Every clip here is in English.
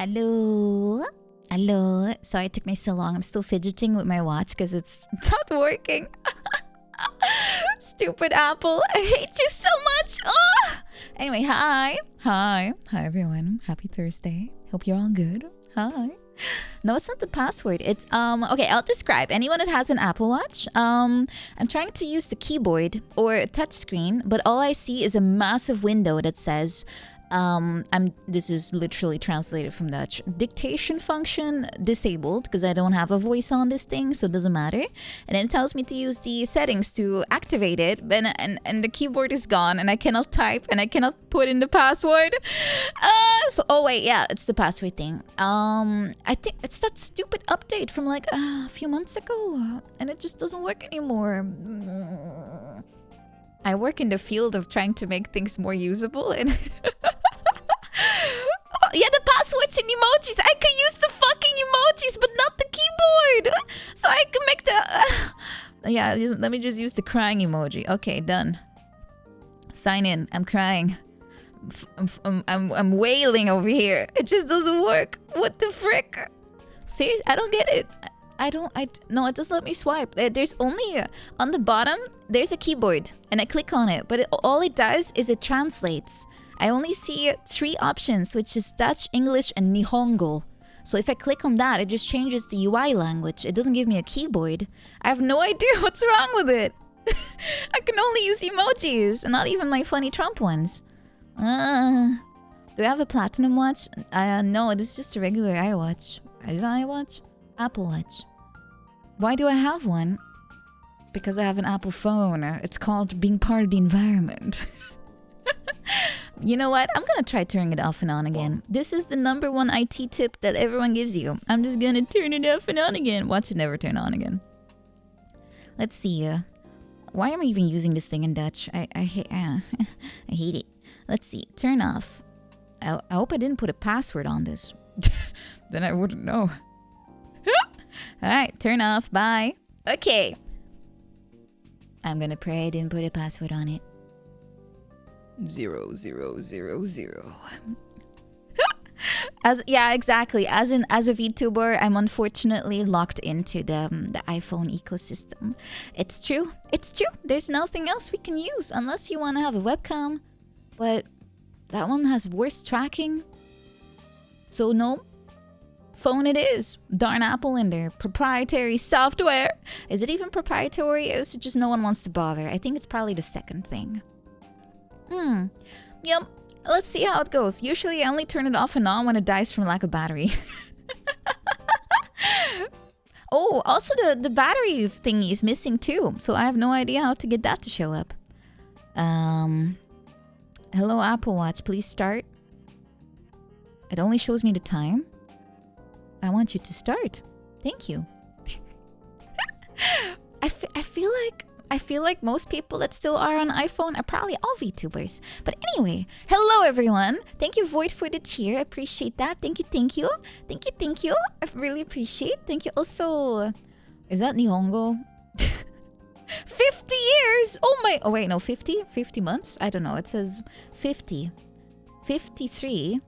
Hello? Hello? Sorry it took me so long. I'm still fidgeting with my watch because it's not working. Stupid Apple. I hate you so much. Oh! Anyway, hi. Hi everyone. Happy Thursday. Hope you're all good. Hi. No, it's not the password. It's okay, I'll describe. Anyone that has an Apple Watch, I'm trying to use the keyboard or a touch screen, but all I see is a massive window that says this is literally translated from Dutch. Dictation function disabled because I don't have a voice on this thing, so it doesn't matter. And then it tells me to use the settings to activate it, and the keyboard is gone, and I cannot type, and I cannot put in the password. Oh wait, yeah, it's the password thing. I think it's that stupid update from like a few months ago, and it just doesn't work anymore. I work in the field of trying to make things more usable, and yeah, the passwords and emojis. I can use the fucking emojis, but not the keyboard. So I can make the yeah. Let me just use the crying emoji. Okay, done. Sign in. I'm crying. I'm wailing over here. It just doesn't work. What the frick? See, I don't get it. No, it doesn't let me swipe. There's only on the bottom there's a keyboard, and I click on it, but all it does is it translates. I only see 3 options, which is Dutch, English, and Nihongo. So if I click on that, it just changes the UI language. It doesn't give me a keyboard. I have no idea what's wrong with it. I can only use emojis, and not even my funny Trump ones. Do I have a platinum watch? No, it is just a regular iWatch. Is that iWatch? Apple Watch. Why do I have one? Because I have an Apple phone. It's called being part of the environment. You know what? I'm gonna try turning it off and on again. This is the #1 IT tip that everyone gives you. I'm just gonna turn it off and on again. Watch it never turn on again. Let's see. Why am I even using this thing in Dutch? I hate it. Let's see. Turn off. I hope I didn't put a password on this. Then I wouldn't know. Alright, turn off. Bye. Okay. I'm gonna pray I didn't put a password on it. 0000. Yeah, exactly. As a VTuber, I'm unfortunately locked into the iPhone ecosystem. It's true. It's true. There's nothing else we can use unless you want to have a webcam. But that one has worse tracking. So no. Phone it is. Darn Apple and their proprietary software. Is it even proprietary, or is it just no one wants to bother? I think it's probably the second thing. Yep. Let's see how it goes. Usually I only turn it off and on when it dies from lack of battery. Oh, also the battery thingy is missing too. So I have no idea how to get that to show up. Hello Apple Watch, please start. It only shows me the time. I want you to start. Thank you. I feel like most people that still are on iPhone are probably all VTubers. But anyway, hello everyone. Thank you Void for the cheer. I appreciate that. Thank you. Thank you. I really appreciate. Thank you also. Is that Nihongo? 50 years. Oh wait, no, 50 months. I don't know. It says 50. 53.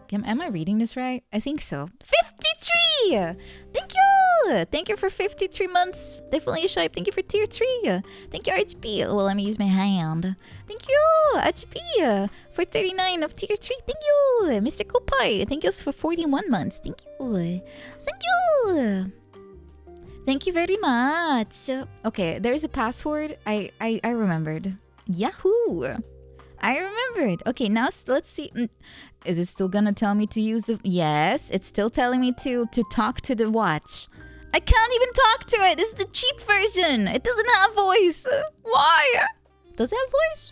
Am I reading this right? I think so. 53! Thank you! Thank you for 53 months. Definitely a swipe. Thank you for tier 3. Thank you, HB. Well, let me use my hand. Thank you, HB, for 39 of tier 3. Thank you, Mr. Kopai. Thank you for 41 months. Thank you. Thank you. Thank you very much. Okay, there's a password. I remembered. Yahoo! I remembered. Okay, now let's see. Is it still gonna tell me to use the... Yes, it's still telling me to talk to the watch. I can't even talk to it. This is the cheap version. It doesn't have voice. Why? Does it have voice?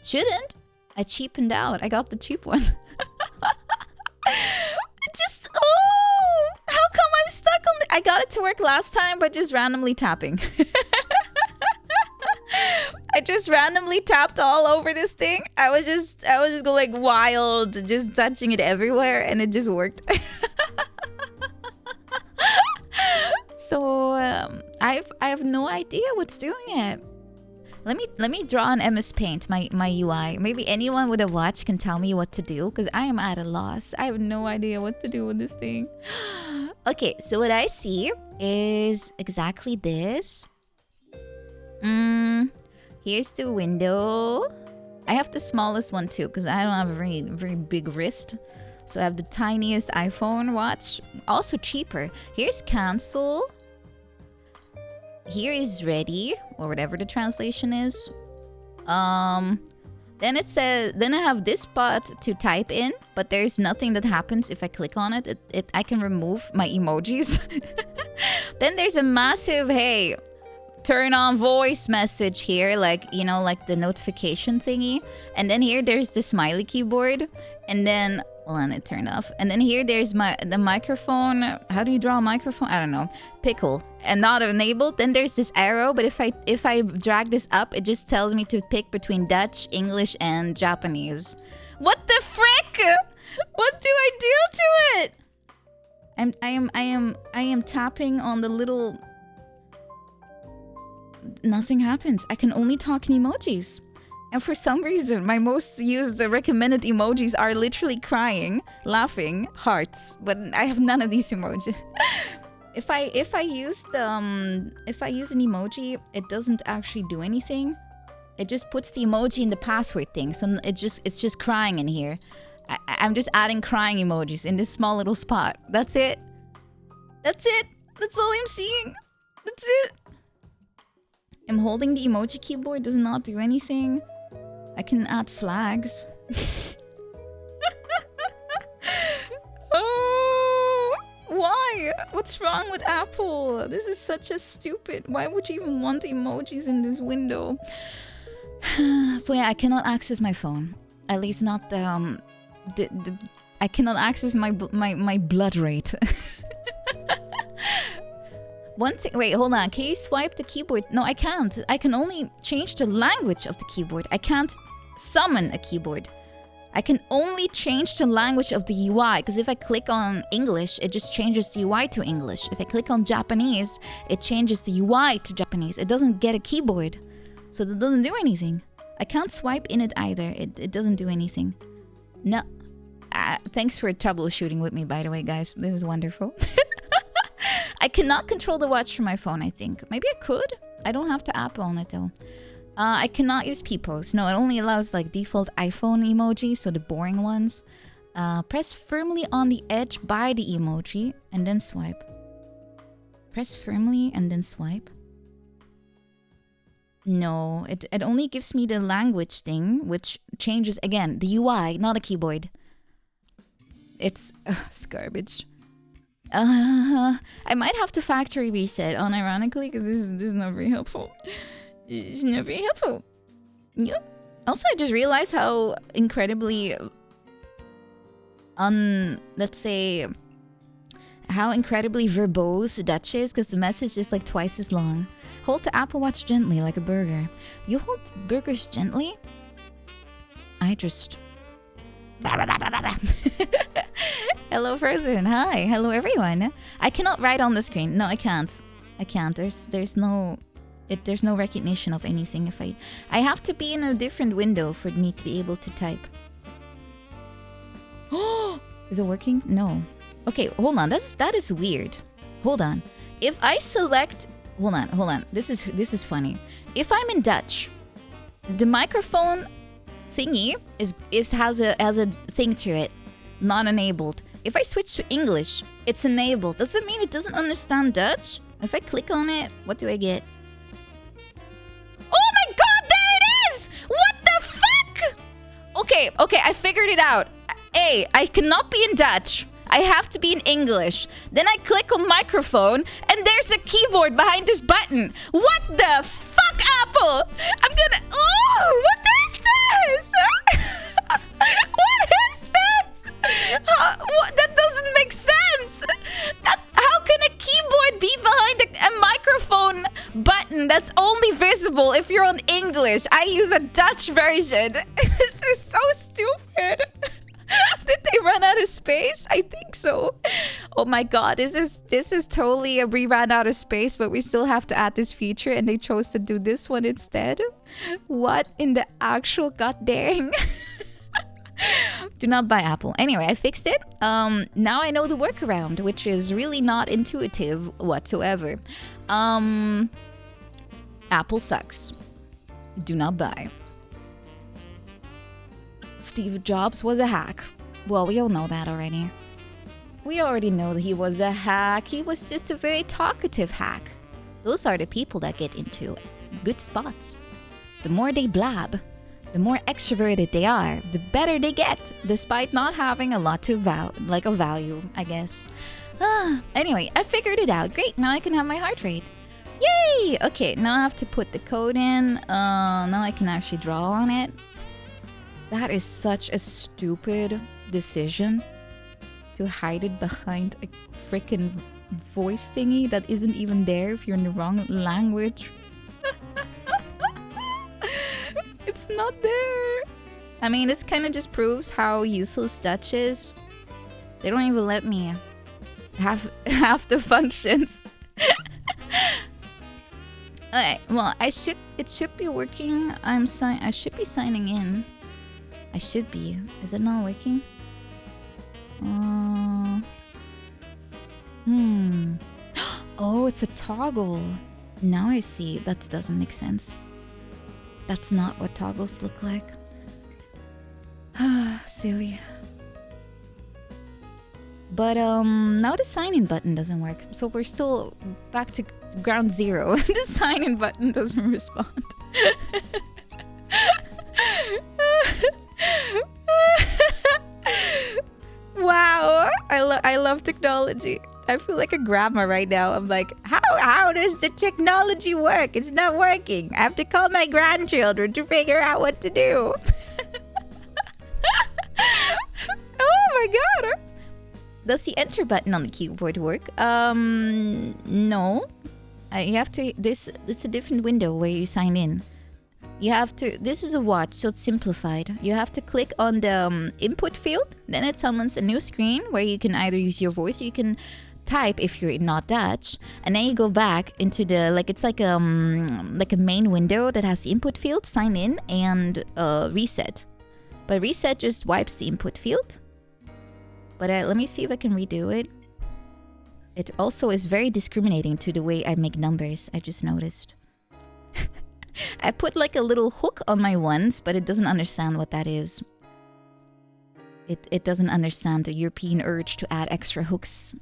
Shouldn't. I cheapened out. I got the cheap one. Oh! How come I'm stuck on the... I got it to work last time, but just randomly tapping. I just randomly tapped all over this thing. I was just going like wild, just touching it everywhere, and it just worked. So I have no idea what's doing it. Let me draw on MS Paint, my UI. Maybe anyone with a watch can tell me what to do, because I am at a loss. I have no idea what to do with this thing. Okay, so what I see is exactly this. Here's the window. I have the smallest one too, because I don't have a very big wrist. So I have the tiniest iPhone watch. Also cheaper. Here's cancel. Here is ready, or whatever the translation is. Then it says, then I have this spot to type in, but there's nothing that happens if I click on it. I can remove my emojis. Then there's a massive, hey, turn on voice message here, like, you know, like the notification thingy. And then here there's the smiley keyboard. And then, hold on, it turned off. And then here there's the microphone. How do you draw a microphone? I don't know. Pickle. And not enabled. Then there's this arrow, but if I drag this up, it just tells me to pick between Dutch, English, and Japanese. What the frick? What do I do to it? I am tapping on the little. Nothing happens. I can only talk in emojis. And for some reason, my most used recommended emojis are literally crying, laughing, hearts. But I have none of these emojis. If I use an emoji, it doesn't actually do anything. It just puts the emoji in the password thing. So it's just crying in here. I'm just adding crying emojis in this small little spot. That's it. That's it. That's all I'm seeing. That's it. I'm holding the emoji keyboard, does not do anything. I can add flags. Oh, why? What's wrong with Apple? This is such a stupid... Why would you even want emojis in this window? So yeah, I cannot access my phone. At least not the I cannot access my blood rate. One thing, wait, hold on. Can you swipe the keyboard? No, I can't. I can only change the language of the keyboard. I can't summon a keyboard. I can only change the language of the UI, because if I click on English, it just changes the UI to English. If I click on Japanese, it changes the UI to Japanese. It doesn't get a keyboard, so that doesn't do anything. I can't swipe in it either. It doesn't do anything. No. Thanks for troubleshooting with me, by the way, guys. This is wonderful. I cannot control the watch from my phone, I think. Maybe I could. I don't have to app on it, though. I cannot use P-pose. No, it only allows, like, default iPhone emojis, so the boring ones. Press firmly on the edge by the emoji, and then swipe. Press firmly, and then swipe. No, it only gives me the language thing, which changes, again, the UI, not a keyboard. It's garbage. I might have to factory reset, unironically, because this is not very helpful. It's not very helpful. Yep. Also, I just realized how incredibly let's say, how incredibly verbose Dutch is, because the message is like twice as long. Hold the Apple Watch gently, like a burger. You hold burgers gently? I just... Hello, Frozen. Hi. Hello, everyone. I cannot write on the screen. No, I can't. I can't. There's no recognition of anything. If I have to be in a different window for me to be able to type. Oh, is it working? No. Okay, hold on. That is weird. Hold on. If I select, hold on. This is funny. If I'm in Dutch, the microphone thingy has a thing to it, not enabled. If I switch to English, it's enabled. Does it mean it doesn't understand Dutch? If I click on it, what do I get? Oh my god, there it is! What the fuck? Okay, I figured it out. A, I cannot be in Dutch. I have to be in English. Then I click on microphone, and there's a keyboard behind this button. What the fuck, Apple? I'm gonna... Oh, what is this? What is this? That doesn't make sense. How can a keyboard be behind a microphone button that's only visible if you're on English? I use a Dutch version. This is so stupid. Did they run out of space? I think so. Oh my god, this is totally a we ran out of space, but we still have to add this feature, and they chose to do this one instead. What in the actual goddamn? Do not buy Apple. Anyway, I fixed it. Now I know the workaround, which is really not intuitive whatsoever. Apple sucks. Do not buy. Steve Jobs was a hack. Well, we all know that already. We already know that he was a hack. He was just a very talkative hack. Those are the people that get into good spots. The more they blab, the more extroverted they are, the better they get, despite not having a lot to value, I guess. Anyway, I figured it out. Great, now I can have my heart rate. Yay! Okay, now I have to put the code in. Now I can actually draw on it. That is such a stupid decision to hide it behind a freaking voice thingy that isn't even there if you're in the wrong language. It's not there. I mean, this kind of just proves how useless Dutch is. They don't even let me have half the functions. Alright, well, it should be working. I should be signing in. I should be. Is it not working? Oh, it's a toggle. Now I see. That doesn't make sense. That's not what toggles look like. Silly. But now the sign-in button doesn't work. So we're still back to ground zero. The sign-in button doesn't respond. Wow, I love technology. I feel like a grandma right now. I'm like, how does the technology work? It's not working. I have to call my grandchildren to figure out what to do. Oh my god. Does the enter button on the keyboard work? No. You have to, it's a different window where you sign in. You have to, this is a watch, so it's simplified. You have to click on the input field, then it summons a new screen where you can either use your voice or you can type if you're not Dutch, and then you go back into the, it's like a main window that has the input field, sign in, and reset. But reset just wipes the input field. But let me see if I can redo it. It also is very discriminating to the way I make numbers, I just noticed. I put like a little hook on my ones, but it doesn't understand what that is. It doesn't understand the European urge to add extra hooks.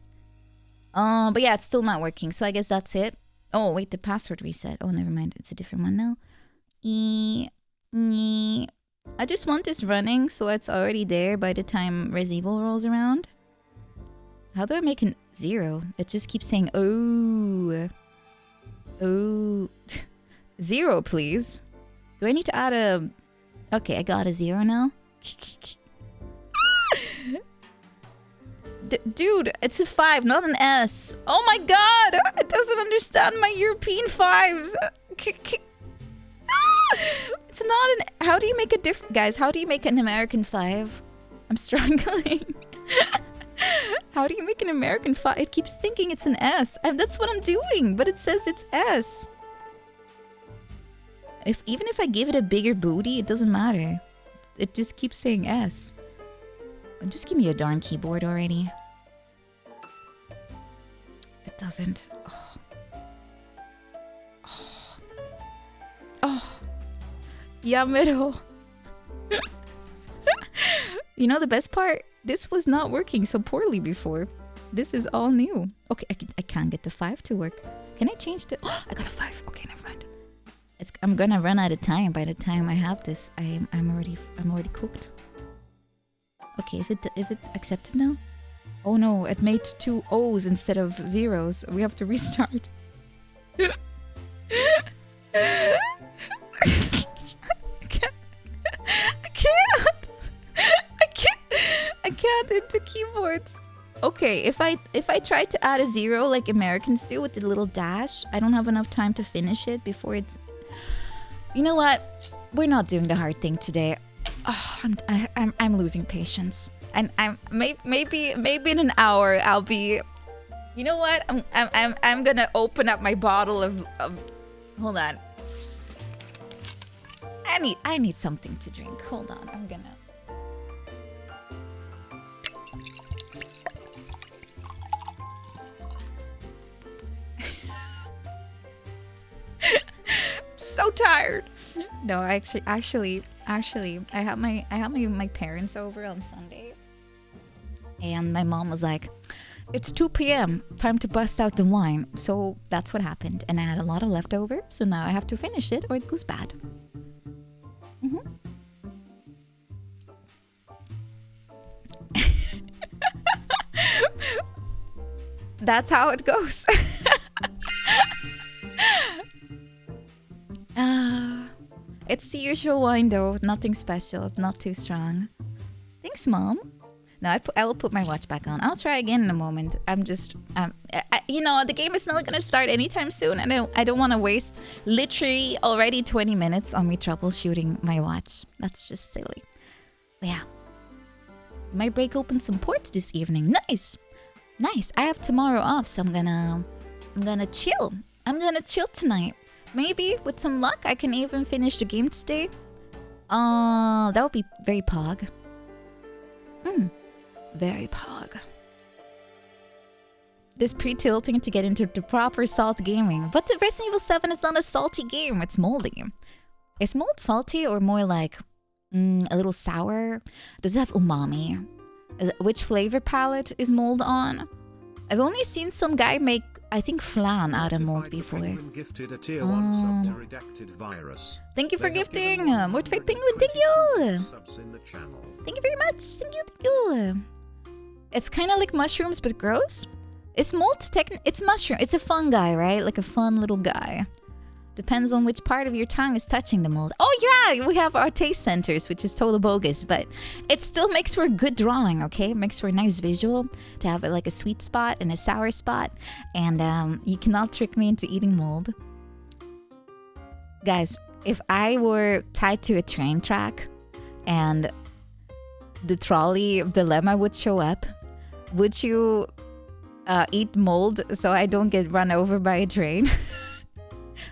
But yeah, it's still not working, so I guess that's it. Oh, wait, the password reset. Oh, never mind. It's a different one now. I just want this running so it's already there by the time Res Evil rolls around. How do I make an 0? It just keeps saying, oh. 0, please. Do I need to add a... Okay, I got a 0 now. Dude, it's a 5, not an S. Oh my god! It doesn't understand my European 5s. It's not an... How do you make a Guys, how do you make an American 5? I'm struggling. How do you make an American 5? It keeps thinking it's an S. And that's what I'm doing, but it says it's S. Even if I give it a bigger booty, it doesn't matter. It just keeps saying S. Just give me a darn keyboard already. It doesn't. Oh. Oh. Oh. Yamero. You know the best part? This was not working so poorly before. This is all new. Okay, I can't get the 5 to work. Can I change the... Oh, I got a 5. Okay, never mind. I'm gonna run out of time by the time I have this. I'm already cooked. Okay, is it accepted now? Oh no, it made 2 O's instead of 0s. We have to restart. I can't into keyboards. Okay, if I try to add a 0 like Americans do with the little dash, I don't have enough time to finish it before it's... You know what? We're not doing the hard thing today. Oh, I'm losing patience. And I'm maybe in an hour I'll be. You know what? I'm gonna open up my bottle of. Hold on. I need something to drink. Hold on. I'm gonna. So tired. No, actually, I had my parents over on Sunday, and my mom was like, "It's 2 p.m. Time to bust out the wine." So that's what happened, and I had a lot of leftover. So now I have to finish it, or it goes bad. That's how it goes. It's the usual wine though, nothing special, not too strong. Thanks, Mom. No, I will put my watch back on. I'll try again in a moment. I'm just, you know, the game is not gonna start anytime soon, and I don't want to waste literally already 20 minutes on me troubleshooting my watch. That's just silly. But yeah, might break open some ports this evening. Nice. I have tomorrow off, so I'm gonna chill. I'm gonna chill tonight. Maybe, with some luck, I can even finish the game today. That would be very pog. Very pog. This pre-tilting to get into the proper salt gaming. But the Resident Evil 7 is not a salty game, it's moldy. Is mold salty or more like a little sour? Does it have umami? Which flavor palette is mold on? I've only seen some guy make, I think, flan out of mold before. Thank you for gifting! Mortified Penguin, thank you! Thank you very much! Thank you! It's kind of like mushrooms, but gross. Is mold it's mushroom. It's a fungi, right? Like a fun little guy. Depends on which part of your tongue is touching the mold. Oh yeah, we have our taste centers, which is total bogus, but it still makes for a good drawing, okay? It makes for a nice visual to have like a sweet spot and a sour spot. And you cannot trick me into eating mold. Guys, if I were tied to a train track and the trolley dilemma would show up, would you eat mold so I don't get run over by a train?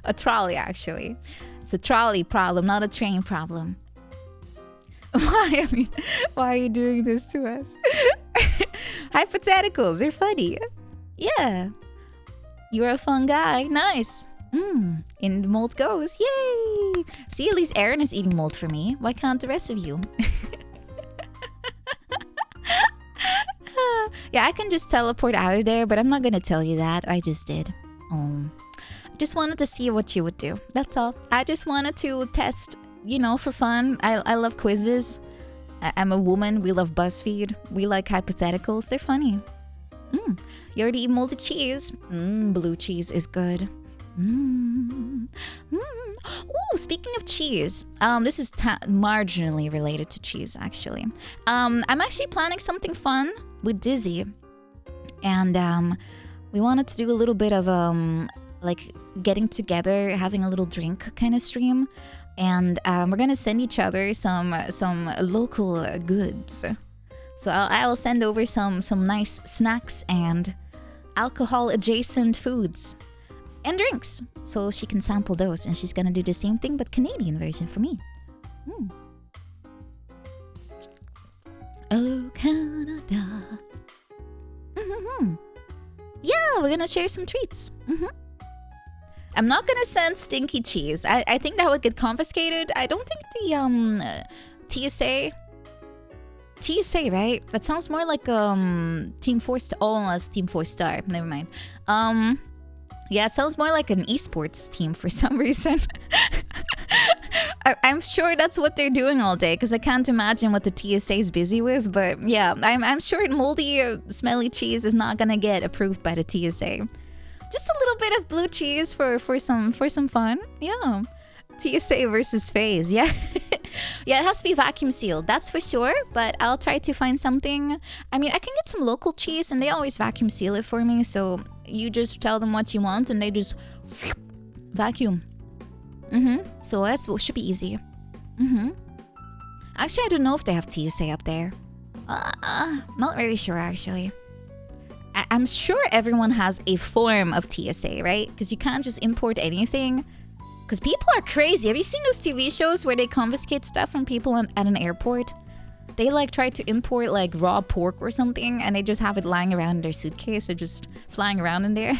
A trolley, actually. It's a trolley problem, not a train problem. Why? I mean, why are you doing this to us? Hypotheticals, they're funny. Yeah. You're a fun guy. Nice. In the mold goes. Yay! See, at least Aaron is eating mold for me. Why can't the rest of you? Yeah, I can just teleport out of there, but I'm not gonna tell you that. I just did. Just wanted to see what you would do. That's all. I just wanted to test, you know, for fun. I love quizzes. I'm a woman. We love BuzzFeed. We like hypotheticals. They're funny. You already eat moldy cheese. Blue cheese is good. Ooh, speaking of cheese, this is marginally related to cheese, actually. I'm actually planning something fun with Dizzy, and we wanted to do a little bit of like getting together, having a little drink kind of stream, and we're gonna send each other some local goods. So I'll send over some nice snacks and alcohol adjacent foods and drinks, so she can sample those, and she's gonna do the same thing but Canadian version for me. Oh, Canada. Yeah, we're gonna share some treats. I'm not gonna send stinky cheese. I think that would get confiscated. I don't think the TSA, right? That sounds more like Team 4 Star. Oh, that's Team 4 Star. Never mind. Yeah, it sounds more like an esports team for some reason. I'm sure that's what they're doing all day, because I can't imagine what the TSA is busy with. But yeah, I'm sure moldy, smelly cheese is not gonna get approved by the TSA. Just a little bit of blue cheese for some fun. Yeah, TSA versus FaZe. Yeah. Yeah, it has to be vacuum sealed, that's for sure, but I'll try to find something. I mean, I can get some local cheese, and they always vacuum seal it for me, so you just tell them what you want, and they just vacuum. So that should be easy. Actually, I don't know if they have TSA up there. Not really sure, actually. I'm sure everyone has a form of TSA, right? Because you can't just import anything. Because people are crazy. Have you seen those TV shows where they confiscate stuff from people at an airport? They like try to import like raw pork or something, and they just have it lying around in their suitcase or just flying around in there.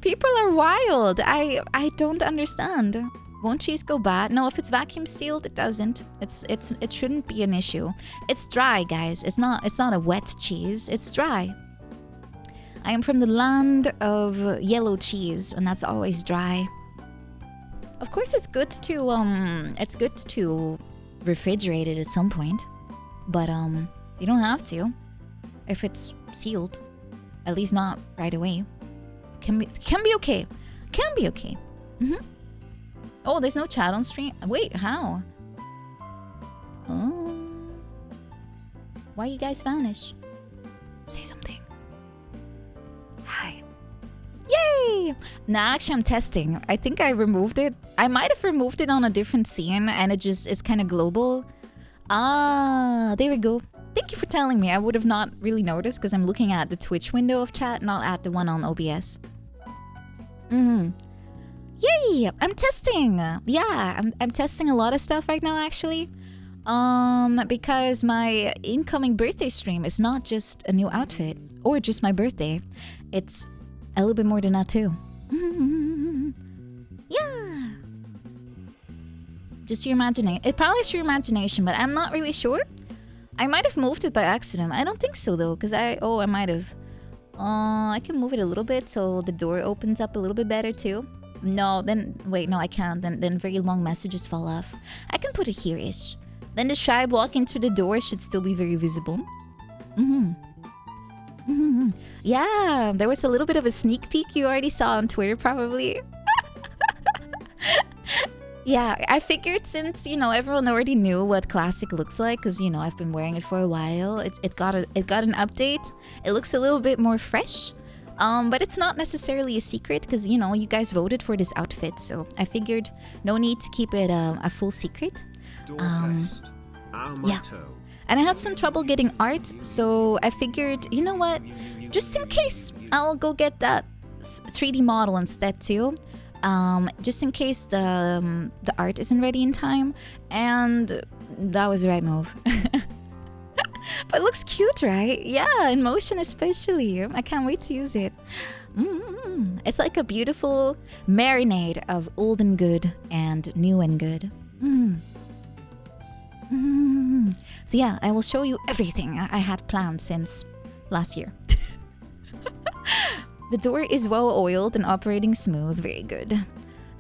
People are wild. I don't understand. Won't cheese go bad? No, if it's vacuum sealed, it doesn't. It shouldn't be an issue. It's dry, guys. It's not a wet cheese. It's dry. I am from the land of yellow cheese, and that's always dry. Of course, it's good to refrigerate it at some point, but you don't have to if it's sealed. At least not right away. Can be okay. Can be okay. Oh, there's no chat on stream. Wait, how? Oh, why you guys vanish? Say something. Hi. Yay! Nah, actually, I'm testing. I think I removed it. I might have removed it on a different scene, and it's kind of global. Ah, there we go. Thank you for telling me. I would have not really noticed because I'm looking at the Twitch window of chat, not at the one on OBS. Yay! I'm testing. Yeah, I'm testing a lot of stuff right now, actually. Because my incoming birthday stream is not just a new outfit or just my birthday. It's a little bit more than that too. Yeah. Just your imagination. It probably is your imagination, but I'm not really sure. I might have moved it by accident. I don't think so though, because I might have. I can move it a little bit so the door opens up a little bit better too. No, then wait, no, I can't. Then very long messages fall off. I can put it here-ish. Then the shy walking through the door should still be very visible. Yeah, there was a little bit of a sneak peek you already saw on Twitter, probably. Yeah, I figured since, everyone already knew what classic looks like, because, I've been wearing it for a while. It got an update. It looks a little bit more fresh. But it's not necessarily a secret, because, you guys voted for this outfit, so I figured no need to keep it a full secret. Yeah. And I had some trouble getting art, so I figured, you know what? Just in case, I'll go get that 3D model instead too. Just in case the art isn't ready in time, and that was the right move. But it looks cute, right? Yeah, in motion especially. I can't wait to use it. It's like a beautiful marinade of old and good and new and good. So yeah, I will show you everything I had planned since last year. The door is well oiled and operating smooth. Very good.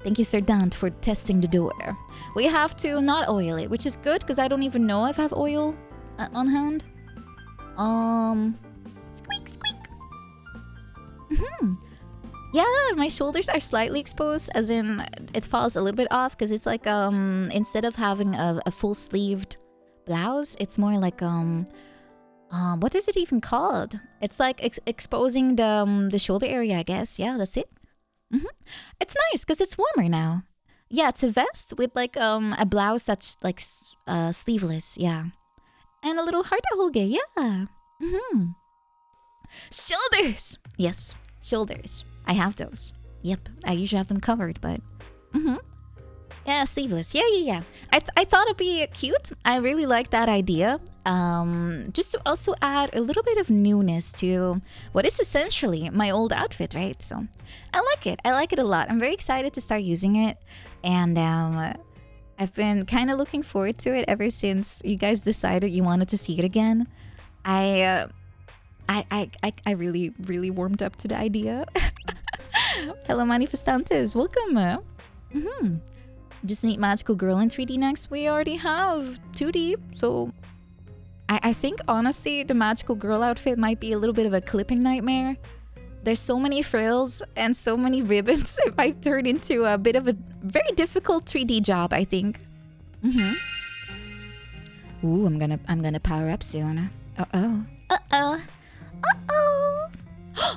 Thank you, Third Dant, for testing the door. We have to not oil it, which is good because I don't even know if I have oil on hand. Squeak, squeak. Yeah, my shoulders are slightly exposed, as in it falls a little bit off because it's like instead of having a full sleeved blouse, it's more like what is it even called? It's like exposing the shoulder area, I guess. Yeah, that's it. It's nice because it's warmer now. Yeah, it's a vest with like a blouse that's like sleeveless. Yeah, and a little heart hoge. Yeah. Shoulders. Yes, shoulders. I have those. Yep, I usually have them covered, but yeah, sleeveless. Yeah. I thought it'd be cute. I really like that idea. Just to also add a little bit of newness to what is essentially my old outfit, right? So I like it. I like it a lot. I'm very excited to start using it, and I've been kind of looking forward to it ever since you guys decided you wanted to see it again. I really, really warmed up to the idea. Hello, Manifestantes. Welcome. Just need Magical Girl in 3D next. We already have 2D, so I think honestly the Magical Girl outfit might be a little bit of a clipping nightmare. There's so many frills and so many ribbons. It might turn into a bit of a very difficult 3D job, I think. Ooh, I'm gonna power up soon.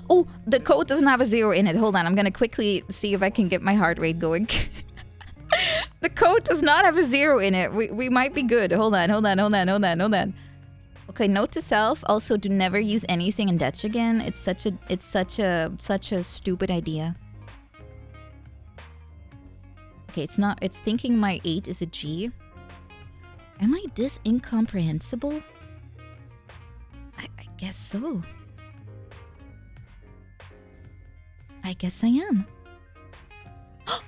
Oh, the code doesn't have a 0 in it. Hold on, I'm gonna quickly see if I can get my heart rate going. The code does not have a 0 in it. We might be good. Hold on. Okay, note to self. Also, do never use anything in Dutch again. It's such a stupid idea. Okay, it's not. It's thinking my 8 is a G. Am I this incomprehensible? I guess so. I guess I am.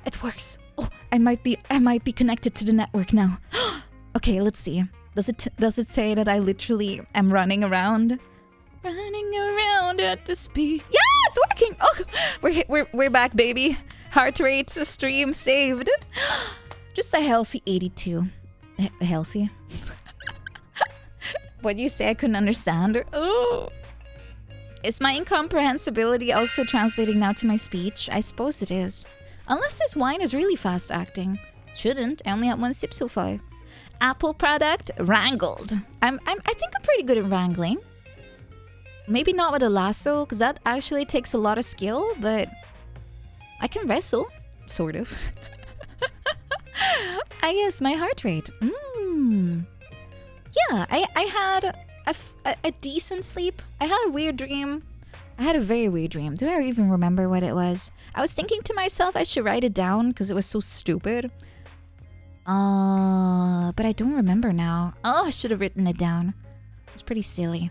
It works. Oh, I might be connected to the network now. Okay, let's see. Does it say that I literally am running around? Running around at the speed. Yeah, it's working. Oh, we're back, baby. Heart rate stream saved. Just a healthy 82. Healthy. What you say I couldn't understand. Oh. Is my incomprehensibility also translating now to my speech? I suppose it is. Unless this wine is really fast acting. Shouldn't. I only had 1 sip so far. Apple product wrangled. I think I'm pretty good at wrangling. Maybe not with a lasso, because that actually takes a lot of skill, but I can wrestle, sort of. I guess my heart rate. Yeah, I had a decent sleep. I had a weird dream. I had a very weird dream. Do I even remember what it was? I was thinking to myself I should write it down because it was so stupid. But I don't remember now. Oh, I should have written it down. It was pretty silly.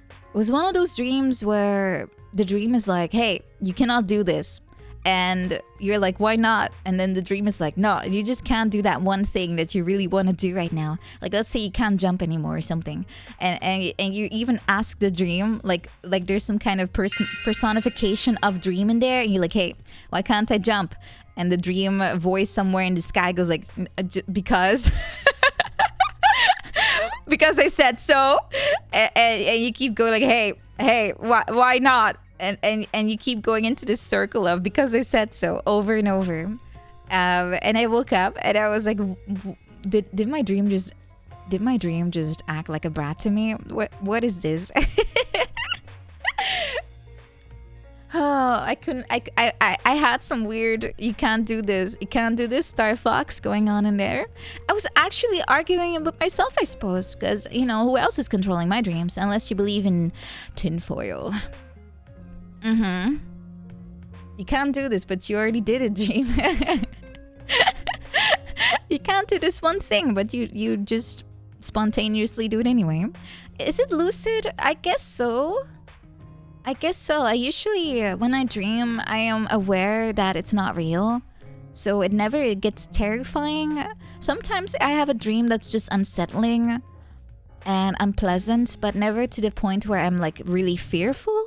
It was one of those dreams where the dream is like, hey, you cannot do this. And you're like, why not? And then the dream is like, no, you just can't do that one thing that you really want to do right now. Like, let's say you can't jump anymore or something. And you even ask the dream, like there's some kind of personification of dream in there. And you're like, hey, why can't I jump? And the dream voice somewhere in the sky goes like, because... because I said so. And you keep going like, hey, why not? And you keep going into this circle of because I said so over and over. And I woke up and I was like, did my dream just act like a brat to me? What is this? Oh, I couldn't. I had some weird. You can't do this. Star Fox going on in there. I was actually arguing with myself, I suppose, because who else is controlling my dreams unless you believe in tinfoil. You can't do this, but you already did it, dream. You can't do this one thing, but you just spontaneously do it anyway. Is it lucid? I guess so. I usually, when I dream, I am aware that it's not real. So it never gets terrifying. Sometimes I have a dream that's just unsettling and unpleasant, but never to the point where I'm like really fearful.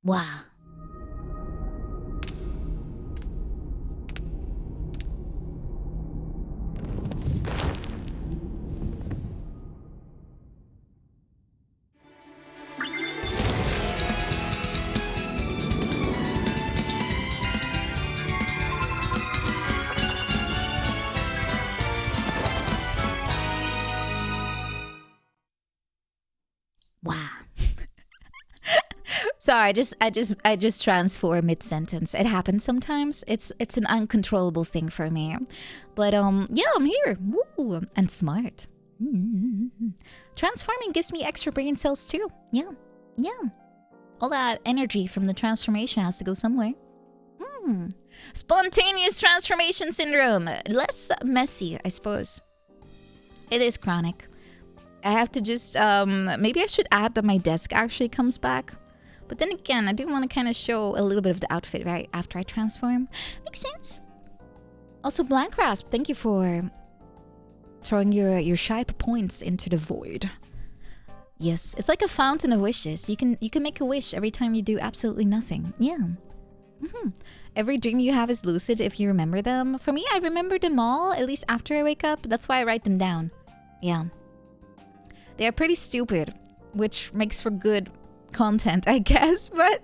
Wow. Wow. Sorry, I just transform mid-sentence. It happens sometimes. It's an uncontrollable thing for me. But yeah, I'm here. Woo, and smart. Transforming gives me extra brain cells too. Yeah. All that energy from the transformation has to go somewhere. Spontaneous transformation syndrome. Less messy, I suppose. It is chronic. I have to just maybe I should add that my desk actually comes back. But then again, I do want to kind of show a little bit of the outfit right after I transform. Makes sense. Also, Blank Rasp, thank you for throwing your sharp points into the void. Yes, it's like a fountain of wishes. You can make a wish every time you do absolutely nothing. Yeah. Every dream you have is lucid if you remember them. For me, I remember them all, at least after I wake up. That's why I write them down. Yeah. They are pretty stupid, which makes for good content, I guess, but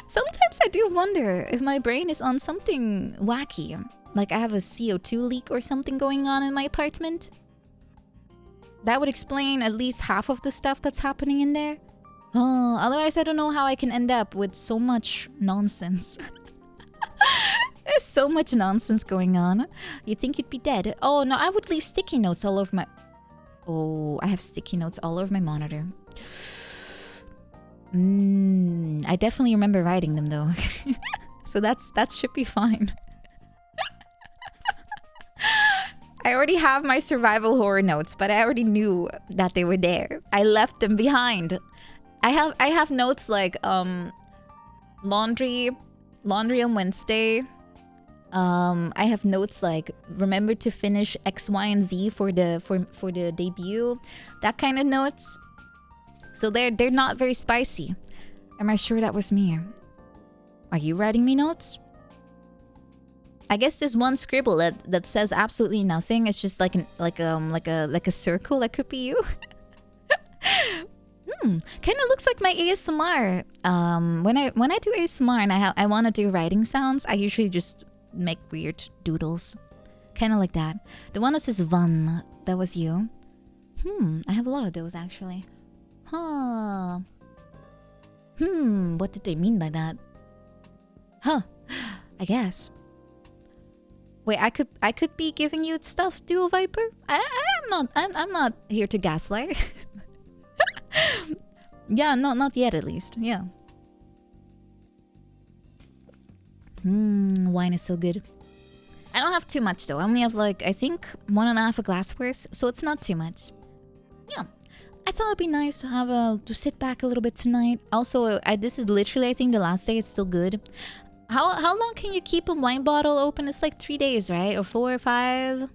sometimes I do wonder if my brain is on something wacky. Like I have a CO2 leak or something going on in my apartment. That would explain at least half of the stuff that's happening in there. Otherwise I don't know how I can end up with so much nonsense. There's so much nonsense going on. You'd think you'd be dead. Oh no, I would leave sticky notes all over my... Oh, I have sticky notes all over my monitor. I definitely remember writing them though. So that should be fine. I already have my survival horror notes, but I already knew that they were there. I left them behind. I have notes like laundry on Wednesday. I have notes like remember to finish X, Y, and Z for the debut. That kind of notes. So they're not very spicy. Am I sure that was me? Are you writing me notes? I guess there's one scribble that says absolutely nothing. It's just like a circle that could be you. Kind of looks like my ASMR. When I do ASMR and I want to do writing sounds, I usually just make weird doodles, kind of like that. The one that says "van," that was you. I have a lot of those actually. Huh. What did they mean by that? Huh. I guess. Wait, I could be giving you stuff, Duo Viper. I'm not here to gaslight. Yeah, no, not yet at least. Yeah. Wine is so good. I don't have too much though. I only have like I think 1.5 glass worth, so it's not too much. Yeah. I thought it'd be nice to have to sit back a little bit tonight. Also, this is literally I think the last day. It's still good. How long can you keep a wine bottle open? It's like 3 days, right? Or 4 or 5?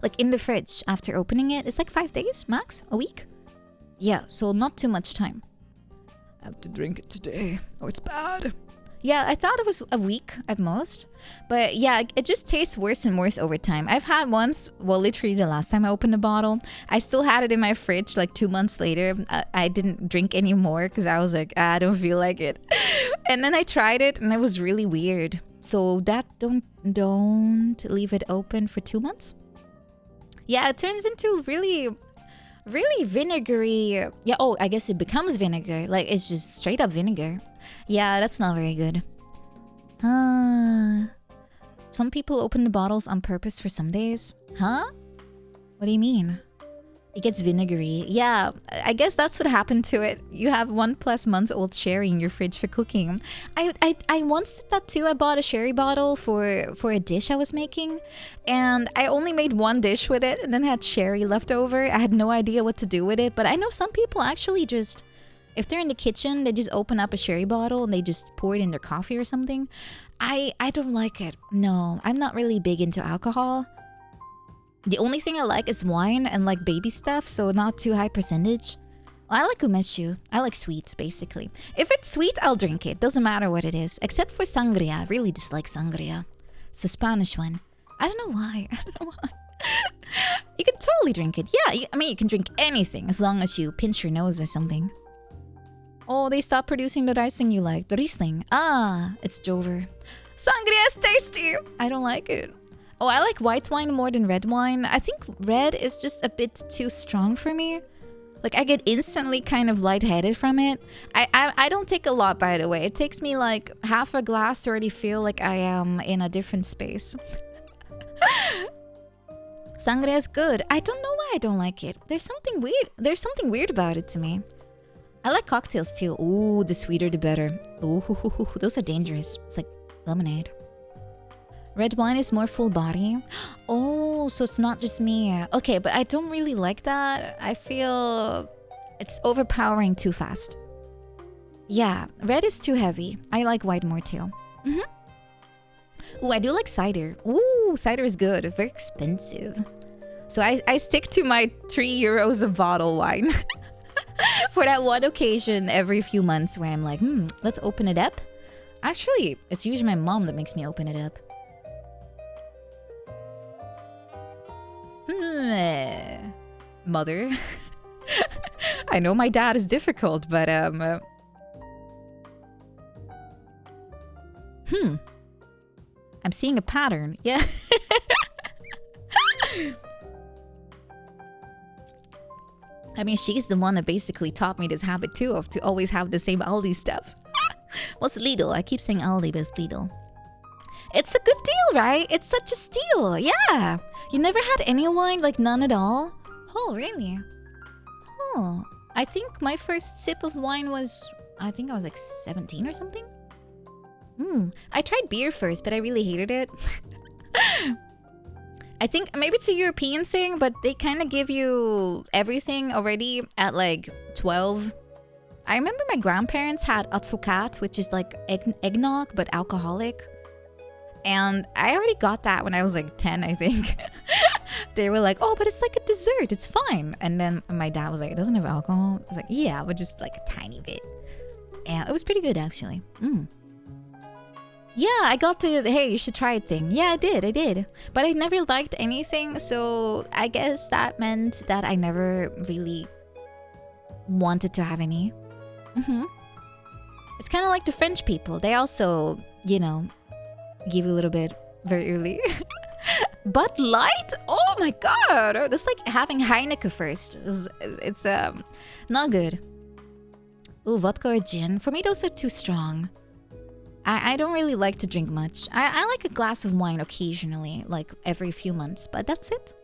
Like in the fridge after opening it. It's like 5 days max? A week? Yeah, so not too much time. I have to drink it today. Oh, it's bad. Yeah, I thought it was a week at most. But yeah, it just tastes worse and worse over time. I've had once, well, literally the last time I opened a bottle, I still had it in my fridge like 2 months later. I didn't drink anymore because I was like, I don't feel like it. And then I tried it and it was really weird. So that don't leave it open for 2 months. Yeah, it turns into really vinegary. Yeah, oh, I guess it becomes vinegar. Like it's just straight up vinegar. Yeah, that's not very good. Some people open the bottles on purpose for some days. Huh? What do you mean? It gets vinegary. Yeah, I guess that's what happened to it. You have 1+ month old sherry in your fridge for cooking. I once did that too. I bought a sherry bottle for a dish I was making, and I only made one dish with it, and then had sherry left over. I had no idea what to do with it, but I know some people actually just, if they're in the kitchen, they just open up a sherry bottle and they just pour it in their coffee or something. I don't like it. No, I'm not really big into alcohol. The only thing I like is wine and like baby stuff, so not too high percentage. I like umeshu. I like sweet, basically. If it's sweet, I'll drink it. Doesn't matter what it is. Except for sangria. I really dislike sangria. It's the Spanish one. I don't know why. You can totally drink it. Yeah, I mean, you can drink anything as long as you pinch your nose or something. Oh, they stopped producing the Riesling you like. The Riesling. Ah, it's Jover. Sangria is tasty. I don't like it. Oh, I like white wine more than red wine. I think red is just a bit too strong for me. Like, I get instantly kind of lightheaded from it. I don't take a lot, by the way. It takes me like half a glass to already feel like I am in a different space. Sangria is good. I don't know why I don't like it. There's something weird. There's something weird about it to me. I like cocktails too. Ooh, the sweeter the better. Ooh, those are dangerous. It's like lemonade. Red wine is more full body. Oh, so it's not just me. Okay, but I don't really like that. I feel it's overpowering too fast. Yeah, red is too heavy. I like white more too. Ooh, I do like cider. Ooh, cider is good. Very expensive. So I stick to my €3 a bottle wine. For that one occasion every few months where I'm like, let's open it up. Actually, it's usually my mom that makes me open it up. Mother. I know my dad is difficult, but I'm seeing a pattern. Yeah. I mean, she's the one that basically taught me this habit too, of to always have the same Aldi stuff. What's Lidl? I keep saying Aldi, but it's Lidl. It's a good deal, right? It's such a steal. Yeah. You never had any wine, like none at all? Oh, really? Oh, I think my first sip of wine was, I think I was like 17 or something. I tried beer first, but I really hated it. I think maybe it's a European thing, but they kind of give you everything already at like 12. I remember my grandparents had advocaat, which is like eggnog, but alcoholic. And I already got that when I was like 10, I think. They were like, oh, but it's like a dessert. It's fine. And then my dad was like, it doesn't have alcohol. I was like, yeah, but just like a tiny bit. And it was pretty good, actually. Yeah, I got the, hey, you should try it thing. Yeah, I did. But I never liked anything. So I guess that meant that I never really wanted to have any. It's kind of like the French people. They also, you know, give you a little bit very early. Bud Light? Oh my god! That's like having Heineken first. It's not good. Ooh, vodka or gin? For me, those are too strong. I don't really like to drink much. I like a glass of wine occasionally, like every few months, but that's it.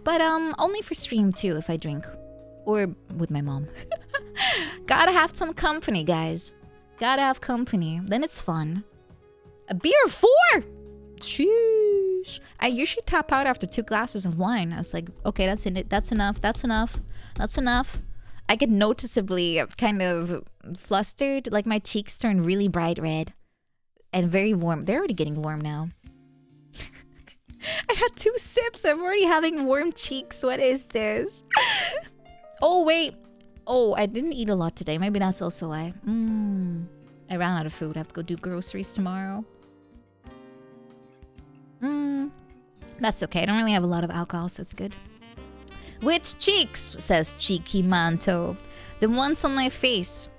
But only for stream too if I drink. Or with my mom. Gotta have some company, guys. Gotta have company. Then it's fun. A beer 4? Sheesh. I usually tap out after 2 glasses of wine. I was like, okay, that's enough. I get noticeably kind of flustered. Like my cheeks turn really bright red. And very warm. They're already getting warm now. I had 2 sips. I'm already having warm cheeks. What is this? Oh, wait. Oh, I didn't eat a lot today. Maybe that's also why. I ran out of food. I have to go do groceries tomorrow. That's okay. I don't really have a lot of alcohol, so it's good. Which cheeks? Says Cheeky Manto. The ones on my face.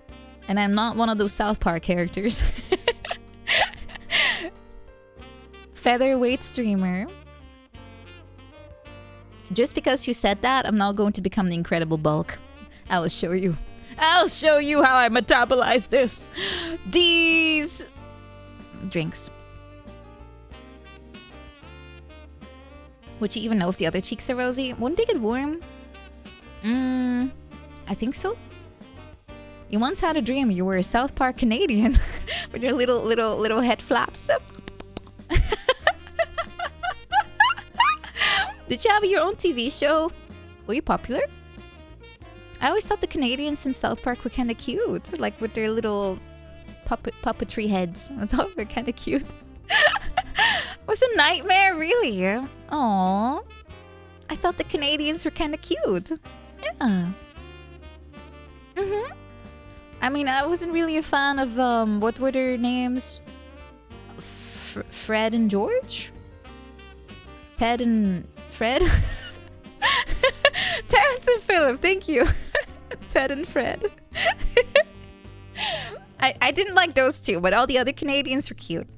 And I'm not one of those South Park characters. Featherweight streamer. Just because you said that, I'm now going to become the Incredible Bulk. I will show you. I'll show you how I metabolize this. These drinks. Would you even know if the other cheeks are rosy? Wouldn't they get warm? I think so. You once had a dream you were a South Park Canadian with your little head flaps. Did you have your own TV show? Were you popular? I always thought the Canadians in South Park were kind of cute, like with their little puppetry heads. I thought they were kind of cute. Was a nightmare, really? Aww. I thought the Canadians were kind of cute. Yeah. I mean, I wasn't really a fan of, what were their names? Fred and George? Ted and Fred? Terrence and Philip, thank you. Ted and Fred. I didn't like those two, but all the other Canadians were cute.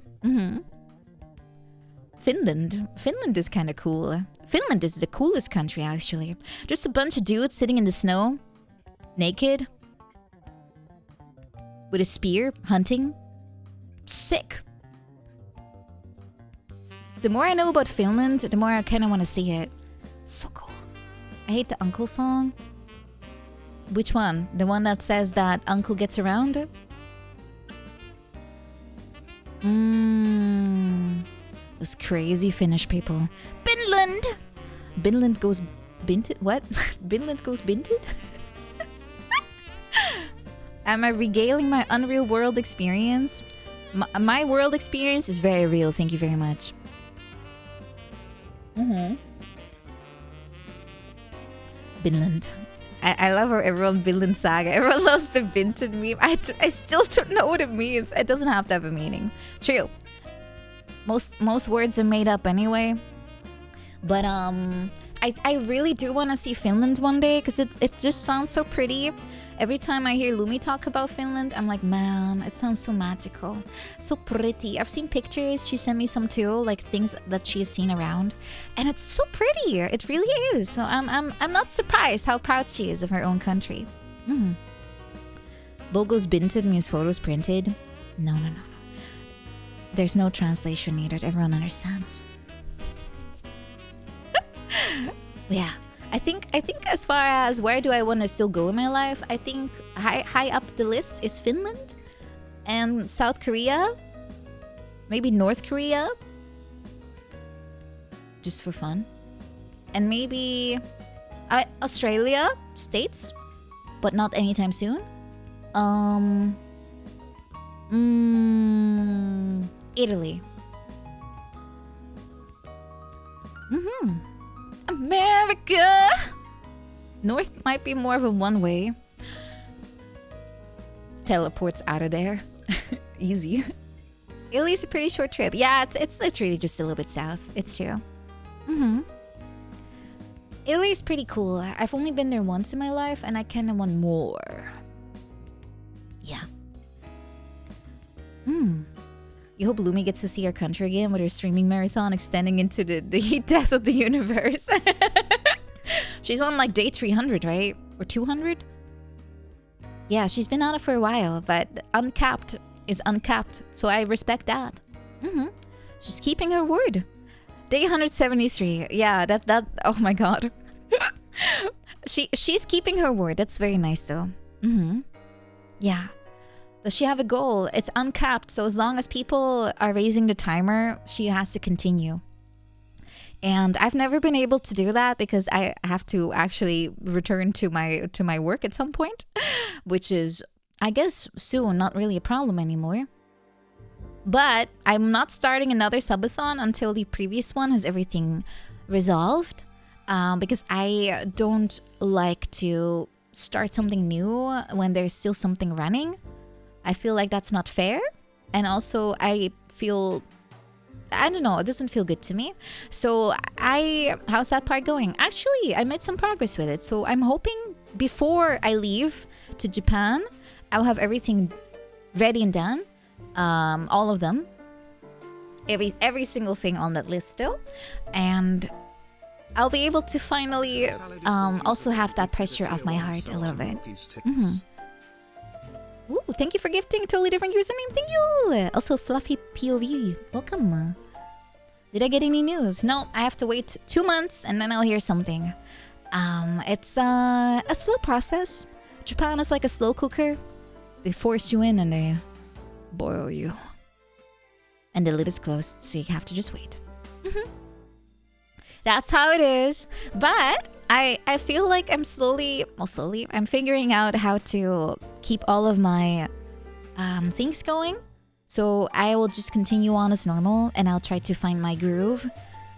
Finland is kind of cool. Finland is the coolest country, actually. Just a bunch of dudes sitting in the snow, naked, with a spear, hunting. Sick. The more I know about Finland, the more I kind of want to see it. So cool. I hate the uncle song. Which one? The one that says that uncle gets around? Those crazy Finnish people. Finland! Finland goes binted? What? Finland goes binted? Am I regaling my unreal world experience? My world experience is very real, thank you very much. Finland. I love how everyone Vinland Saga. Everyone loves the Vinted meme. I still don't know what it means. It doesn't have to have a meaning. True. Most words are made up anyway. But I really do want to see Finland one day because it just sounds so pretty. Every time I hear Lumi talk about Finland, I'm like, man, it sounds so magical, so pretty. I've seen pictures. She sent me some too, like things that she has seen around, and it's so pretty. It really is. So I'm not surprised how proud she is of her own country. Bogo's binted means photos printed. No. There's no translation needed. Everyone understands. Yeah. I think as far as where do I want to still go in my life, I think high up the list is Finland and South Korea, maybe North Korea, just for fun, and maybe Australia, States, but not anytime soon. Italy. America! North might be more of a one-way. Teleports out of there. Easy. Italy's a pretty short trip. Yeah, it's literally just a little bit south. It's true. Italy's pretty cool. I've only been there once in my life, and I kind of want more. Yeah. You hope Lumi gets to see our country again with her streaming marathon extending into the heat death of the universe. She's on like day 300, right? Or 200? Yeah, she's been on it for a while, but uncapped is uncapped, so I respect that. She's keeping her word. Day 173. Yeah, that oh my god. She's keeping her word. That's very nice though. Yeah. Does she have a goal? It's uncapped, so as long as people are raising the timer, she has to continue. And I've never been able to do that because I have to actually return to my work at some point, which is, I guess, soon, not really a problem anymore. But I'm not starting another subathon until the previous one has everything resolved, because I don't like to start something new when there's still something running. I feel like that's not fair, and also I don't know, it doesn't feel good to me. So how's that part going? Actually, I made some progress with it, so I'm hoping before I leave to Japan, I'll have everything ready and done. All of them. Every single thing on that list still. And I'll be able to finally also have that pressure off my heart a little bit. Ooh, thank you for gifting a totally different username. Thank you. Also, Fluffy POV. Welcome. Did I get any news? No, I have to wait 2 months and then I'll hear something. It's a slow process. Japan is like a slow cooker. They force you in and they boil you. And the lid is closed, so you have to just wait. That's how it is. But I feel like I'm I'm figuring out how to keep all of my things going. So I will just continue on as normal, and I'll try to find my groove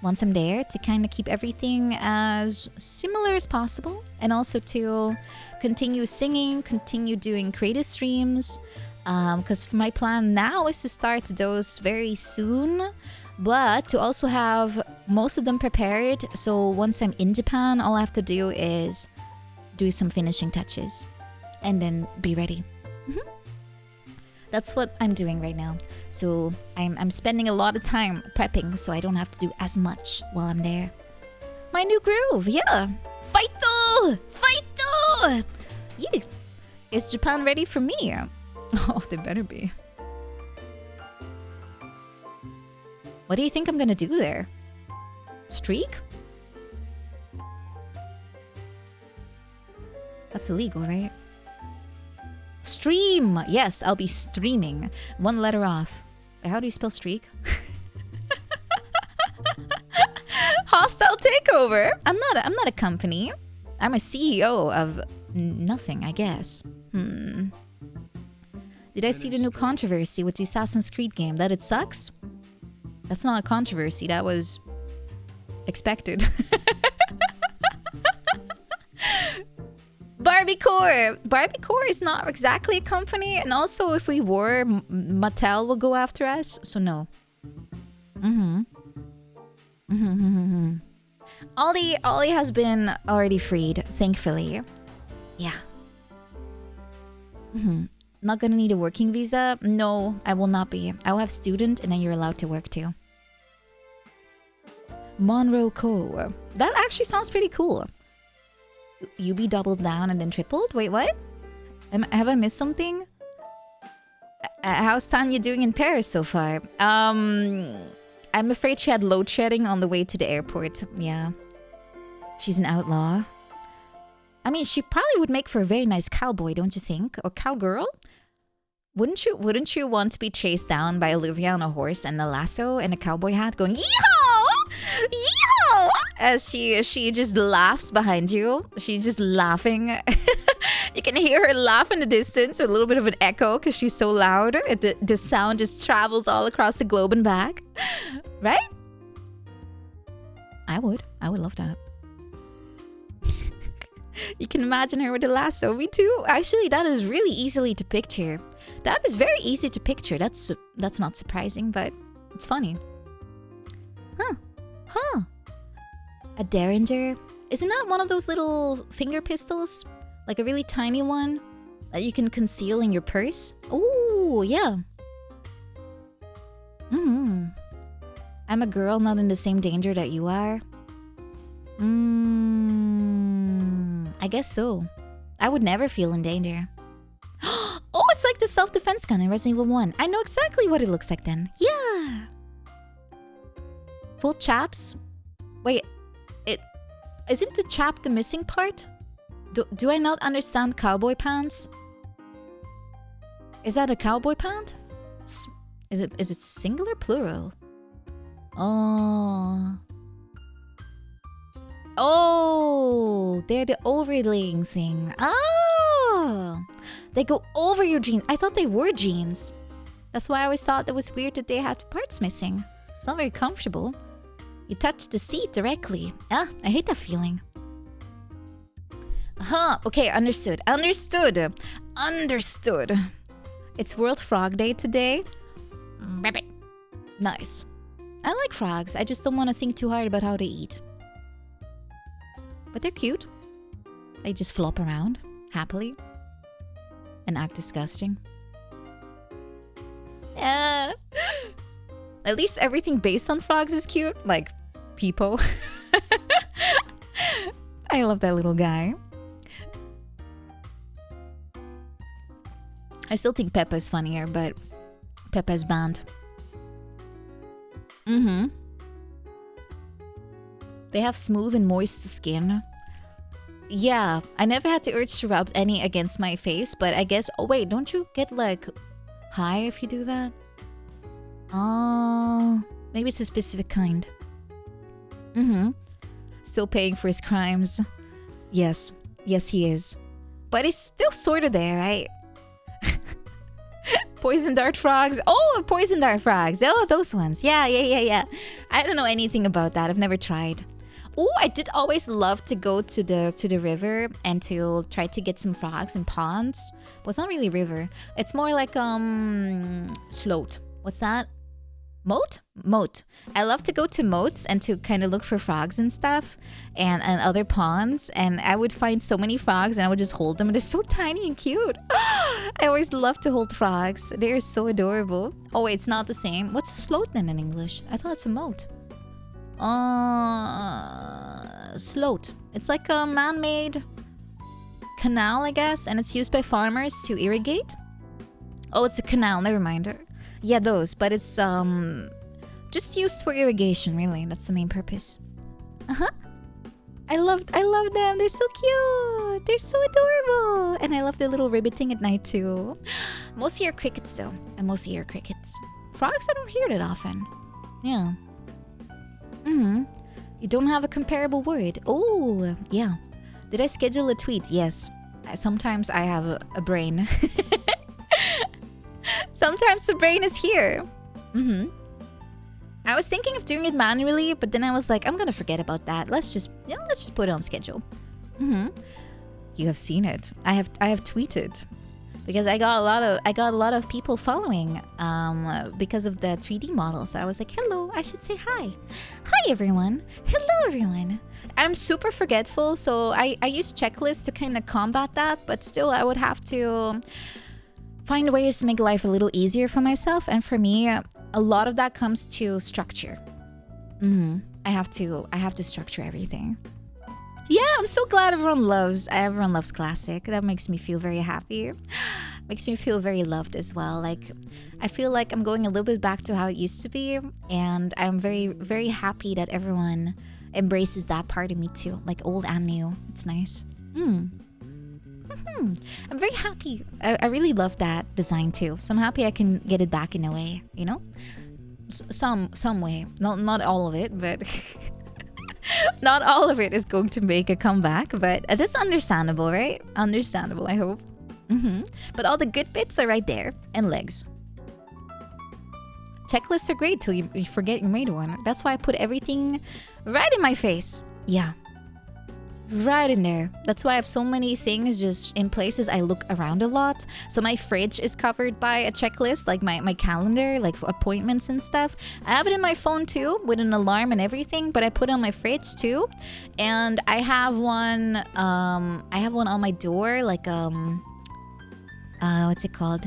once I'm there to kind of keep everything as similar as possible, and also to continue singing, continue doing creative streams, because my plan now is to start those very soon, but to also have most of them prepared, so once I'm in Japan, all I have to do is do some finishing touches and then be ready. That's what I'm doing right now. So I'm spending a lot of time prepping so I don't have to do as much while I'm there. My new groove, yeah. Fighto! Fighto! Yeah. Is Japan ready for me? Oh, they better be. What do you think I'm gonna do there? Streak? That's illegal, right? Stream! Yes, I'll be streaming. 1 letter off. How do you spell streak? Hostile takeover! I'm not a company. I'm a CEO of nothing, I guess. Did I see the new controversy with the Assassin's Creed game? That it sucks? That's not a controversy, that was expected. Barbiecore! Barbiecore is not exactly a company, and also if we were, Mattel will go after us, so no. Ollie has been already freed, thankfully. Yeah. Not gonna need a working visa? No, I will not be. I will have student, and then you're allowed to work too. Monroe Co. That actually sounds pretty cool. You be doubled down and then tripled? Wait, what? Have I missed something? How's Tanya doing in Paris so far? I'm afraid she had load shedding on the way to the airport. Yeah. She's an outlaw. I mean, she probably would make for a very nice cowboy, don't you think? Or cowgirl? Wouldn't you want to be chased down by Olivia on a horse and a lasso and a cowboy hat going, yeehaw! Yeehaw! As she just laughs behind you. She's just laughing. You can hear her laugh in the distance with a little bit of an echo because she's so loud. The sound just travels all across the globe and back. Right? I would love that. You can imagine her with a lasso. Me too. Actually, that is really easily to picture. That is very easy to picture. That's not surprising, but it's funny. Huh. A derringer? Isn't that one of those little finger pistols? Like a really tiny one that you can conceal in your purse? Oh, yeah. I'm a girl not in the same danger that you are. I guess so. I would never feel in danger. Oh, it's like the self-defense gun in Resident Evil 1. I know exactly what it looks like then. Yeah. Full chaps? Wait, isn't the chap the missing part? Do I not understand cowboy pants? Is that a cowboy pant? Is it singular, plural? Oh, they're the overlaying thing. Oh, they go over your jeans. I thought they were jeans. That's why I always thought it was weird that they had parts missing. It's not very comfortable. You touch the seat directly. I hate that feeling. Okay, understood. It's World Frog Day today. Rabbit. Nice. I like frogs. I just don't want to think too hard about how they eat. But they're cute. They just flop around happily and act disgusting. At least everything based on frogs is cute, like Peepo. I love that little guy. I still think Peppa's funnier, but Peppa's banned. They have smooth and moist skin. Yeah, I never had the urge to rub any against my face, but I guess... Oh wait, don't you get like high if you do that? Oh, maybe it's a specific kind. Still paying for his crimes. Yes, he is. But he's still sort of there, right? Poison dart frogs. Oh, poison dart frogs. Oh, those ones. Yeah. I don't know anything about that. I've never tried. Oh, I did always love to go to the river and to try to get some frogs in ponds. Well, it's not really river. It's more like sloat. What's that? Moat. I love to go to moats and to kind of look for frogs and stuff and other ponds, and I would find so many frogs and I would just hold them, and they're so tiny and cute. I always love to hold frogs. They're so adorable. Oh wait, it's not the same. What's a sloat then in English? I thought it's a moat. Sloat. It's like a man-made canal, I guess, and it's used by farmers to irrigate. Oh, it's a canal, never mind. Yeah, those, but it's just used for irrigation, really. That's the main purpose. I love them. They're so cute. They're so adorable. And I love the little ribbiting at night too. Mostly are crickets though. And mostly are crickets. Frogs, I don't hear that often. Yeah. You don't have a comparable word. Oh, yeah. Did I schedule a tweet? Yes. Sometimes I have a brain. Sometimes the brain is here. I was thinking of doing it manually, but then I was like, I'm gonna forget about that. Let's just put it on schedule. You have seen it. I have tweeted because I got a lot of people following because of the 3D model. So I was like, hello, I should say hi. Hi everyone. Hello everyone. I'm super forgetful, so I use checklists to kind of combat that, but still I would have to find ways to make life a little easier for myself, and for me, a lot of that comes to structure. I have to structure everything. Yeah, I'm so glad everyone loves Classic. That makes me feel very happy. makes me feel very loved as well. Like, I feel like I'm going a little bit back to how it used to be, and I'm very, very happy that everyone embraces that part of me too, like old and new. It's nice. I'm very happy. I really love that design too, so I'm happy I can get it back in a way, you know? Some way. Not all of it, but not all of it is going to make a comeback, but that's understandable, right? Understandable, I hope. But all the good bits are right there. And legs. Checklists are great till you forget you made one. That's why I put everything right in my face. Yeah. Right in there. That's why I have so many things just in places I look around a lot. So my fridge is covered by a checklist, like my calendar, like for appointments and stuff. I have it in my phone too, with an alarm and everything, but I put it on my fridge too. And I have one on my door, like what's it called?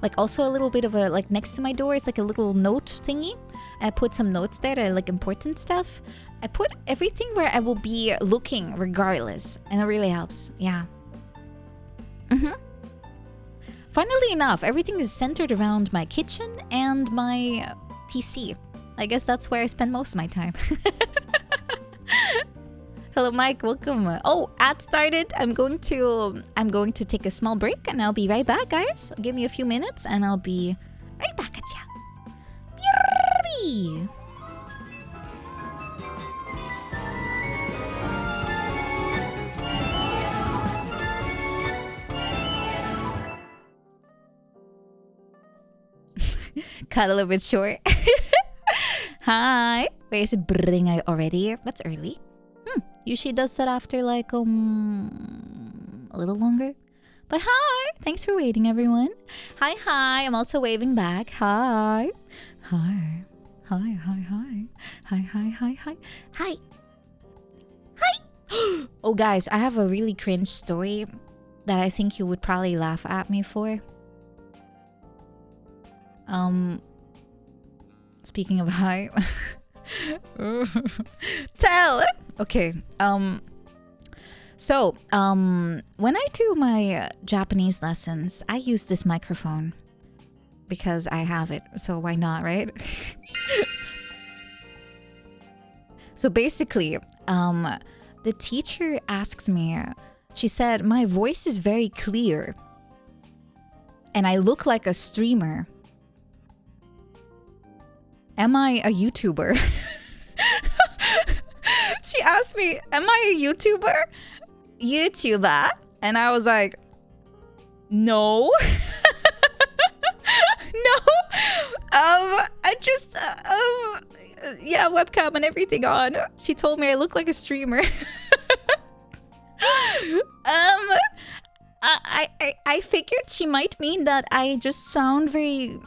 Like also a little bit of a, like next to my door, it's like a little note thingy. I put some notes there, like important stuff. I put everything where I will be looking regardless, and it really helps. Yeah. Funnily enough, everything is centered around my kitchen and my PC. I guess that's where I spend most of my time. Hello, Mike. Welcome. Oh, ad started. I'm going to take a small break, and I'll be right back, guys. Give me a few minutes, and I'll be right back at ya. Cut a little bit short. Hi. Wait, is it bringay already? That's early. Usually does that after like a little longer. But hi. Thanks for waiting, everyone. Hi. I'm also waving back. Hi. Hi. Oh, guys, I have a really cringe story that I think you would probably laugh at me for. Speaking of hi. Tell. Okay. So, when I do my Japanese lessons, I use this microphone because I have it. So why not, right? So basically, the teacher asked me, she said, my voice is very clear and I look like a streamer. Am I a YouTuber? She asked me, am I a YouTuber? YouTuber? And I was like, no. No. I just, yeah, webcam and everything on. She told me I look like a streamer. I figured she might mean that I just sound very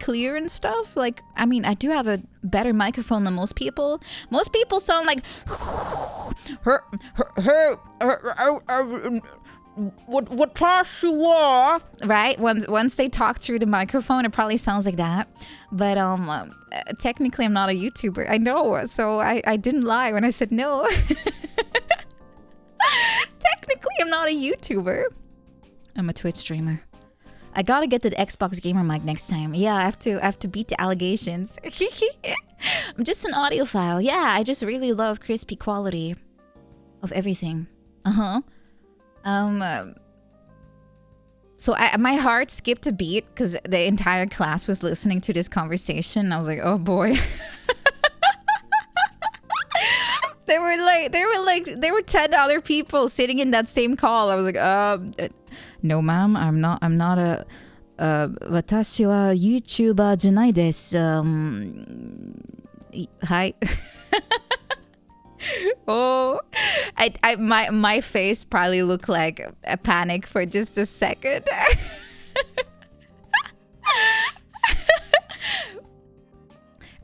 clear and stuff. Like, I mean, I do have a better microphone than most people. Most people sound like what class you are, right? Once they talk through the microphone, it probably sounds like that. But technically, I'm not a YouTuber. I know, so I didn't lie when I said no. Technically, I'm not a YouTuber. I'm a Twitch streamer. I gotta get the Xbox gamer mic next time. Yeah, I have to beat the allegations. I'm just an audiophile. Yeah, I just really love crispy quality of everything. So my heart skipped a beat because the entire class was listening to this conversation. I was like, oh boy. There were 10 other people sitting in that same call. I was like, no, ma'am, I'm not a, 私は YouTuber じゃないです。Hi. Oh, my face probably looked like a panic for just a second.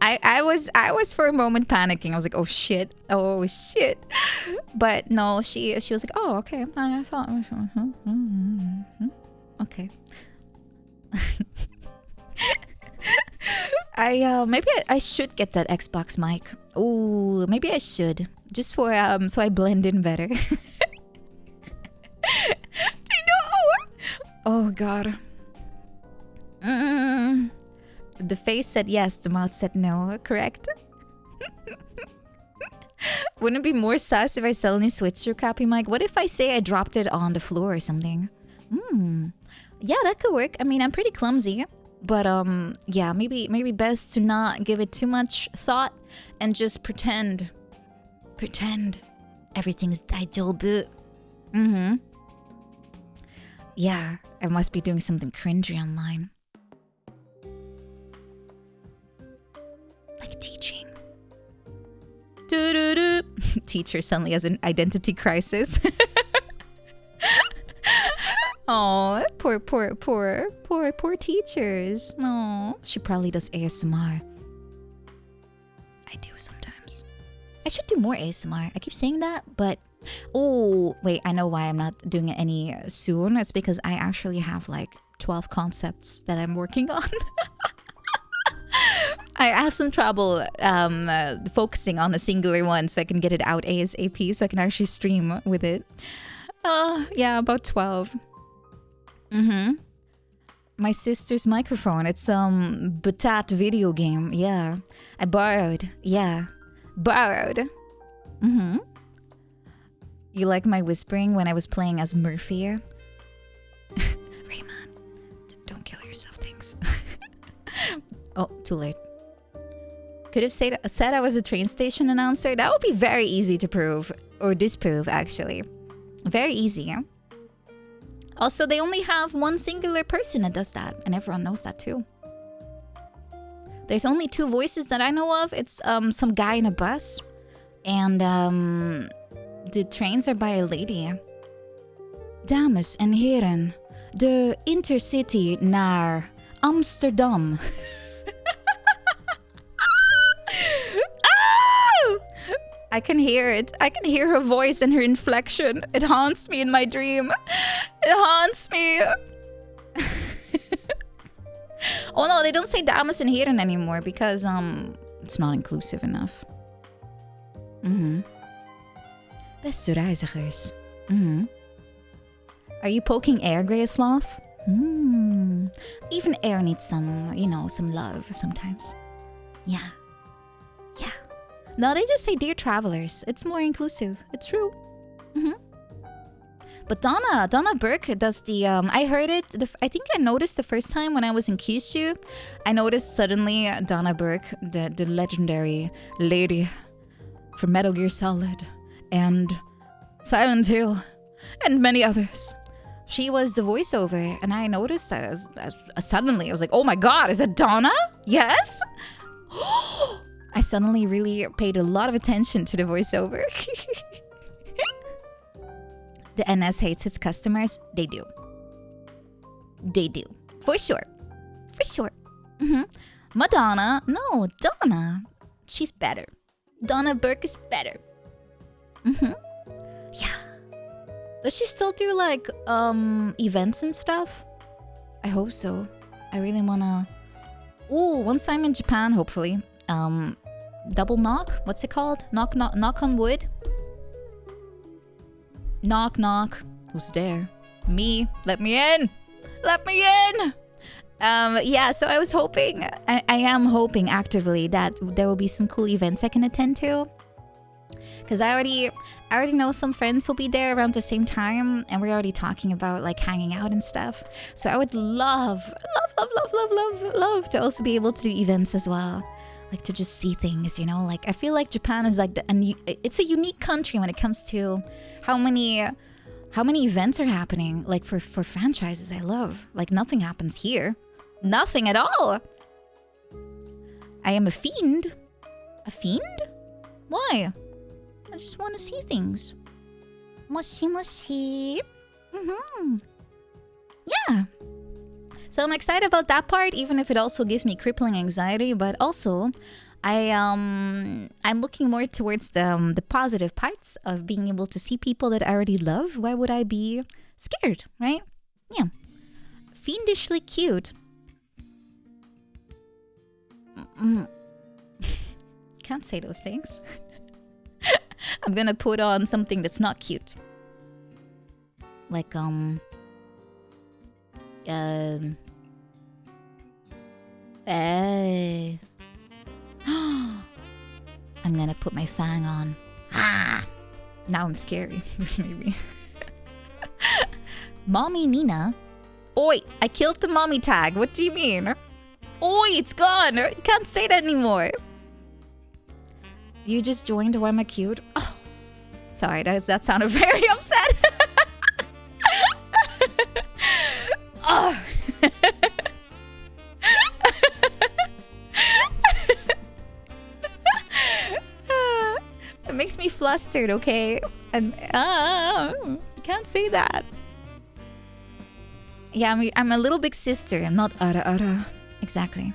I was for a moment panicking. I was like, oh shit. But no, she was like, oh, okay. I thought, okay. Maybe I should get that Xbox mic. Oh, maybe I should, just for so I blend in better. I know. Oh god. The face said yes, the mouth said no, correct? Wouldn't it be more sus if I suddenly switched your crappy mic? What if I say I dropped it on the floor or something? Yeah, that could work. I mean, I'm pretty clumsy. But yeah, maybe best to not give it too much thought and just pretend everything's daijoubu. Yeah, I must be doing something cringy online. Like teaching. Teacher suddenly has an identity crisis. Oh, poor teachers. Oh, she probably does ASMR. I do sometimes. I should do more ASMR. I keep saying that, but oh, wait, I know why I'm not doing it any soon. It's because I actually have like 12 concepts that I'm working on. I have some trouble focusing on a singular one so I can get it out ASAP so I can actually stream with it. Yeah, about 12. My sister's microphone. It's Batat video game. Yeah. I borrowed. Yeah. Borrowed. You like my whispering when I was playing as Murphy? Rayman, don't kill yourself, thanks. Oh, too late. Could have said I was a train station announcer. That would be very easy to prove. Or disprove, actually. Very easy. Also, they only have one singular person that does that. And everyone knows that too. There's only 2 voices that I know of. It's some guy in a bus. And the trains are by a lady. Dames en heren. De intercity naar Amsterdam. I can hear it. I can hear her voice and her inflection. It haunts me in my dream. It haunts me. Oh no, they don't say dames en heren anymore because it's not inclusive enough. Beste reizigers. Are you poking air, Grey Sloth? Even air needs some, some love sometimes. Yeah. Yeah. No, they just say dear travelers. It's more inclusive. It's true. But Donna Burke does the, I heard it, I think I noticed the first time when I was in Kyushu. I noticed suddenly Donna Burke, the legendary lady from Metal Gear Solid and Silent Hill and many others. She was the voiceover, and I noticed that suddenly. I was like, oh my god, is that Donna? Yes? I suddenly really paid a lot of attention to the voiceover. The NS hates its customers. They do. They do. For sure. For sure. Madonna. No, Donna. She's better. Donna Burke is better. Yeah. Does she still do like events and stuff? I hope so. I really wanna. Ooh, once I'm in Japan, hopefully. Double knock? What's it called? Knock on wood? Knock knock. Who's there? Me. Let me in. Let me in. Yeah, so I was hoping, I am hoping actively that there will be some cool events I can attend to. Because I already know some friends will be there around the same time, and we're already talking about like hanging out and stuff. So I would love to also be able to do events as well. Like to just see things, like I feel like Japan is like it's a unique country when it comes to how many events are happening, like for franchises I love. Like nothing happens here. Nothing at all. I am a fiend. A fiend? Why? I just want to see things. Moshi moshi. Yeah. So I'm excited about that part, even if it also gives me crippling anxiety. But also, I'm looking more towards the positive parts of being able to see people that I already love. Why would I be scared, right? Yeah. Fiendishly cute. Can't say those things. I'm gonna put on something that's not cute. Like, Hey. I'm gonna put my fang on. Ah! Now I'm scary. Maybe. Mommy Nina. Oi, I killed the mommy tag. What do you mean? Oi, it's gone. You can't say that anymore. You just joined. Why am I cute? Oh, sorry, that sounded very upset. Oh. It makes me flustered, okay? And you can't say that. Yeah, I'm a little big sister. I'm not ara. Exactly.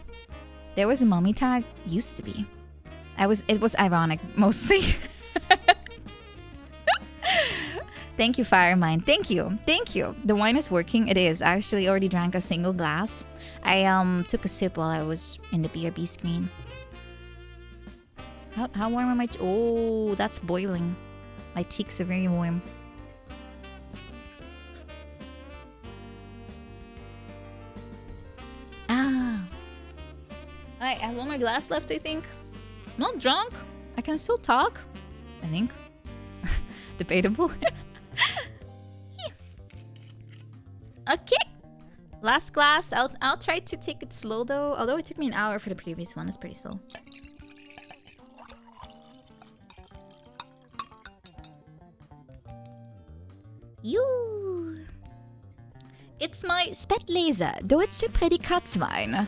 There was a mommy tag. Used to be. It was ironic, mostly. Thank you, Firemind. Thank you. The wine is working. It is. I actually already drank a single glass. I took a sip while I was in the BRB screen. How warm are my... Oh, that's boiling. My cheeks are very warm. Ah. Alright, I have one more glass left, I think. Not drunk. I can still talk. I think. Debatable. Okay. Last glass. I'll try to take it slow though. Although it took me an hour for the previous one. It's pretty slow. It's my Spätlese, Deutsche Prädikatswein.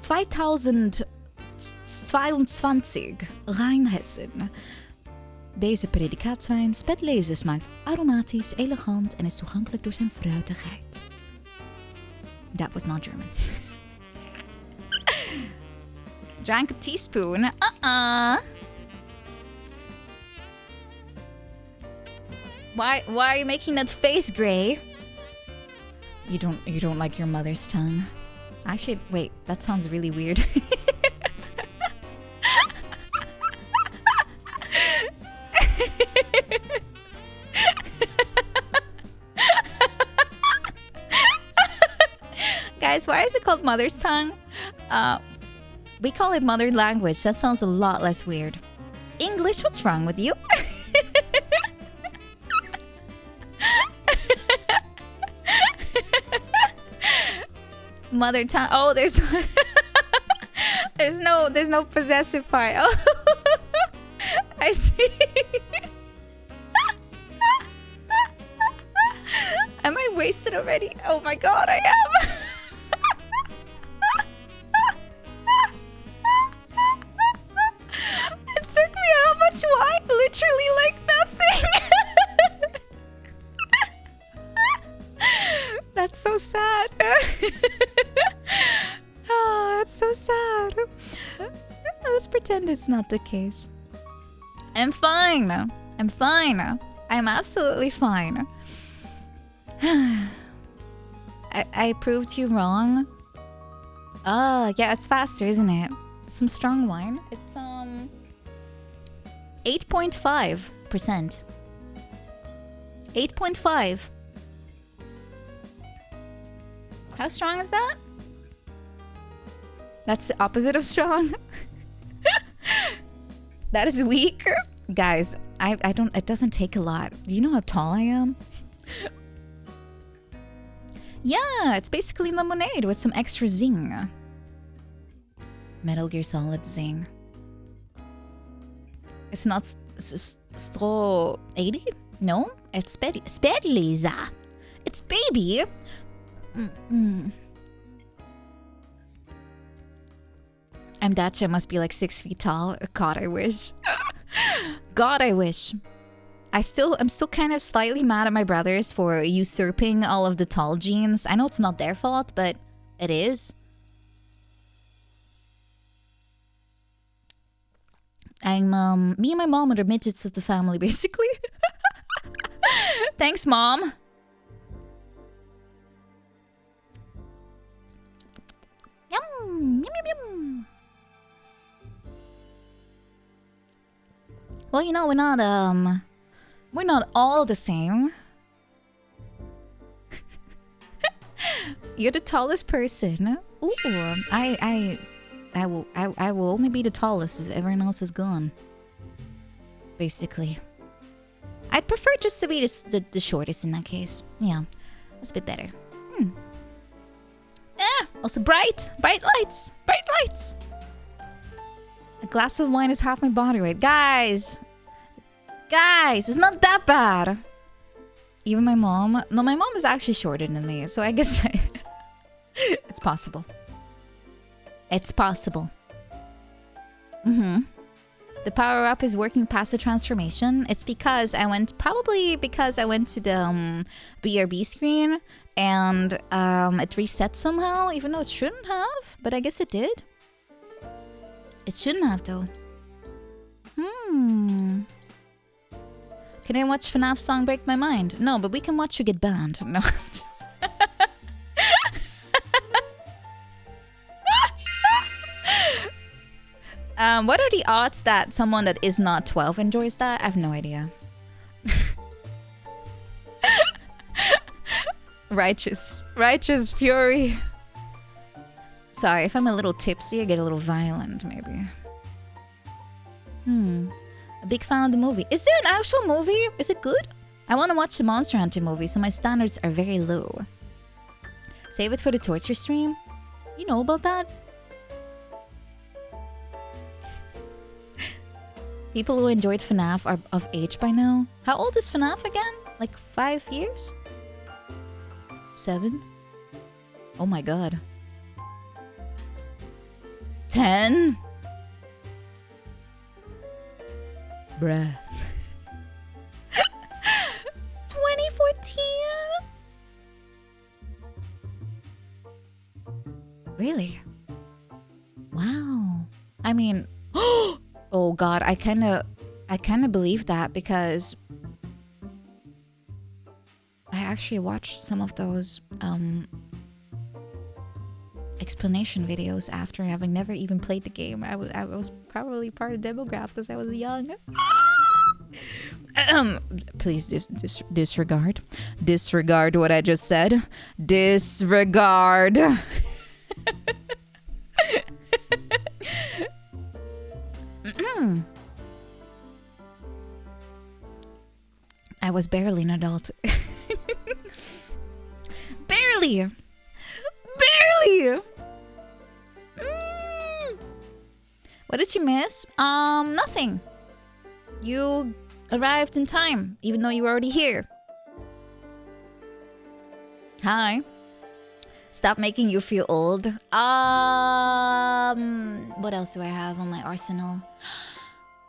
2022, Rheinhessen. Deze Prädikatswein, Spätlese, smaakt aromatisch, elegant en is toegankelijk door zijn fruitigheid. That was not German. Drank a teaspoon. Why are you making that face, Gray? You don't like your mother's tongue. Actually, wait, that sounds really weird. Guys, why is it called mother's tongue? We call it mother language. That sounds a lot less weird. English, what's wrong with you? Mother tongue. Oh, there's no possessive part. Oh, I see. Am I wasted already? Oh my god, I am. It took me how much wine? Literally like nothing. That's so sad. Oh, that's so sad. Let's pretend it's not the case. I'm fine. I'm fine. I'm absolutely fine. I proved you wrong. Yeah, it's faster, isn't it? Some strong wine. It's 8.5%. 8.5. How strong is that? That's the opposite of strong. That is weak. Guys, I don't, it doesn't take a lot. Do you know how tall I am? Yeah, it's basically lemonade with some extra zing. Metal Gear Solid zing. It's not straw 80? No, it's Spätlese. It's baby. I'm Dacha, must be like 6 feet tall. God, I wish. God, I wish. I'm still kind of slightly mad at my brothers for usurping all of the tall genes. I know it's not their fault, but it is. Me and my mom are the midgets of the family, basically. Thanks, Mom. Yum, yum, yum, yum. Well, you know, we're not all the same. You're the tallest person. Ooh, I will only be the tallest if everyone else is gone. Basically. I'd prefer just to be the shortest in that case. Yeah, that's a bit better. Also bright lights. A glass of wine is half my body weight. Guys, it's not that bad. Even my mom. No, my mom is actually shorter than me, so I guess it's possible. It's possible. The power up is working past the transformation. It's because I went to the BRB screen and it reset somehow, even though it shouldn't have, but I guess it did. It shouldn't have though. Can I watch FNAF song Break My Mind? No, but we can watch you get banned. No. What are the odds that someone that is not 12 enjoys that? I have no idea. Righteous fury. Sorry, if I'm a little tipsy, I get a little violent, maybe. A big fan of the movie. Is there an actual movie? Is it good? I want to watch the Monster Hunter movie, so my standards are very low. Save it for the torture stream? You know about that? People who enjoyed FNAF are of age by now. How old is FNAF again? Like 5 years? 7? Oh my god. 10? Bruh. 2014? Really? Wow. I mean, oh god, I kind of believe that because I actually watched some of those explanation videos after having never even played the game. I was probably part of the demographic because I was young. Please disregard what I just said. Disregard. I was barely an adult. Barely. What did you miss? Nothing. You arrived in time, even though you were already here. Hi. Stop making you feel old. What else do I have on my arsenal?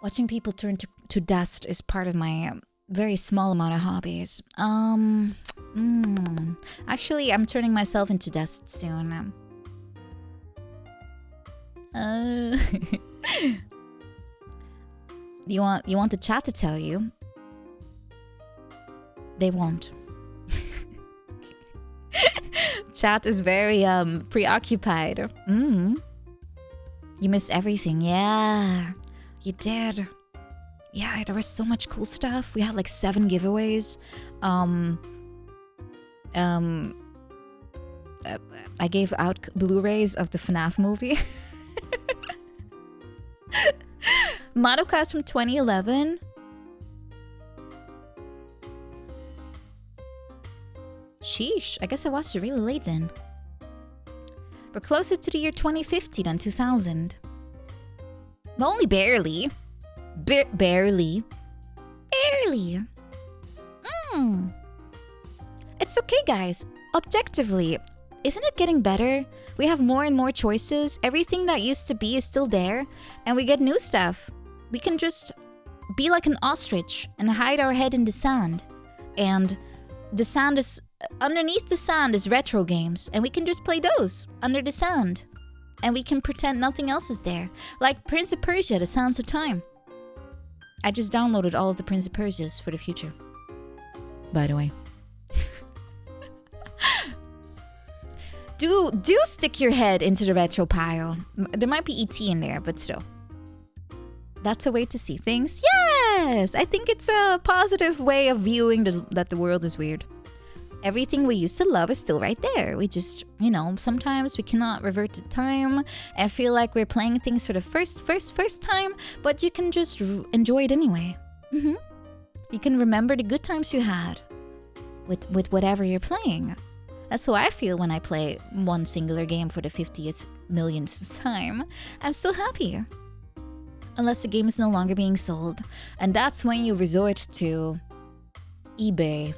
Watching people turn to dust is part of my very small amount of hobbies. Actually, I'm turning myself into dust soon. You want the chat to tell you? They won't. Chat is very preoccupied. You missed everything. Yeah, you did. Yeah, there was so much cool stuff. We had like 7 giveaways. I gave out Blu-rays of the FNAF movie. Madoka from 2011. Sheesh, I guess I watched it really late then. We're closer to the year 2050 than 2000. But only barely. Barely. It's okay, guys. Objectively, isn't it getting better? We have more and more choices. Everything that used to be is still there. And we get new stuff. We can just be like an ostrich and hide our head in the sand. And the sand is... underneath the sand is retro games. And we can just play those under the sand. And we can pretend nothing else is there. Like Prince of Persia, The Sands of Time. I just downloaded all of the Prince of Persias for the future. By the way. Do stick your head into the retro pile. There might be ET in there, but still. That's a way to see things. Yes! I think it's a positive way of viewing that the world is weird. Everything we used to love is still right there. We just, you know, sometimes we cannot revert to time and feel like we're playing things for the first time, but you can just enjoy it anyway. You can remember the good times you had with whatever you're playing. That's how I feel when I play one singular game for the 50th millionth time. I'm still happy. Unless the game is no longer being sold. And that's when you resort to eBay.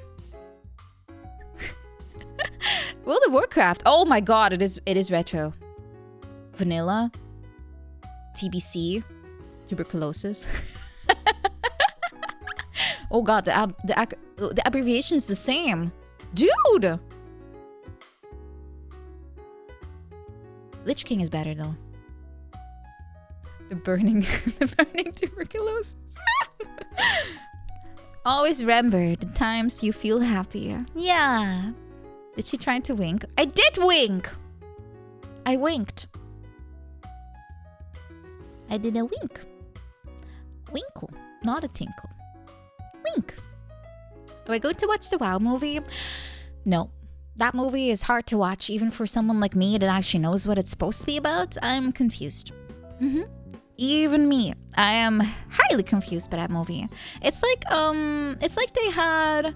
World of Warcraft. Oh my god, it is retro. Vanilla. TBC. Tuberculosis. Oh god, the abbreviation is the same. Dude! Lich King is better though. The burning tuberculosis. Always remember the times you feel happy. Yeah. Did she try to wink? I did wink! I winked. I did a wink. Winkle, not a tinkle. Wink. Are we going to watch the WoW movie? No. That movie is hard to watch, even for someone like me that actually knows what it's supposed to be about. I'm confused. Even me. I am highly confused by that movie. It's like they had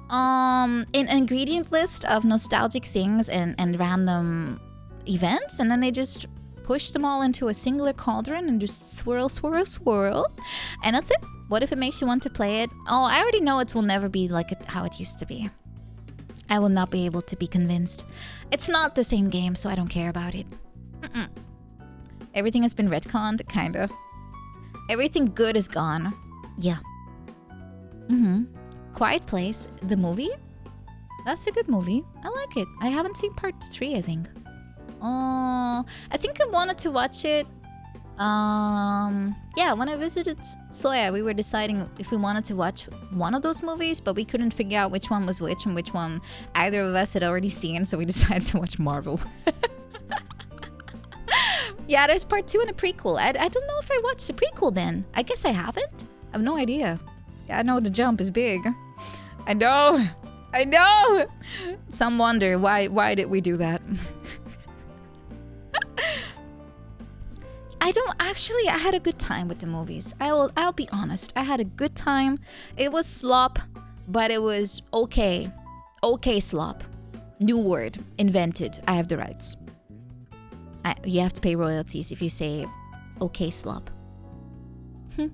an ingredient list of nostalgic things and random events, and then they just push them all into a singular cauldron and just swirl, and that's it. What if it makes you want to play it? Oh, I already know it will never be like how it used to be. I will not be able to be convinced. It's not the same game, so I don't care about it. Everything has been retconned, kinda. Everything good is gone. Yeah. Quiet Place, the movie? That's a good movie. I like it. I haven't seen part 3, I think. Oh, I think I wanted to watch it. Yeah, when I visited Soya, we were deciding if we wanted to watch one of those movies, but we couldn't figure out which one was which and which one either of us had already seen, so we decided to watch Marvel. Yeah, there's part 2 and a prequel. I don't know if I watched the prequel then. I guess I haven't. I have no idea. Yeah, I know the jump is big. I know. Some wonder why did we do that? I had a good time with the movies. I'll be honest. I had a good time. It was slop, but it was okay. Okay slop. New word. Invented. I have the rights. You have to pay royalties if you say okay slop. Yeah,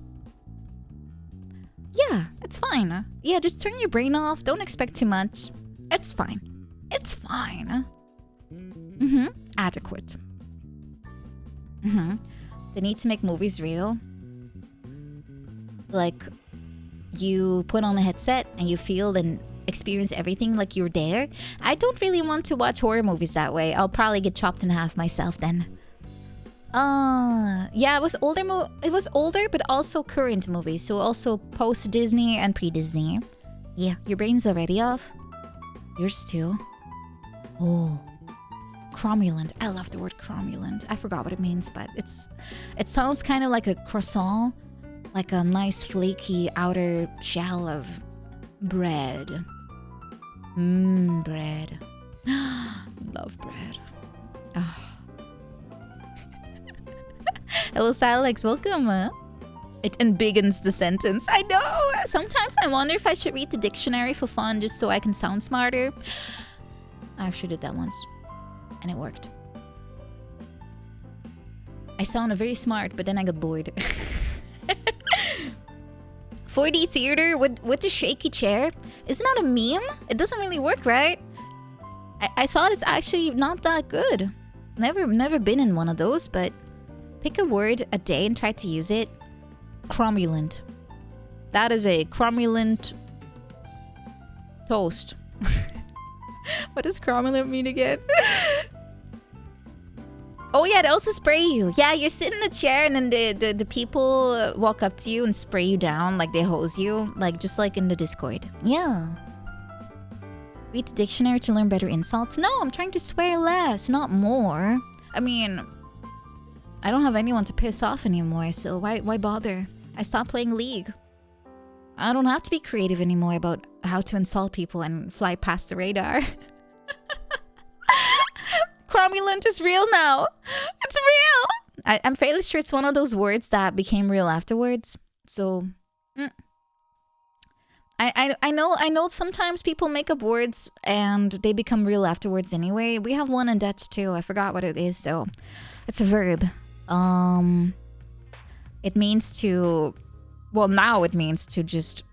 it's fine. Yeah, just turn your brain off. Don't expect too much. It's fine. It's fine. Adequate. The need to make movies real. Like, you put on a headset and you feel and experience everything like you're there. I don't really want to watch horror movies that way. I'll probably get chopped in half myself then. Yeah, it was older, but also current movies. So also post-Disney and pre-Disney. Yeah, your brain's already off. Yours too. Oh. Cromulent. I love the word cromulent. I forgot what it means, but it sounds kind of like a croissant, like a nice flaky outer shell of bread. Bread. Love bread. Oh. Hello, Silex. Welcome. It embiggens the sentence. I know. Sometimes I wonder if I should read the dictionary for fun just so I can sound smarter. I actually did that once. And it worked. I sounded very smart, but then I got bored. 4D theater with the shaky chair? Isn't that a meme? It doesn't really work, right? I thought it's actually not that good. Never been in one of those, but pick a word a day and try to use it. Cromulent. That is a cromulent toast. What does cromulent mean again? Oh yeah, they also spray you. Yeah, you're sitting in a chair and then the people walk up to you and spray you down, like they hose you, like just like in the Discord. Yeah. Read the dictionary to learn better insults. No, I'm trying to swear less, not more. I mean, I don't have anyone to piss off anymore, so why bother? I stopped playing League. I don't have to be creative anymore about how to insult people and fly past the radar. Cromulent is real now. It's real. I'm fairly sure it's one of those words that became real afterwards. So, I know sometimes people make up words and they become real afterwards anyway. We have one in Dutch too. I forgot what it is though. It's a verb. It means to, well, now it means to just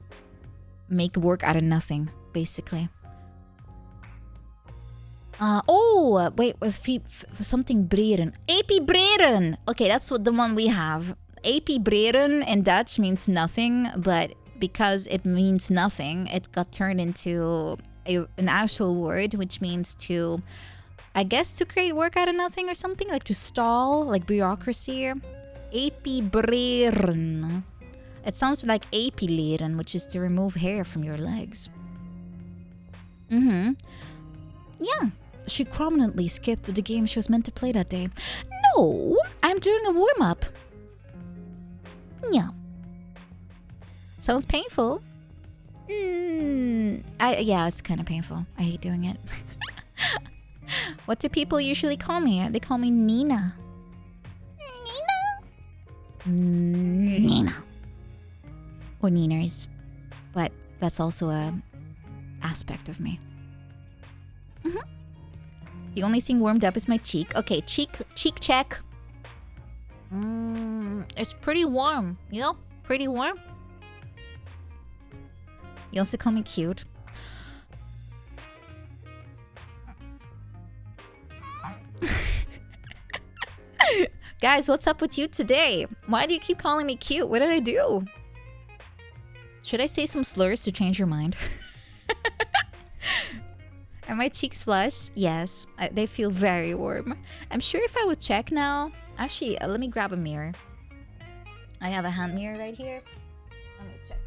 make work out of nothing, basically. Wait, was something breren. Epibreren! Okay, that's what the one we have. Epibreren in Dutch means nothing, but because it means nothing, it got turned into an actual word, which means to, I guess, to create work out of nothing or something, like to stall, like bureaucracy. Epibreren. It sounds like epileren, which is to remove hair from your legs. Yeah. She prominently skipped the game she was meant to play that day. No, I'm doing a warm-up. Yeah. Sounds painful. Yeah, it's kind of painful. I hate doing it. What do people usually call me? They call me Nina. Nina. Or Niners. But that's also a aspect of me. The only thing warmed up is my cheek. Okay, cheek check. It's pretty warm, you know? Pretty warm. You also call me cute. Guys, what's up with you today? Why do you keep calling me cute? What did I do? Should I say some slurs to change your mind? Are my cheeks flushed? Yes, they feel very warm. I'm sure if I would check now... Actually, let me grab a mirror. I have a hand mirror right here. Let me check.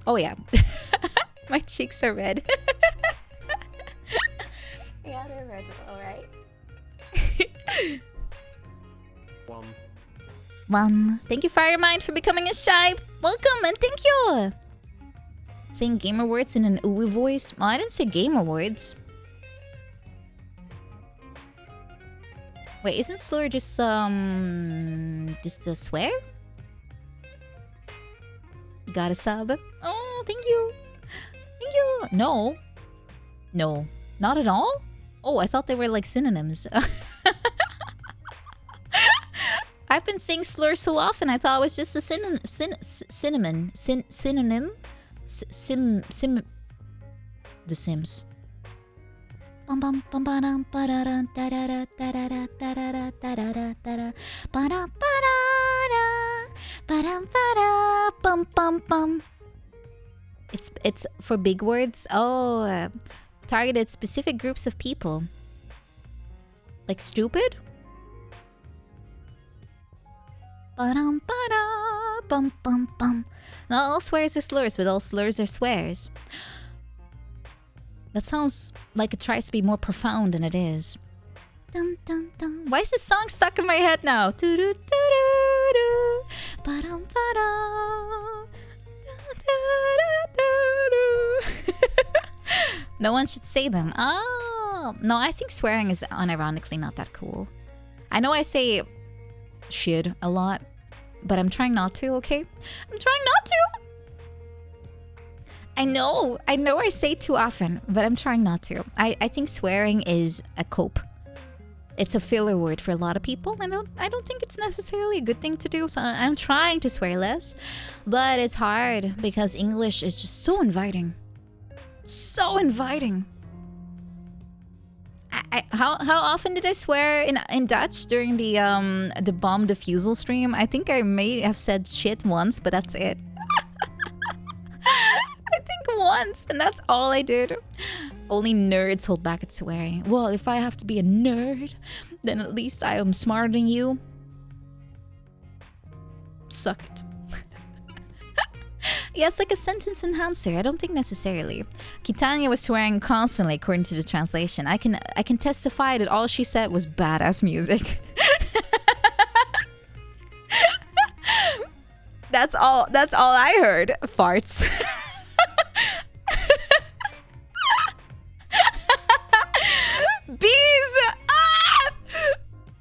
Oh yeah. My cheeks are red. Yeah, they're red. Alright. One. Thank you, Firemind, for becoming a shy. Welcome and thank you. Saying gamer words in an ooey voice. Well, I didn't say gamer words. Wait, isn't slur just a swear? Got a sub? Oh, thank you. Thank you. No. No. Not at all? Oh, I thought they were like synonyms. I've been saying slur so often, I thought it was just a synonym. The Sims. Bum bum bum bum ba da da da da da da da da da da da da ba da bum bum bum. It's for big words. Oh, targeted specific groups of people. Like stupid. Ba-dum, ba-da, bum bum bum. Not all swears are slurs, but all slurs are swears. That sounds like it tries to be more profound than it is. Dun, dun, dun. Why is this song stuck in my head now? No one should say them. Oh, no, I think swearing is unironically not that cool. I know I say shit a lot, but I'm trying not to, okay? I'm trying not to! I know I say it too often, but I'm trying not to. I think swearing is a cope. It's a filler word for a lot of people. I don't think it's necessarily a good thing to do, so I'm trying to swear less. But it's hard because English is just so inviting. So inviting. How often did I swear in Dutch during the bomb defusal stream? I think I may have said shit once, but that's it. I think once, and that's all I did. Only nerds hold back at swearing. Well, if I have to be a nerd, then at least I am smarter than you. Suck it. Yeah, it's like a sentence enhancer. I don't think necessarily. Kitania was swearing constantly according to the translation. I can testify that all she said was badass music. That's all I heard. Farts. Bees! Ah!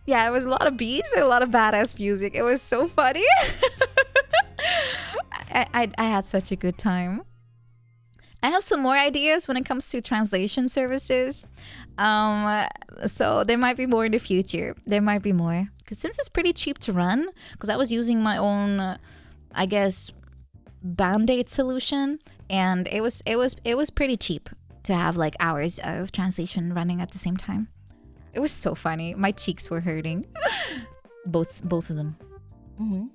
Yeah, it was a lot of bees and a lot of badass music. It was so funny. I had such a good time. I have some more ideas when it comes to translation services. So there might be more in the future. There might be more. Because since it's pretty cheap to run, because I was using my own, I guess, Band-Aid solution, and it was pretty cheap to have like hours of translation running at the same time. It was so funny. My cheeks were hurting. both of them. Mm-hmm.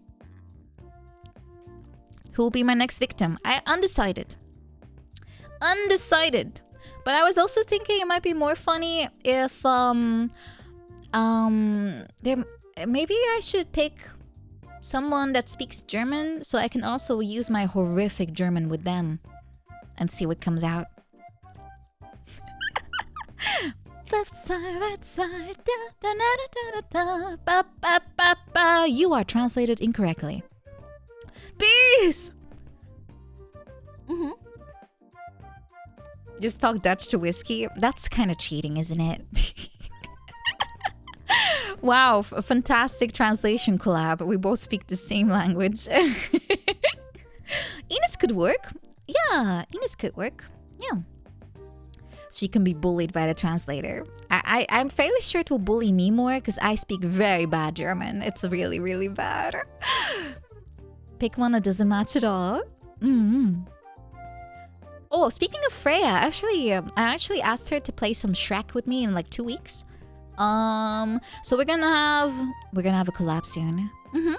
Who will be my next victim? Undecided. But I was also thinking it might be more funny if maybe I should pick someone that speaks German so I can also use my horrific German with them and see what comes out. Left side, right side, da da da da da ba ba ba ba. You are translated incorrectly. Bees. Mm-hmm. Just talk Dutch to whiskey. That's kind of cheating, isn't it? Wow, a fantastic translation collab. We both speak the same language. Ines could work. Yeah, Ines could work. Yeah. She can be bullied by the translator. I'm fairly sure it will bully me more because I speak very bad German. It's really, really bad. Pick one that doesn't match at all. Mm-hmm. Oh, speaking of Freya, I actually asked her to play some Shrek with me in like 2 weeks. So we're gonna have a collab soon. Mm-hmm.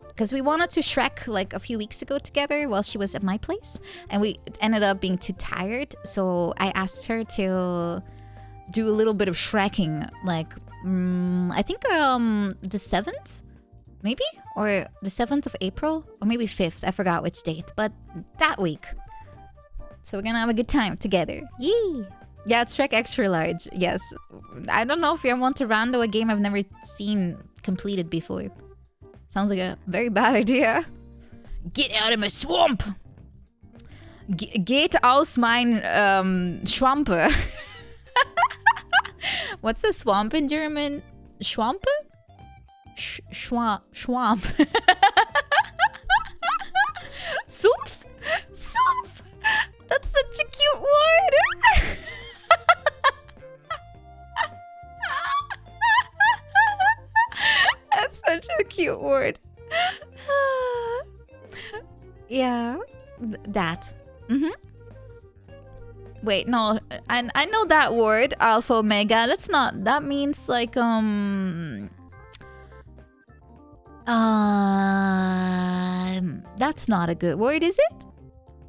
Because we wanted to Shrek like a few weeks ago together while she was at my place, and we ended up being too tired. So I asked her to do a little bit of Shrekking, like I think the 7th, maybe, or the 7th of April, or maybe 5th. I forgot which date, but that week. So we're gonna have a good time together. Yee! Yeah, it's Shrek Extra Large. Yes, I don't know if I want to rando a game I've never seen completed before. Sounds like a very bad idea. Get out of my swamp! Geht aus mein Schwampe. What's a swamp in German? Schwampe? Schwamp. Sumpf? Sumpf! That's such a cute word! That's such a cute word. Yeah, that. Mm-hmm. Wait, no, I know that word, alpha omega. That means like that's not a good word, is it?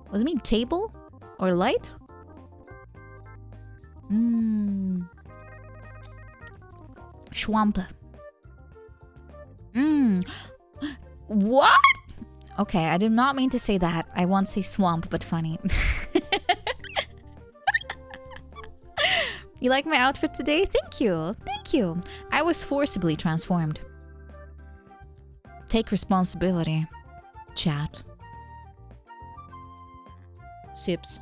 What does it mean? Table or light? Schwampe. What? Okay, I did not mean to say that. I won't say swamp, but funny. You like my outfit today? Thank you. Thank you. I was forcibly transformed. Take responsibility. Chat. Sips.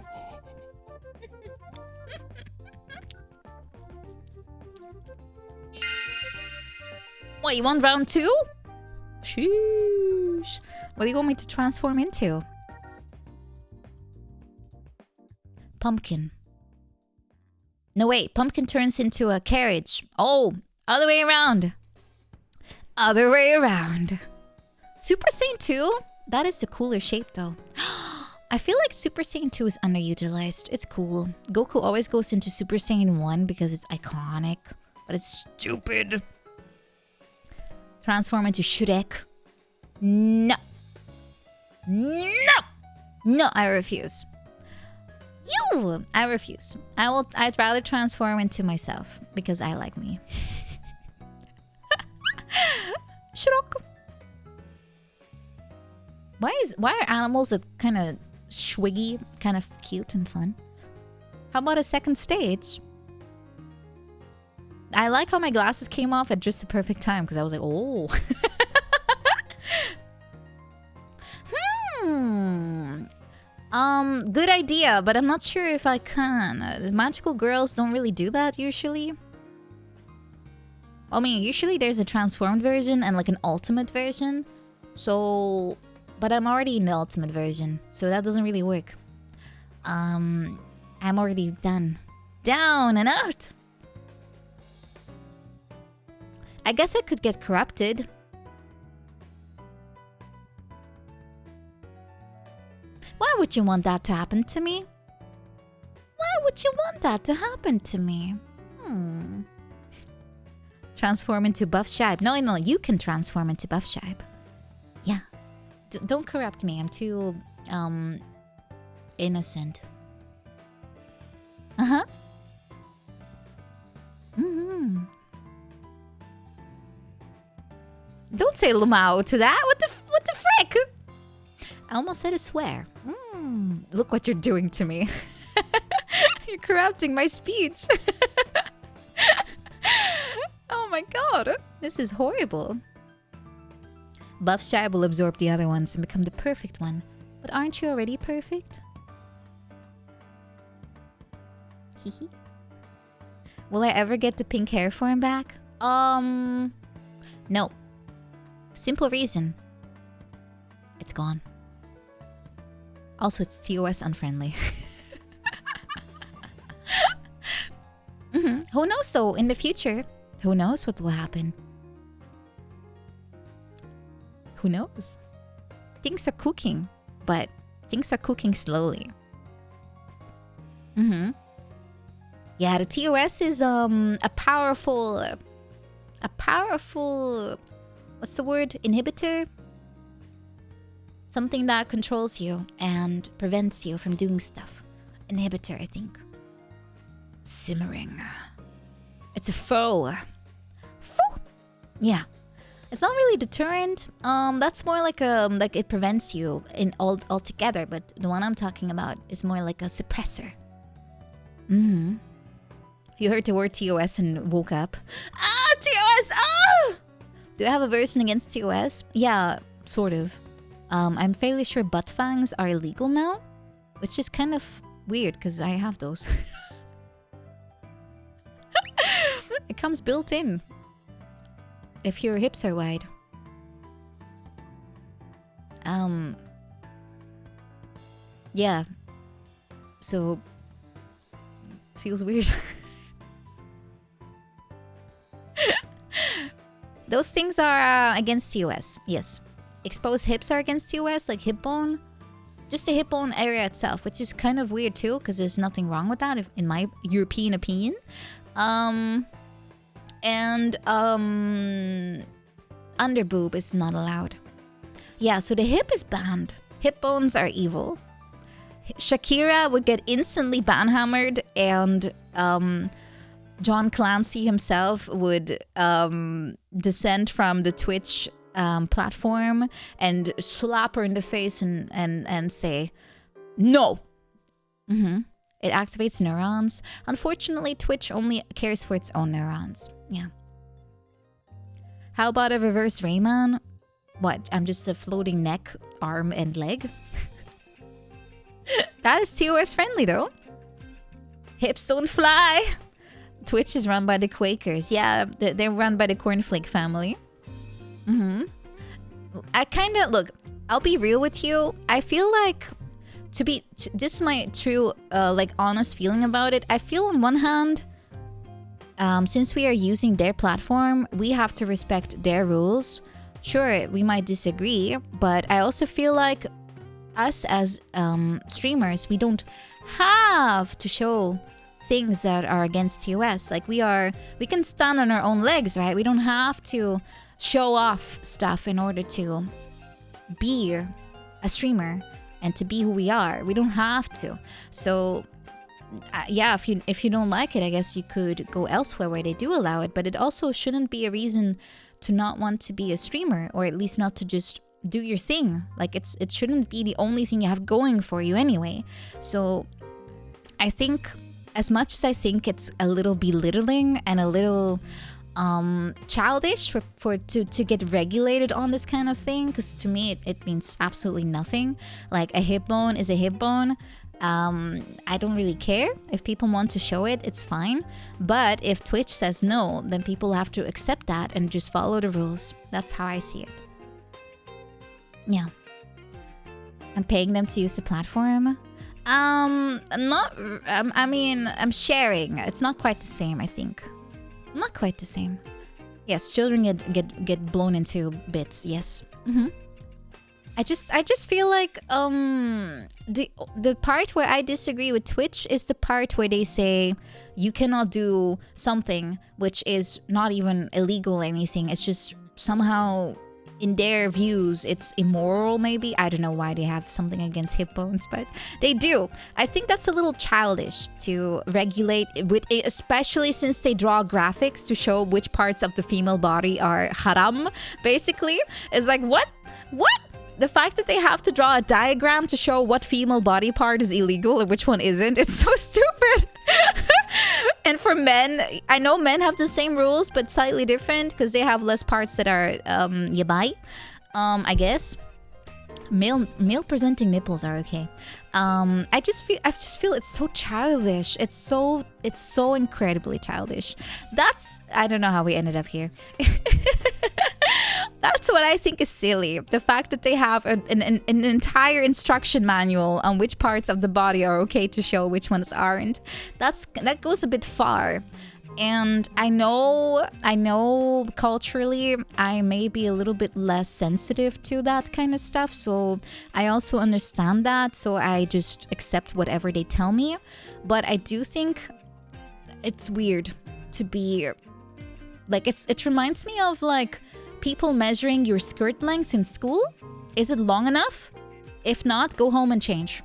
What, you want round 2? Sheesh. What do you want me to transform into? Pumpkin. No, wait. Pumpkin turns into a carriage. Oh, other way around. Other way around. Super Saiyan 2? That is the cooler shape, though. I feel like Super Saiyan 2 is underutilized. It's cool. Goku always goes into Super Saiyan 1 because it's iconic. But it's stupid. Transform into Shrek. No. No. No, I refuse. I refuse. I'd rather transform into myself because I like me. Shrek. Why are animals that kind of swiggy, kind of cute and fun? How about a second stage? I like how my glasses came off at just the perfect time because I was like, oh. Good idea, but I'm not sure if I can. Magical girls don't really do that usually. I mean, usually there's a transformed version and like an ultimate version. So, but I'm already in the ultimate version, so that doesn't really work. I'm already done. Down and out. I guess I could get corrupted. Why would you want that to happen to me? Why would you want that to happen to me? Transform into Buff Shibe. No, you can transform into Buff Shibe. Yeah. Don't corrupt me. I'm too, innocent. Uh-huh. Don't say Lamau to that. What the frick? I almost said a swear. Look what you're doing to me. You're corrupting my speech. Oh my god. This is horrible. Buff Shibe will absorb the other ones and become the perfect one. But aren't you already perfect? Hehe. Will I ever get the pink hair form back? No. Simple reason. It's gone. Also, it's TOS unfriendly. Who knows though, in the future? Who knows what will happen? Who knows? Things are cooking, but things are cooking slowly. Yeah, the TOS is a powerful, what's the word? Inhibitor? Something that controls you and prevents you from doing stuff. Inhibitor, I think. Simmering. It's a foe. Foe! Yeah. It's not really deterrent. That's more like it prevents you in altogether, but the one I'm talking about is more like a suppressor. You heard the word TOS and woke up. Ah, TOS! Ah! Do I have a version against TOS? Yeah, sort of. I'm fairly sure butt fangs are illegal now, which is kind of weird because I have those. It comes built in if your hips are wide. Yeah. So feels weird. Those things are against TOS. Yes. Exposed hips are against TOS, like hip bone. Just the hip bone area itself, which is kind of weird too, because there's nothing wrong with that, in my European opinion. Under boob is not allowed. Yeah, so the hip is banned. Hip bones are evil. Shakira would get instantly banhammered, and John Clancy himself would descend from the Twitch platform and slap her in the face and say, no. It activates neurons. Unfortunately, Twitch only cares for its own neurons. Yeah. How about a reverse Rayman? What? I'm just a floating neck, arm, and leg? That is TOS friendly though. Hips don't fly. Twitch is run by the Quakers. Yeah, they're run by the Cornflake family. I kind of, look, I'll be real with you. I feel like, this is my true, honest feeling about it. I feel on one hand, since we are using their platform, we have to respect their rules. Sure, we might disagree, but I also feel like us as streamers, we don't have to show things that are against TOS. Like we can stand on our own legs, right? We don't have to show off stuff in order to be a streamer and to be who we are. We don't have to. So yeah, if you don't like it, I guess you could go elsewhere where they do allow it, but it also shouldn't be a reason to not want to be a streamer, or at least not to just do your thing. Like it shouldn't be the only thing you have going for you anyway. So I think, as much as I think it's a little belittling and a little childish to get regulated on this kind of thing, because to me it means absolutely nothing. Like, a hip bone is a hip bone. I don't really care. If people want to show it, it's fine. But if Twitch says no, then people have to accept that and just follow the rules. That's how I see it. Yeah. I'm paying them to use the platform. I'm sharing. It's not quite the same, I think. Not quite the same. Yes, children get blown into bits. Yes. I just feel like the part where I disagree with Twitch is the part where they say you cannot do something which is not even illegal or anything. It's just somehow, in their views, it's immoral, maybe. I don't know why they have something against hip bones, but they do. I think that's a little childish to regulate, with, especially since they draw graphics to show which parts of the female body are haram, basically. It's like, what? The fact that they have to draw a diagram to show what female body part is illegal and which one isn't, it's so stupid. And for men, I know men have the same rules, but slightly different, because they have less parts that are yabai, I guess. Male presenting nipples are okay. I just feel it's so childish. It's so incredibly childish. I don't know how we ended up here. That's what I think is silly. The fact that they have an entire instruction manual on which parts of the body are okay to show, which ones aren't. That goes a bit far. And I know culturally I may be a little bit less sensitive to that kind of stuff. So I also understand that. So I just accept whatever they tell me. But I do think it's weird to be like, it reminds me of like people measuring your skirt length in school. Is it long enough? If not, go home and change.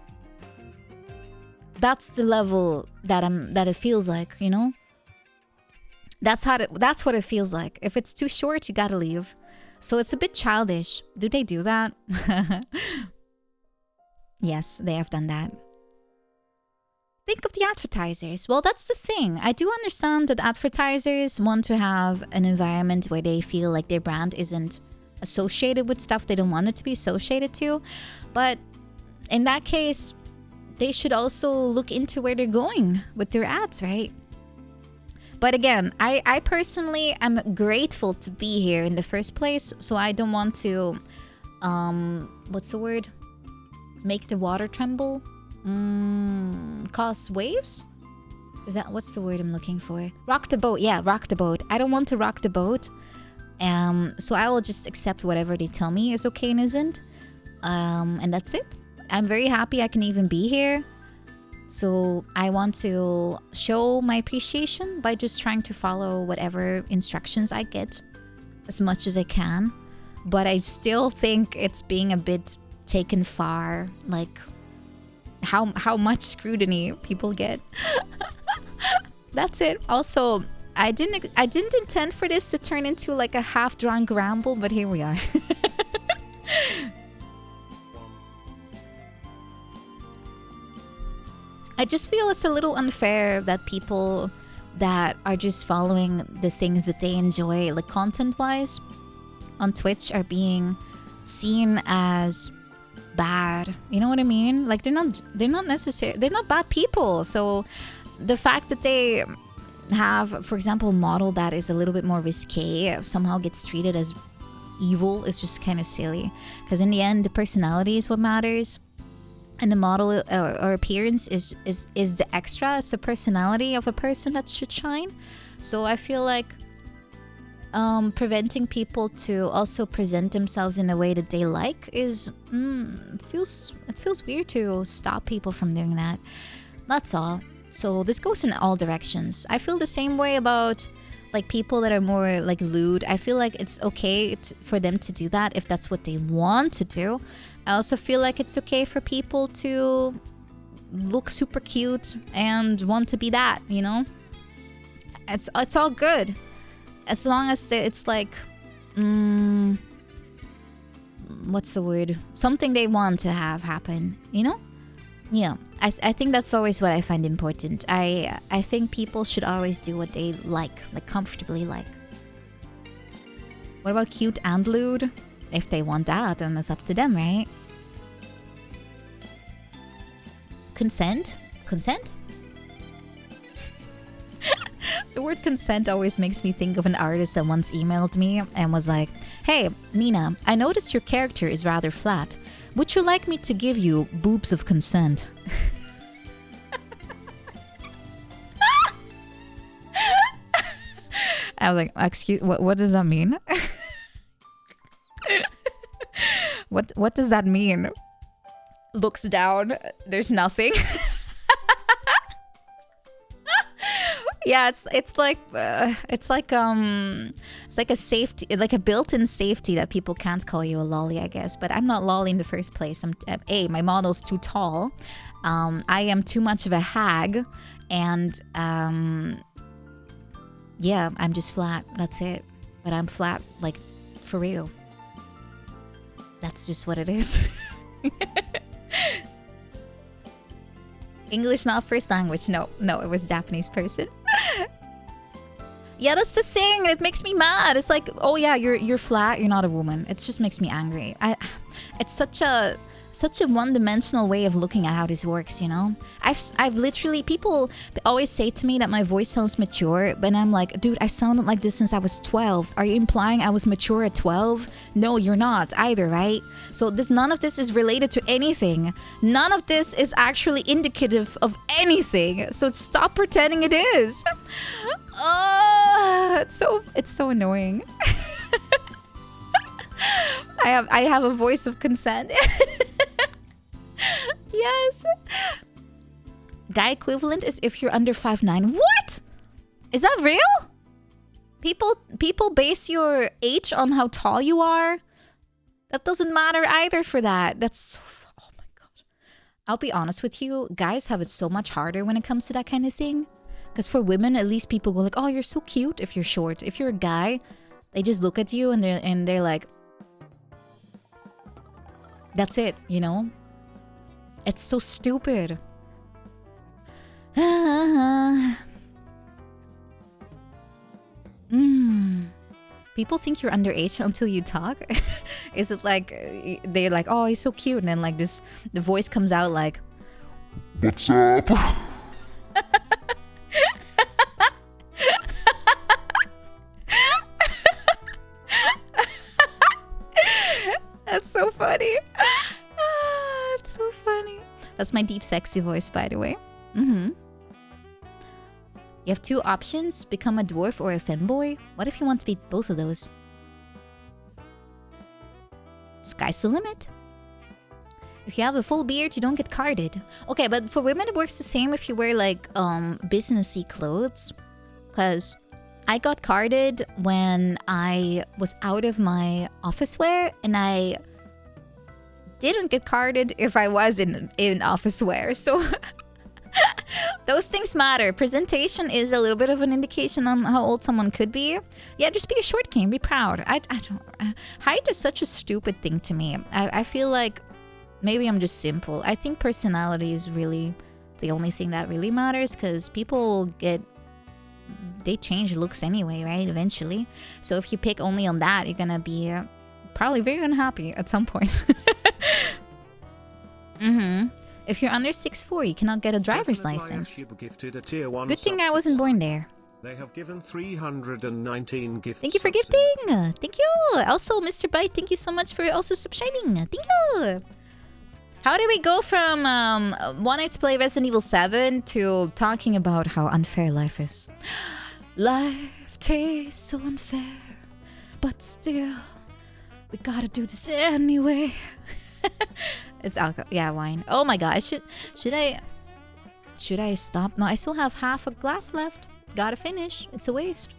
That's the level that it feels like, you know? That's what it feels like. If it's too short, you gotta leave. So it's a bit childish. Do they do that? Yes, they have done that. Think of the advertisers. Well, that's the thing. I do understand that advertisers want to have an environment where they feel like their brand isn't associated with stuff they don't want it to be associated to. But in that case, they should also look into where they're going with their ads, right? But again, I personally am grateful to be here in the first place, so I don't want to, what's the word? Make the water tremble? Cause waves? What's the word I'm looking for? Rock the boat. Yeah, rock the boat. I don't want to rock the boat. So I will just accept whatever they tell me is okay and isn't. And that's it. I'm very happy I can even be here. So I want to show my appreciation by just trying to follow whatever instructions I get as much as I can. But I still think it's being a bit taken far, like how much scrutiny people get. That's it. Also, I didn't intend for this to turn into like a half-drunk ramble, but here we are. I just feel it's a little unfair that people that are just following the things that they enjoy, like content-wise, on Twitch are being seen as bad. You know what I mean? Like they're not bad people. So the fact that they have, for example, a model that is a little bit more risque somehow gets treated as evil is just kind of silly. Because in the end, the personality is what matters. And the model or appearance is the extra. It's the personality of a person that should shine. So I feel like preventing people to also present themselves in a way that they like is it feels weird to stop people from doing that. That's all. So this goes in all directions. I feel the same way about like people that are more like lewd. I feel like it's okay for them to do that if that's what they want to do. I also feel like it's okay for people to look super cute and want to be that, you know? It's all good. As long as it's like, what's the word? Something they want to have happen, you know? Yeah, I think that's always what I find important. I think people should always do what they like comfortably like. What about cute and lewd? If they want that, then it's up to them, right? Consent? Consent? The word consent always makes me think of an artist that once emailed me and was like, "Hey, Nina, I noticed your character is rather flat. Would you like me to give you boobs of consent?" I was like, "Excuse, what does that mean?" What does that mean? Looks down, there's nothing. Yeah, it's like a safety, like a built-in safety that people can't call you a lolly, I guess. But I'm not lolly in the first place. My model's too tall. I am too much of a hag, and yeah, I'm just flat. That's it. But I'm flat, like, for real. That's just what it is. English not first language. No, it was a Japanese person. Yeah, that's the thing. It makes me mad. It's like, oh yeah, you're flat. You're not a woman. It just makes me angry. It's such a one-dimensional way of looking at how this works, you know? I've literally, people always say to me that my voice sounds mature, but I'm like, dude, I sounded like this since I was 12. Are you implying I was mature at 12? No, you're not either, right? So none of this is related to anything. None of this is actually indicative of anything. So stop pretending it is. Oh, it's so annoying. I have a voice of consent. Yes. Guy equivalent is if you're under 5'9". What? Is that real? People base your age on how tall you are? That doesn't matter either for that. That's... Oh my god. I'll be honest with you. Guys have it so much harder when it comes to that kind of thing. Because for women, at least people go like, oh, you're so cute if you're short. If you're a guy, they just look at you and they're like... That's it, you know? It's so stupid. People think you're underage until you talk. Is it like they're like, oh, he's so cute, and then like this, the voice comes out like, "What's up?" That's so funny. It's so funny. That's my deep, sexy voice, by the way. You have two options: become a dwarf or a femboy. What if you want to be both of those? Sky's the limit. If you have a full beard, you don't get carded. Okay, but for women, it works the same if you wear like businessy clothes. Because I got carded when I was out of my office wear, and I didn't get carded if I was in office wear. So those things matter. Presentation is a little bit of an indication on how old someone could be. Yeah, just be a short king. Be proud. I don't... height is such a stupid thing to me. I feel like maybe I'm just simple. I think personality is really the only thing that really matters, because people they change looks anyway, right? Eventually. So if you pick only on that, you're gonna be probably very unhappy at some point. If you're under 6'4", you cannot get a driver's license. Good thing I wasn't born there. They have given 319 gifts. Thank you for gifting. Thank you. Also, Mr. Bite, thank you so much for also subscribing. Thank you. How do we go from wanting to play Resident Evil 7 to talking about how unfair life is? Life tastes so unfair, but still, we gotta do this anyway. It's alcohol. Yeah, wine. Oh my god, should I stop? No, I still have half a glass left. Gotta finish. It's a waste.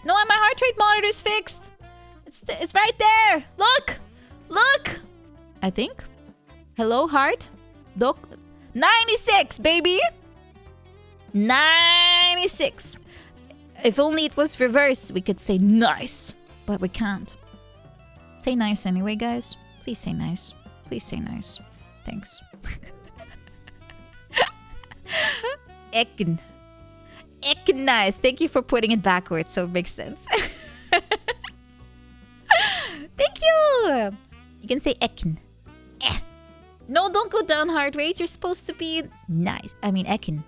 No, my heart rate monitor's fixed. It's right there. Look. I think. Hello, heart. Look. 96, baby. 96. If only it was reversed, we could say nice, but we can't. Say nice anyway, guys. Please say nice. Please say nice. Thanks. Ekin nice. Thank you for putting it backwards so it makes sense. you. You can say Ekin. Eh. No, don't go down heart rate. You're supposed to be nice. I mean, Ekin.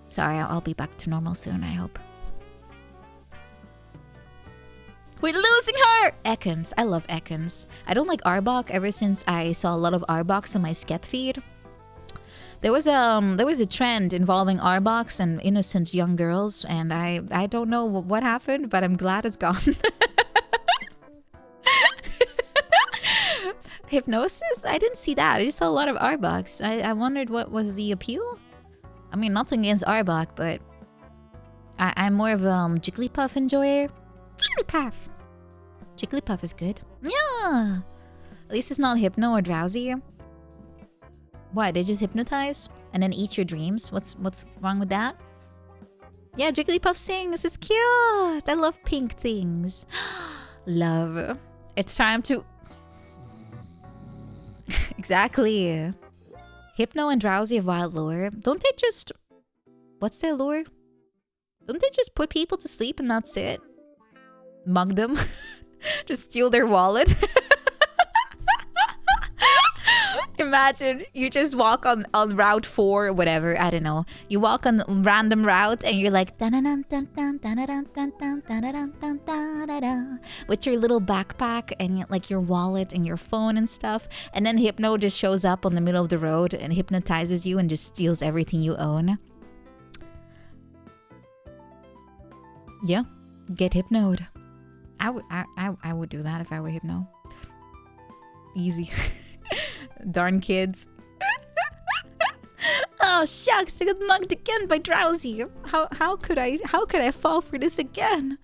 Sorry, I'll be back to normal soon, I hope. We're losing her! Ekans. I love Ekans. I don't like Arbok ever since I saw a lot of Arboks on my Skep feed. There was a trend involving Arboks and innocent young girls, and I don't know what happened, but I'm glad it's gone. Hypnosis? I didn't see that. I just saw a lot of Arboks. I wondered what was the appeal? I mean, nothing against Arbok, but I'm more of a Jigglypuff enjoyer. Jigglypuff! Jigglypuff is good. Yeah! At least it's not hypno or drowsy. What, they just hypnotize? And then eat your dreams? What's wrong with that? Yeah, Jigglypuff sings. It's cute! I love pink things. Love. It's time to... Exactly. Hypno and drowsy have wild lore. Don't they just... What's their lore? Don't they just put people to sleep and that's it? Mug them? Just steal their wallet? Imagine you just walk on route 4 or whatever, I don't know. You walk on a random route and you're like with your little backpack and like your wallet and your phone and stuff, and then Hypno just shows up on the middle of the road and hypnotizes you and just steals everything you own. Yeah, get hypnoed. I would do that if I were Hypno. Easy. Darn kids. Oh shucks, I got mugged again by Drowsy. How could I fall for this again?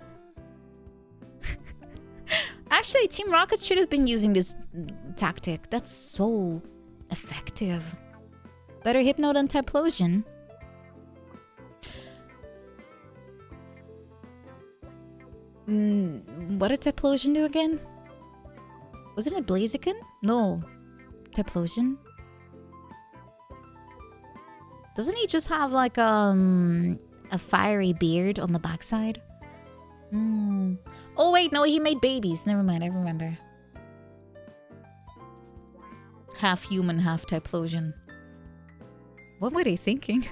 Actually, Team Rocket should have been using this tactic. That's so effective. Better Hypno than Typlosion. What did Typlosion do again? Wasn't it Blaziken? No. Typlosion? Doesn't he just have like a fiery beard on the backside? Oh wait, no, he made babies. Never mind, I remember. Half human, half Typlosion. What were they thinking?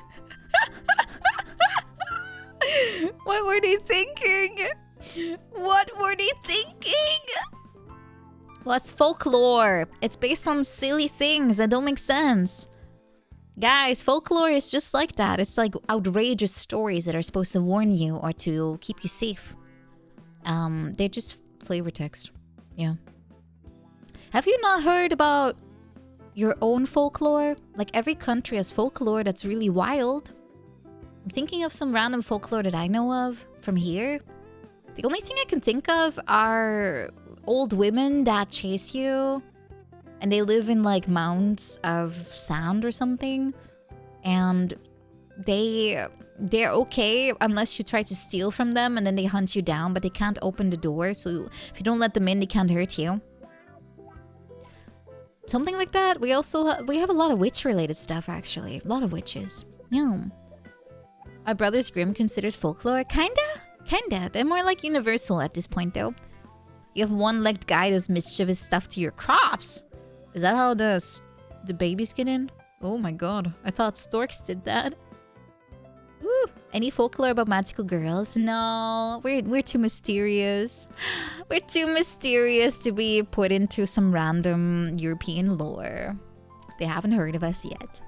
What were they thinking? What were they thinking? Well, it's folklore. It's based on silly things that don't make sense. Guys, folklore is just like that. It's like outrageous stories that are supposed to warn you or to keep you safe. They're just flavor text. Yeah. Have you not heard about your own folklore? Like every country has folklore that's really wild. I'm thinking of some random folklore that I know of from here. The only thing I can think of are old women that chase you and they live in like mounds of sand or something, and they're okay unless you try to steal from them, and then they hunt you down, but they can't open the door, so if you don't let them in, they can't hurt you. Something like that. We have a lot of witch related stuff, actually. A lot of witches. Yeah. Are Brothers Grimm considered folklore? Kinda. They're more like universal at this point though. You have one-legged guy does mischievous stuff to your crops. Is that how the babies get in? Oh my god. I thought storks did that. Woo. Any folklore about magical girls? No. We're too mysterious. We're too mysterious to be put into some random European lore. They haven't heard of us yet.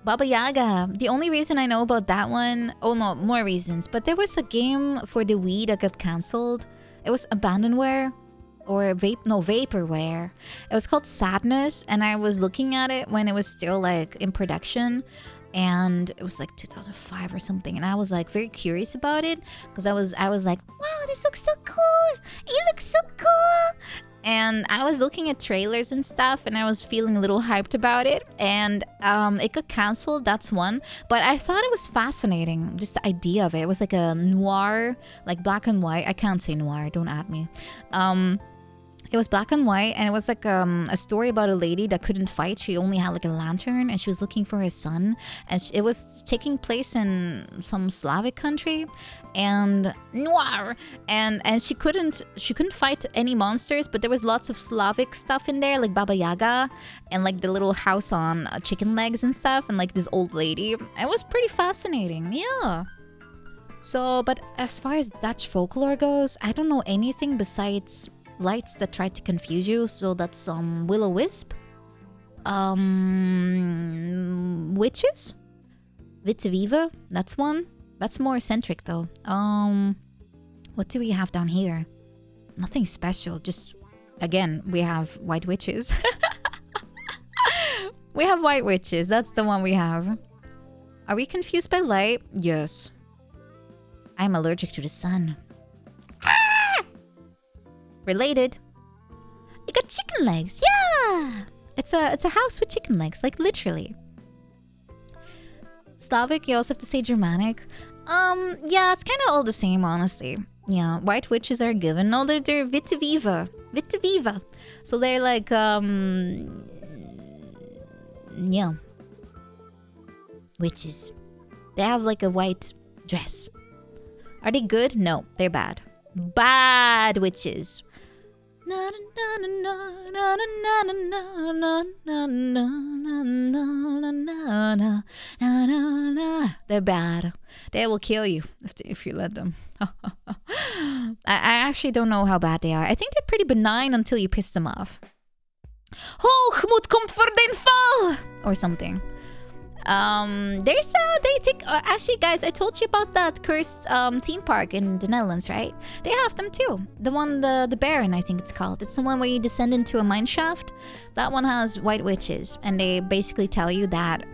Baba Yaga. The only reason I know about that one... Oh no, more reasons. But there was a game for the Wii that got cancelled. It was Abandonware. Or Vaporware. It was called Sadness. And I was looking at it when it was still like in production. And it was like 2005 or something. And I was like very curious about it. Because I was like, wow, this looks so cool. It looks so cool. And I was looking at trailers and stuff, and I was feeling a little hyped about it. And it got cancelled, that's one. But I thought it was fascinating, just the idea of it. It was like a noir, like black and white. I can't say noir, don't at me. It was black and white, and it was like a story about a lady that couldn't fight. She only had like a lantern, and she was looking for her son. And it was taking place in some Slavic country, and noir. And she couldn't fight any monsters, but there was lots of Slavic stuff in there, like Baba Yaga, and like the little house on chicken legs and stuff, and like this old lady. It was pretty fascinating, yeah. So, but as far as Dutch folklore goes, I don't know anything besides lights that try to confuse you. So that's will-o-wisp, witches, vtuber, that's one. That's more eccentric though. What do we have down here? Nothing special, just again we have white witches. We have white witches, that's the one we have. Are we confused by light? Yes. I'm allergic to the sun. Related. You got chicken legs. Yeah. It's a house with chicken legs, like literally. Slavic, you also have to say Germanic. Yeah, it's kind of all the same, honestly. Yeah, white witches are given. No, they're vtuber. Vtuber. So they're like yeah. Witches. They have like a white dress. Are they good? No, they're bad. Bad witches. They're bad. They will kill you if you let them. I actually don't know how bad they are. I think they're pretty benign until you piss them off. Hoogmoed komt voor den val! Or something. They take actually, guys, I told you about that cursed theme park in the Netherlands, right? They have them too. The one, the Baron, I think it's called. It's the one where you descend into a mine shaft. That one has white witches, and they basically tell you that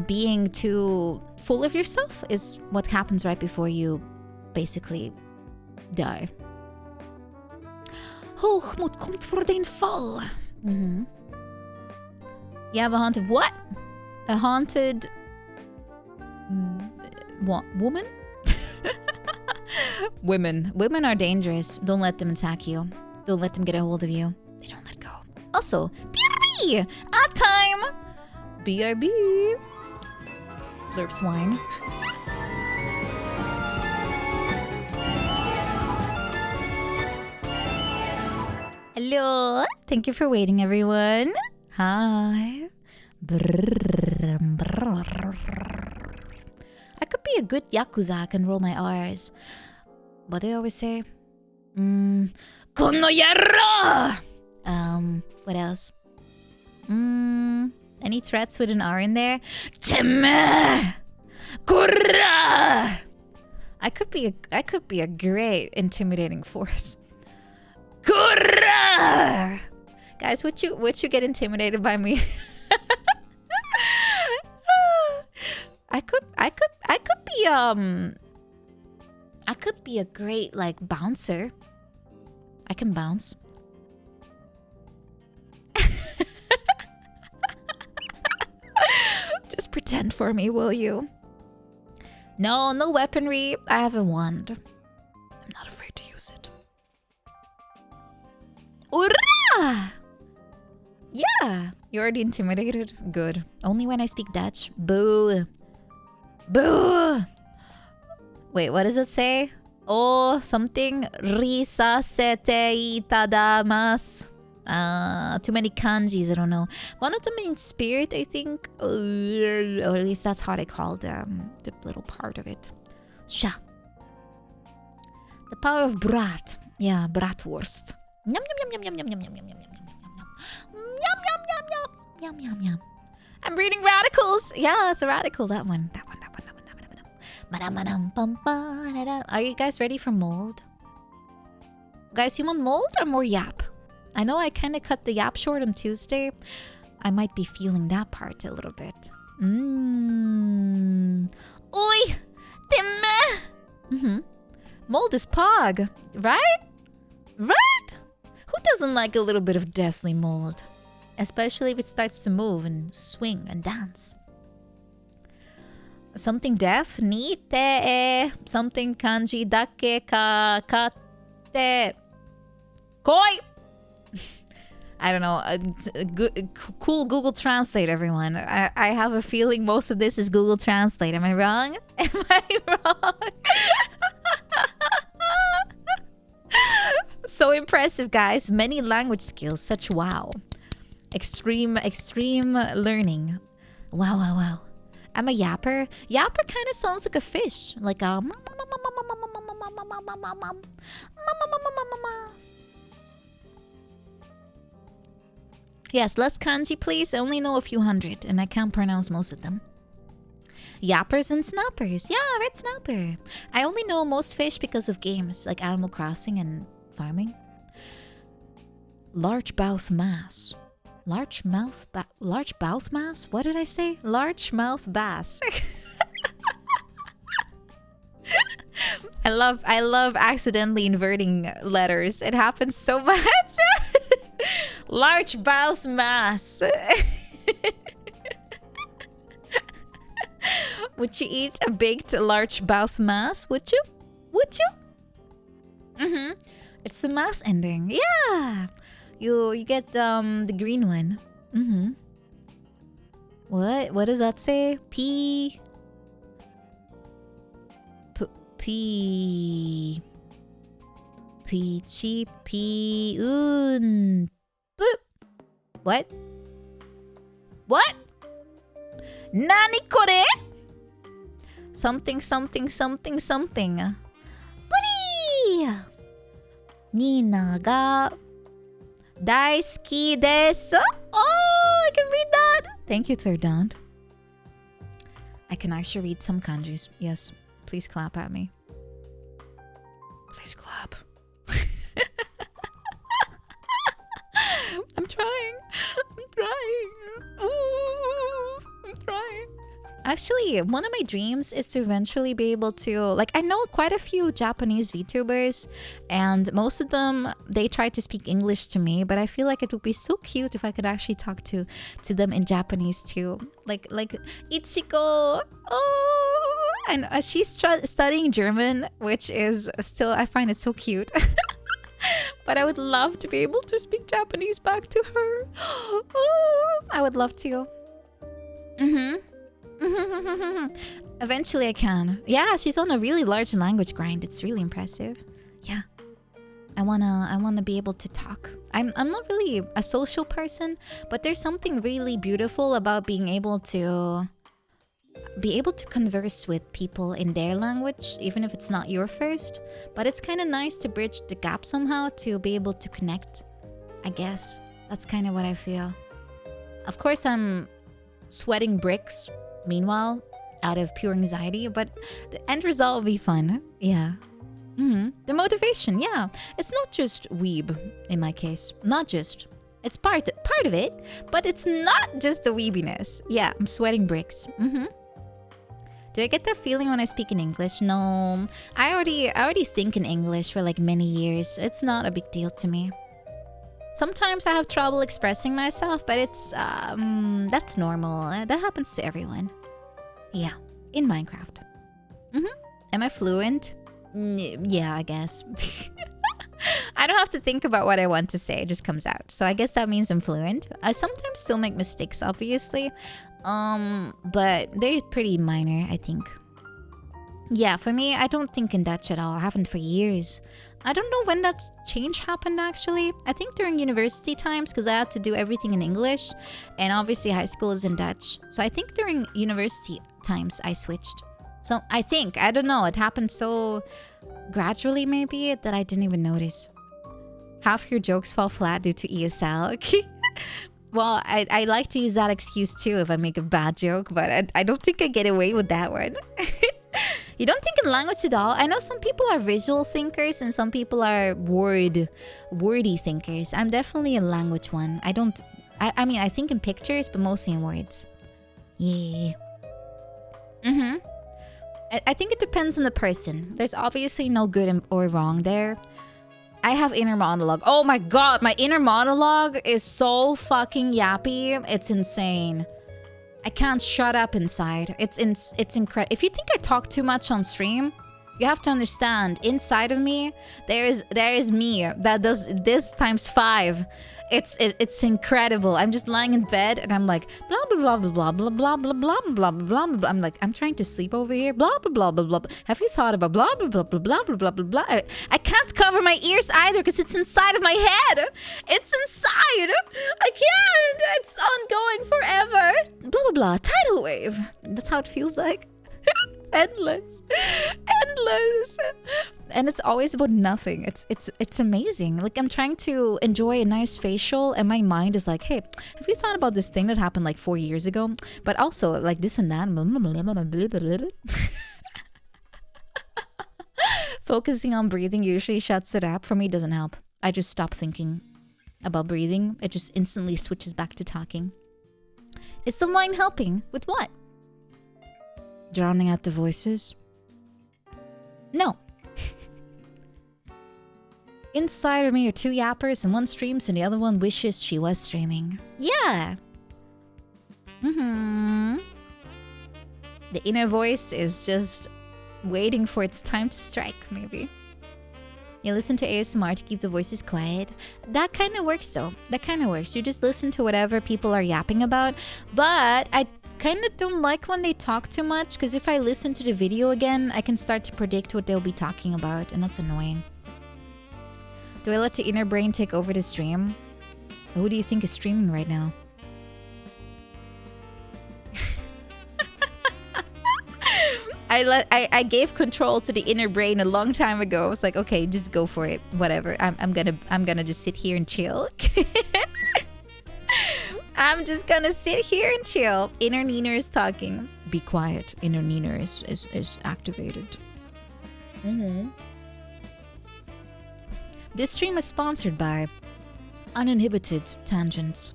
being too full of yourself is what happens right before you basically die. Hoogmoed komt voor den val. You have a haunted what? A haunted what? Woman? Women are dangerous. Don't let them attack you. Don't let them get a hold of you. They don't let go. Also, BRB! At time! BRB! Slurp swine. Hello! Thank you for waiting, everyone. Hi. I could be a good Yakuza. I can roll my R's. What do I always say? Kono yarra! What else? Any threats with an R in there? Teme! Kurra! I could be a great intimidating force. Kurra! Guys, would you get intimidated by me? I could be a great like bouncer. I can bounce. Just pretend for me, will you? No weaponry. I have a wand. I'm not afraid to use it. Ura! Yeah, you're already intimidated? Good. Only when I speak Dutch. Boo. Boo! Wait, what does it say? Oh, something. Risa sete itadamas. Too many kanjis, I don't know. One of them means spirit, I think. Or at least that's how they call the little part of it. Sha. The power of brat. Yeah, bratwurst. Yum yum yum yum yum yum yum yum yum yum yum yum yum yum yum yum yum. I'm reading radicals. Yeah, it's a radical. That one. Are you guys ready for mold? Guys, you want mold or more yap? I know I kind of cut the yap short on Tuesday. I might be feeling that part a little bit. Oi! Timme! Mold is pog, right? Right? Who doesn't like a little bit of deathly mold? Especially if it starts to move and swing and dance. Something death, ni te, something kanji dake ka te. Koi! I don't know. Cool Google Translate, everyone. I have a feeling most of this is Google Translate. Am I wrong? Am I wrong? So impressive, guys. Many language skills. Such wow. Extreme learning. Wow, wow, wow. I'm a yapper. Yapper kind of sounds like a fish. Like a... Yes, less kanji, please. I only know a few hundred, and I can't pronounce most of them. Yappers and snappers. Yeah, red snapper. I only know most fish because of games like Animal Crossing and farming. Largemouth mass. Largemouth mass? What did I say? Largemouth bass. I love accidentally inverting letters. It happens so much. Largemouth mass. Would you eat a baked largemouth mass? Would you? Would you? Mm-hmm. It's the mass ending. Yeah. You get the green one. Mm-hmm. What does that say? P. Peachy P un. What? What? Nani kore? Something. Buddy! Nina ga daisuki desu. Oh, I can read that. Thank you, Third Dawn. I can actually read some kanjis. Yes, please clap at me. Please clap. I'm trying. Ooh, I'm trying. Actually, one of my dreams is to eventually be able to... Like, I know quite a few Japanese VTubers, and most of them, they try to speak English to me, but I feel like it would be so cute if I could actually talk to them in Japanese too. Like Ichiko! Oh! And she's studying German, which is still... I find it so cute. But I would love to be able to speak Japanese back to her. Oh, I would love to. Eventually I can. Yeah, she's on a really large language grind. It's really impressive. Yeah. I wanna be able to talk. I'm not really a social person, but there's something really beautiful about being able to converse with people in their language, even if it's not your first. But it's kind of nice to bridge the gap somehow, to be able to connect, I guess. That's kind of what I feel. Of course, I'm sweating bricks, meanwhile, out of pure anxiety, but the end result will be fun. Yeah. The motivation, yeah. It's not just weeb, in my case. Not just. It's part of it, but it's not just the weebiness. Yeah, I'm sweating bricks. Do I get that feeling when I speak in English? No. I already think in English for like many years. It's not a big deal to me. Sometimes I have trouble expressing myself, but it's that's normal. That happens to everyone. Yeah, in Minecraft. Am I fluent? Yeah, I guess. I don't have to think about what I want to say. It just comes out. So I guess that means I'm fluent. I sometimes still make mistakes, obviously. But they're pretty minor, I think. Yeah, for me, I don't think in Dutch at all. I haven't for years. I don't know when that change happened, actually. I think during university times, because I had to do everything in English. And obviously high school is in Dutch. So I think during university times, I switched. So I don't know, it happened so gradually maybe that I didn't even notice. Half your jokes fall flat due to ESL. Well, I like to use that excuse too if I make a bad joke, but I don't think I get away with that one. You don't think in language at all? I know some people are visual thinkers and some people are wordy thinkers. I'm definitely a language one. I mean, I think in pictures, but mostly in words. Yeah. I think it depends on the person. There's obviously no good or wrong there. I have inner monologue. Oh my god, my inner monologue is so fucking yappy. It's insane. I can't shut up inside. It's incredible. If you think I talk too much on stream, You have to understand, inside of me, there is me that does this times 5. It's incredible. I'm just lying in bed and I'm like blah blah blah blah blah blah blah blah blah blah blah blah. I'm like, I'm trying to sleep over here. Blah blah blah blah blah. Have you thought about blah blah blah blah blah blah blah blah blah? I can't cover my ears either because it's inside of my head. It's inside. I can't. It's ongoing forever. Blah blah blah. Tidal wave. That's how it feels like. Endless. And it's always about nothing. It's amazing. Like, I'm trying to enjoy a nice facial and my mind is like, hey, have you thought about this thing that happened like 4 years ago? But also like this and that. Focusing on breathing usually shuts it up. For me, doesn't help. I just stop thinking about breathing. It just instantly switches back to talking. Is the wine helping? With what? Drowning out the voices? No. Inside of me are 2 yappers and one streams and the other one wishes she was streaming. Yeah. The inner voice is just waiting for its time to strike, maybe. You listen to ASMR to keep the voices quiet. That kind of works though. That kind of works. You just listen to whatever people are yapping about. But I kind of don't like when they talk too much, because if I listen to the video again, I can start to predict what they'll be talking about, and that's annoying. Do I let the inner brain take over the stream? Who do you think is streaming right now? I gave control to the inner brain a long time ago. I was like, okay, just go for it. Whatever. I'm gonna just sit here and chill. I'm just gonna sit here and chill. Inner Nina is talking. Be quiet. Inner Nina is activated. This stream is sponsored by Uninhibited Tangents.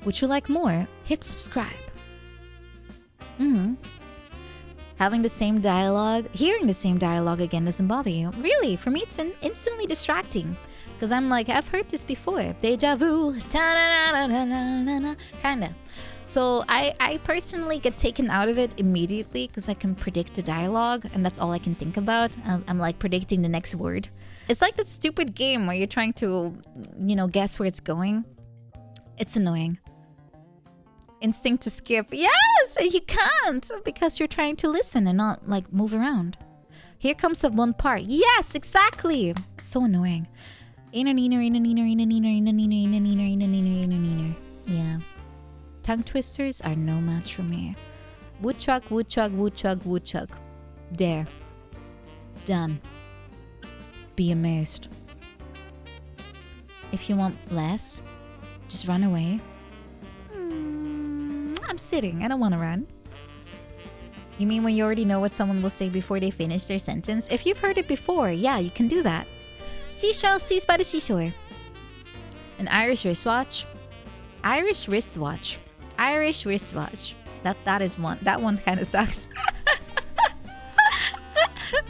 Would you like more? Hit subscribe. Having the same dialogue, hearing the same dialogue again doesn't bother you. Really, for me it's instantly distracting. Because I'm like, I've heard this before. Deja vu. Kinda. So I personally get taken out of it immediately because I can predict the dialogue and that's all I can think about. I'm like predicting the next word. It's like that stupid game where you're trying to, guess where it's going. It's annoying. Instinct to skip. Yes, you can't because you're trying to listen and not like move around. Here comes that one part. Yes, exactly. So annoying. Inner neener. Yeah. Tongue twisters are no match for me. Woodchuck. There. Done. Be amazed. If you want less, just run away. I'm sitting. I don't want to run. You mean when you already know what someone will say before they finish their sentence? If you've heard it before, yeah, you can do that. Seashell seas by the seashore. An Irish wristwatch. Irish wristwatch. That is one. That one kind of sucks.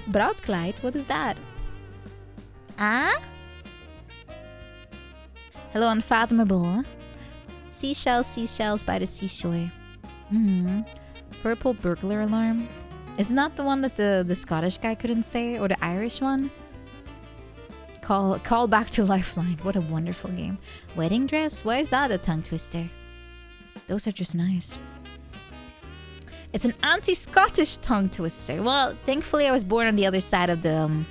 Brautkleid? What is that? Ah? Hello, Unfathomable. Seashells by the seashore. Purple burglar alarm. Isn't that the one that the Scottish guy couldn't say? Or the Irish one? Call back to Lifeline. What a wonderful game. Wedding dress? Why is that a tongue twister? Those are just nice. It's an anti-Scottish tongue twister. Well, thankfully I was born on the other side of the...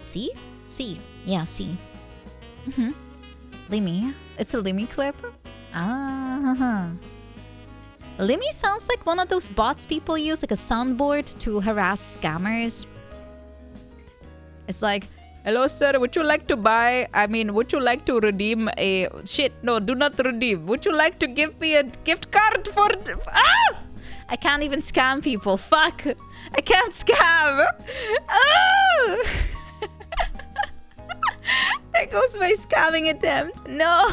sea? Sea. Yeah, sea. Limmy. It's a Limmy clip. Limmy sounds like one of those bots people use, like a soundboard to harass scammers. It's like, hello sir, would you like to redeem a... Shit, no, do not redeem. Would you like to give me a gift card for... I can't even scam people. Fuck. I can't scam. There goes my scamming attempt. No.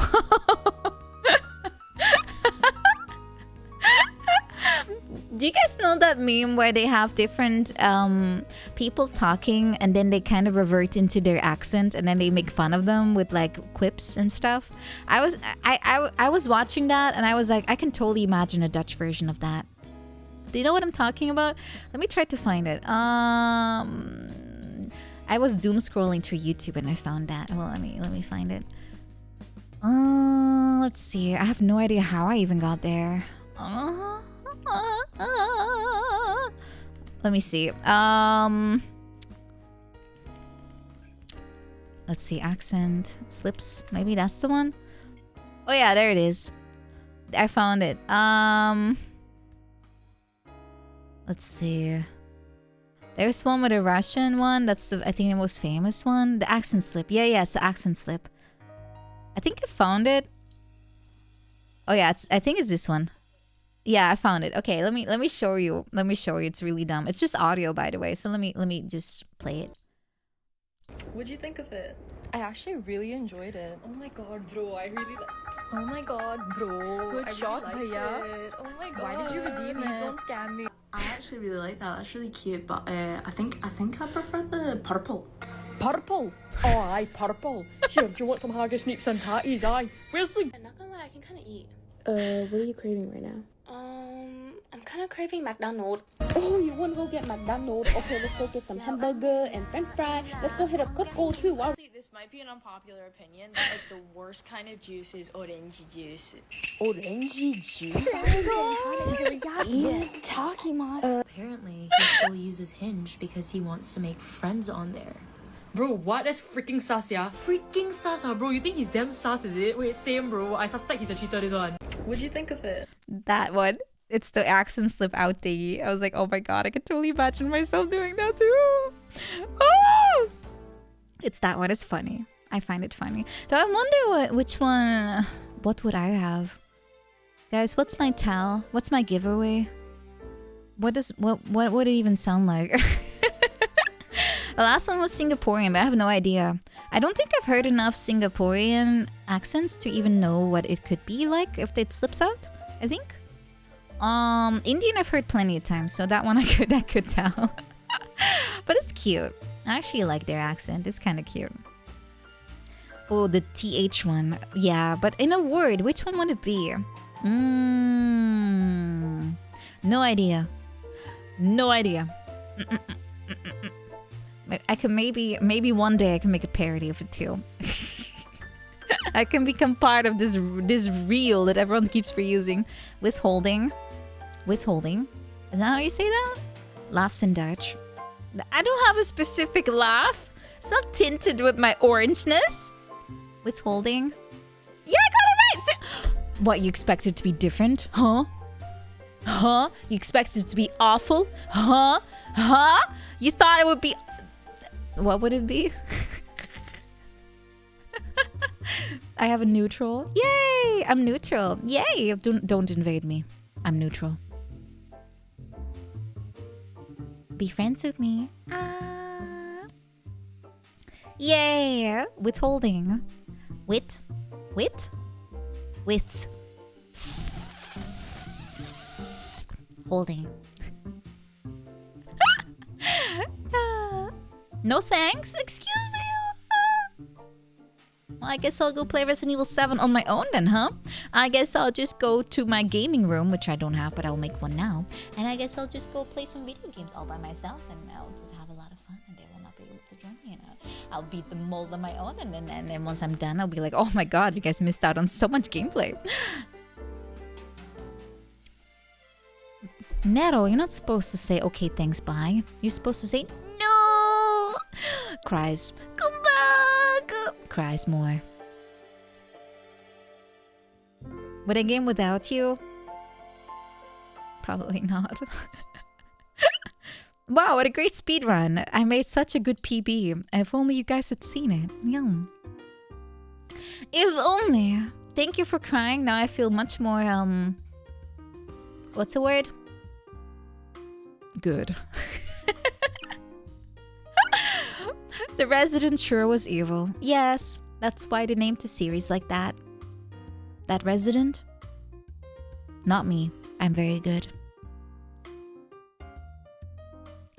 Do you guys know that meme where they have different people talking and then they kind of revert into their accent and then they make fun of them with like quips and stuff? I was watching that and I was like, I can totally imagine a Dutch version of that. Do you know what I'm talking about? Let me try to find it. I was doom scrolling through YouTube and I found that. Well, let me find it. Let's see. I have no idea how I even got there. Let me see. Let's see. Accent slips. Maybe that's the one. Oh yeah, there it is. I found it. Let's see. There's one with a Russian one. That's the, I think, the most famous one. The accent slip. Yeah, it's the accent slip. I think I found it. Oh yeah, I think it's this one. Yeah, I found it. Okay, let me show you. Let me show you. It's really dumb. It's just audio, by the way. So let me just play it. What'd you think of it? I actually really enjoyed it. Oh my god, bro, I really Oh my god, bro. Good I shot, really bhaiya. it. Oh my god. Why did you redeem it? Please don't scam me. I actually really like that. That's really cute, but I think I prefer the purple. Purple? Oh, aye, purple. Here, do you want some haggis, snapes and tatties? Aye. Where's the... I'm not gonna lie, I can kind of eat. What are you craving right now? I'm kind of craving McDonald's. Oh, you wanna go get McDonald's? Okay, let's go get some hamburger and french fry. Let's go hit up Cutco too. Wow. This might be an unpopular opinion, but like the worst kind of juice is orange juice. Orange juice? Apparently, he still uses Hinge because he wants to make friends on there. Bro, what? That's freaking sus, yeah? Freaking sus, bro. You think he's damn sus, is it? Wait, same, bro. I suspect he's a cheater, this one. What'd you think of it? That one. It's the accent slip out thingy. I was like, oh my god, I could totally imagine myself doing that too. Oh! It's that one. It's funny. I find it funny. Though I wonder which one. What would I have? Guys, what's my towel? What's my giveaway? What would it even sound like? The last one was Singaporean, but I have no idea. I don't think I've heard enough Singaporean accents to even know what it could be like if it slips out, I think. Indian I've heard plenty of times, so that one I could tell. But it's cute. I actually like their accent. It's kind of cute. Oh, the TH one. Yeah, but in a word, which one would it be? No idea. No idea. I can maybe one day I can make a parody of it too. I can become part of this reel that everyone keeps reusing. Withholding. Withholding. Is that how you say that? Laughs in Dutch. I don't have a specific laugh. It's not tinted with my orangeness. Withholding. Yeah, I got it right! What, you expect it to be different? Huh? Huh? You expect it to be awful? Huh? Huh? You thought it would be... What would it be? I have a neutral. Yay! I'm neutral. Yay! Don't invade me. I'm neutral. Be friends with me. Yay! Withholding. With. Holding. No thanks? Excuse me? Well, I guess I'll go play Resident Evil 7 on my own then, huh? I guess I'll just go to my gaming room, which I don't have, but I'll make one now. And I guess I'll just go play some video games all by myself, and I'll just have a lot of fun, and they will not be able to join me. And I'll beat the mold on my own, and then once I'm done, I'll be like, oh my god, you guys missed out on so much gameplay. Nero, you're not supposed to say, okay, thanks, bye. You're supposed to say, no! Cries, come back! Cries more. Would I game without you? Probably not. Wow, what a great speed run. I made such a good PB. If only you guys had seen it. Yum. If only. Thank you for crying. Now I feel much more, what's the word? Good. The Resident sure was evil. Yes, that's why they named the series like that. That Resident? Not me. I'm very good.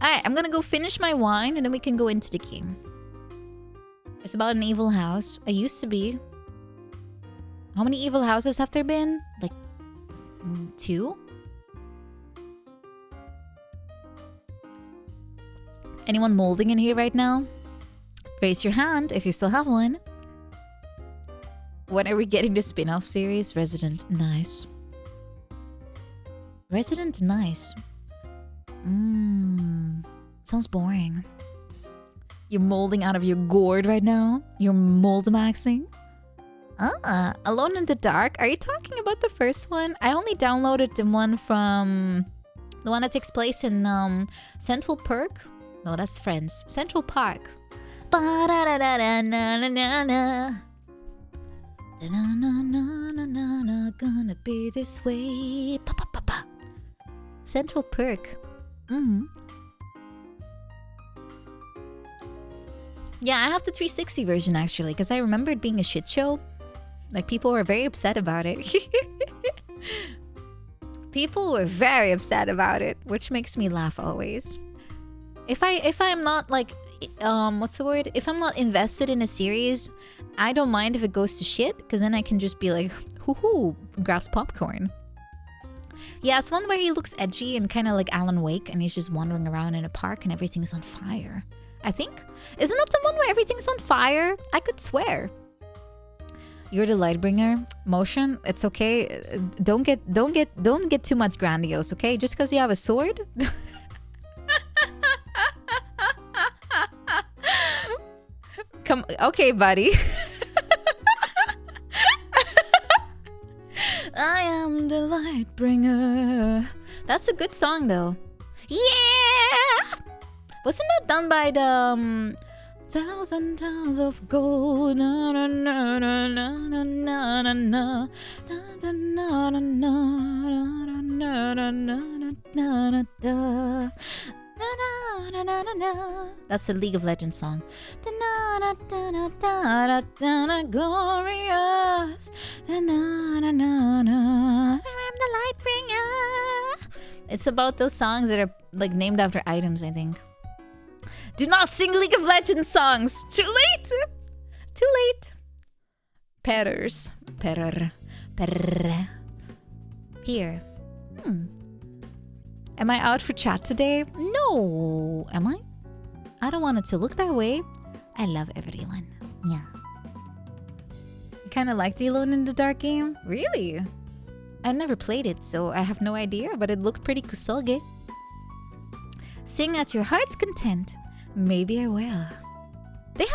Alright, I'm gonna go finish my wine and then we can go into the game. It's about an evil house. I used to be. How many evil houses have there been? Like, 2? Anyone molding in here right now? Raise your hand if you still have one. When are we getting the spin-off series? Resident Nice. Resident Nice. Sounds boring. You're molding out of your gourd right now? You're mold maxing? Alone in the Dark? Are you talking about the first one? I only downloaded the one from... The one that takes place in Central Park? No, that's Friends. Central Park. Ba-da-da-da-da-na-na-na-na. Da-na-na-na-na-na-na, gonna be this way. Pa-pa-pa-pa. Central Perk. Yeah, I have the 360 version actually, because I remember it being a shit show. Like, people were very upset about it. People were very upset about it, which makes me laugh always. If I'm not like, what's the word? If I'm not invested in a series, I don't mind if it goes to shit, because then I can just be like, hoo-hoo, grabs popcorn. Yeah, it's one where he looks edgy and kind of like Alan Wake, and he's just wandering around in a park and everything's on fire. I think. Isn't that the one where everything's on fire? I could swear. You're the Lightbringer. Motion, it's okay. Don't get too much grandiose, okay? Just because you have a sword. Come, okay, buddy. I am the Lightbringer. That's a good song, though. Yeah. Wasn't that done by the Thousand Towns of Gold? Na na na na na na na na na na na na na na na. That's a League of Legends song. Glorious. I'm the Lightbringer. It's about those songs that are like named after items, I think. Do not sing League of Legends songs. Too late. Too late. Perrers. Perrer. Perrer. Here. Am I out for chat today? No. Am I? I don't want it to look that way. I love everyone. Yeah. I kind of liked the Alone in the Dark game. Really? I never played it, so I have no idea, but it looked pretty kusoge. Sing at your heart's content. Maybe I will. They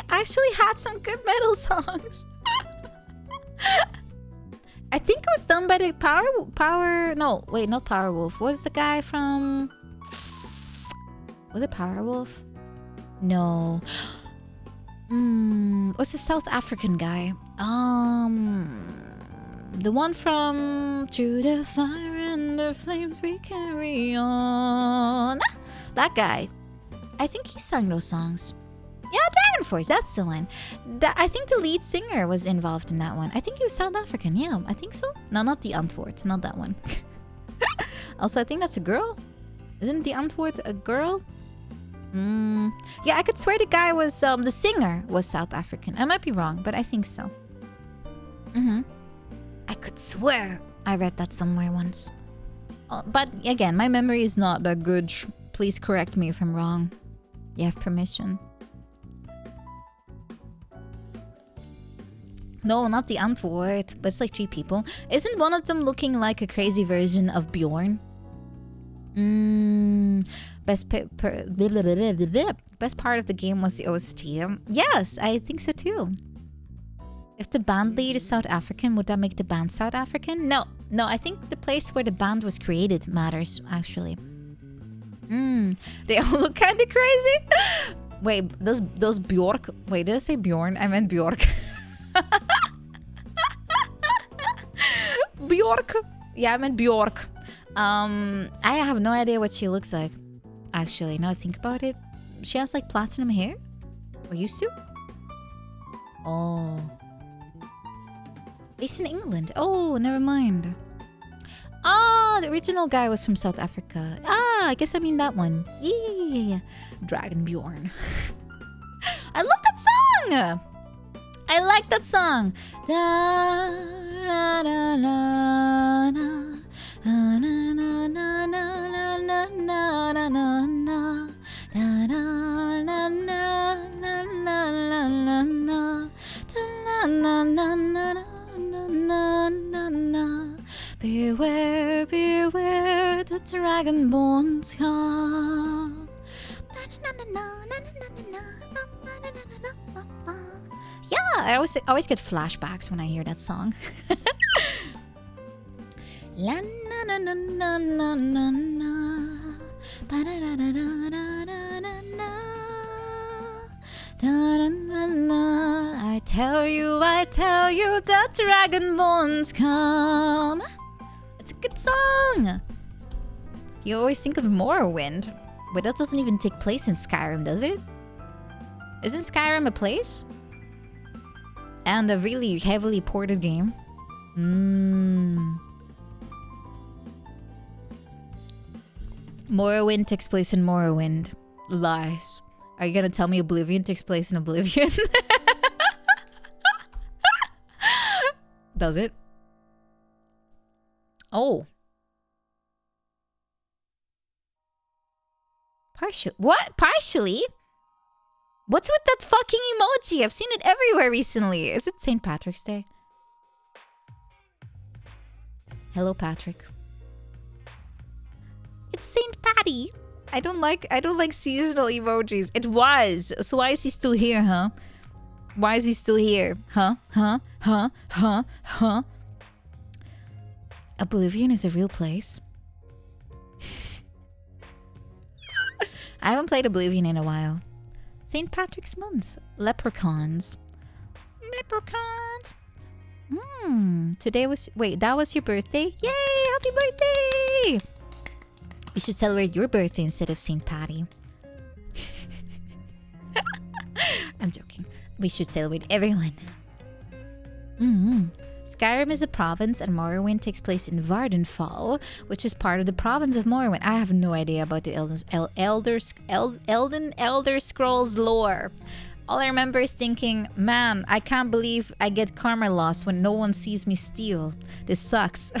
actually had some good metal songs. I think it was done by the no, wait, not Powerwolf. What was the guy from... Was it Powerwolf? No. What's the South African guy? The one from Through the Fire and the Flames We Carry On. That guy. I think he sang those songs. Yeah, Dragon Force, that's the one. I think the lead singer was involved in that one. I think he was South African, yeah, I think so. No, not the Antwoord, not that one. Also, I think that's a girl. Isn't the Antwoord a girl? Yeah, I could swear the guy was, the singer was South African. I might be wrong, but I think so. I could swear I read that somewhere once. But again, my memory is not that good. Please correct me if I'm wrong. You have permission. No, not the Antwoord, but it's like 3 people. Isn't one of them looking like a crazy version of Bjorn? Best part of the game was the OST. Yes, I think so too. If the band lead is South African, would that make the band South African? No, I think the place where the band was created matters, actually. They all look kind of crazy. Wait, does Bjork... Wait, did I say Bjorn? I meant Bjork. Bjork. Yeah, I meant Bjork. I have no idea what she looks like. Actually, now I think about it. She has like platinum hair? Or used to? Oh. Based in England. Oh, never mind. Ah, the original guy was from South Africa. Ah, I guess I mean that one. Yeah. Dragon Bjorn. I love that song! I like that song. Da, da, da, da, da, na, na, na, na, na, na, na, na, na. Na na na na na na na na. Na na na na na na na na. Beware, beware, the dragonborns come. Yeah, I always get flashbacks when I hear that song. La na na na na na na na. Ba da da da da da da da. Da da da da. I tell you, the dragonborns come. It's a good song. You always think of Morrowind, but that doesn't even take place in Skyrim, does it? Isn't Skyrim a place? And a really heavily ported game? Morrowind takes place in Morrowind. Lies. Are you gonna tell me Oblivion takes place in Oblivion? Does it? Oh. Partially. What? Partially? What's with that fucking emoji? I've seen it everywhere recently. Is it St. Patrick's Day? Hello, Patrick. It's St. Patty. I don't like seasonal emojis. It was. So why is he still here, huh? Why is he still here? Huh? Oblivion is a real place. I haven't played Oblivion in a while. St. Patrick's Month. Leprechauns. Leprechauns. Today was... Wait, that was your birthday? Yay! Happy birthday! We should celebrate your birthday instead of St. Patty. I'm joking. We should celebrate everyone. Skyrim is a province and Morrowind takes place in Vardenfall, which is part of the province of Morrowind. I have no idea about the Elder Scrolls lore. All I remember is thinking, man, I can't believe I get karma loss when no one sees me steal. This sucks.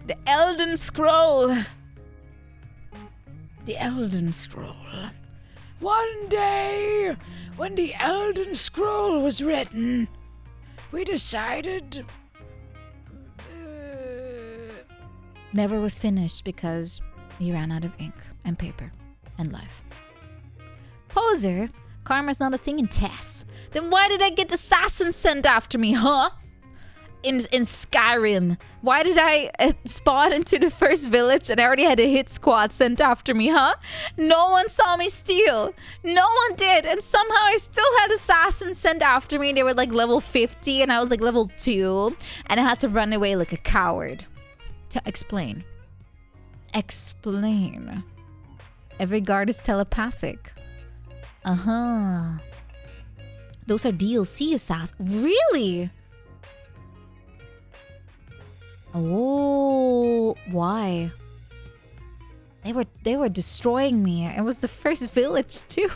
The Elden Scroll. The Elden Scroll. One day, when the Elden Scroll was written, we decided... never was finished because he ran out of ink and paper and life. Poser, karma's not a thing in TES. Then why did I get assassins sent after me, huh? In Skyrim. Why did I spawn into the first village and I already had a hit squad sent after me, huh? No one saw me steal. No one did. And somehow I still had assassins sent after me. They were like level 50 and I was like level 2. And I had to run away like a coward. Explain. Explain. Every guard is telepathic. Those are DLC assassins. Really? Oh, why? They were destroying me. It was the first village too.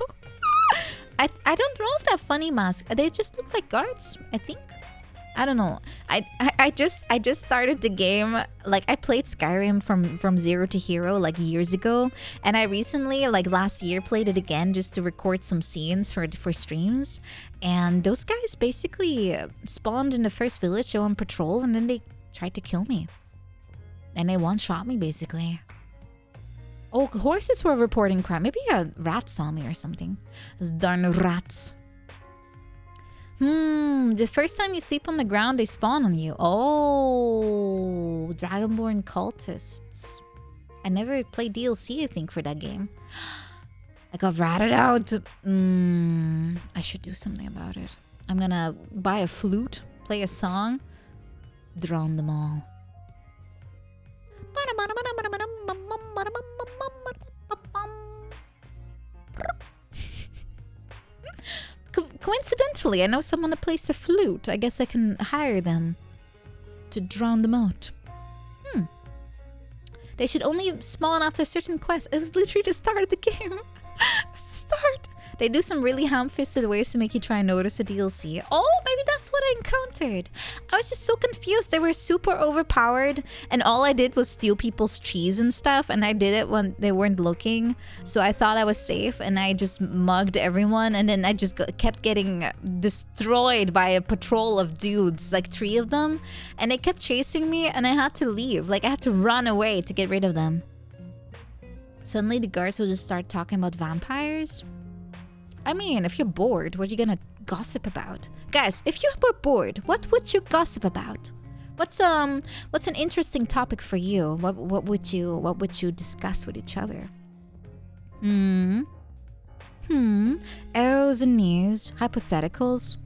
I don't know if that funny mask. They just look like guards, I think. I don't know. I just started the game. Like I played Skyrim from zero to hero like years ago, and I recently like last year played it again just to record some scenes for streams. And those guys basically spawned in the first village on patrol, and then they tried to kill me. And they one-shot me, basically. Oh, horses were reporting crime. Maybe a rat saw me or something. Those darn rats. The first time you sleep on the ground, they spawn on you. Oh, Dragonborn cultists. I never played DLC, I think, for that game. I got ratted out. I should do something about it. I'm gonna buy a flute, play a song, drown them all. Coincidentally, I know someone that plays the flute. I guess I can hire them to drown them out. They should only spawn after certain quests. It was literally the start of the game. It's the start. They do some really ham-fisted ways to make you try and notice a DLC. Oh, maybe that's what I encountered. I was just so confused. They were super overpowered, and all I did was steal people's cheese and stuff, and I did it when they weren't looking. So I thought I was safe, and I just mugged everyone, and then I just kept getting destroyed by a patrol of dudes, like 3 of them, and they kept chasing me, and I had to leave. Like, I had to run away to get rid of them. Suddenly the guards will just start talking about vampires. I mean, if you're bored, what are you gonna gossip about? Guys, if you were bored, what would you gossip about? What's an interesting topic for you? What would you discuss with each other? Arrows and knees, hypotheticals.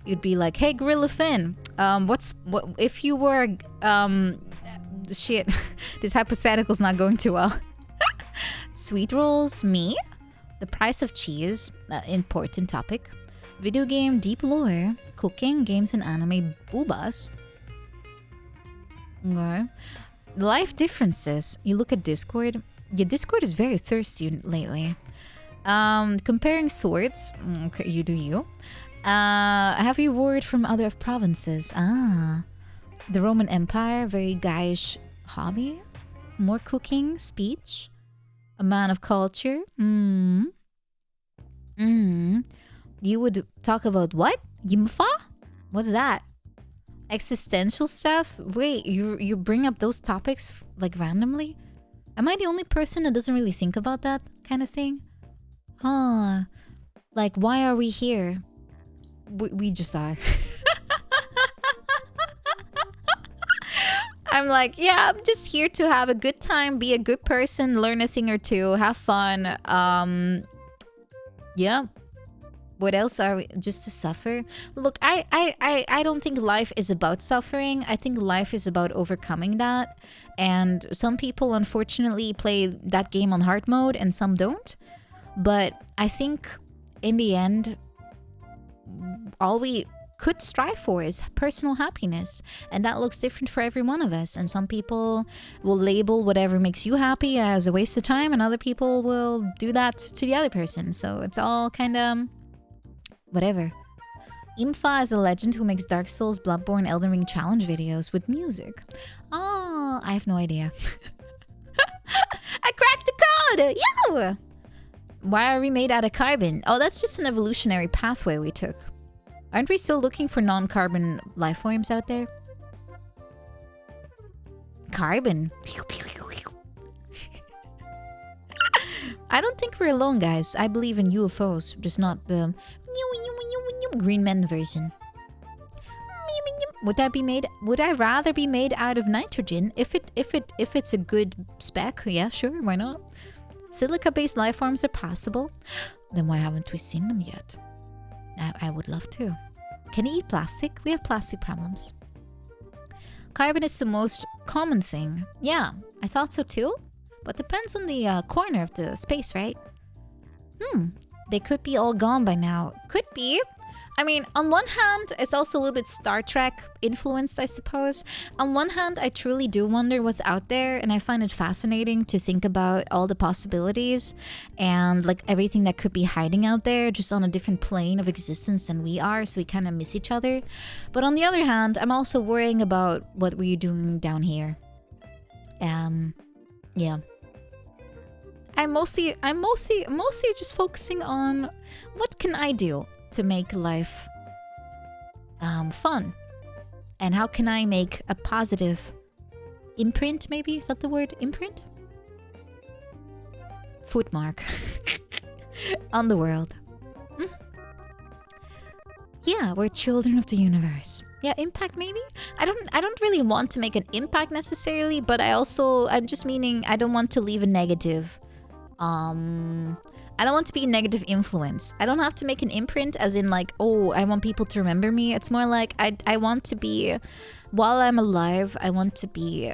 You'd be like, hey, Gorilla Finn, what if you were shit, this hypothetical's not going too well. Sweet rolls, me? The price of cheese, important topic. Video game, deep lore. Cooking, games and anime, boobas. Okay. Life differences. You look at Discord. Yeah, Discord is very thirsty lately. Comparing swords. Okay, you do you. Have you word from other provinces? The Roman Empire, very guyish hobby. More cooking, speech. A man of culture. You would talk about what? Yimfa? What's that? Existential stuff? Wait, you bring up those topics like randomly? Am I the only person that doesn't really think about that kind of thing? Like, why are we here? We just are. I'm like, yeah, I'm just here to have a good time, be a good person, learn a thing or two, have fun. Yeah. What else are we? Just to suffer? Look, I don't think life is about suffering. I think life is about overcoming that. And some people, unfortunately, play that game on hard mode and some don't. But I think in the end, all we could strive for is personal happiness, and that looks different for every one of us. And some people will label whatever makes you happy as a waste of time, and other people will do that to the other person. So it's all kind of whatever. Imfa is a legend who makes Dark Souls, Bloodborne, Elden Ring challenge videos with music. Oh, I have no idea. I cracked the code! Yo! Why are we made out of carbon? Oh, that's just an evolutionary pathway we took. Aren't we still looking for non-carbon life forms out there? Carbon. I don't think we're alone, guys. I believe in UFOs, just not the Green Men version. Would I rather be made out of nitrogen? If it's a good spec, yeah, sure, why not? Silica-based life forms are possible. Then why haven't we seen them yet? I would love to. Can you eat plastic? We have plastic problems. Carbon is the most common thing. Yeah, I thought so too. But depends on the corner of the space, right? They could be all gone by now. Could be. I mean, on one hand, it's also a little bit Star Trek influenced, I suppose. On one hand, I truly do wonder what's out there, and I find it fascinating to think about all the possibilities and like everything that could be hiding out there, just on a different plane of existence than we are, so we kind of miss each other. But on the other hand, I'm also worrying about what we're doing down here. Yeah. I'm mostly just focusing on what can I do to make life fun, and how can I make a positive imprint, maybe? Is that the word? Imprint? Footmark on the world. Yeah, we're children of the universe. Yeah, impact maybe? I don't really want to make an impact necessarily, but I'm just meaning I don't want to leave a negative I don't want to be a negative influence. I don't have to make an imprint as in like, oh, I want people to remember me. It's more like I want to be, while I'm alive, I want to be,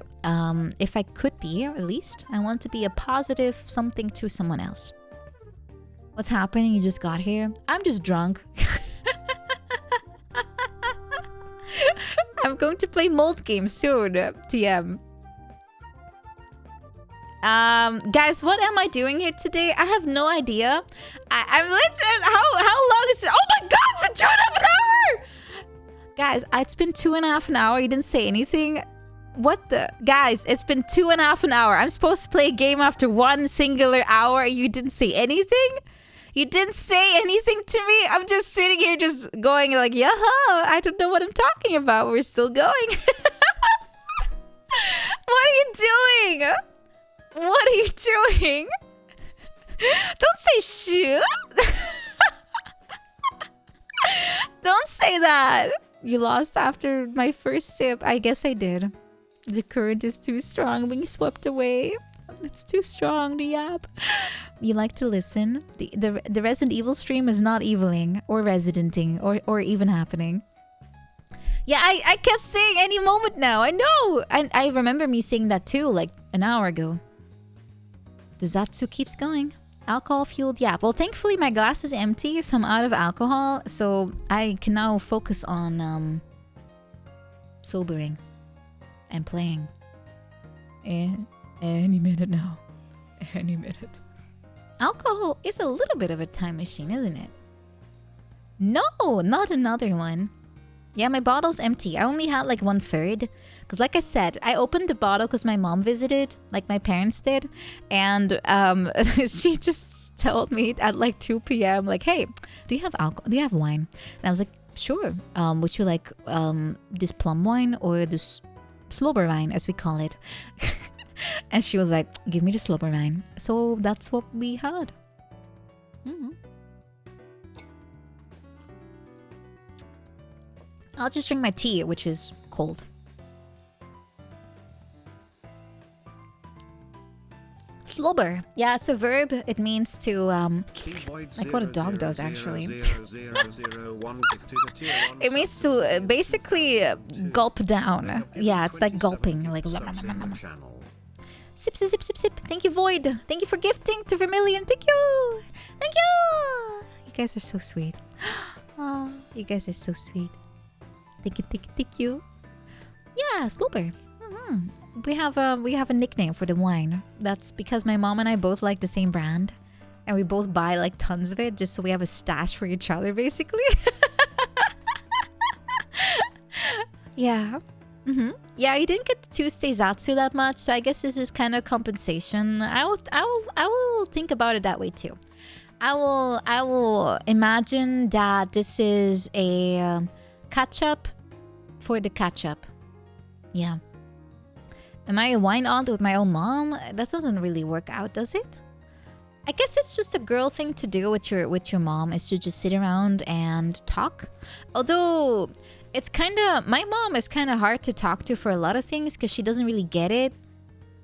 if I could be, at least, I want to be a positive something to someone else. What's happening? You just got here? I'm just drunk. I'm going to play mold games soon, TM. Guys, what am I doing here today? I have no idea. I'm literally, how long is it? Oh my god, it's been 2.5 hours! Guys, it's been 2.5 hours. You didn't say anything. What the? Guys, it's been 2.5 hours. I'm supposed to play a game after 1 singular hour. You didn't say anything? You didn't say anything to me? I'm just sitting here just going like, yeah, I don't know what I'm talking about. We're still going. What are you doing? What are you doing? Don't say shoot. Don't say that. You lost after my first sip. I guess I did. The current is too strong, being swept away. It's too strong, the app. You like to listen. The Resident Evil stream is not eviling or residenting or even happening. Yeah, I kept saying any moment now. I know. And I remember me saying that too, like an hour ago. The Zatsu keeps going. Alcohol fueled yap. Well, thankfully my glass is empty, so I'm out of alcohol. So I can now focus on sobering and playing. Any minute now. Any minute. Alcohol is a little bit of a time machine, isn't it? No, not another one. Yeah, my bottle's empty. I only had like 1/3. Because like I said, I opened the bottle because my mom visited, like my parents did. And she just told me at like 2 p.m. like, hey, do you have alcohol? Do you have wine? And I was like, sure. Would you like this plum wine or this slobber wine, as we call it? And she was like, give me the slobber wine. So that's what we had. I'll just drink my tea, which is cold. Slobber. Yeah, it's a verb. It means to, like what a dog does, actually. It means to basically gulp down. Yeah, it's like gulping. Like... Sip, sip, sip, sip, sip. Thank you, Void. Thank you for gifting to Vermilion. Thank you. Thank you. You guys are so sweet. Oh, you guys are so sweet. Thank you, thank you, thank you. Yeah, Slobber. We have a nickname for the wine. That's because my mom and I both like the same brand, and we both buy like tons of it just so we have a stash for each other, basically. Yeah. Yeah, you didn't get the Tuesday Zatsu that much, so I guess this is kind of compensation. I will think about it that way too. I will imagine that this is a catch up for the catch up. Yeah. Am I a wine aunt with my own mom? That doesn't really work out, does it? I guess it's just a girl thing to do with your mom, is to just sit around and talk. Although it's kind of, my mom is kind of hard to talk to for a lot of things because she doesn't really get it.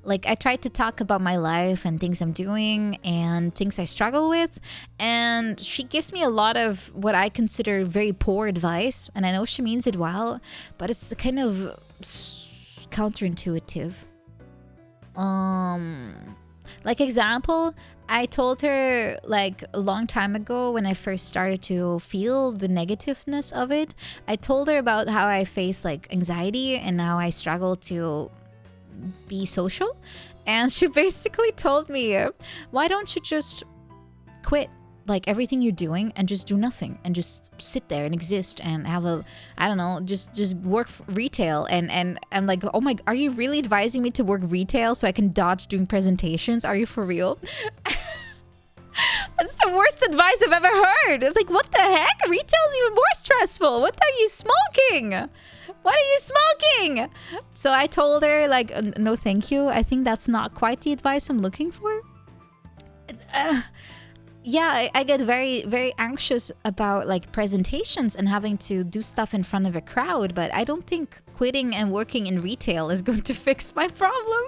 Like, I tried to talk about my life and things I'm doing and things I struggle with, and she gives me a lot of what I consider very poor advice, and I know she means it well, but it's kind of counterintuitive. Like, example, I told her like a long time ago when I first started to feel the negativeness of it, I told her about how I face like anxiety and how I struggle to be social, and she basically told me, why don't you just quit like everything you're doing and just do nothing and just sit there and exist and have a, I don't know, just work retail. And I'm like, oh my, are you really advising me to work retail so I can dodge doing presentations? Are you for real? That's the worst advice I've ever heard. It's like, what the heck? Retail's even more stressful. What are you smoking? What are you smoking? So I told her, like, no thank you. I think that's not quite the advice I'm looking for. Yeah, I get very, very anxious about like presentations and having to do stuff in front of a crowd, but I don't think quitting and working in retail is going to fix my problem.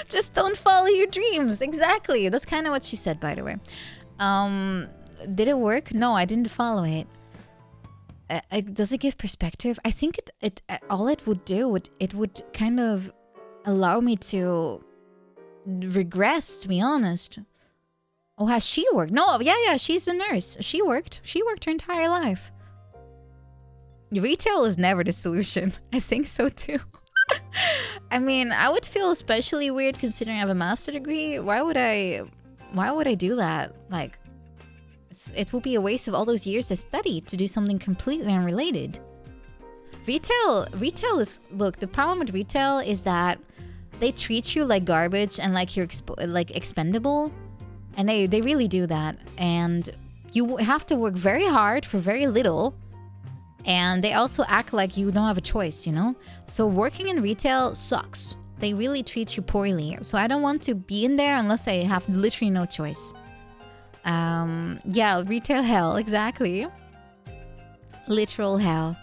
Just don't follow your dreams. Exactly. That's kind of what she said, by the way. Did it work? No, I didn't follow it. Does it give perspective? I think it all it would do it would kind of allow me to regress, to be honest. Oh, has she worked? No, yeah, she's a nurse. She worked her entire life. Retail is never the solution. I think so too. I mean, I would feel especially weird considering I have a master's degree. Why would I do that? Like, it would be a waste of all those years of study to do something completely unrelated. Retail is, look, the problem with retail is that they treat you like garbage and like you're like expendable, and they really do that. And you have to work very hard for very little, and they also act like you don't have a choice, you know? So working in retail sucks. They really treat you poorly. So I don't want to be in there unless I have literally no choice. Yeah, retail hell, exactly. Literal hell.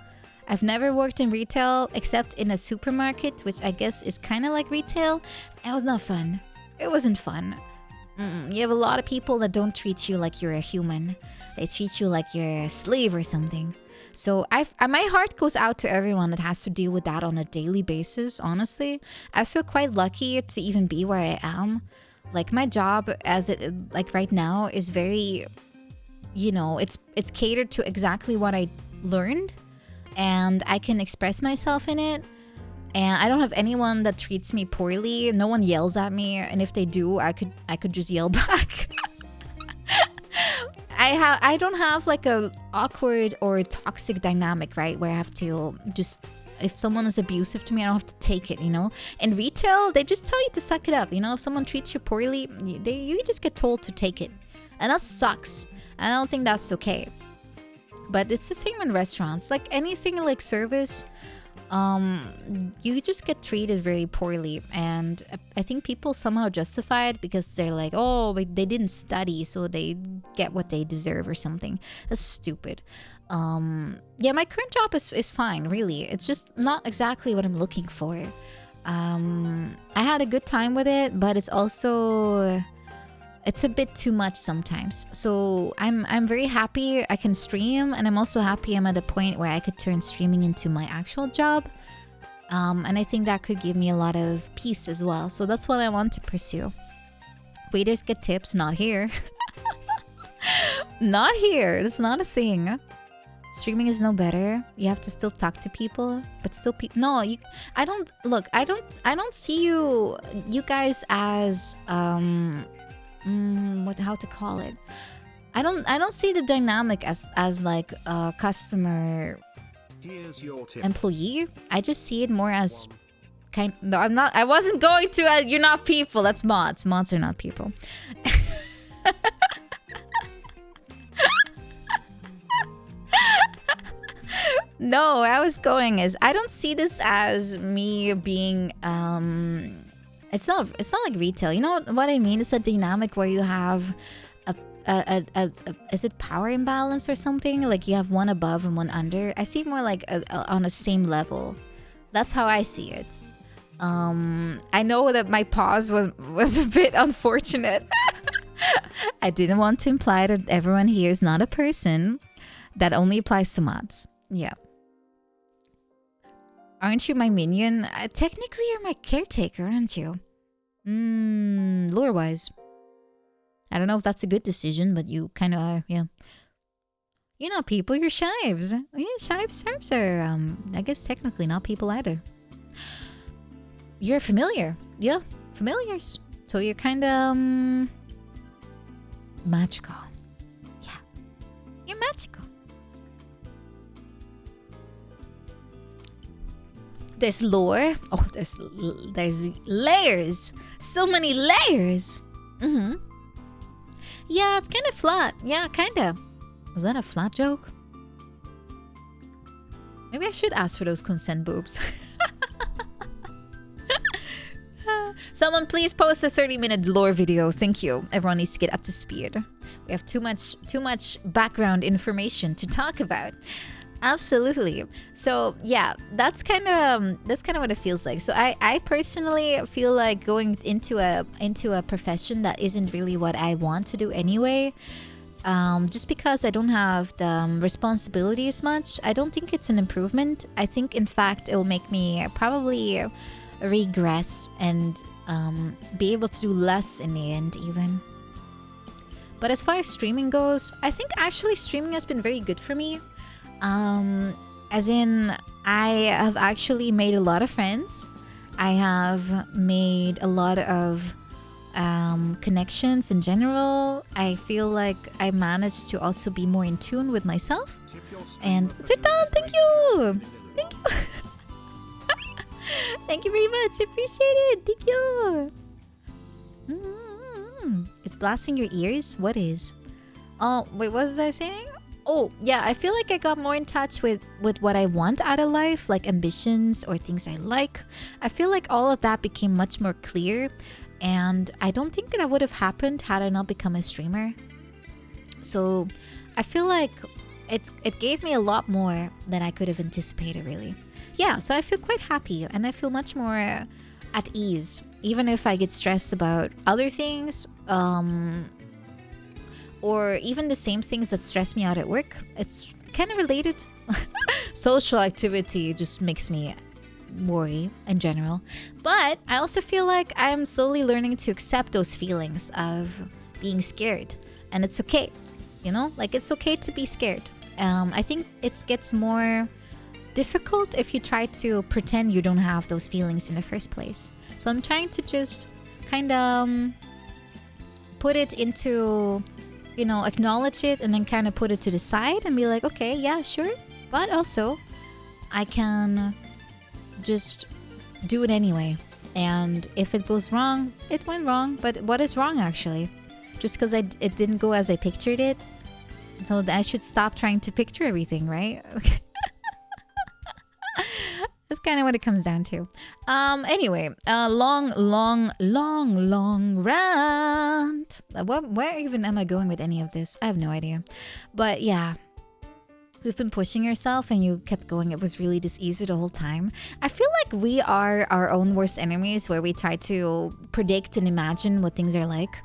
I've never worked in retail except in a supermarket, which I guess is kind of like retail. It was not fun. It wasn't fun. You have a lot of people that don't treat you like you're a human. They treat you like you're a slave or something. So my heart goes out to everyone that has to deal with that on a daily basis, honestly. I feel quite lucky to even be where I am. Like, my job as it, like right now, is very, you know, it's catered to exactly what I learned, and I can express myself in it. And I don't have anyone that treats me poorly. No one yells at me, and if they do, I could just yell back. I don't have like a awkward or toxic dynamic, right? Where I have to just, if someone is abusive to me, I don't have to take it, you know? In retail, they just tell you to suck it up, you know? If someone treats you poorly, you just get told to take it. And that sucks. I don't think that's okay. But it's the same in restaurants. Like anything like service, you just get treated very poorly. And I think people somehow justify it because they're like, oh, they didn't study, so they get what they deserve or something. That's stupid. Yeah, my current job is fine, really. It's just not exactly what I'm looking for. I had a good time with it, but it's also, it's a bit too much sometimes. So I'm very happy I can stream, and I'm also happy I'm at a point where I could turn streaming into my actual job. And I think that could give me a lot of peace as well. So that's what I want to pursue. Waiters get tips, not here. Not here. That's not a thing. Streaming is no better. You have to still talk to people, but still no, I don't see you guys as how to call it. I don't see the dynamic as like a customer employee. I just see it more as I wasn't going to you're not people. That's mods. Mods are not people. No, where I was going is I don't see this as me being it's not like retail. You know what I mean? It's a dynamic where you have a is it power imbalance or something? Like you have one above and one under. I see it more like on the same level. That's how I see it. I know that my pause was a bit unfortunate. I didn't want to imply that everyone here is not a person. That only applies to mods. Yeah. Aren't you my minion? Technically, you're my caretaker, aren't you? Lore-wise. I don't know if that's a good decision, but you kind of are, yeah. You're not people, you're shives. Yeah, shives are, I guess technically not people either. You're familiar. Yeah, familiars. So you're kind of, magical. Yeah. You're magical. There's lore. Oh, there's layers. So many layers. Yeah, it's kind of flat. Yeah, kind of. Was that a flat joke? Maybe I should ask for those consent boobs. Someone please post a 30-minute lore video. Thank you. Everyone needs to get up to speed. We have too much background information to talk about. Absolutely. So yeah, that's kind of what it feels like. So I personally feel like going into a profession that isn't really what I want to do anyway. Just because I don't have the responsibility as much. I don't think it's an improvement. I think in fact it will make me probably regress and be able to do less in the end even. But as far as streaming goes, I think actually streaming has been very good for me. As in, I have actually made a lot of friends. I have made a lot of connections in general. I feel like I managed to also be more in tune with myself. And sit down, thank you! Thank you. Thank you very much. Appreciate it. Thank you. It's blasting your ears? What is? Oh, wait, what was I saying? Oh, yeah, I feel like I got more in touch with what I want out of life, like ambitions or things I like. I feel like all of that became much more clear, and I don't think that would have happened had I not become a streamer. So I feel like it gave me a lot more than I could have anticipated, really. Yeah, so I feel quite happy, and I feel much more at ease, even if I get stressed about other things, or even the same things that stress me out at work. It's kind of related. Social activity just makes me worry in general. But I also feel like I'm slowly learning to accept those feelings of being scared. And it's okay, you know? Like, it's okay to be scared. I think it gets more difficult if you try to pretend you don't have those feelings in the first place. So I'm trying to just kind of put it into, you know, acknowledge it and then kind of put it to the side and be like, okay, yeah, sure. But also, I can just do it anyway. And if it goes wrong, it went wrong. But what is wrong, actually? Just because it didn't go as I pictured it. So I should stop trying to picture everything, right? Okay. That's kind of what it comes down to. Anyway, long rant. Where even am I going with any of this? I have no idea. But yeah, we've been pushing yourself and you kept going. It was really this easy the whole time. I feel like we are our own worst enemies, where we try to predict and imagine what things are like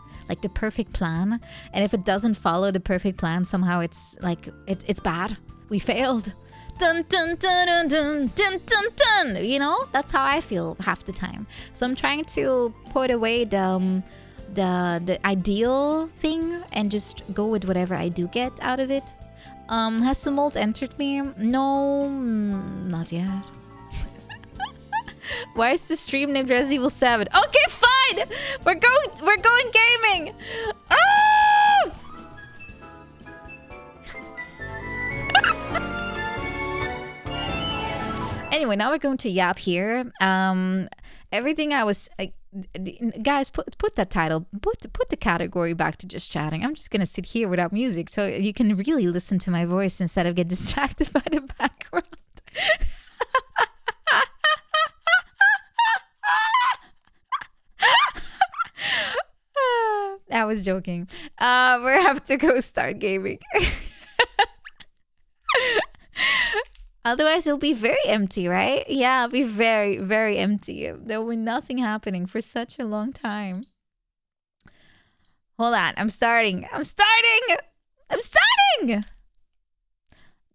the perfect plan. And if it doesn't follow the perfect plan, somehow it's like, it's bad. We failed. Dun, dun, dun, dun, dun, dun, dun, dun. You know, that's how I feel half the time. So I'm trying to put away the ideal thing and just go with whatever I do get out of it. Has the mold entered me? No, not yet. Why is the stream named Resident Evil 7? Okay, fine. We're going gaming. Ah! Anyway, now we're going to Yap here. Everything I was... guys, put that title, put the category back to just chatting. I'm just gonna sit here without music so you can really listen to my voice instead of get distracted by the background. I was joking. We have to go start gaming. Otherwise, it'll be very empty, right? Yeah, it'll be very, very empty. There will be nothing happening for such a long time. Hold on, I'm starting.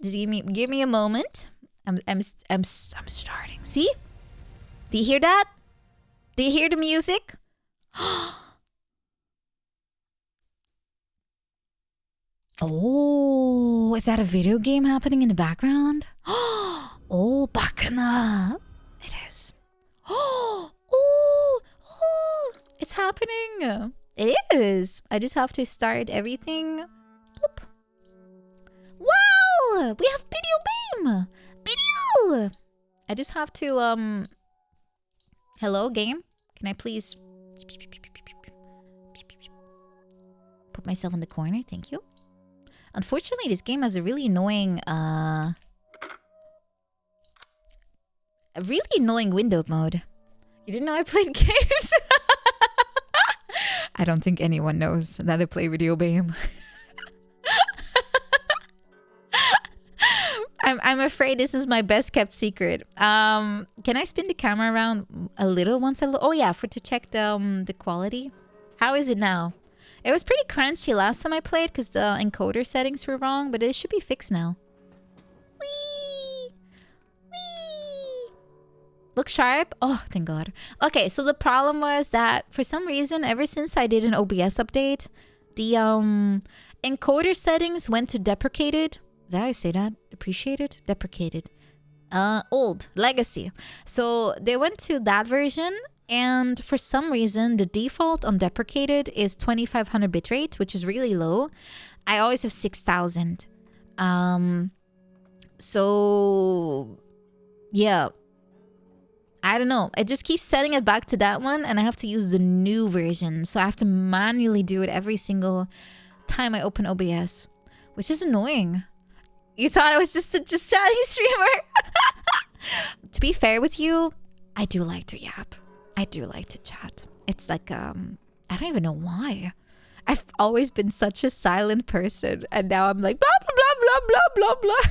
Just give me a moment. I'm starting. See? Do you hear that? Do you hear the music? Oh, is that a video game happening in the background? Oh, Bakana. It is. Oh, it's happening. It is. I just have to start everything. Bloop. Wow, we have video game. Video. I just have to, hello, game. Can I please put myself in the corner? Thank you. Unfortunately, this game has a really annoying, windowed mode. You didn't know I played games? I don't think anyone knows that I play video game. I'm afraid this is my best kept secret. Can I spin the camera around a little once I oh yeah, to check the quality. How is it now? It was pretty crunchy last time I played because the encoder settings were wrong, but it should be fixed now. Whee! Whee! Looks sharp? Oh, thank God. Okay, so the problem was that for some reason, ever since I did an OBS update, the encoder settings went to deprecated. Is that how I say that? Appreciated? Deprecated. Old. Legacy. So they went to that version. And for some reason, the default on deprecated is 2500 bitrate, which is really low. I always have 6000. So Yeah. I don't know. It just keeps setting it back to that one, and I have to use the new version. So I have to manually do it every single time I open OBS, which is annoying. You thought I was just a chatty streamer? To be fair with you, I do like to yap. I do like to chat. It's like, I don't even know why. I've always been such a silent person, and now I'm like, blah, blah, blah, blah, blah, blah, blah.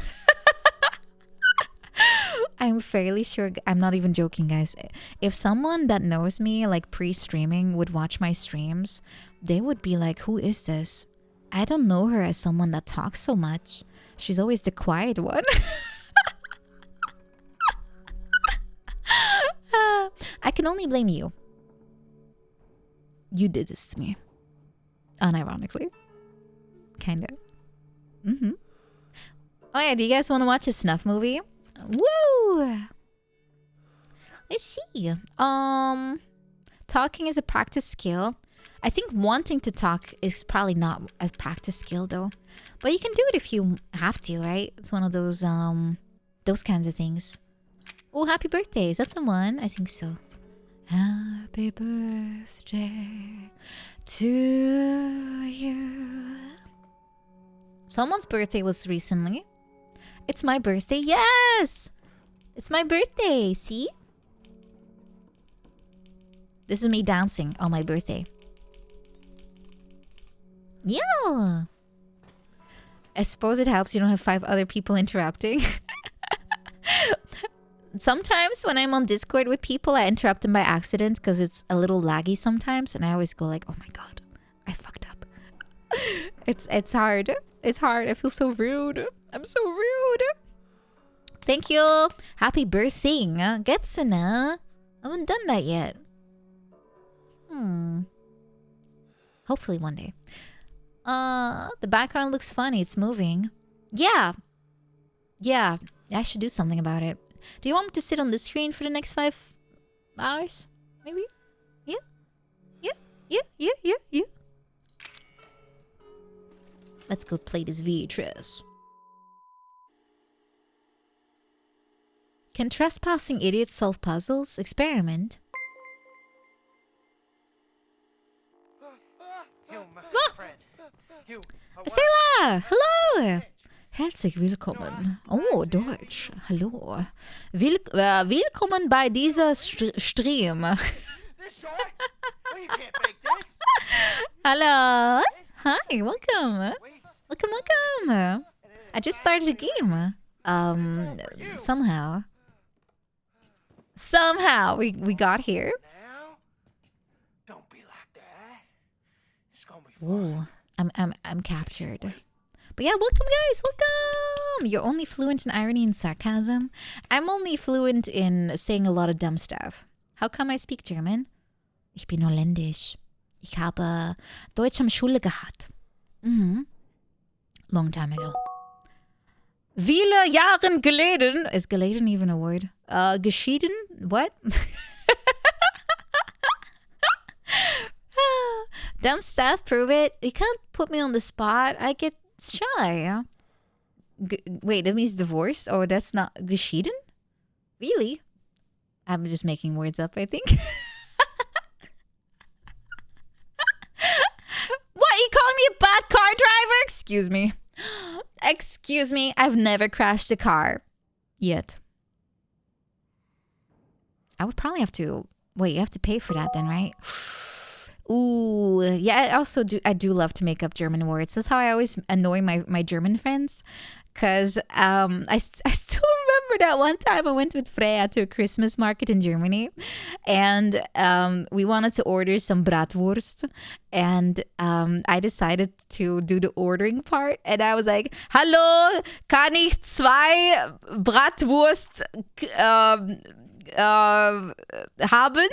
I'm fairly sure, I'm not even joking, guys. If someone that knows me, like pre-streaming, would watch my streams, they would be like, who is this? I don't know her as someone that talks so much. She's always the quiet one. I can only blame you. You did this to me. Unironically. Kinda. Mm-hmm. Oh yeah, do you guys want to watch a snuff movie? Woo! Let's see. Talking is a practice skill. I think wanting to talk is probably not a practice skill though. But you can do it if you have to, right? It's one of those kinds of things. Oh, happy birthday. Is that the one? I think so. Happy birthday to you. Someone's birthday was recently. It's my birthday. Yes! It's my birthday. See? This is me dancing on my birthday. Yeah! I suppose it helps you don't have 5 other people interrupting. Sometimes when I'm on Discord with people, I interrupt them by accident because it's a little laggy sometimes. And I always go like, oh my god, I fucked up. It's hard. It's hard. I feel so rude. I'm so rude. Thank you. Happy birthday. Getsuna. I haven't done that yet. Hopefully one day. The background looks funny. It's moving. Yeah. Yeah. I should do something about it. Do you want me to sit on the screen for the next 5 hours? Maybe? Yeah? Yeah? Yeah? Yeah? Yeah? Yeah? Let's go play this VHS. Can trespassing idiots solve puzzles? Experiment. Sela! Hello! Herzlich willkommen. Oh, Deutsch. Hallo. Willkommen bei dieser Stream. Hello. Hi, welcome. Welcome, welcome. I just started a game. Somehow we got here. Ooh, I'm captured. But yeah, welcome guys, welcome! You're only fluent in irony and sarcasm. I'm only fluent in saying a lot of dumb stuff. How come I speak German? Ich bin holländisch. Ich habe Deutsch am Schule gehabt. Long time ago. Viele Jahren geleden. Is geleden even a word? Geschieden? What? Dumb stuff, prove it. You can't put me on the spot. I get shy. Wait, that means divorce? Oh, that's not geschieden? Really? I'm just making words up, I think. What? You calling me a bad car driver? Excuse me. Excuse me. I've never crashed a car. Yet. I would probably have to... Wait, you have to pay for that then, right? Ooh, yeah, I do love to make up German words. That's how I always annoy my German friends. Because I still remember that one time I went with Freya to a Christmas market in Germany. And we wanted to order some bratwurst. And I decided to do the ordering part. And I was like, Hallo, kann ich 2 Bratwurst haben?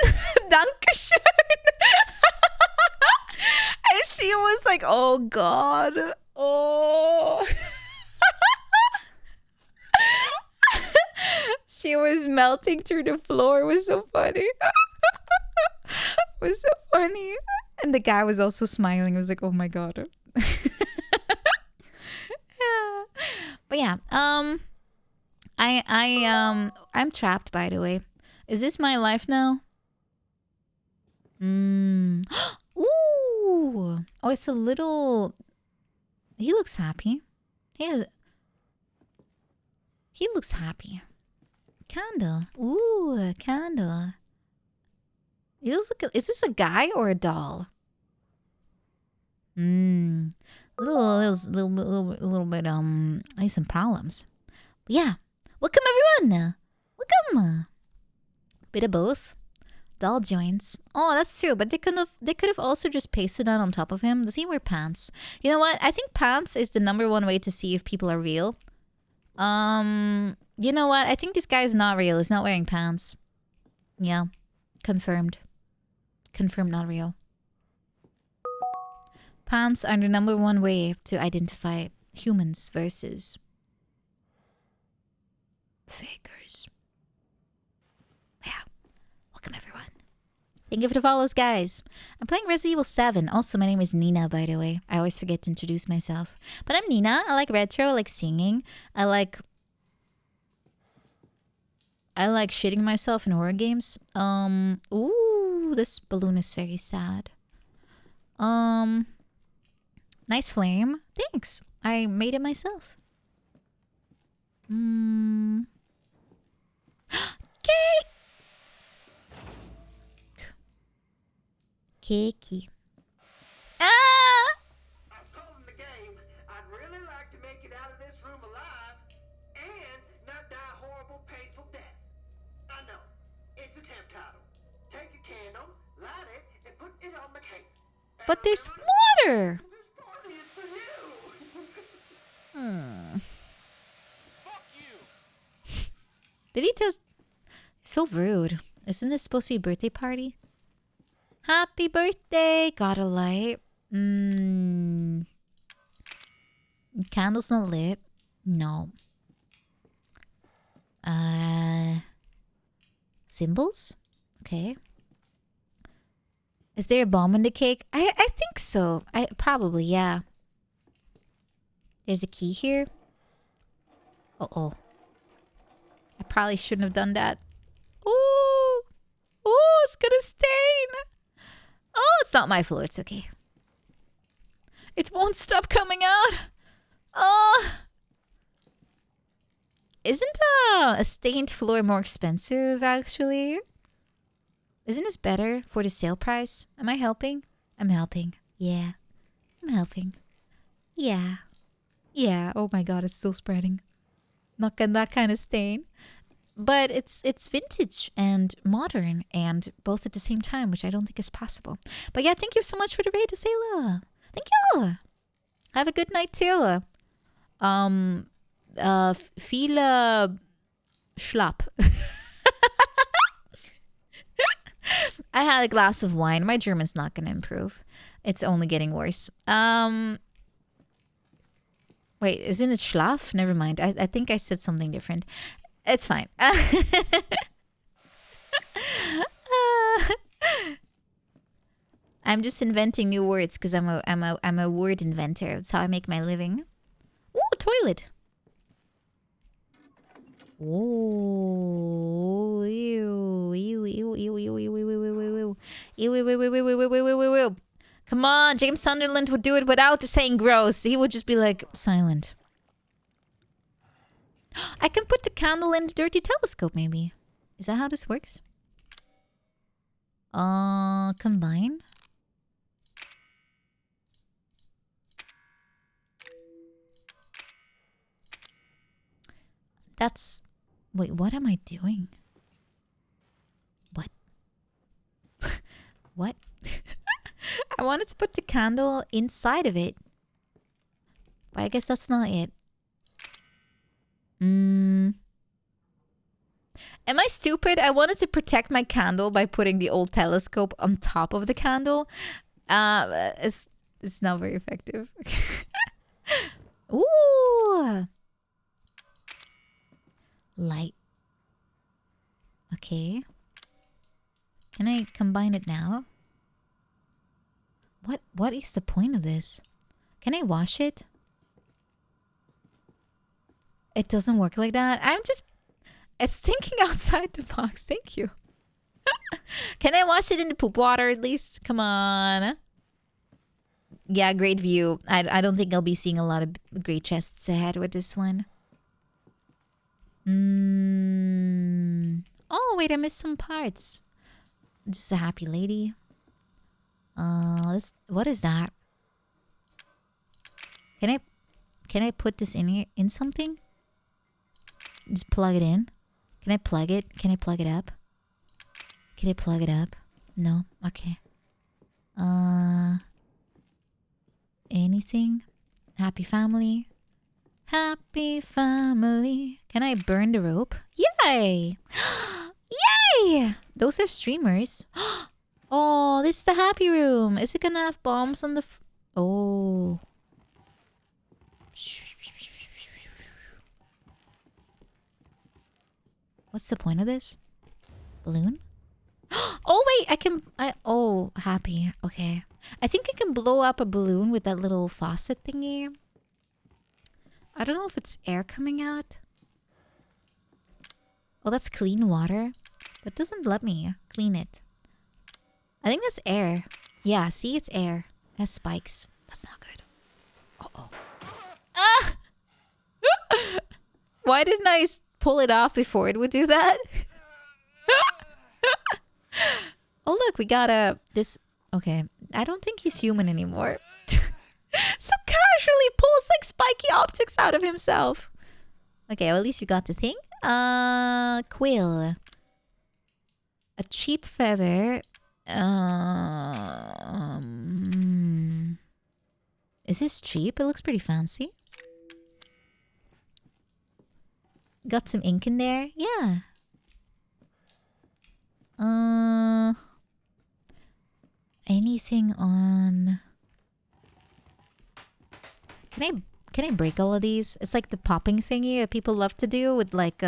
Dankeschön. And she was like, oh God. Oh. She was melting through the floor. It was so funny. It was so funny. And the guy was also smiling. I was like, oh my God. But yeah, I'm trapped, by the way. Is this my life now? Ooh. Oh, it's a little... He looks happy. He looks happy. Candle. Ooh, a candle. He looks like is this a guy or a doll? Little bit I have some problems. But yeah. Welcome everyone. Welcome. Bit of both. Doll joints. Oh, that's true. But they could have also just pasted that on top of him. Does he wear pants? You know what? I think pants is the #1 way to see if people are real. You know what? I think this guy is not real. He's not wearing pants. Yeah. Confirmed. Confirmed not real. Pants are the #1 way to identify humans versus fakers. Yeah. Welcome everyone. Thank you for the follows, guys. I'm playing Resident Evil 7. Also, my name is Nina, by the way. I always forget to introduce myself. But I'm Nina. I like retro. I like singing. I like shitting myself in horror games. Ooh, this balloon is very sad. Nice flame. Thanks. I made it myself. Cake! Cakey. Ah! I've told him the game. I'd really like to make it out of this room alive and not die a horrible, painful death. I know. It's a temp title. Take a candle, light it, and put it on the cake. But there's water! This party is for you! Fuck you! Did he just... So rude. Isn't this supposed to be a birthday party? Happy birthday! Got a light. Candle's not lit. No. Symbols? Okay. Is there a bomb in the cake? I think so. Probably, yeah. There's a key here. Uh-oh. I probably shouldn't have done that. Ooh! Ooh, it's gonna stain! Oh, it's not my floor. It's okay. It won't stop coming out. Oh! Isn't a stained floor more expensive, actually? Isn't this better for the sale price? Am I helping? I'm helping. Yeah. I'm helping. Yeah. Yeah. Oh my god, it's still spreading. Not that kind of stain. But it's vintage and modern and both at the same time, which I don't think is possible. But yeah, thank you so much for the raid, Asela. Thank you. Have a good night too. Viele Schlapp. I had a glass of wine. My German's not gonna improve. It's only getting worse. Wait, isn't it Schlaf? Never mind. I think I said something different. It's fine. I'm just inventing new words because I'm a word inventor. That's how I make my living. Ooh, toilet. Ooh, ew, ew, ew, ew, ew, ew, ew, ew, ew, ew, ew, ew, ew, ew, ew, ew, ew, ew, ew. Come on, James Sunderland would do it without saying gross. He would just be like silent. I can put the candle in the dirty telescope, maybe. Is that how this works? Combine. That's... Wait, what am I doing? What? What? I wanted to put the candle inside of it. But I guess that's not it. Am I stupid? I wanted to protect my candle by putting the old telescope on top of the candle. It's not very effective. Ooh! Light. Okay. Can I combine it now? What is the point of this? Can I wash it? It doesn't work like that. I'm just It's thinking outside the box. Thank you. Can I wash it in the poop water at least? Come on. Yeah, great view. I don't think I'll be seeing a lot of great chests ahead with this one. Oh, wait, I missed some parts. Just a happy lady. What is that? Can I put this in here in something? Just plug it in. Can I plug it? Can I plug it up? Can I plug it up? No? Okay. Anything? Happy family? Happy family. Can I burn the rope? Yay! Yay! Those are streamers. Oh, this is the happy room. Is it gonna have bombs on the oh. What's the point of this? Balloon? Oh wait, oh, happy. Okay. I think I can blow up a balloon with that little faucet thingy. I don't know if it's air coming out. Oh, that's clean water. But it doesn't let me clean it. I think that's air. Yeah, see, it's air. It has spikes. That's not good. Uh-oh. Ah! Why didn't I pull it off before it would do that? Oh, look, we got this... Okay, I don't think he's human anymore. So casually pulls like spiky optics out of himself. Okay, well, at least we got the thing. Quill. A cheap feather. Is this cheap? It looks pretty fancy. Got some ink in there? Yeah. Anything on... Can I break all of these? It's like the popping thingy that people love to do with like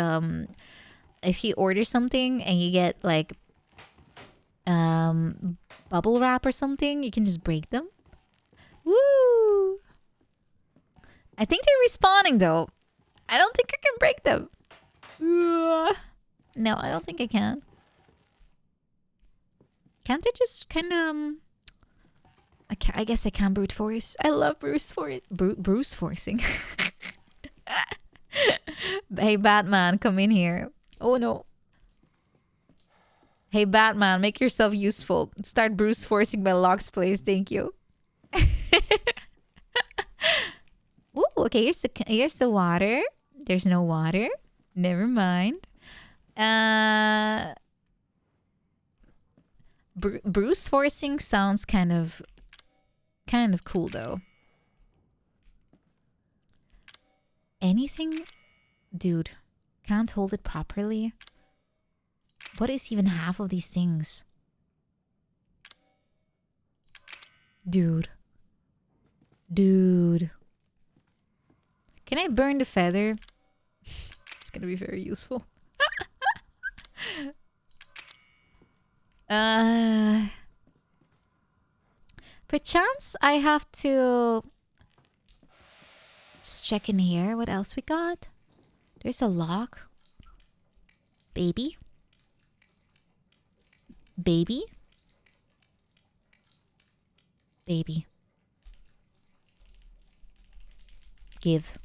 if you order something and you get like bubble wrap or something, you can just break them. Woo! I think they're respawning though. I don't think I can break them. No, I don't think I can. Can't I just kind of I guess I can brute force. I love Bruce forcing. Hey Batman, come in here. Oh no. Hey Batman, make yourself useful. Start Bruce forcing my locks, please. Thank you. Ooh, okay, here's the water. There's no water. Never mind. Bruce forcing sounds kind of cool though. Anything? Dude, can't hold it properly. What is even half of these things? Dude. Can I burn the feather? It's gonna be very useful. Perchance I have to just check in here. What else we got? There's a lock. Baby. Give.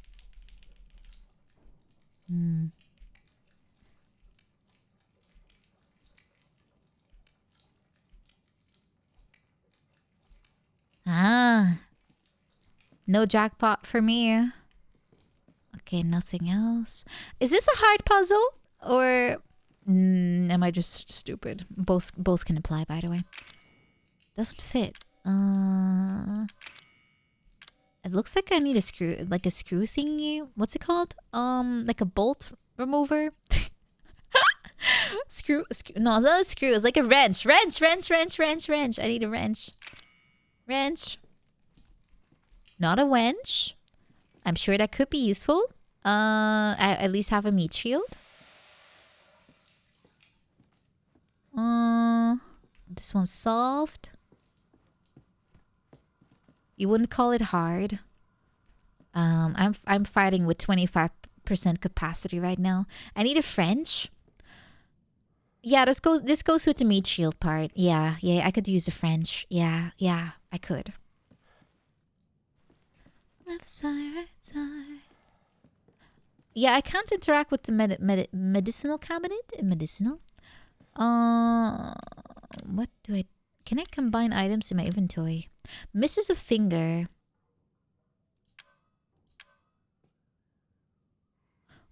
No jackpot for me. Okay, nothing else. Is this a hard puzzle? Or am I just stupid? Both can apply, by the way. Doesn't fit. It looks like I need a screw, like a screw thingy. What's it called? Like a bolt remover. Screw. No, it's not a screw. It's like a wrench. Wrench. I need a wrench. Not a wench. I'm sure that could be useful. I at least have a meat shield. This one's soft. You wouldn't call it hard. I'm fighting with 25 percent capacity right now. I need a French. Yeah, this goes with the meat shield part. Yeah, I could use a French. Yeah, I could. Left side, right side. Yeah, I can't interact with the medicinal cabinet. Medicinal. What do I... Can I combine items in my inventory? Misses a finger.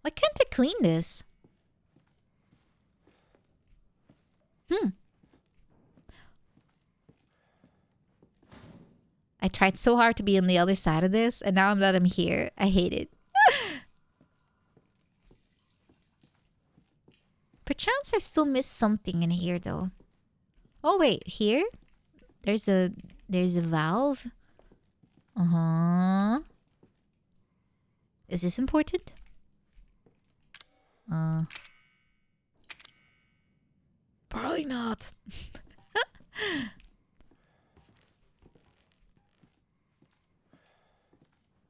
Why can't I clean this? I tried so hard to be on the other side of this, and now that I'm here, I hate it. Perchance I still missed something in here, though. Oh wait, here? There's a valve. Is this important? Probably not.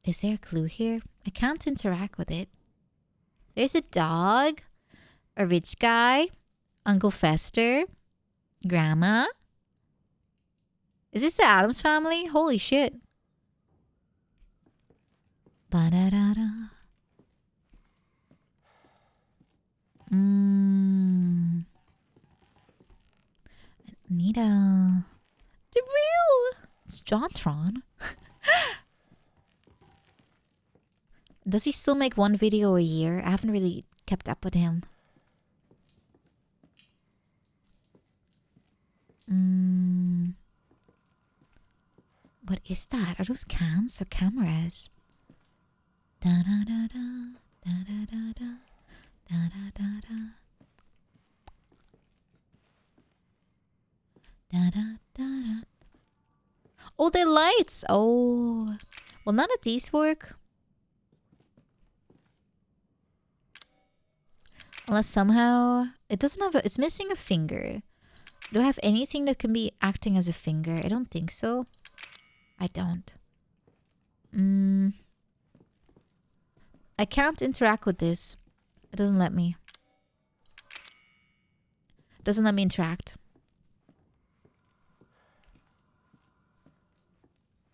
Is there a clue here? I can't interact with it. There's a dog, a rich guy, Uncle Fester, Grandma. Is this the Addams Family? Holy shit. Ba-da-da-da. Need a... The real... It's Jontron. Does he still make one video a year? I haven't really kept up with him. What is that? Are those cans or cameras? Da da da da da da da da da da da da da da da. Oh, they're lights. Oh, well, none of these work. Unless somehow it doesn't have it's missing a finger. Do I have anything that can be acting as a finger? I don't think so. I don't. I can't interact with this. It doesn't let me. It doesn't let me interact.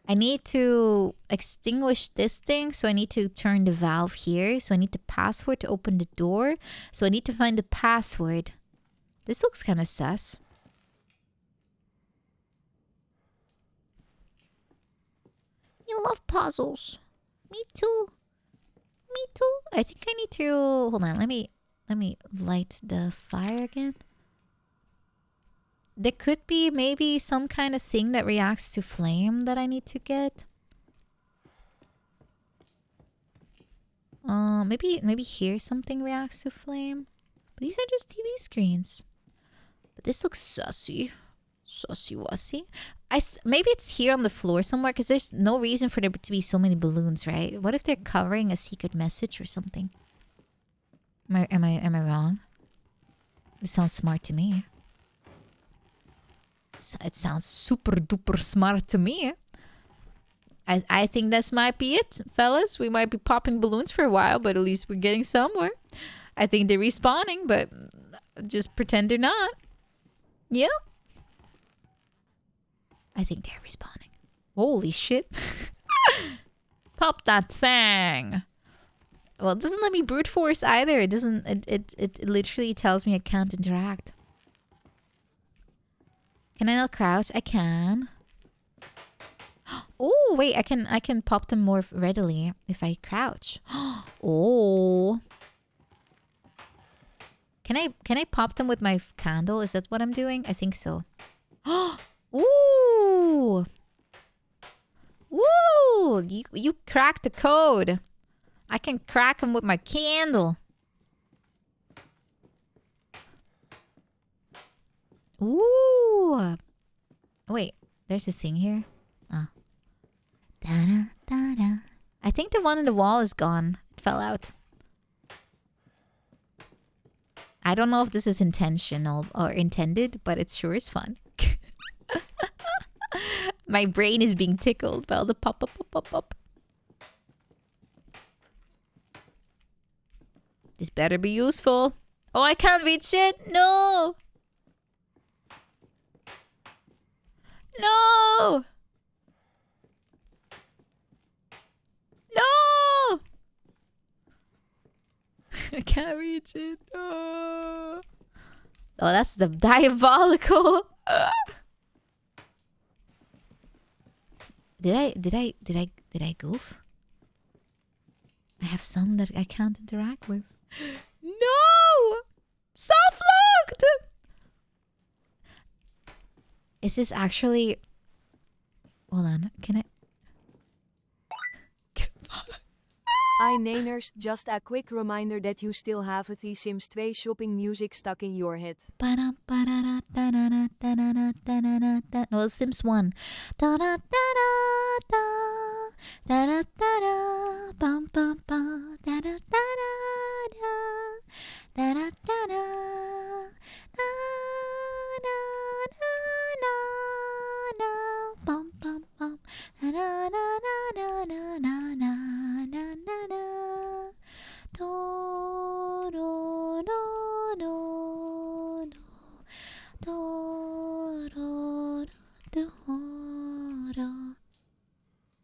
I need to extinguish this thing, so I need to turn the valve here. So I need the password to open the door. So I need to find the password. This looks kind of sus. You love puzzles. Me too. Me too. I think I need to... Hold on, let me light the fire again. There could be maybe some kind of thing that reacts to flame that I need to get. Maybe here something reacts to flame. But these are just TV screens. But this looks sussy. Sussy wussy. Maybe it's here on the floor somewhere, because there's no reason for there to be so many balloons, right? What if they're covering a secret message or something? Am I wrong? This sounds smart to me. It sounds super duper smart to me. I think this might be it, fellas. We might be popping balloons for a while, but at least we're getting somewhere. I think they're respawning, but just pretend they're not. Yep. I think they're respawning. Holy shit. Pop that thing. Well, it doesn't let me brute force either. It doesn't... It literally tells me I can't interact. Can I not crouch? I can. Oh, wait. I can pop them more readily if I crouch. Oh. Can I pop them with my candle? Is that what I'm doing? I think so. Ooh. Woo! You cracked the code. I can crack them with my candle. Ooh. Wait, there's a thing here. Oh. Da-da, da-da. I think the one on the wall is gone. It fell out. I don't know if this is intentional or intended, but it sure is fun. My brain is being tickled by all the pop. This better be useful. Oh, I can't reach it. No. No. No. I can't reach it. No. Oh, that's the diabolical. Did I goof? I have some that I can't interact with. No! Soft locked! Is this actually... Hold on, can I... Naners, just a quick reminder that you still have the Sims 2 shopping music stuck in your head. No, Sims 1.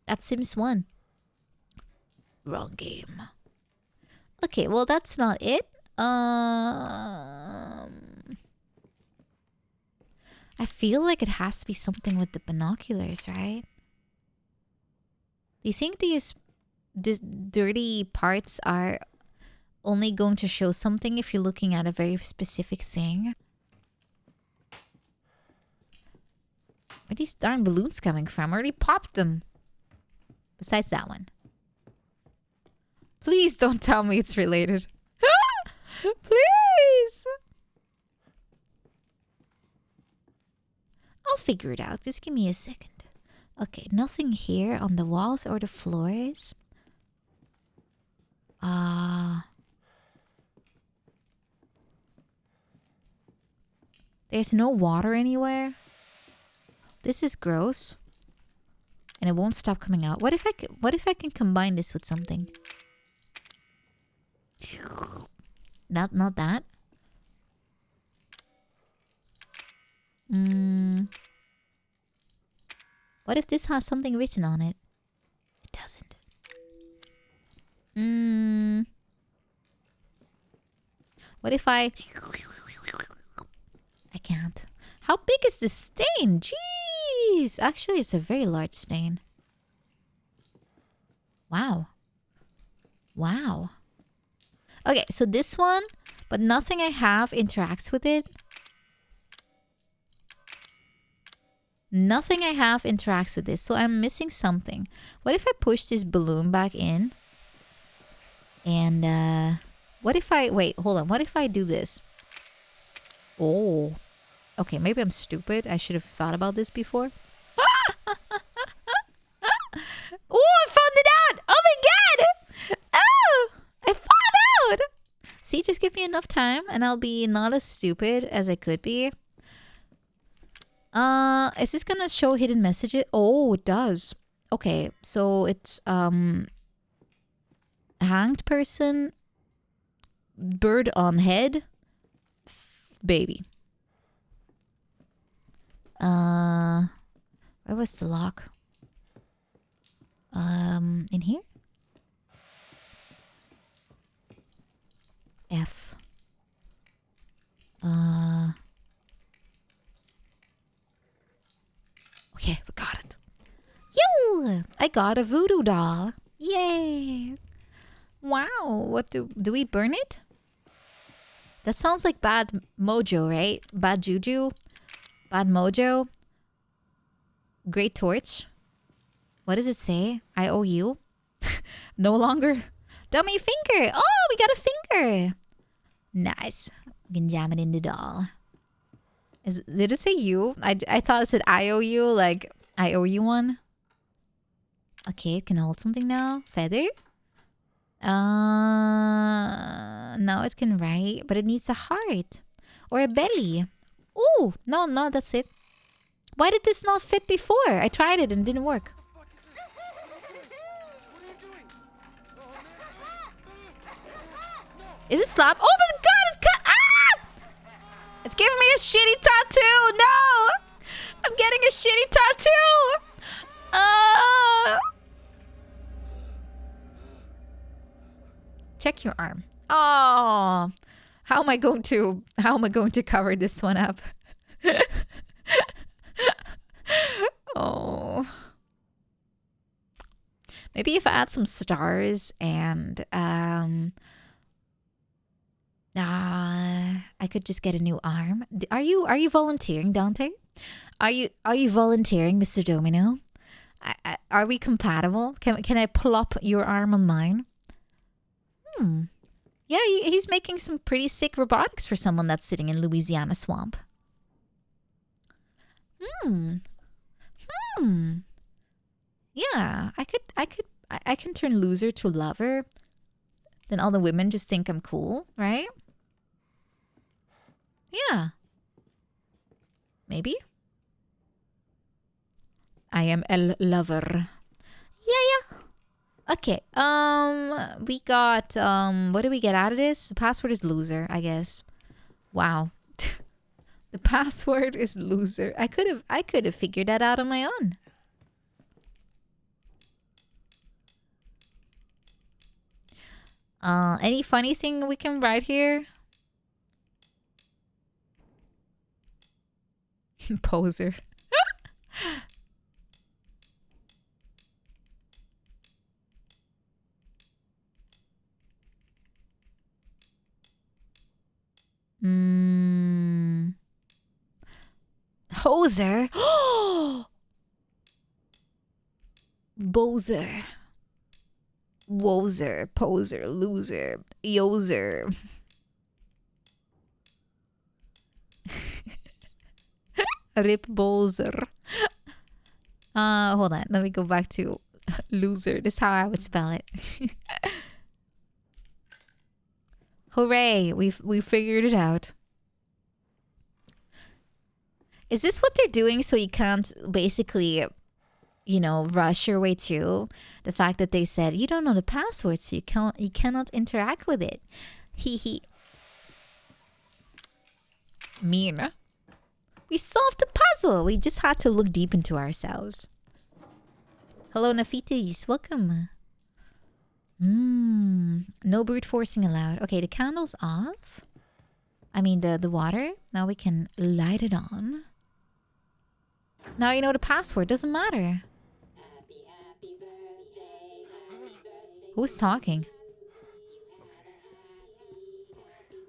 That's Sims 1. Wrong game. Okay, well that's not it. I feel like it has to be something with the binoculars, right? Do you think these dirty parts are only going to show something if you're looking at a very specific thing? Where are these darn balloons coming from? I already popped them. Besides that one. Please don't tell me it's related. Please! I'll figure it out. Just give me a second. Okay, nothing here on the walls or the floors. There's no water anywhere. This is gross. And it won't stop coming out. What if I can combine this with something? Not that. What if this has something written on it? It doesn't. What if I can't. How big is this stain? Jeez. Actually, it's a very large stain. Wow. Wow. Okay, so this one, but nothing I have interacts with it. Nothing I have interacts with this, so I'm missing something. What if I push this balloon back in? And, what if I... Wait, hold on. What if I do this? Oh. Okay, maybe I'm stupid. I should have thought about this before. Oh, I found it out! Oh my god! Oh! I found out! See, just give me enough time and I'll be not as stupid as I could be. Is this gonna show hidden messages? Oh, it does. Okay, so it's hanged person, bird on head, baby. Where was the lock? In here? F. Okay, we got it. Yo! I got a voodoo doll. Yay! Wow, what do we burn it? That sounds like bad mojo, right? Bad juju? Bad mojo? Great torch? What does it say? I owe you? No longer? Dummy finger! Oh, we got a finger! Nice. We can jam it in the doll. Did it say you? I thought it said I owe you, like I owe you one. Okay, it can hold something now. Feather? No, it can write, but it needs a heart. Or a belly. Oh, no, that's it. Why did this not fit before? I tried it and it didn't work. Is it slap? Oh my god, it's it's giving me a shitty tattoo. No! I'm getting a shitty tattoo. Check your arm. Oh, how am I going to cover this one up? Oh, maybe if I add some stars and I could just get a new arm. Are you volunteering, Dante? Are you volunteering, Mr. Domino? Are we compatible? Can I plop your arm on mine? Yeah, he's making some pretty sick robotics for someone that's sitting in Louisiana swamp. Yeah, I can turn loser to lover. Then all the women just think I'm cool, right? Yeah. Maybe. I am el lover. Yeah. Okay. We got what do we get out of this? The password is loser, I guess. Wow. The password is loser. I could have figured that out on my own. Any funny thing we can write here? Poser. Hoser. Bozer. Wozer. Poser. Loser. Yoser. Rip Bozer. Hold on. Let me go back to loser. This is how I would spell it. Hooray! We figured it out. Is this what they're doing so you can't basically, you know, rush your way through the fact that they said you don't know the password, so you cannot interact with it? Hee. Mean. We solved the puzzle. We just had to look deep into ourselves. Hello, Nafitis. Welcome. No brute forcing allowed. Okay, the candle's off. I mean the water. Now we can light it on. Now you know the password. Doesn't matter. Who's talking?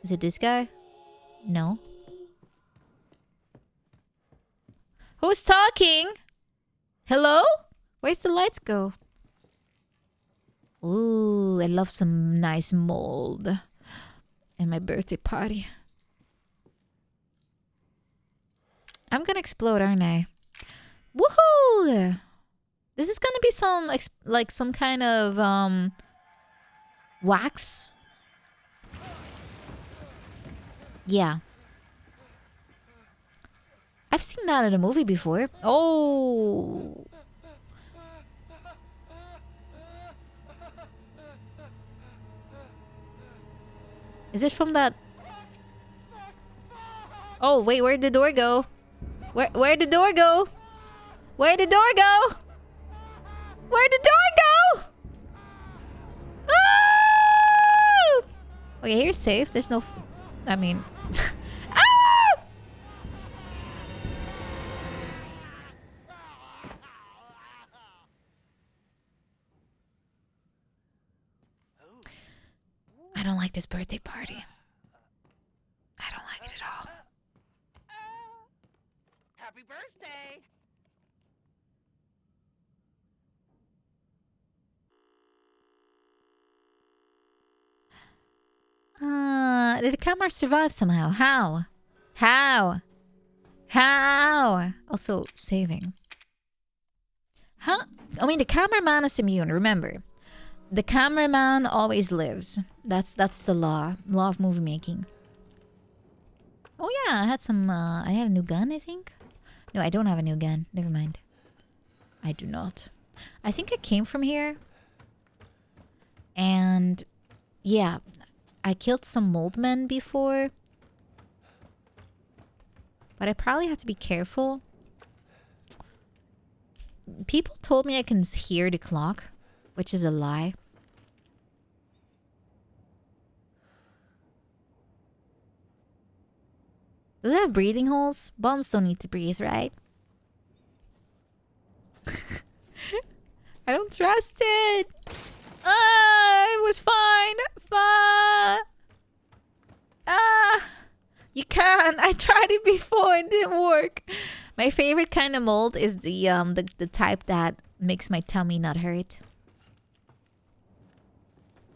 Is it this guy? No. Who's talking? Hello? Where's the lights go? Ooh, I love some nice mold. And my birthday party. I'm gonna explode, aren't I? Woohoo! This is gonna be some, like some kind of, wax. Yeah. I've seen that in a movie before. Oh. Is it from that? Oh, wait, where'd the door go? Where'd the door go? Where'd the door go? Where'd the door go? Oh! Okay, here's safe. There's no... I mean... Ah! I don't like this birthday party. I don't like it at all. Happy birthday! Did the camera survive somehow? How? How? How? Also, saving. Huh? I mean, the cameraman is immune, remember. The cameraman always lives. That's the law. Law of movie making. Oh yeah, I had a new gun, I think. No, I don't have a new gun. Never mind. I do not. I think I came from here. And yeah, I killed some mold men before. But I probably have to be careful. People told me I can hear the clock, which is a lie. Does it have breathing holes? Bombs don't need to breathe, right? I don't trust it. It was fine. You can't. I tried it before. It didn't work. My favorite kind of mold is the type that makes my tummy not hurt.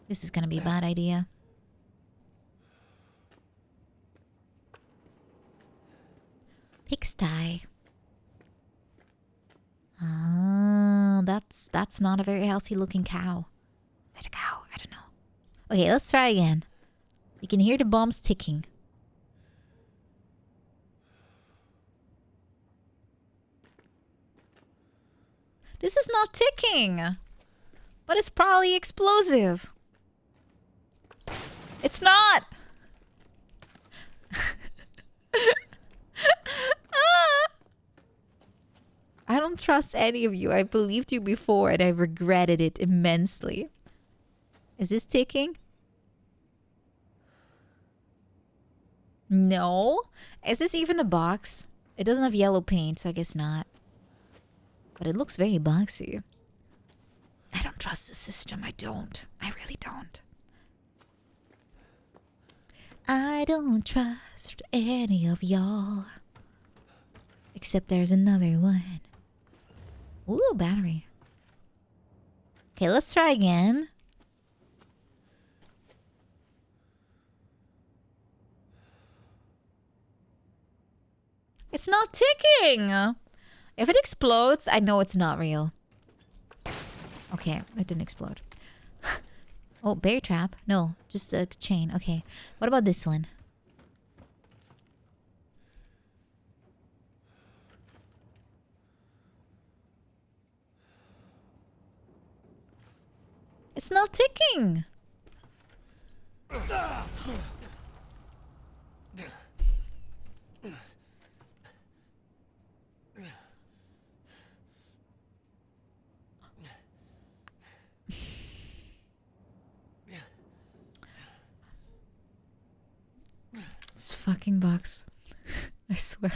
This is gonna be a bad idea. Pigsty. Ah, that's not a very healthy looking cow. Is it a cow? I don't know. Okay, let's try again. You can hear the bombs ticking. This is not ticking. But it's probably explosive. It's not. I don't trust any of you. I believed you before and I regretted it immensely. Is this ticking? No. Is this even a box? It doesn't have yellow paint, so I guess not. But it looks very boxy. I don't trust the system. I don't. I really don't. I don't trust any of y'all. Except there's another one. Ooh, battery. Okay, let's try again. It's not ticking! If it explodes, I know it's not real. Okay, it didn't explode. Oh, bear trap? No, just a chain. Okay, what about this one? It's not ticking! This fucking box. I swear.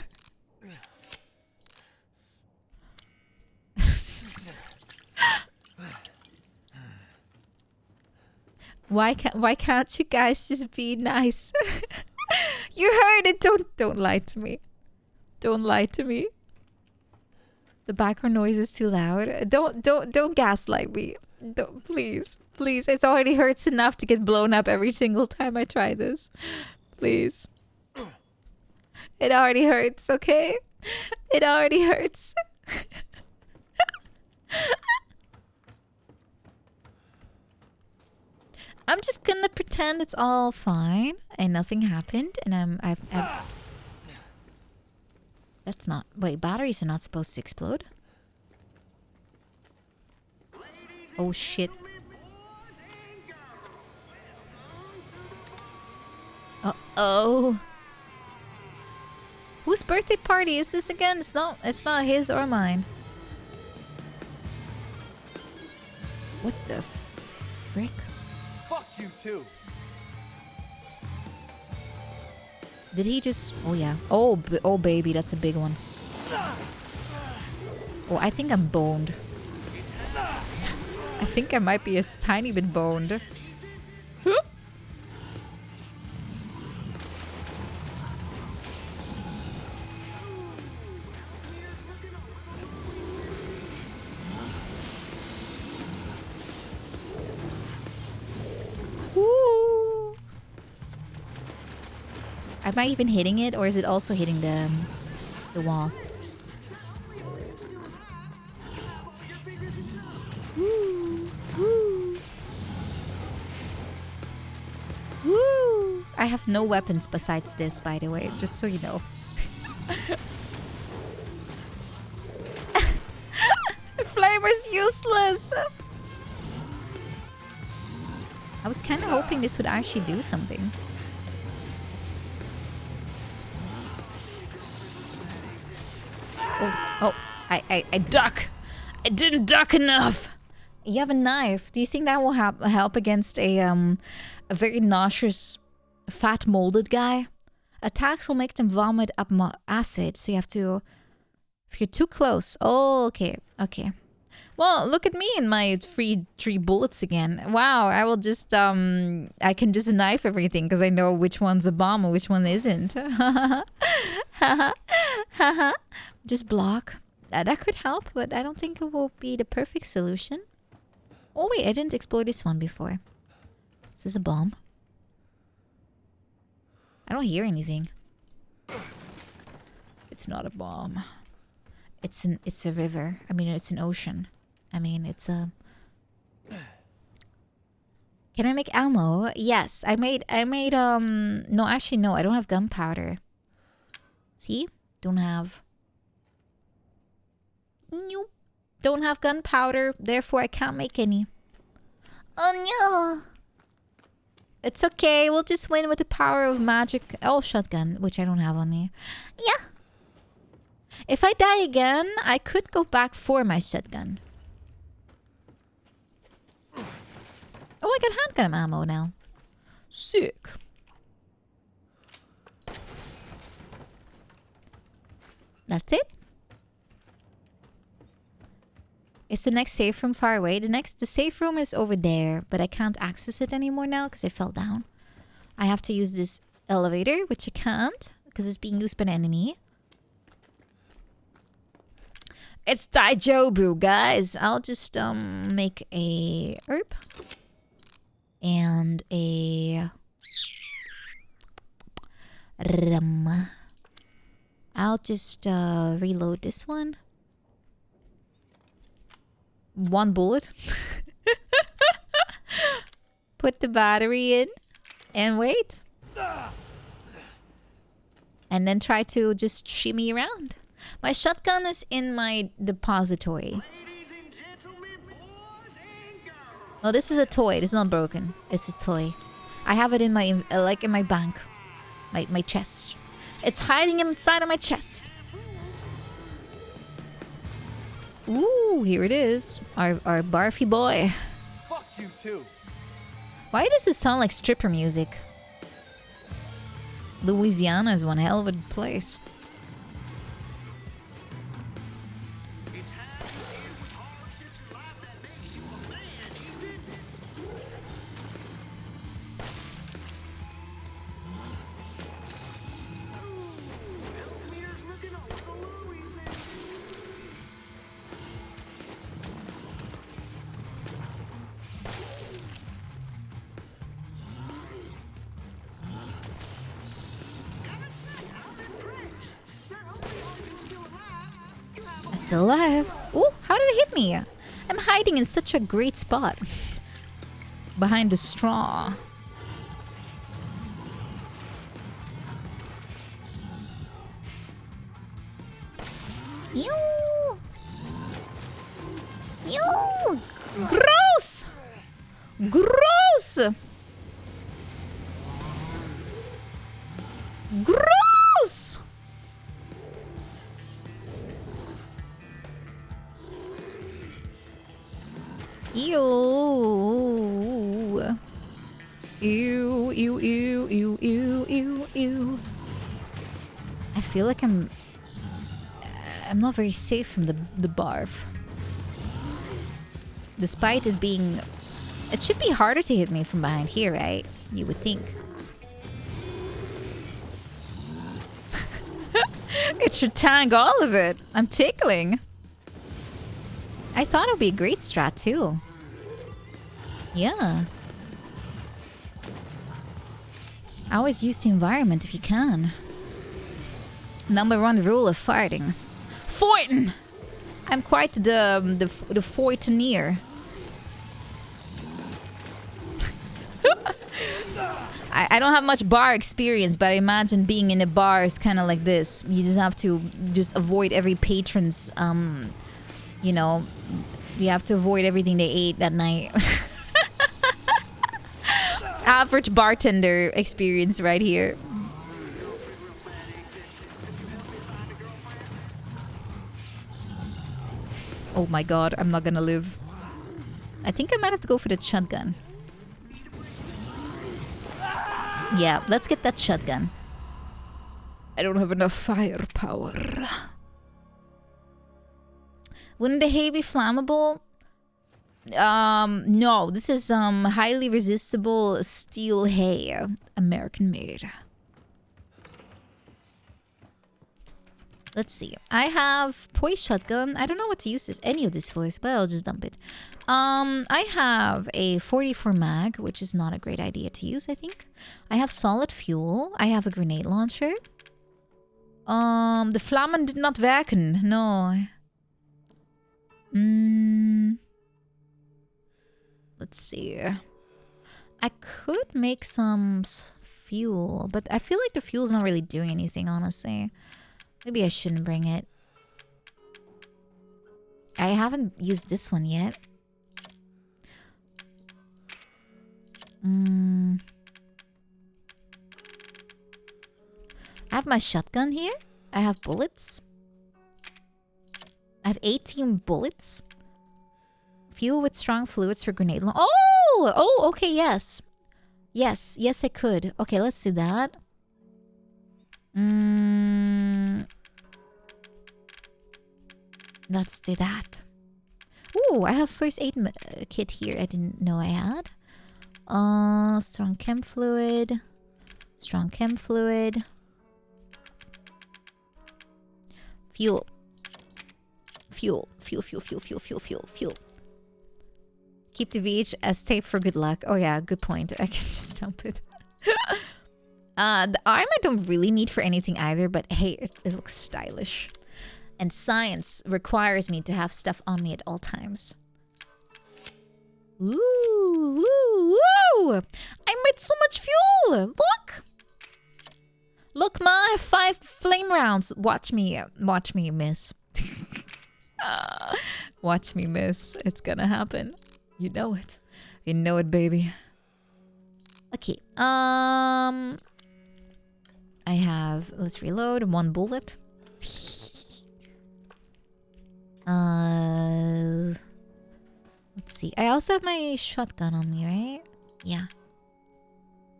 Why can't you guys just be nice? You heard it. Don't lie to me. Don't lie to me. The background noise is too loud. Don't gaslight me. Don't, please. Please. It already hurts enough to get blown up every single time I try this. Please. It already hurts, okay? It already hurts. I'm just gonna pretend it's all fine and nothing happened, and I've that's not. Wait, batteries are not supposed to explode. Oh shit. Uh-oh. Whose birthday party is this again? It's not his or mine. What the frick? Fuck you too. Did he just... Oh yeah. Oh baby, that's a big one. Oh, I think I'm boned. I think I might be a tiny bit boned. Woo! Am I even hitting it, or is it also hitting the wall? Woo! Woo! Woo! I have no weapons besides this, by the way, just so you know. The flamer's useless! I was kind of hoping this would actually do something. Oh, I duck. I didn't duck enough. You have a knife. Do you think that will help against a very nauseous, fat molded guy? Attacks will make them vomit up acid, so you have to... If you're too close... Oh, okay. Okay. Well, look at me and my 3 bullets again. Wow, I will just... I can just knife everything because I know which one's a bomb and which one isn't. Just block. That could help, but I don't think it will be the perfect solution. Oh wait, I didn't explore this one before. Is this a bomb? I don't hear anything. It's not a bomb. It's a river. I mean, it's an ocean. I mean, it's a... Can I make ammo? Yes, I made no, actually no, I don't have gunpowder. See? Don't have... Nope. Don't have gunpowder, therefore I can't make any. Oh no! It's okay, we'll just win with the power of magic. Oh, shotgun, which I don't have on me. Yeah! If I die again, I could go back for my shotgun. Oh, I got handgun ammo now. Sick. That's it? Is the next safe room far away? The safe room is over there, but I can't access it anymore now because I fell down. I have to use this elevator, which I can't because it's being used by an enemy. It's Daijobu, guys. I'll just make a herb and a rum. I'll just reload this one. 1 bullet. Put the battery in and wait. And then try to just shimmy around. My shotgun is in my depository. Oh, this is a toy. It's not broken. It's a toy. I have it in my like in my bank. My chest. It's hiding inside of my chest. Ooh, here it is. Our barfy boy. Fuck you too. Why does it sound like stripper music? Louisiana is one hell of a place. Still alive. Ooh, how did it hit me? I'm hiding in such a great spot. Behind the straw. Ew! Ew! Gross! Gross! Gross! Ew. Ew, ew, ew, ew, ew, ew, ew. I feel like I'm not very safe from the barf. Despite it being... It should be harder to hit me from behind here, right? You would think. It should tank all of it. I'm tickling. I thought it would be a great strat too. Yeah. I always use the environment if you can. #1 rule of farting. Fortin! I'm quite the Fortineer. I don't have much bar experience, but I imagine being in a bar is kind of like this. You just have to just avoid every patron's, you know, you have to avoid everything they ate that night. average bartender experience right here. Oh my god, I'm not gonna live. I think I might have to go for the shotgun. Yeah, let's get that shotgun. I don't have enough firepower. Wouldn't the hay be flammable? No, this is highly resistible steel hay, American made. Let's see. I have toy shotgun. I don't know what to use any of this for, but I'll just dump it. I have a 44 mag, which is not a great idea to use, I think. I have solid fuel. I have a grenade launcher. The flammen did not werken. No. Let's see. I could make some fuel, but I feel like the fuel's not really doing anything, honestly. Maybe I shouldn't bring it. I haven't used this one yet. I have my shotgun here. I have bullets. I have 18 bullets. Fuel with strong fluids for grenade launch. Oh! Oh, okay, yes. Yes, yes I could. Okay, let's do that. Let's do that. Ooh, I have first aid kit here. I didn't know I had. Strong chem fluid. Strong chem fluid. Fuel. Fuel. Fuel, fuel, fuel, fuel, fuel, fuel, fuel. Keep the VHS tape for good luck. Oh yeah, good point. I can just dump it. The arm I don't really need for anything either, but hey, it looks stylish. And science requires me to have stuff on me at all times. Ooh, woo, woo! I made so much fuel! Look! Look, Ma, I have 5 flame rounds. Watch me miss. Watch me miss. It's gonna happen. You know it. You know it, baby. Okay, I have, let's reload, 1 bullet. Let's see. I also have my shotgun on me, right? Yeah.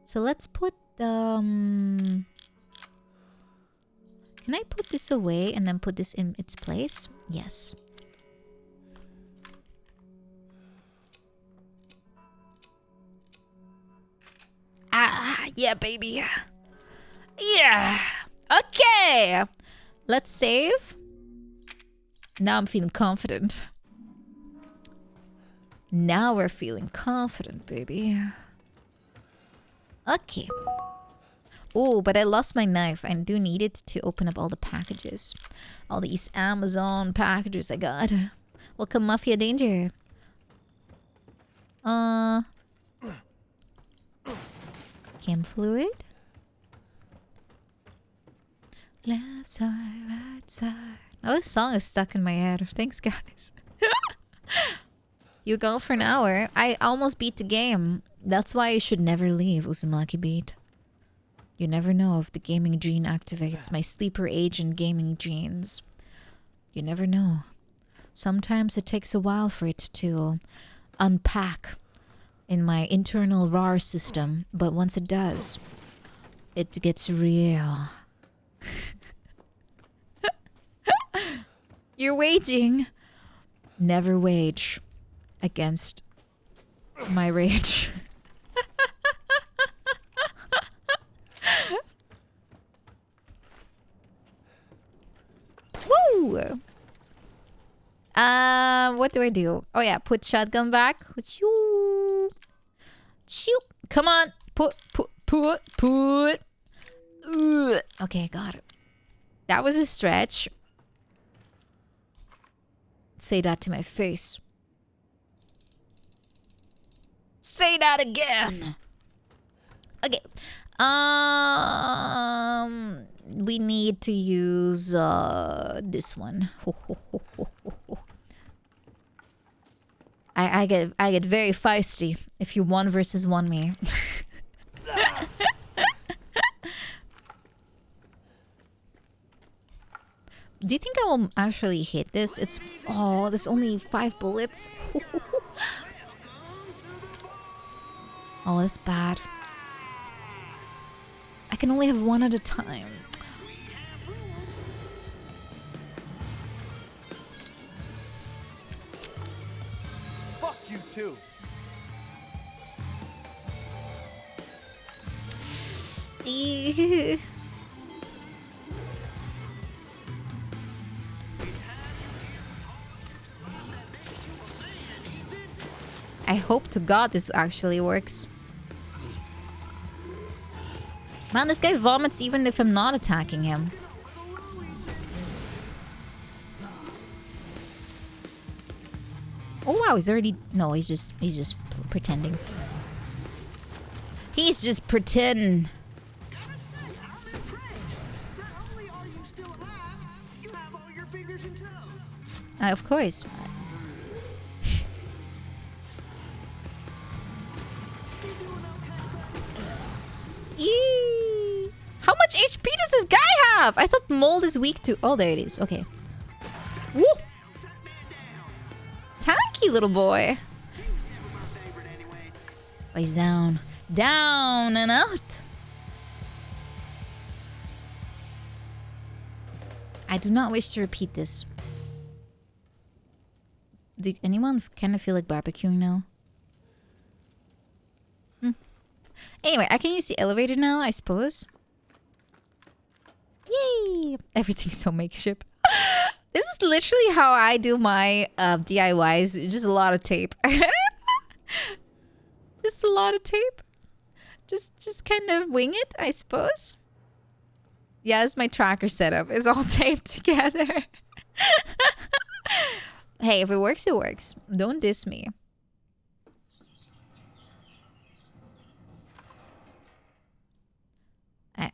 So let's put can I put this away and then put this in its place? Yes. Ah, yeah, baby. Yeah. Okay. Let's save. Now I'm feeling confident. Now we're feeling confident, baby. Okay. Oh, but I lost my knife. I do need it to open up all the packages. All these Amazon packages I got. Welcome, Mafia Danger. Chem fluid. Left side, right side. Oh, this song is stuck in my head. Thanks, guys. You go for an hour. I almost beat the game. That's why you should never leave, Uzumaki Beat. You never know if the gaming gene activates my sleeper agent gaming genes. You never know. Sometimes it takes a while for it to unpack in my internal RAR system, but once it does, it gets real. You're waging. Never wage against my rage. Woo! What do I do? Oh yeah, put shotgun back. Shoo. Come on. Put. Okay, got it. That was a stretch. Say that to my face. Say that again. Okay. We need to use this one. I get very feisty if you 1 versus 1 me. Do you think I will actually hit this? It's... Oh, there's only 5 bullets. Oh, that's bad. I can only have one at a time. Fuck you too. I hope to God this actually works. Man, this guy vomits even if I'm not attacking him. Oh wow, he's already... No, he's just pretending. He's just pretending. Of course. Eee. How much HP does this guy have? I thought mold is weak to... Oh, there it is. Okay. Woo! Tanky little boy. Oh, he's down. Down and out. I do not wish to repeat this. Did anyone kind of feel like barbecuing now? Anyway, I can use the elevator now, I suppose. Yay! Everything's so makeshift. This is literally how I do my DIYs. Just a lot of tape. Just a lot of tape. Just kind of wing it, I suppose. Yeah, it's my tracker setup. It's all taped together. Hey, if it works, it works. Don't diss me.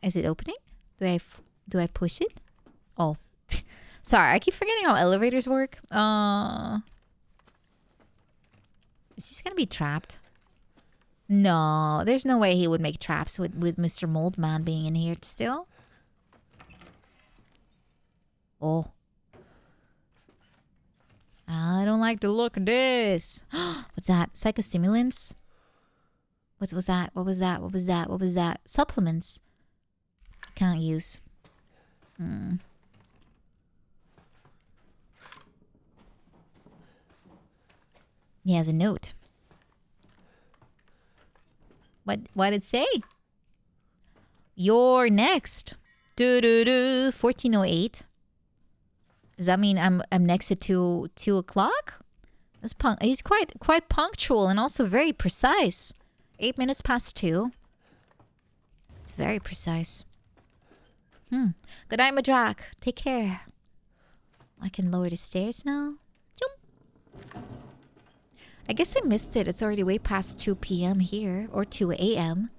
Is it opening? Do I push it? Oh. Sorry, I keep forgetting how elevators work. Is he gonna be trapped? No, there's no way he would make traps with Mr. Moldman being in here still. Oh. I don't like the look of this. What's that? Psychostimulants? What was that? What was that? What was that? What was that? Supplements. Can't use. He has a note. What did it say? You're next. 1408. Does that mean I'm next at 2 o'clock? He's quite punctual and also very precise. 8 minutes past 2. It's very precise. Good night, Madrak. Take care. I can lower the stairs now. Jump. I guess I missed it. It's already way past 2 p.m. here. Or 2 a.m.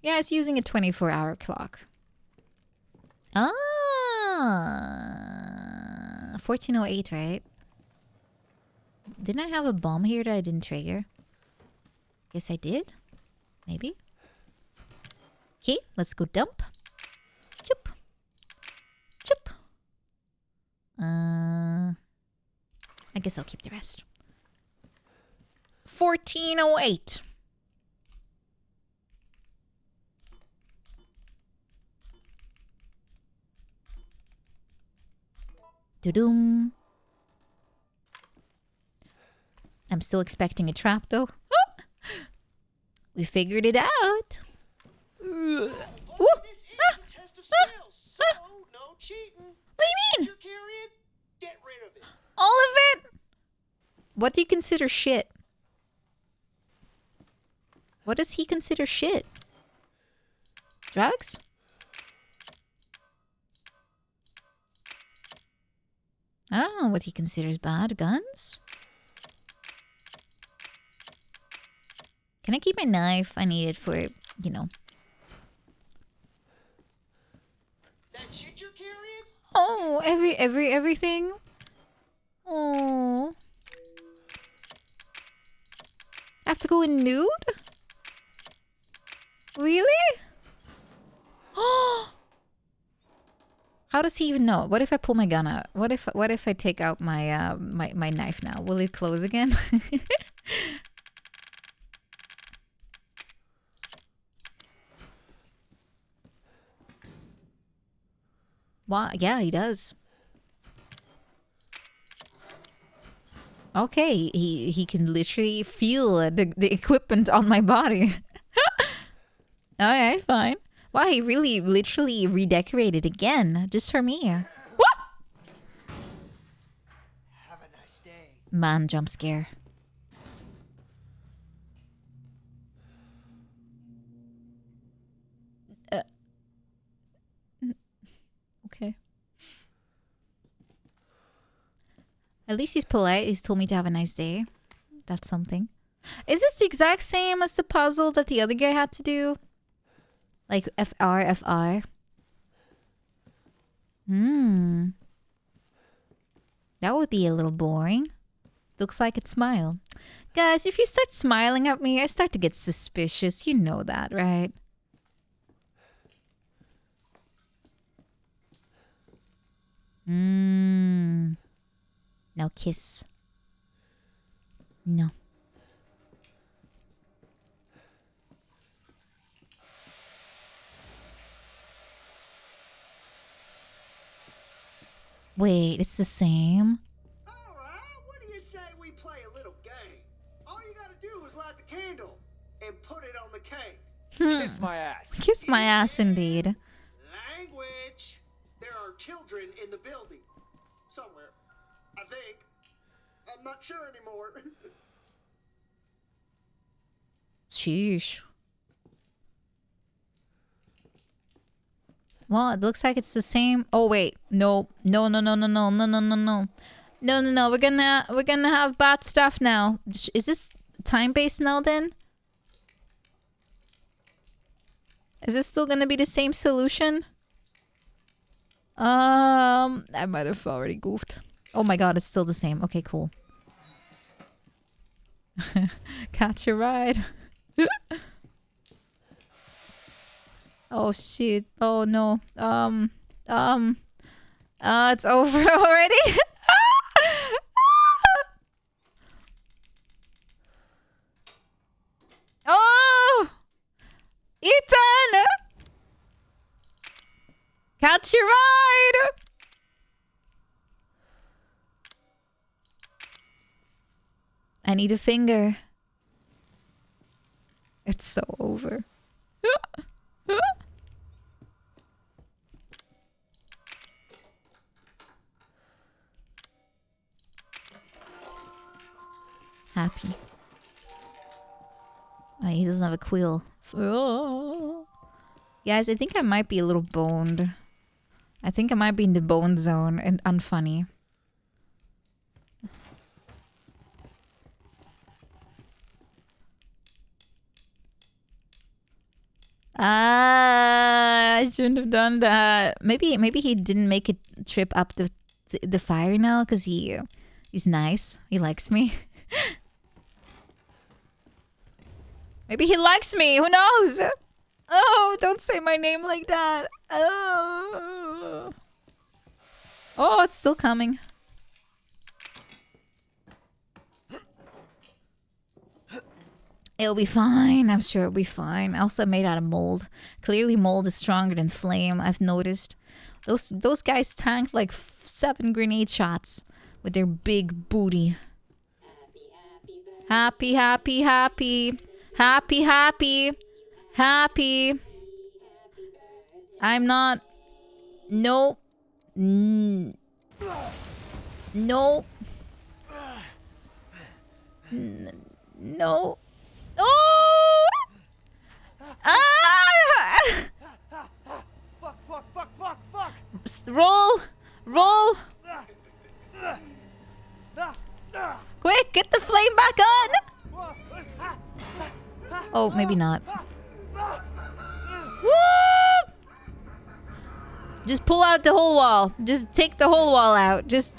Yeah, it's using a 24-hour clock. 1408, right? Didn't I have a bomb here that I didn't trigger? Guess I did. Maybe. Okay, let's go dump. Choop. Choop. I guess I'll keep the rest. 1408. Doo-doom. I'm still expecting a trap though. We figured it out. Ooh. What do you mean? All of it? What do you consider shit? What does he consider shit? Drugs? I don't know what he considers bad. Guns? Can I keep my knife? I need it for, you know. Oh, everything? Oh. I have to go in nude? Really? How does he even know? What if I pull my gun out? What if I take out my my knife now? Will it close again? Wow, yeah, he does. Okay, he can literally feel the equipment on my body. Alright, fine. Wow, he really literally redecorated again, just for me. What? Have a nice day. Man, jump scare. Okay. At least he's polite. He's told me to have a nice day. That's something. Is this the exact same as the puzzle that the other guy had to do? Like FR, FR. That would be a little boring. Looks like it smile. Guys, if you start smiling at me, I start to get suspicious. You know that, right? Now kiss. No. Wait, it's the same? Alright, what do you say we play a little game? All you gotta do is light the candle and put it on the cake. Kiss my ass. Kiss my ass, indeed. Language. There are children in the building. Somewhere. I think. I'm not sure anymore. Sheesh. Well, it looks like it's the same. Oh wait, no. We're gonna have bad stuff now. Is this time-based now then? Is this still gonna be the same solution? I might have already goofed. Oh my god, it's still the same. Okay, cool. Catch a ride. Oh shit. Oh no. It's over already. Oh! Ethan! Catch your ride! I need a finger. It's so over. Happy. Oh, he doesn't have a quill. Oh. Guys, I think I might be a little boned. I think I might be in the bone zone and unfunny. I shouldn't have done that. Maybe he didn't make a trip up the fire now because he's nice. He likes me. Maybe he likes me. Who knows? Oh, don't say my name like that. Oh, it's still coming. It'll be fine. I'm sure it'll be fine. Also made out of mold. Clearly mold is stronger than flame, I've noticed. Those guys tanked like 7 grenade shots with their big booty. Happy, happy, happy. Happy, happy. Happy. I'm not. No. No. No. Oh! Ah! Fuck. Roll. Roll. Quick, get the flame back on. Oh, maybe not. Woo! Just pull out the whole wall. Just take the whole wall out. Just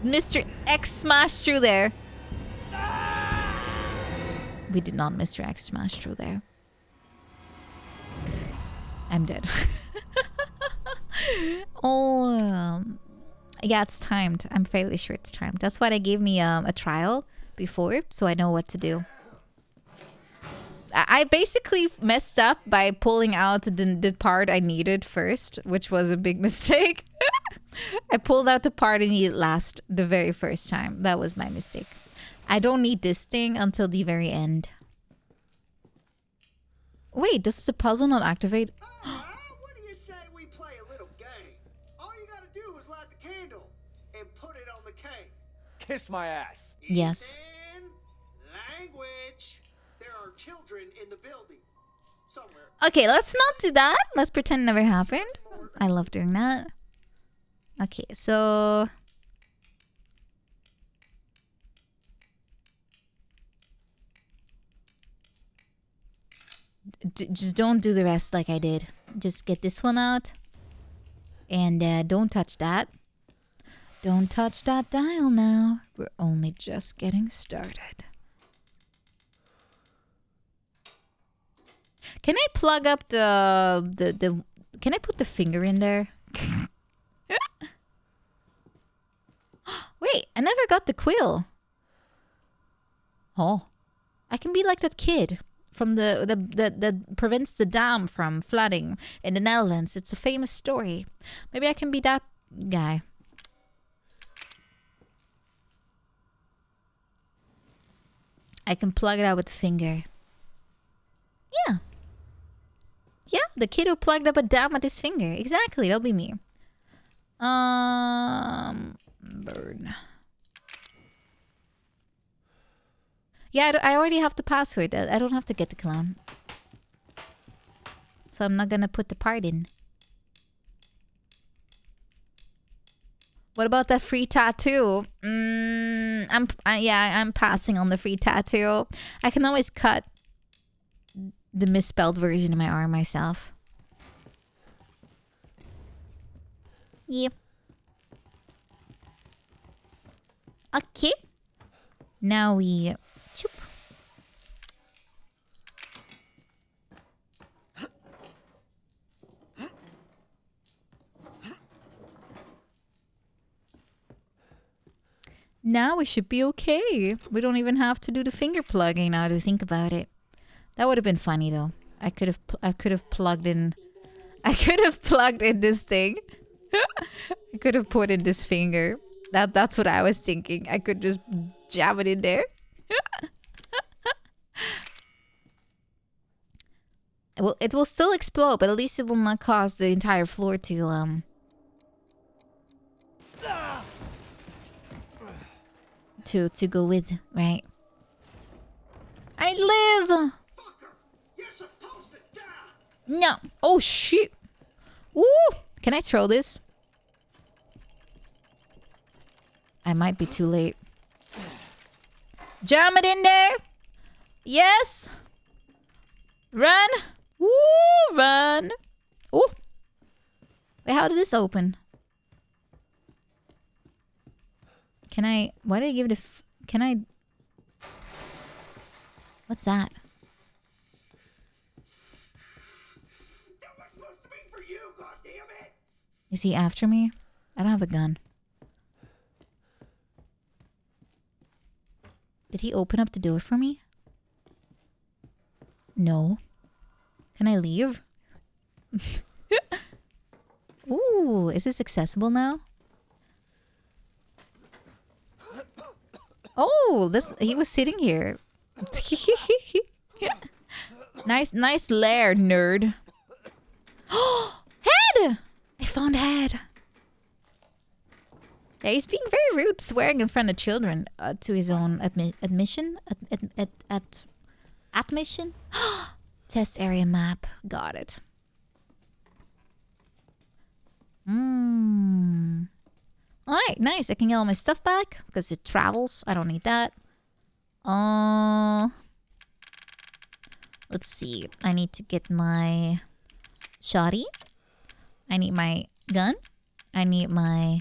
Mr. X smash through there. We did not Mr. X smash through there. I'm dead. Oh, yeah, it's timed. I'm fairly sure it's timed. That's why they gave me a trial before, so I know what to do. I basically messed up by pulling out the part I needed first, which was a big mistake. I pulled out the part I needed last the very first time. That was my mistake. I don't need this thing until the very end. Wait, does the puzzle not activate? What do you say we play a little game? All you gotta do is light the candle and put it on the cake. Kiss my ass. Yes. Ethan, language. There are children in the building. Somewhere. Okay, let's not do that. Let's pretend it never happened. I love doing that. Okay, so... just don't do the rest like I did. Just get this one out. And don't touch that. Don't touch that dial now. We're only just getting started. Can I plug up the can I put the finger in there? Wait, I never got the quill. Oh. I can be like that kid from that prevents the dam from flooding in the Netherlands. It's a famous story. Maybe I can be that guy. I can plug it out with the finger. Yeah. Yeah, the kid who plugged up a dam with his finger. Exactly, that'll be me. Burn. Yeah, I already have the password. I don't have to get the clown. So I'm not gonna put the part in. What about that free tattoo? I'm passing on the free tattoo. I can always cut the misspelled version of my arm myself. Yep. Okay. Now we... Choop. Now we should be okay. We don't even have to do the finger plugging now to think about it. That would have been funny though. I could have plugged in this thing. I could have put in this finger. That's what I was thinking. I could just jam it in there. Well, it will still explode, but at least it will not cause the entire floor to go with, right? I live. No. Oh shit. Woo! Can I throw this? I might be too late. Jam it in there. Yes. Run. Woo! Run. Ooh. Wait, how did this open? Can I... Why did I give it a... Can I... What's that? That was supposed to be for you, goddammit! Is he after me? I don't have a gun. Did he open up the door for me? No. Can I leave? Ooh, is this accessible now? Oh, he was sitting here. Nice lair, nerd. Head! I found head. Yeah, he's being very rude, swearing in front of children to his own admission. Admission? Test area map. Got it. Alright, nice. I can get all my stuff back because it travels. I don't need that. Let's see. I need to get my shotty. I need my gun. I need my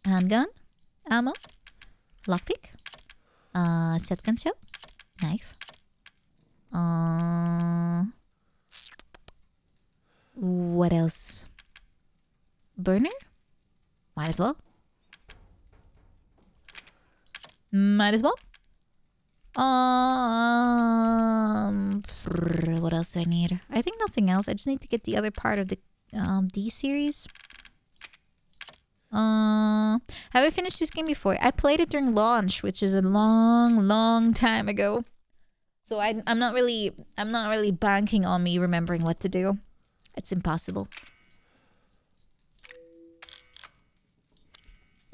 handgun, ammo, lockpick, shotgun shell, knife. What else? Burner? Might as well. Might as well. What else do I need? I think nothing else. I just need to get the other part of the D series. Have I finished this game before? I played it during launch, which is a long time ago. So I'm not really banking on me remembering what to do. It's impossible.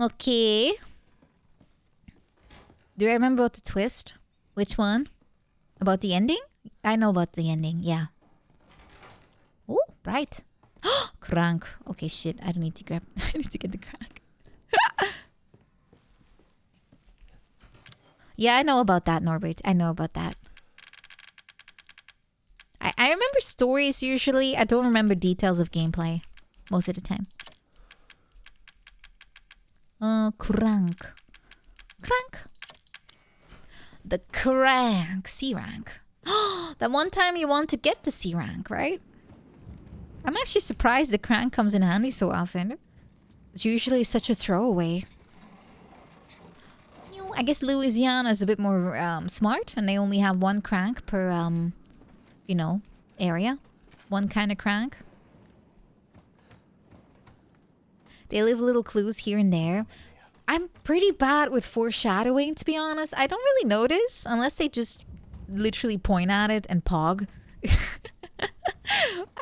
Okay. Do I remember about the twist? Which one? About the ending? I know about the ending, yeah. Oh, right. Crank. Okay, shit. I don't need to grab... I need to get the crank. Yeah, I know about that, Norbert. I know about that. I remember stories usually. I don't remember details of gameplay. Most of the time. Crank. Crank. The crank. C rank. That one time you want to get the C rank, right? I'm actually surprised the crank comes in handy so often. It's usually such a throwaway. I guess Louisiana is a bit more smart, and they only have one crank per, you know, area. One kind of crank. They leave little clues here and there. I'm pretty bad with foreshadowing, to be honest. I don't really notice unless they just literally point at it and pog.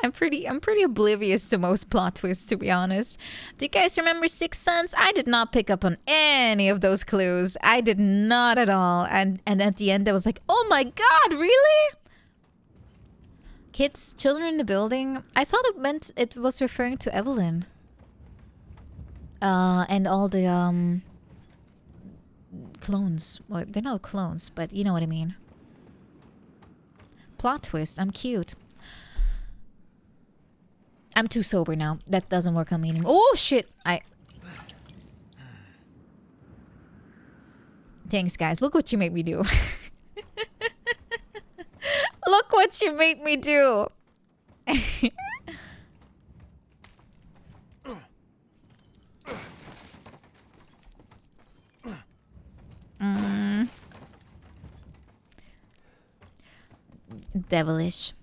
I'm pretty oblivious to most plot twists, to be honest. Do you guys remember Sixth Sense? I did not pick up on any of those clues. I did not at all. And at the end I was like, oh my god, really? Kids, children in the building. I thought it was referring to Evelyn. And all the clones. Well, they're not clones, but you know what I mean. Plot twist. I'm cute. I'm too sober now. That doesn't work on me anymore. Oh shit! Thanks, guys. Look what you made me do. Look what you made me do. Devilish.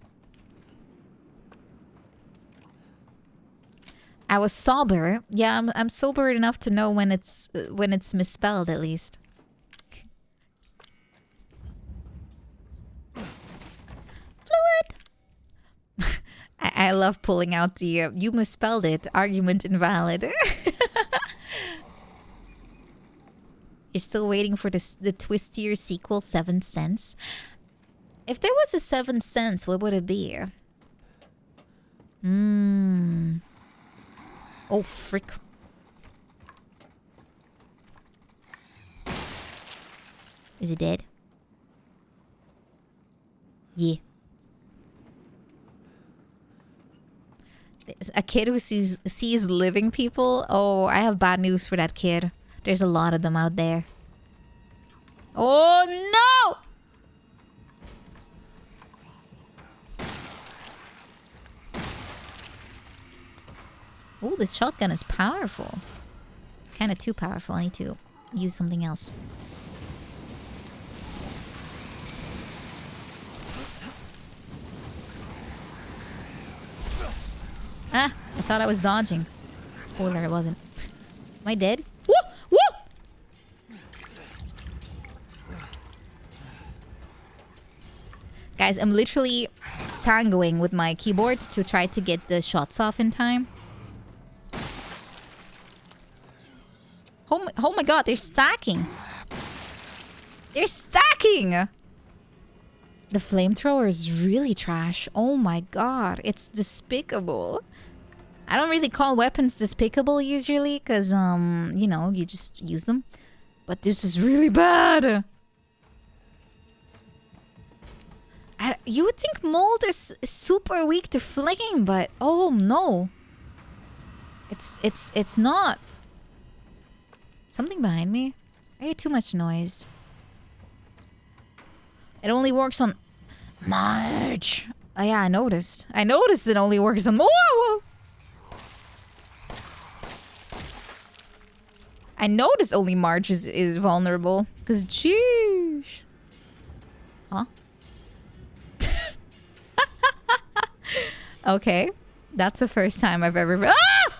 I was sober. Yeah, I'm sober enough to know when it's misspelled at least. Fluid. I love pulling out the you misspelled it argument invalid. You're still waiting for the twistier sequel, Seventh Sense. If there was a Seventh Sense, what would it be? Oh, frick. Is it dead? Yeah. There's a kid who sees living people. Oh, I have bad news for that kid. There's a lot of them out there. Oh, no! Oh, this shotgun is powerful. Kind of too powerful. I need to use something else. Ah, I thought I was dodging. Spoiler, I wasn't. Am I dead? Woo! Woo! Guys, I'm literally tangoing with my keyboard to try to get the shots off in time. Oh my god, they're stacking. They're stacking! The flamethrower is really trash. Oh my god, it's despicable. I don't really call weapons despicable usually, because, you know, you just use them. But this is really bad. You would think mold is super weak to flame, but oh no. It's not. Something behind me? I hear too much noise. It only works on Marge. Oh yeah, I noticed. I noticed it only works on... Whoa, whoa. I noticed only March is vulnerable. Because, jeez. Huh? Okay. That's the first time I've ever... Ah!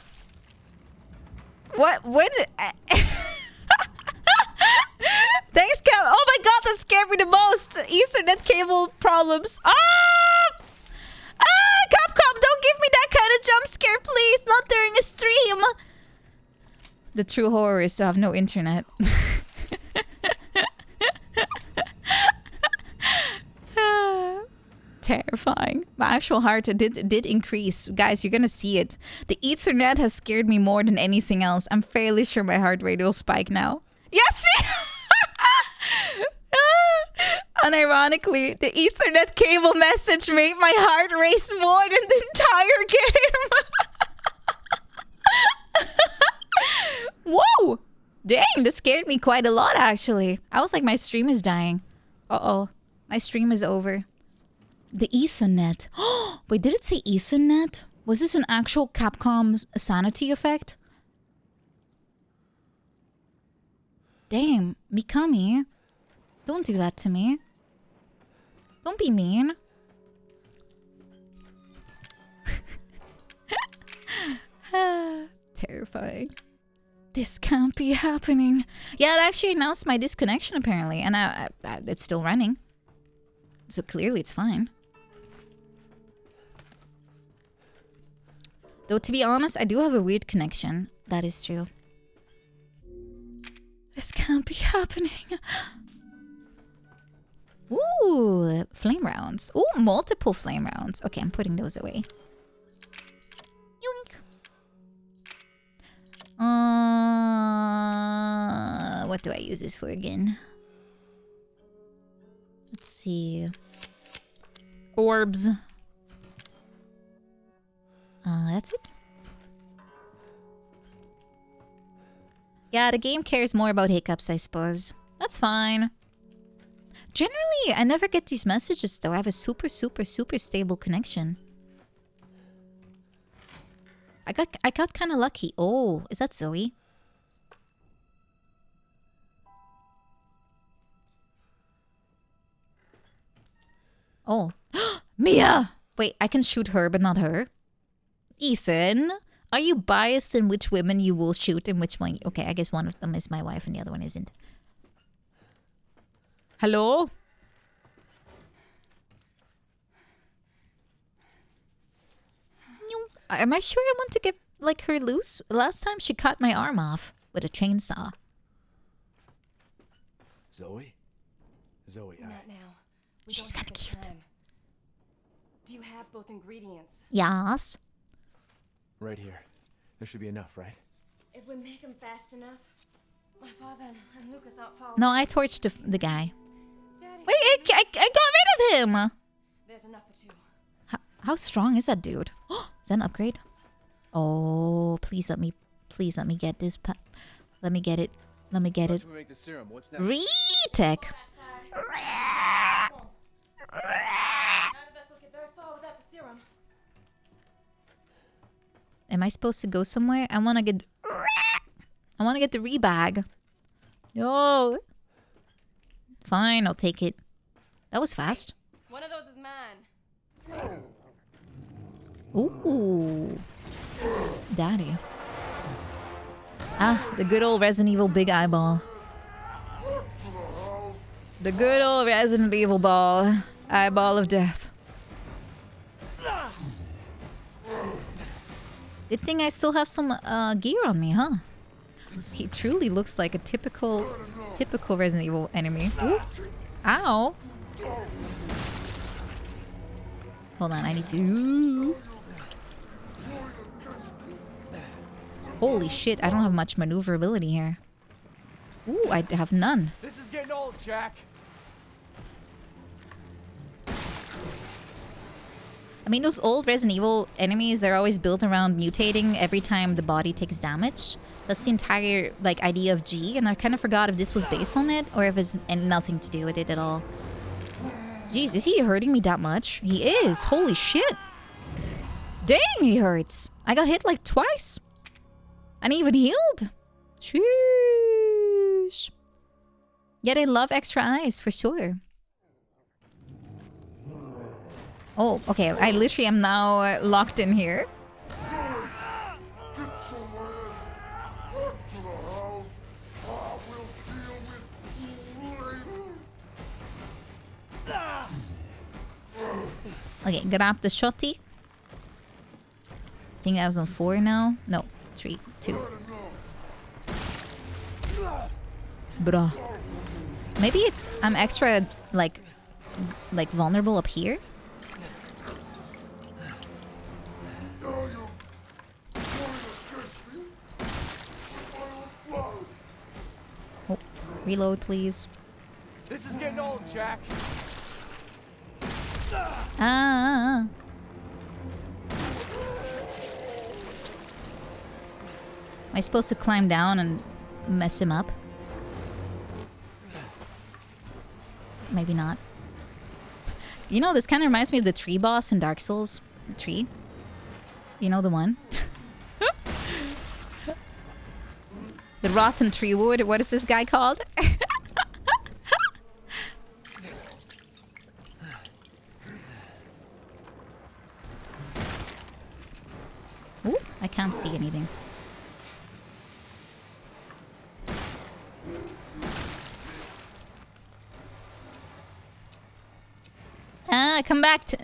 What? When... Thanks, Cap. Oh my god, that scared me the most. Ethernet cable problems. Ah! Ah, Capcom, don't give me that kind of jump scare, please. Not during a stream. The true horror is to have no internet. Terrifying. My actual heart did increase. Guys, you're gonna see it. The Ethernet has scared me more than anything else. I'm fairly sure my heart rate will spike now. Yes! Unironically, the Ethernet cable message made my heart race more than the entire game. Whoa! Dang, this scared me quite a lot, actually. I was like, my stream is dying. Uh-oh. My stream is over. The Ethernet. Wait, did it say Ethernet? Was this an actual Capcom's sanity effect? Damn, Mikami. Don't do that to me. Don't be mean. Terrifying. This can't be happening. Yeah, it actually announced my disconnection apparently, and it's still running. So clearly it's fine. Though to be honest, I do have a weird connection. That is true. This can't be happening. Ooh, flame rounds. Ooh, multiple flame rounds. Okay, I'm putting those away. Yoink. What do I use this for again? Let's see. Orbs. That's it. Yeah, the game cares more about hiccups, I suppose. That's fine. Generally, I never get these messages though. I have a super stable connection. I got kind of lucky. Oh, is that Zoe? Oh. Mia! Wait, I can shoot her, but not her. Ethan, are you biased in which women you will shoot and which one? Okay, I guess one of them is my wife and the other one isn't. Hello? Am I sure I want to get like her loose? Last time she cut my arm off with a chainsaw. Zoe? Zoe, Not now. We She's don't kind of have the cute. time. Do you have both ingredients? Yes. right here. There should be enough, right? If we make them fast enough, my father and Lucas aren't far. No, I torched the guy. Wait, I got rid of him! There's enough for two. How strong is that dude? Is that an upgrade? Oh, please let me get this. Let me get it. Let me get it. Make the serum. What's next? Retech. Am I supposed to go somewhere? I wanna get the rebag. No. Fine, I'll take it. That was fast. One of those is mine. Ooh. Daddy. Ah, the good old Resident Evil big eyeball. The good old Resident Evil ball. Eyeball of death. Good thing I still have some gear on me, huh? He truly looks like a typical Resident Evil enemy. Ooh. Ow. Hold on, I need to... Holy shit, I don't have much maneuverability here. Ooh, I have none. This is getting old, Jack. I mean, those old Resident Evil enemies are always built around mutating every time the body takes damage. That's the entire, like, idea of G, and I kind of forgot if this was based on it, or if it's nothing to do with it at all. Jeez, is he hurting me that much? He is. Holy shit. Dang, he hurts. I got hit like twice. And even healed. Sheesh. Yeah, they love extra eyes for sure. Oh, okay. I literally am now locked in here. Okay, grab the shotty. I think that was on 4 now. No, 3, 2. Bruh. Maybe it's I'm extra like vulnerable up here. Oh, reload, please. This is getting old, Jack. Ah. Am I supposed to climb down and mess him up? Maybe not. You know, this kind of reminds me of the tree boss in Dark Souls 3. You know the one? The rotten tree wood. What is this guy called? Ooh, I can't see anything. Ah, come back to...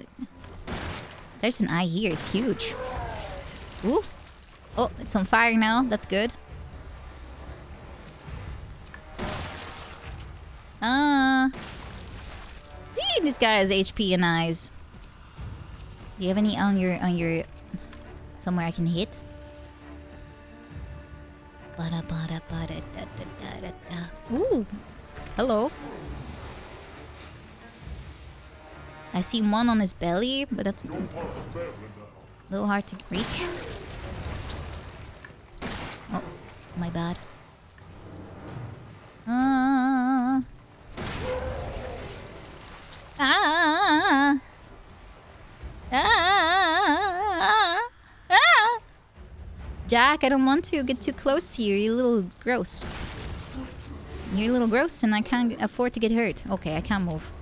There's an eye here. It's huge. Ooh. Oh, it's on fire now. That's good. Ah. Gee, this guy has HP and eyes. Do you have any on your somewhere I can hit? Ooh. Hello. I see one on his belly, but that's a little hard to reach. Oh, my bad. Ah. Ah. Ah. Ah. Jack, I don't want to get too close to you. You're a little gross. You're a little gross and I can't afford to get hurt. Okay, I can't move.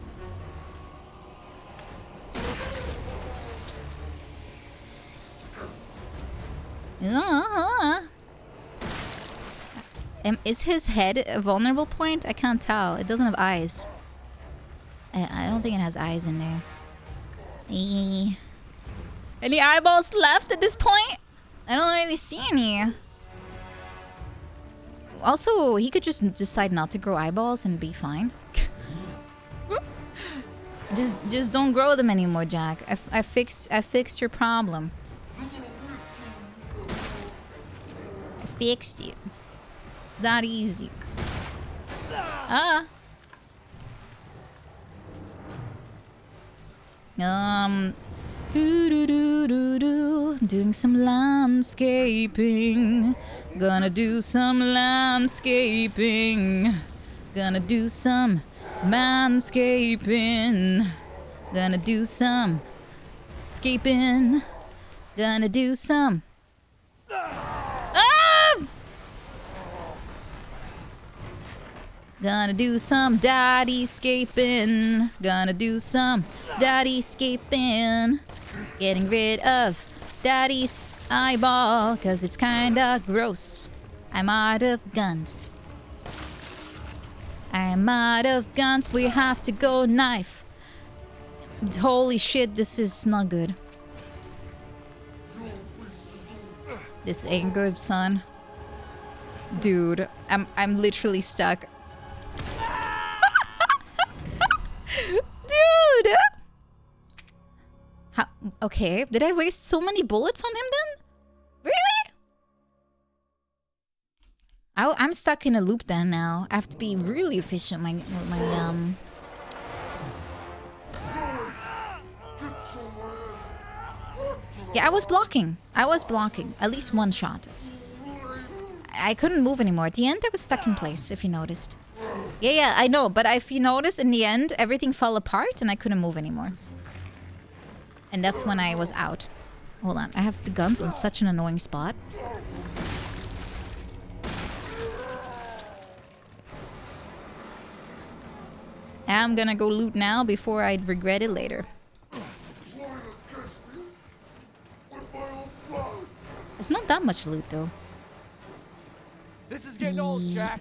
Is his head a vulnerable point? I can't tell. It doesn't have eyes. I don't think it has eyes in there. Any eyeballs left at this point? I don't really see any. Also, he could just decide not to grow eyeballs and be fine. Just don't grow them anymore, Jack. I fixed your problem. I fixed it. That easy. Ah. Doing some landscaping. Gonna do some landscaping. Gonna do some manscaping. Gonna do some scaping. Gonna do some. Gonna do some daddy-scaping. Gonna do some daddy-scaping. Getting rid of daddy's eyeball, cause it's kinda gross. I'm out of guns. I'm out of guns, we have to go knife. Holy shit, this is not good. This ain't good, son. Dude, I'm literally stuck. Dude! How, okay, did I waste so many bullets on him then? Really? I'm stuck in a loop then now. I have to be really efficient with my Yeah, I was blocking. At least one shot. I couldn't move anymore. At the end, I was stuck in place, if you noticed. Yeah, I know. But if you notice, in the end, everything fell apart and I couldn't move anymore. And that's when I was out. Hold on. I have the guns on such an annoying spot. I'm gonna go loot now before I'd regret it later. It's not that much loot though. This is getting old, Jack.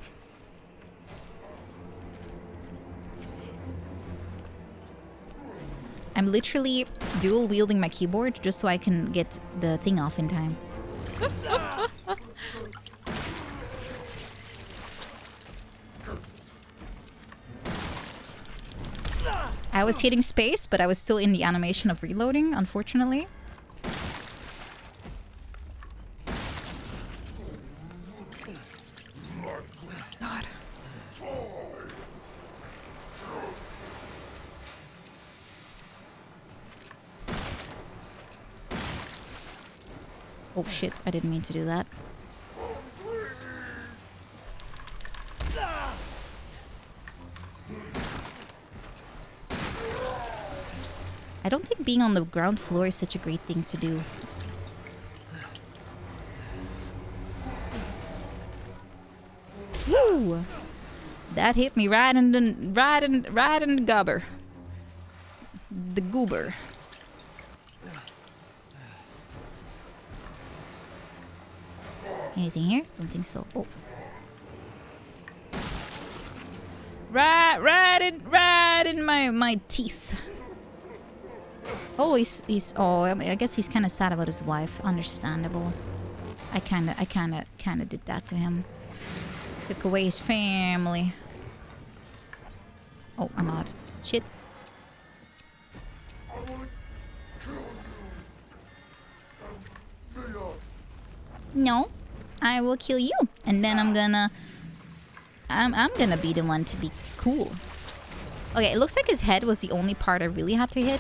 I'm literally dual wielding my keyboard just so I can get the thing off in time. I was hitting space, but I was still in the animation of reloading, unfortunately. God. Oh shit, I didn't mean to do that. I don't think being on the ground floor is such a great thing to do. Woo! That hit me right in the gobber. The goober. Anything here? Don't think so. Oh. Right in my teeth. Oh, he's I mean, I guess he's kind of sad about his wife. Understandable. I kind of did that to him. Took away his family. Oh, I'm out. Shit. No, I will kill you, and then I'm gonna be the one to be cool. Okay, it looks like his head was the only part I really had to hit.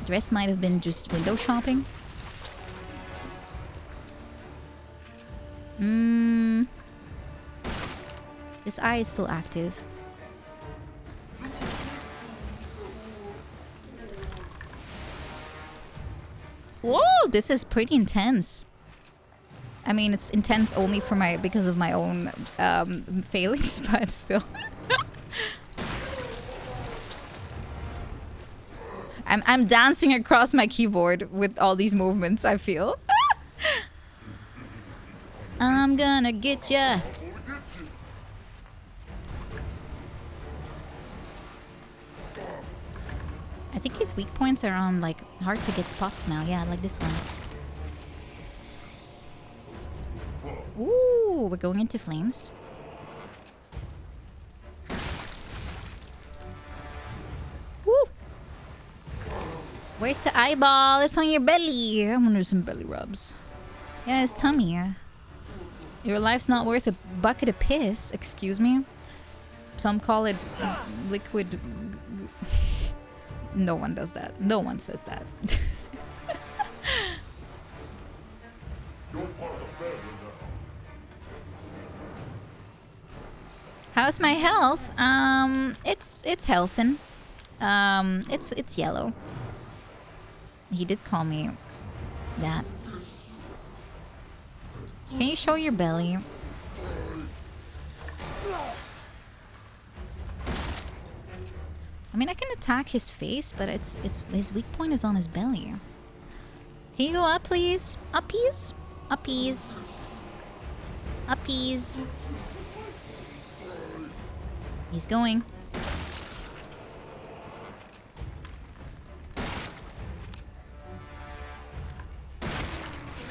The rest might have been just window shopping. This eye is still active. Whoa, this is pretty intense. I mean, it's intense only for because of my own failings, but still. I'm dancing across my keyboard with all these movements, I feel. I'm gonna get ya. I think his weak points are on like hard to get spots now. Yeah, like this one. Ooh, we're going into flames. Woo! Where's the eyeball? It's on your belly. I'm gonna do some belly rubs. Yeah, his tummy. Your life's not worth a bucket of piss. Excuse me. Some call it liquid. No one does that. No one says that. How's my health? It's healthin'. It's yellow. He did call me that. Can you show your belly? I mean, I can attack his face, but it's his weak point is on his belly. Can you go up, please? Uppies? Uppies. Uppies. He's going.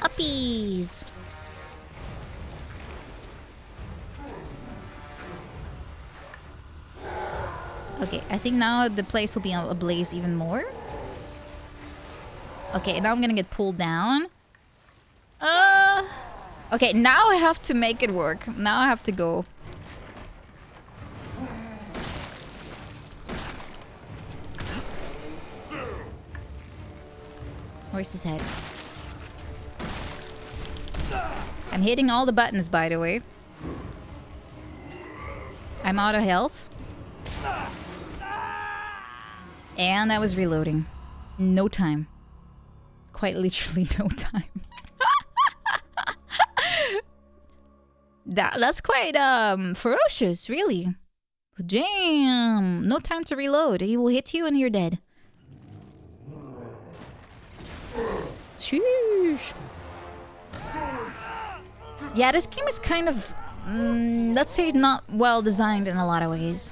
Uppies. Okay, I think now the place will be ablaze even more. Okay, now I'm gonna get pulled down. Okay, now I have to make it work. Now I have to go. Where's his head? I'm hitting all the buttons, by the way. I'm out of health. And I was reloading. No time. Quite literally no time. That's quite ferocious, really. Damn. No time to reload. He will hit you and you're dead. Sheesh. Yeah, this game is kind of, let's say, not well designed in a lot of ways.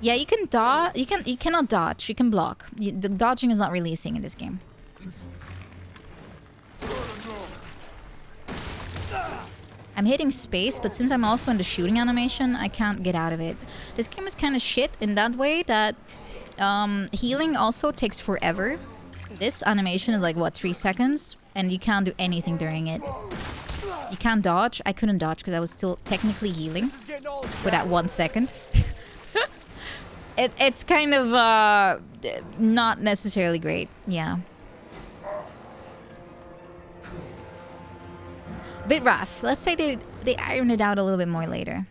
Yeah, you can dodge. You cannot dodge. You can block. The dodging is not really a thing in this game. I'm hitting space, but since I'm also in the shooting animation, I can't get out of it. This game is kind of shit in that way that healing also takes forever. This animation is like, what, 3 seconds? And you can't do anything during it. You can't dodge. I couldn't dodge because I was still technically healing for that 1 second. It's kind of not necessarily great. Yeah. A bit rough. Let's say they iron it out a little bit more later.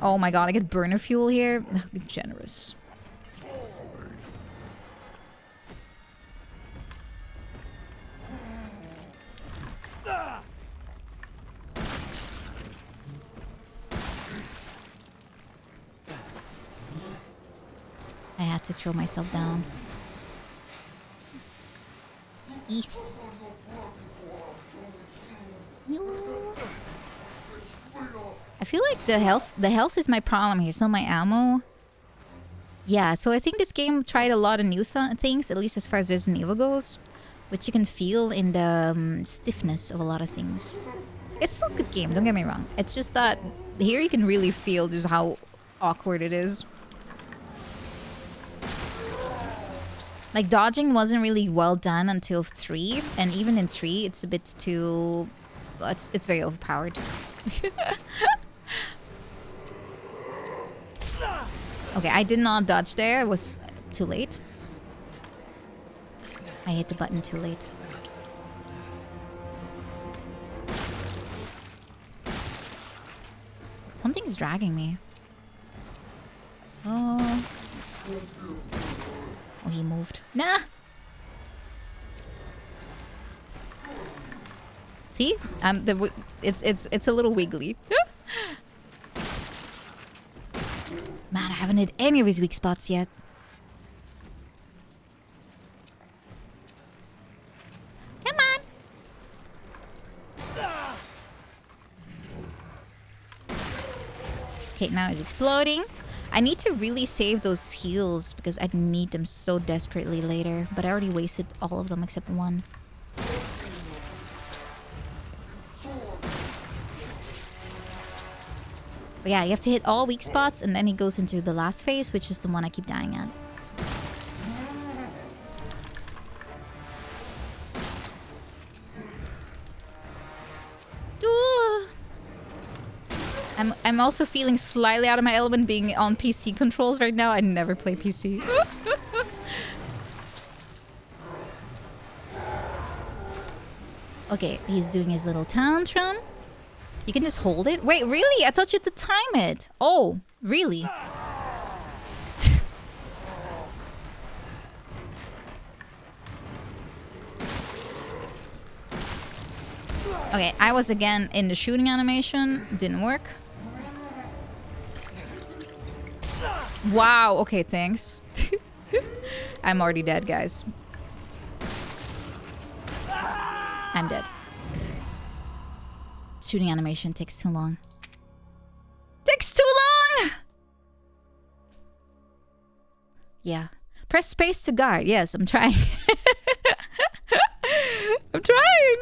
Oh my god, I get burner fuel here. Generous. I had to throw myself down. Eek. I feel like the health is my problem here. It's not my ammo. Yeah, so I think this game tried a lot of new things, at least as far as Resident Evil goes, which you can feel in the stiffness of a lot of things. It's still a good game, don't get me wrong. It's just that here you can really feel just how awkward it is. Like, dodging wasn't really well done until 3, and even in 3, it's a bit too... It's very overpowered. Okay, I did not dodge there. It was too late. I hit the button too late. Something's dragging me. Oh. Oh, he moved. Nah! See? It's a little wiggly. Man, I haven't hit any of his weak spots yet. Come on! Okay, now he's exploding. I need to really save those heals because I need them so desperately later. But I already wasted all of them except one. But yeah, you have to hit all weak spots and then he goes into the last phase, which is the one I keep dying at. I'm also feeling slightly out of my element being on PC controls right now. I never play PC. Okay, he's doing his little tantrum. You can just hold it? Wait, really? I thought you had to time it. Oh, really? Okay, I was again in the shooting animation. Didn't work. Wow, okay, thanks. I'm already dead, guys. I'm dead. Shooting animation takes too long. Takes too long! Yeah. Press space to guard. Yes, I'm trying. I'm trying!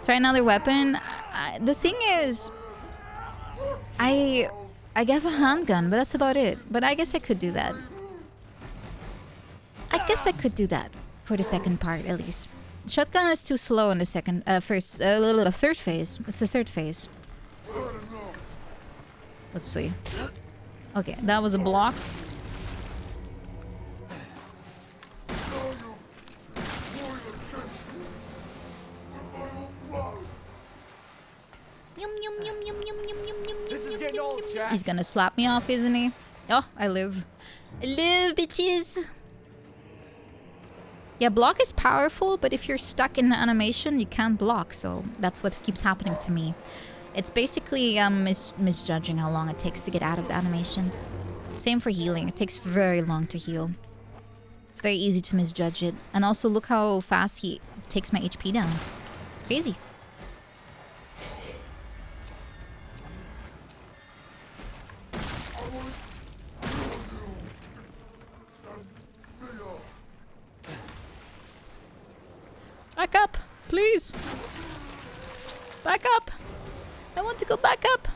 Try another weapon. The thing is... I have a handgun, but that's about it. But I guess I could do that. I guess I could do that. For the second part, at least. Shotgun is too slow in the third phase. It's the third phase. Let's see. Okay, that was a block. He's gonna slap me off, isn't he? Oh, I live. I live, bitches! Yeah, block is powerful, but if you're stuck in the animation, you can't block, so that's what keeps happening to me. It's basically misjudging how long it takes to get out of the animation. Same for healing. It takes very long to heal. It's very easy to misjudge it. And also look how fast he takes my HP down. It's crazy. Back up, please. Back up. I want to go back up.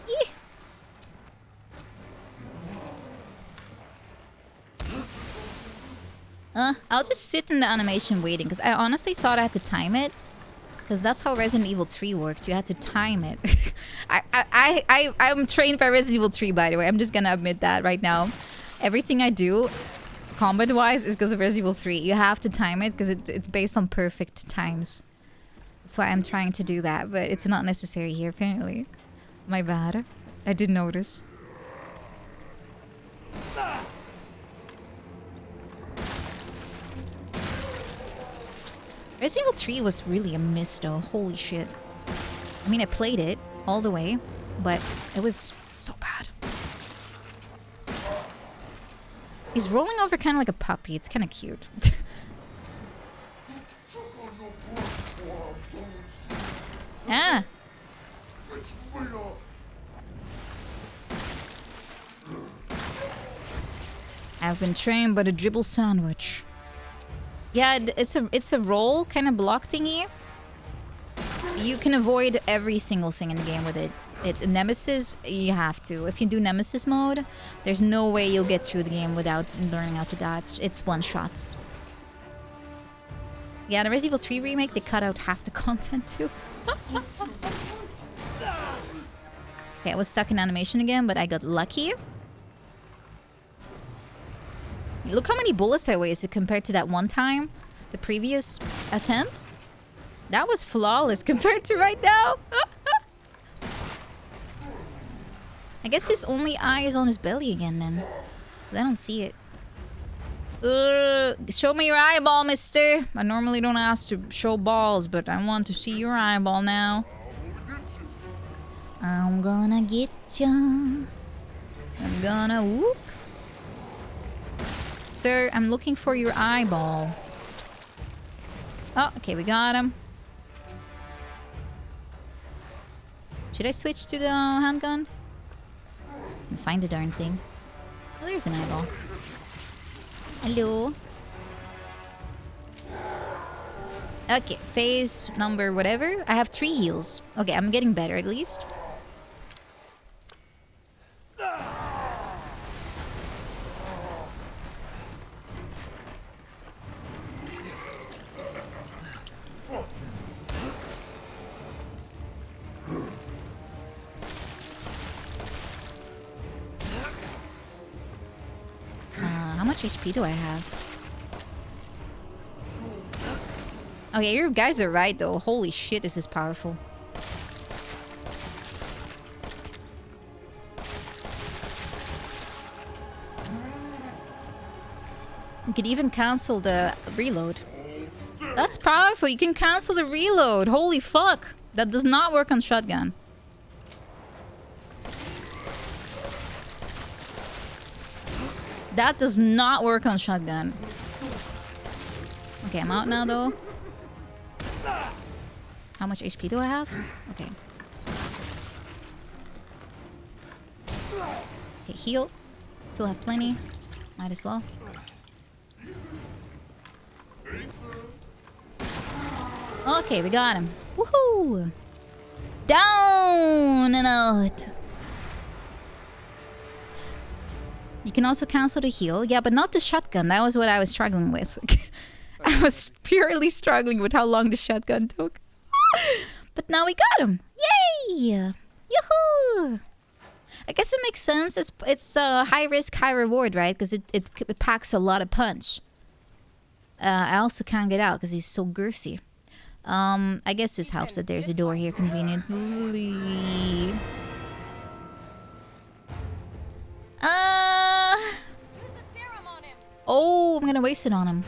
Eeh. I'll just sit in the animation waiting, because I honestly thought I had to time it. Because that's how Resident Evil 3 worked. You had to time it. I'm trained by Resident Evil 3, by the way. I'm just gonna admit that right now. Everything I do, combat-wise, is because of Resident Evil 3. You have to time it, because it's based on perfect times. That's why I'm trying to do that, but it's not necessary here, apparently. My bad. I did notice. Resident Evil 3 was really a miss, though. Holy shit. I mean, I played it all the way, but it was so bad. He's rolling over kind of like a puppy. It's kind of cute. Ah! I've been trained by the dribble sandwich. Yeah, it's a roll kind of block thingy. You can avoid every single thing in the game with it. Nemesis, you have to. If you do Nemesis mode, there's no way you'll get through the game without learning how to dodge. It's one-shots. Yeah, the Resident Evil 3 remake, they cut out half the content too. Okay, I was stuck in animation again, but I got lucky. Look how many bullets I wasted compared to that one time. The previous attempt. That was flawless compared to right now. I guess his only eye is on his belly again then. I don't see it. Show me your eyeball, mister. I normally don't ask to show balls, but I want to see your eyeball now. I'm gonna get ya. I'm gonna whoop. Sir, I'm looking for your eyeball. Oh, okay, we got him. Should I switch to the handgun? And find the darn thing. Oh, there's an eyeball. Hello. Okay, phase number whatever. I have 3 heals. Okay, I'm getting better at least. How much HP do I have? Okay, you guys are right though. Holy shit, this is powerful. You can even cancel the reload. That's powerful. You can cancel the reload. Holy fuck. That does not work on shotgun. That does not work on shotgun. Okay, I'm out now though. How much HP do I have? Okay. Okay, heal. Still have plenty. Might as well. Okay, we got him. Woohoo! Down and out. You can also cancel the heal. Yeah, but not the shotgun. That was what I was struggling with. I was purely struggling with how long the shotgun took. But now we got him. Yay! Yoo-hoo! I guess it makes sense. It's high risk, high reward, right? Because it packs a lot of punch. I also can't get out because he's so girthy. I guess this helps that there's a door here conveniently. Oh, I'm gonna waste it on him.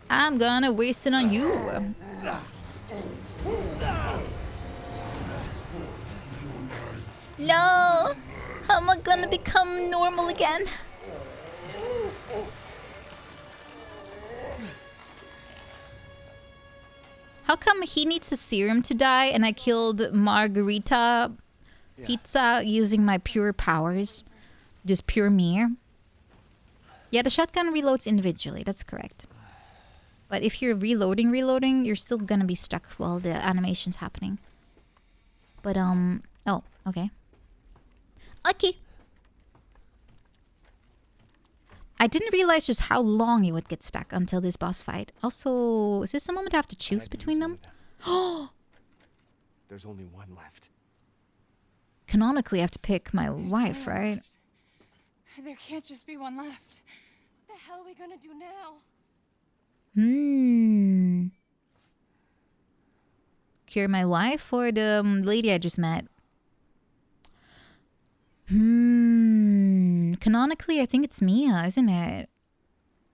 I'm gonna waste it on you. No! How am I gonna become normal again? How come he needs a serum to die and I killed Margarita Pizza using my pure powers? Just pure me. Yeah, the shotgun reloads individually, that's correct. But if you're reloading, you're still gonna be stuck while the animation's happening. But, oh, okay. Okay. I didn't realize just how long you would get stuck until this boss fight. Also, is this the moment I have to choose between them? Oh! There's only one left. Canonically, I have to pick my wife, right? There can't just be one left. What the hell are we gonna do now? Cure my wife or the lady I just met? Canonically, I think it's Mia, isn't it?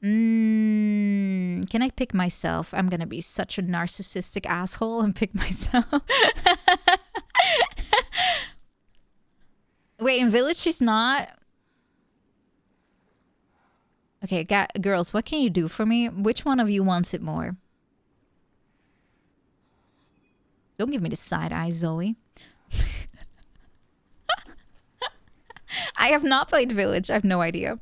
Can I pick myself? I'm gonna be such a narcissistic asshole and pick myself. Wait, in Village she's not? Okay, girls, what can you do for me? Which one of you wants it more? Don't give me the side eye, Zoe. I have not played Village. I have no idea.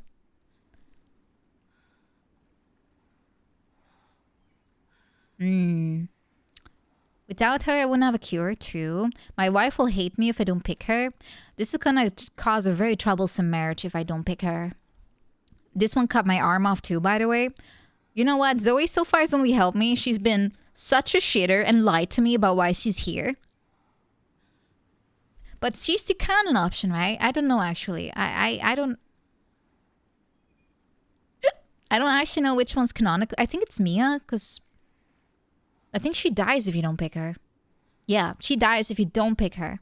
Without her, I wouldn't have a cure, true. My wife will hate me if I don't pick her. This is gonna cause a very troublesome marriage if I don't pick her. This one cut my arm off too, by the way. You know what? Zoe so far has only helped me. She's been such a shitter and lied to me about why she's here. But she's the canon option, right? I don't know, actually. I don't actually know which one's canonical. I think it's Mia, because I think she dies if you don't pick her. Yeah, she dies if you don't pick her.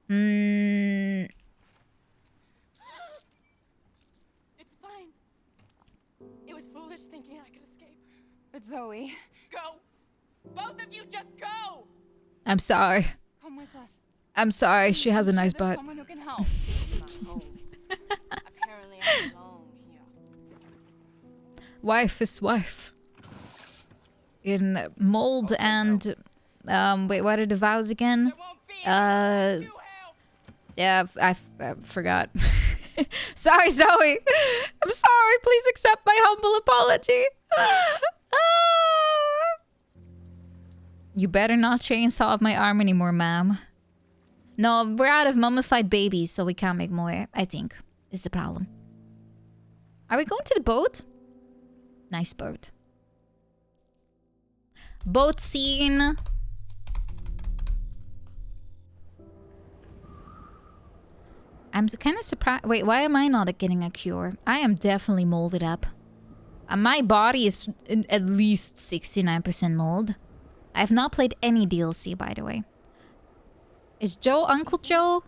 It's fine. It was foolish thinking I could escape. But Zoe... Go! Both of you just go! I'm sorry. Come with us. I'm sorry. She has a nice butt. Someone who can help. Apparently I'm alone here. Wife is wife. In mold and wait, what are the vows again? Yeah, I forgot. Sorry, Zoe. I'm sorry. Please accept my humble apology. You better not chainsaw my arm anymore, ma'am. No, we're out of mummified babies, so we can't make more, I think, is the problem. Are we going to the boat? Nice boat. Boat scene. I'm kind of surprised. Wait, why am I not getting a cure? I am definitely molded up. My body is at least 69% mold. I have not played any DLC, by the way. Is Joe Uncle Joe?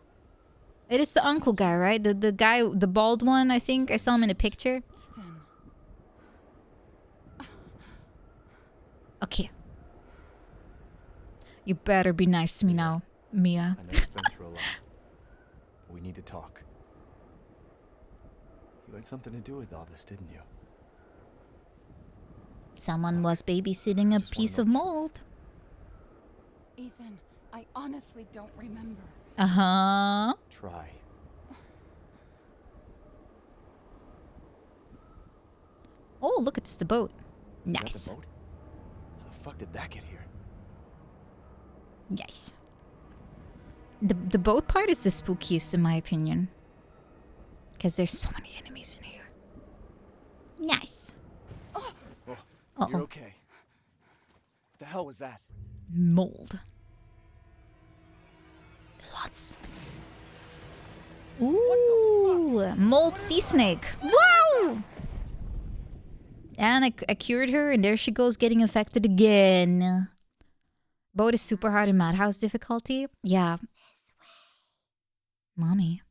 It is the uncle guy, right? The guy, the bald one, I think. I saw him in a picture. Okay. You better be nice to me now, Mia. I know you've been through a lot. We need to talk. You had something to do with all this, didn't you? Someone was babysitting a piece of mold. Ethan, I honestly don't remember. Uh-huh. Try. Oh, look, it's the boat. Nice. Is that the boat? How the fuck did that get here? Nice. The boat part is the spookiest in my opinion. Because there's so many enemies in here. Nice. Oh, Uh-oh. you're okay. What the hell was that? Mold. Lots. Ooh, mold sea snake. Wow! And I cured her, and there she goes getting infected again. Boat is super hard in Madhouse difficulty. Yeah. Mommy.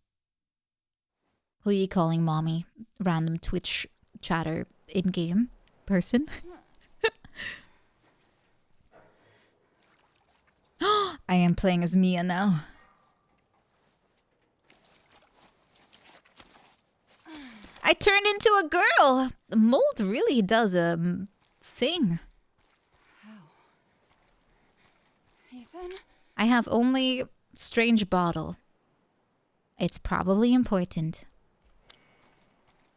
Who are you calling mommy? Random Twitch chatter in-game person. I am playing as Mia now. I turned into a girl! The mold really does a thing. Ethan? I have only strange bottle. It's probably important.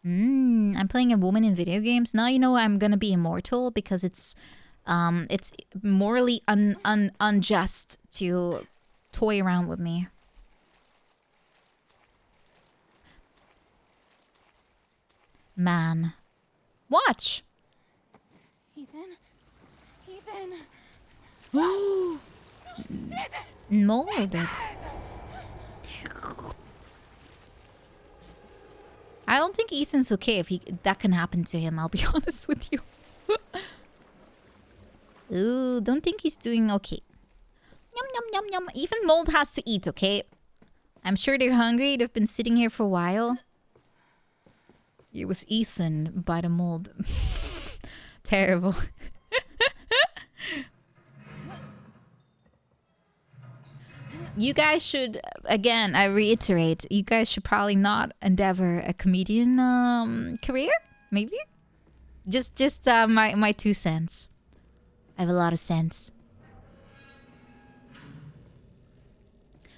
I'm playing a woman in video games. Now you know I'm gonna be immortal because it's morally unjust to toy around with me. Man. Watch! Ethan? Ethan? Molded. I don't think Ethan's okay if that can happen to him, I'll be honest with you. Ooh, don't think he's doing okay. Yum, yum, yum, yum. Even mold has to eat, okay? I'm sure they're hungry. They've been sitting here for a while. It was Ethan by the mold. Terrible. You guys should, again, I reiterate, you guys should probably not endeavor a comedian career, maybe? Just my 2 cents. I have a lot of sense.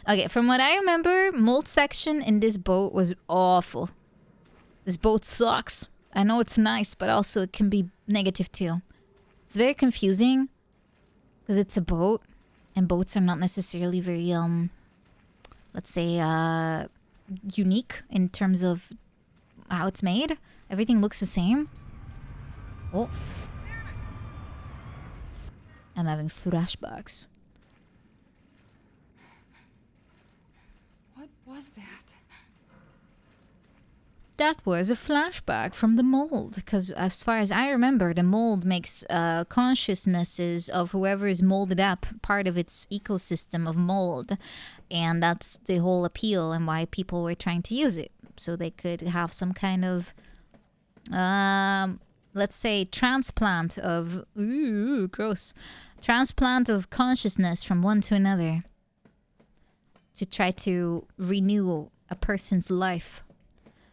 Okay, from what I remember, mold section in this boat was awful. This boat sucks. I know it's nice, but also it can be negative too. It's very confusing because it's a boat. And boats are not necessarily very, let's say, unique in terms of how it's made. Everything looks the same. Oh. I'm having flashbacks. What was that? That was a flashback from the mold, because as far as I remember, the mold makes consciousnesses of whoever is molded up part of its ecosystem of mold, and that's the whole appeal and why people were trying to use it, so they could have some kind of, let's say, transplant of, ooh, gross, transplant of consciousness from one to another, to try to renew a person's life.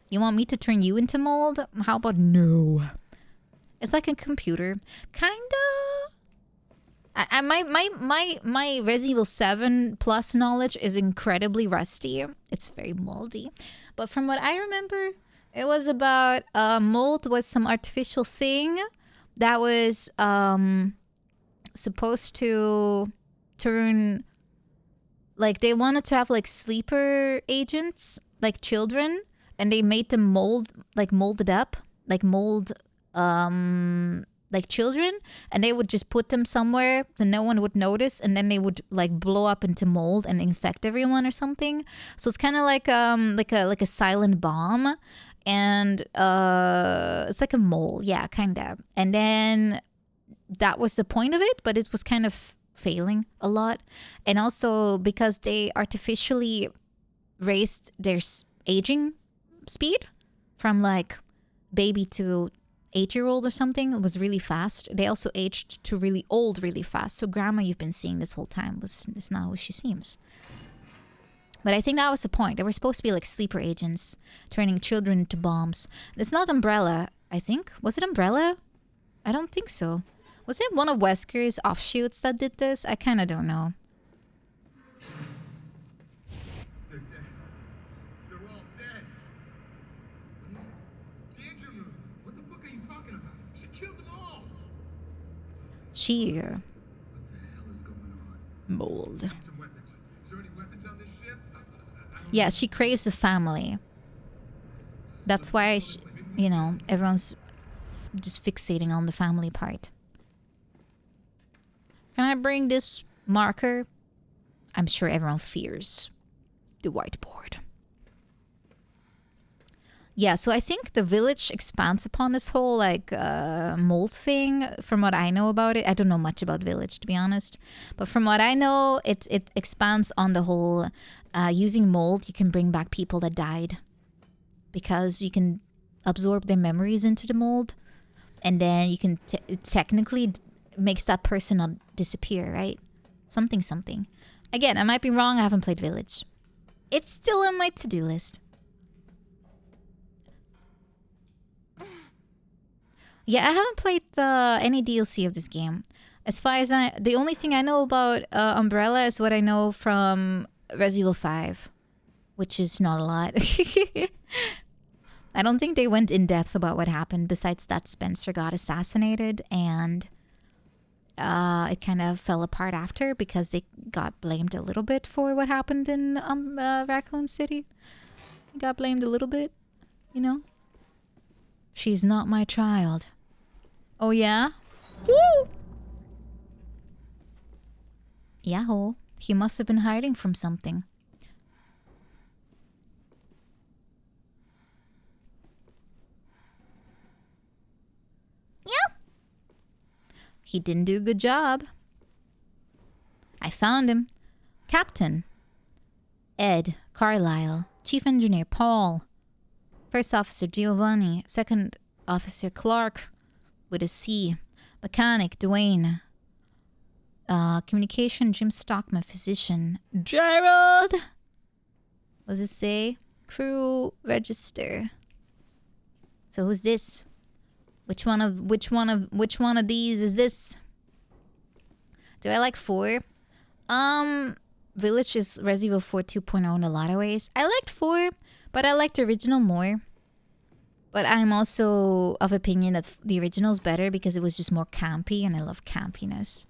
You want me to turn you into mold? How about no? It's like a computer. Kinda. My Resident Evil 7 Plus knowledge is incredibly rusty. It's very moldy. But from what I remember, it was about mold was some artificial thing that was supposed to turn, like, they wanted to have like sleeper agents, like children. And they made them molded up, like mold, like children. And they would just put them somewhere so no one would notice. And then they would like blow up into mold and infect everyone or something. So it's kind of like a silent bomb. And it's like a mole. Yeah, kind of. And then that was the point of it. But it was kind of failing a lot. And also because they artificially raised their aging speed from like baby to 8-year-old or something. It was really fast. They also aged to really old really fast. So grandma you've been seeing this whole time is not who she seems. But I think that was the point. They were supposed to be like sleeper agents, turning children into bombs. It's not Umbrella, I think. Was it Umbrella? I don't think so. Was it one of Wesker's offshoots that did this? I kind of don't know. She mold. Yeah, she craves a family. That's why, you know, everyone's just fixating on the family part. Can I bring this marker? I'm sure everyone fears the whiteboard. Yeah, so I think the village expands upon this whole like mold thing. From what I know about it, I don't know much about village to be honest, but from what I know, it expands on the whole using mold. You can bring back people that died because you can absorb their memories into the mold, and then you can technically makes that person not disappear, right? Something. Again, I might be wrong. I haven't played Village. It's still on my to-do list. Yeah, I haven't played any DLC of this game. As far as the only thing I know about Umbrella is what I know from Resident Evil 5, which is not a lot. I don't think they went in depth about what happened besides that Spencer got assassinated and it kind of fell apart after because they got blamed a little bit for what happened in Raccoon City. Got blamed a little bit, you know? She's not my child. Oh, yeah? Woo! Yahoo. He must have been hiding from something. Yeah. He didn't do a good job. I found him. Captain Ed Carlisle. Chief Engineer Paul. First Officer Giovanni. Second Officer Clark with a C. Mechanic Dwayne. Communication Jim Stockman. Physician Gerald. What does it say? Crew register. So who's this? Which one of these is this? Do I like 4? Village is Resident Evil 4 2.0 in a lot of ways. I liked 4, but I liked the original more. But I'm also of opinion that the original is better because it was just more campy, and I love campiness.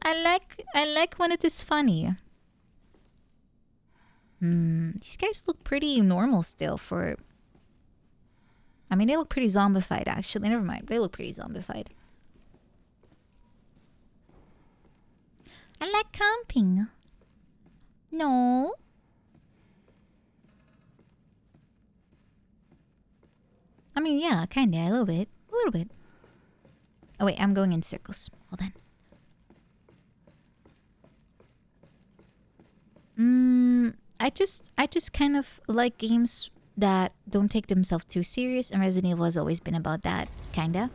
I like when it is funny. These guys look pretty normal still for... I mean, they look pretty zombified, actually. Never mind. They look pretty zombified. I like camping. No. I mean, yeah, kinda. A little bit. A little bit. Oh, wait. I'm going in circles. Hold on. I just kind of like games that don't take themselves too serious, and Resident Evil has always been about that, kinda.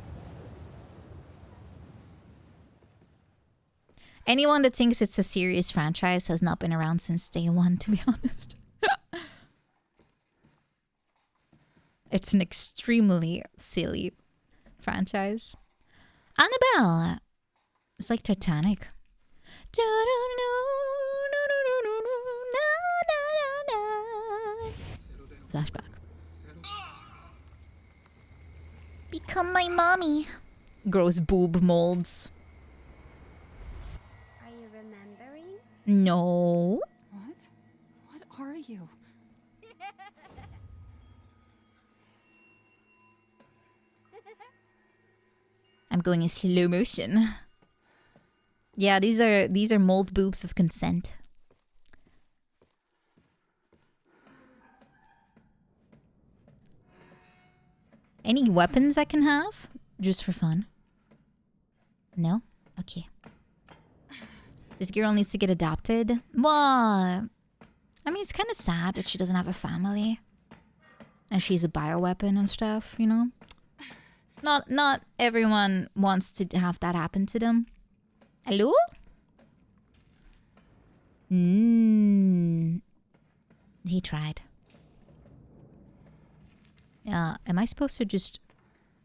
Anyone that thinks it's a serious franchise has not been around since day one, to be honest. It's an extremely silly franchise. Annabelle! It's like Titanic. Flashback. Become my mommy. Gross boob molds. Are you remembering? No. What? What are you? I'm going in slow motion. Yeah, these are mold boobs of consent. Any weapons I can have? Just for fun. No? Okay. This girl needs to get adopted. Well, I mean, it's kind of sad that she doesn't have a family. And she's a bioweapon and stuff, you know? Not everyone wants to have that happen to them. Hello? He tried. Am I supposed to just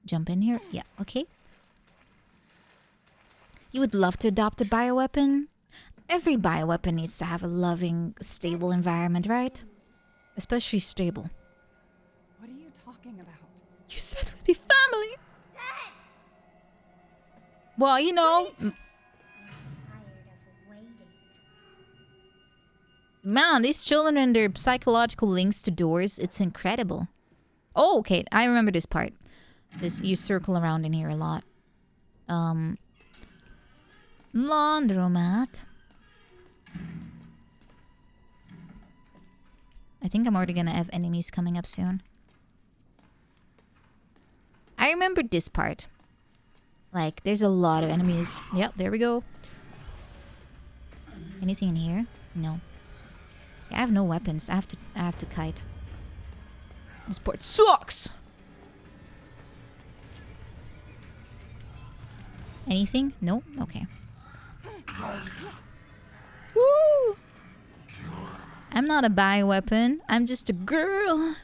jump in here? Yeah, okay. You would love to adopt a bioweapon? Every bioweapon needs to have a loving, stable environment, right? Especially stable. What are you talking about? You said we'd be family! Well, you know... Man, these children and their psychological links to doors, it's incredible. Oh, okay, I remember this part. You circle around in here a lot. Laundromat. I think I'm already gonna have enemies coming up soon. I remember this part. Like, there's a lot of enemies. Yep, there we go. Anything in here? No. Yeah, I have no weapons. I have to kite. This part sucks. Anything? No? Okay. Woo! I'm not a bioweapon. I'm just a girl.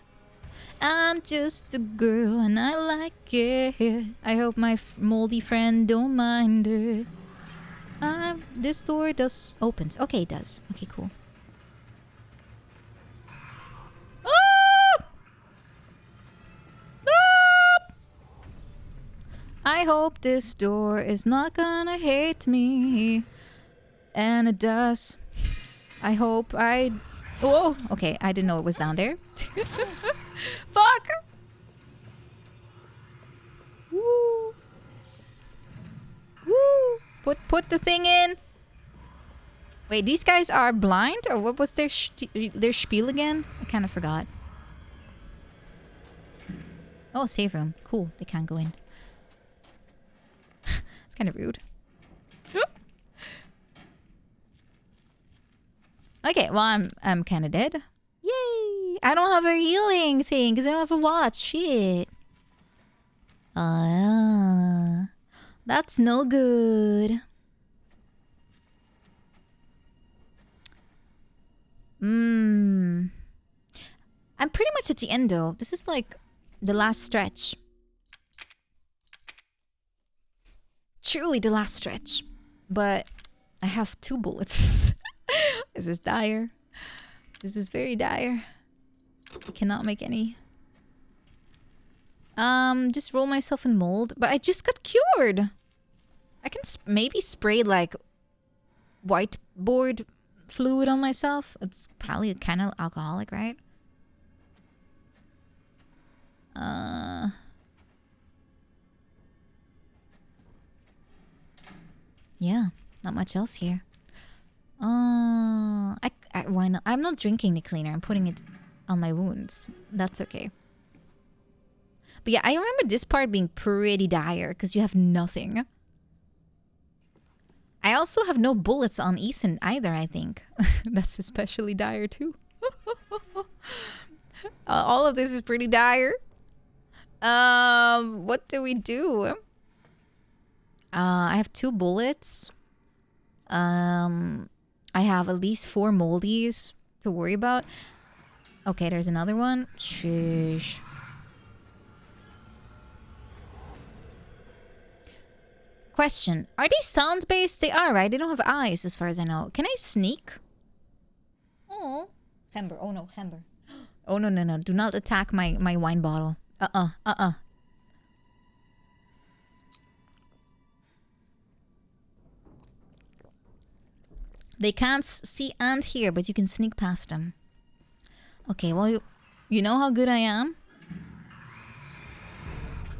I'm just a girl and I like it. I hope my moldy friend don't mind it. This door does opens. Okay, it does. Okay, cool. Ah! Ah! I hope this door is not gonna hate me. And it does. I hope I... Oh, okay. I didn't know it was down there. Fuck! Woo! Woo! Put the thing in. Wait, these guys are blind? Or what was their spiel again? I kind of forgot. Oh, save room. Cool. They can't go in. It's kind of rude. Okay, well, I'm kind of dead. Yay! I don't have a healing thing because I don't have a watch. Shit. That's no good. I'm pretty much at the end though. This is like the last stretch. Truly the last stretch. But I have 2 bullets. This is dire. This is very dire. I cannot make any. Just roll myself in mold. But I just got cured. I can maybe spray like whiteboard fluid on myself. It's probably kind of alcoholic, right? Yeah, not much else here. Why not? I'm not drinking the cleaner. I'm putting it on my wounds. That's okay. But yeah, I remember this part being pretty dire because you have nothing. I also have no bullets on Ethan either, I think. That's especially dire too. All of this is pretty dire. What do we do? I have 2 bullets. I have at least 4 moldies to worry about. Okay, there's another one. Sheesh. Question. Are they sound-based? They are, right? They don't have eyes, as far as I know. Can I sneak? Oh. Hember. Oh, no. Hember. Oh, no, no, no. Do not attack my wine bottle. They can't see and hear, but you can sneak past them. Okay, well, you know how good I am?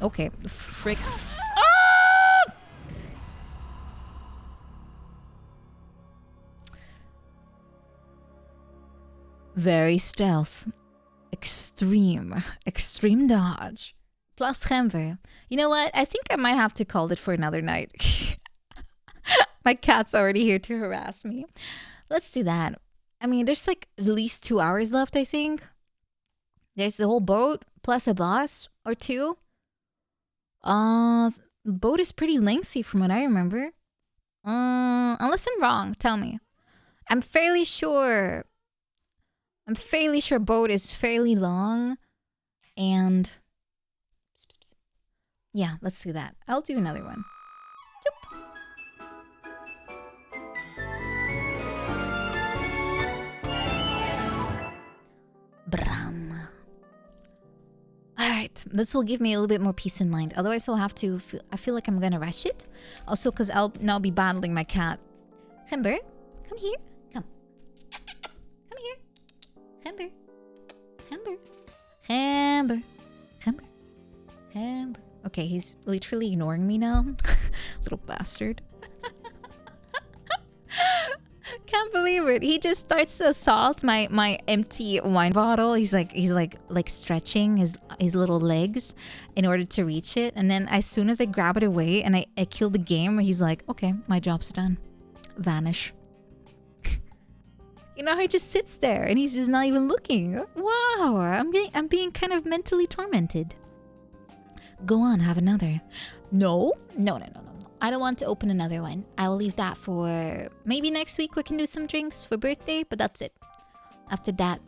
Okay, frick. Ah! Very stealth. Extreme dodge. Plus Gemver. You know what? I think I might have to call it for another night. My cat's already here to harass me. Let's do that. I mean, there's like at least 2 hours left, I think. There's the whole boat, plus a boss or 2. The boat is pretty lengthy from what I remember. Unless I'm wrong, tell me. I'm fairly sure boat is fairly long. And yeah, let's do that. I'll do another one. Bram. Alright, this will give me a little bit more peace in mind. Otherwise, I'll have to... I feel like I'm gonna rush it. Also, because I'll now be battling my cat. Gember, come here. Come. Come here. Gember. Gember. Gember. Gember. Gember. Okay, he's literally ignoring me now. Little bastard. can't believe it. He just starts to assault my empty wine bottle. He's like stretching his little legs in order to reach it. And then as soon as I grab it away and I kill the game, he's like, okay, my job's done. Vanish. You know, he just sits there and he's just not even looking. Wow, I'm being kind of mentally tormented. Go on, have another. No. I don't want to open another one. I will leave that for maybe next week. We can do some drinks for birthday, but that's it. After that,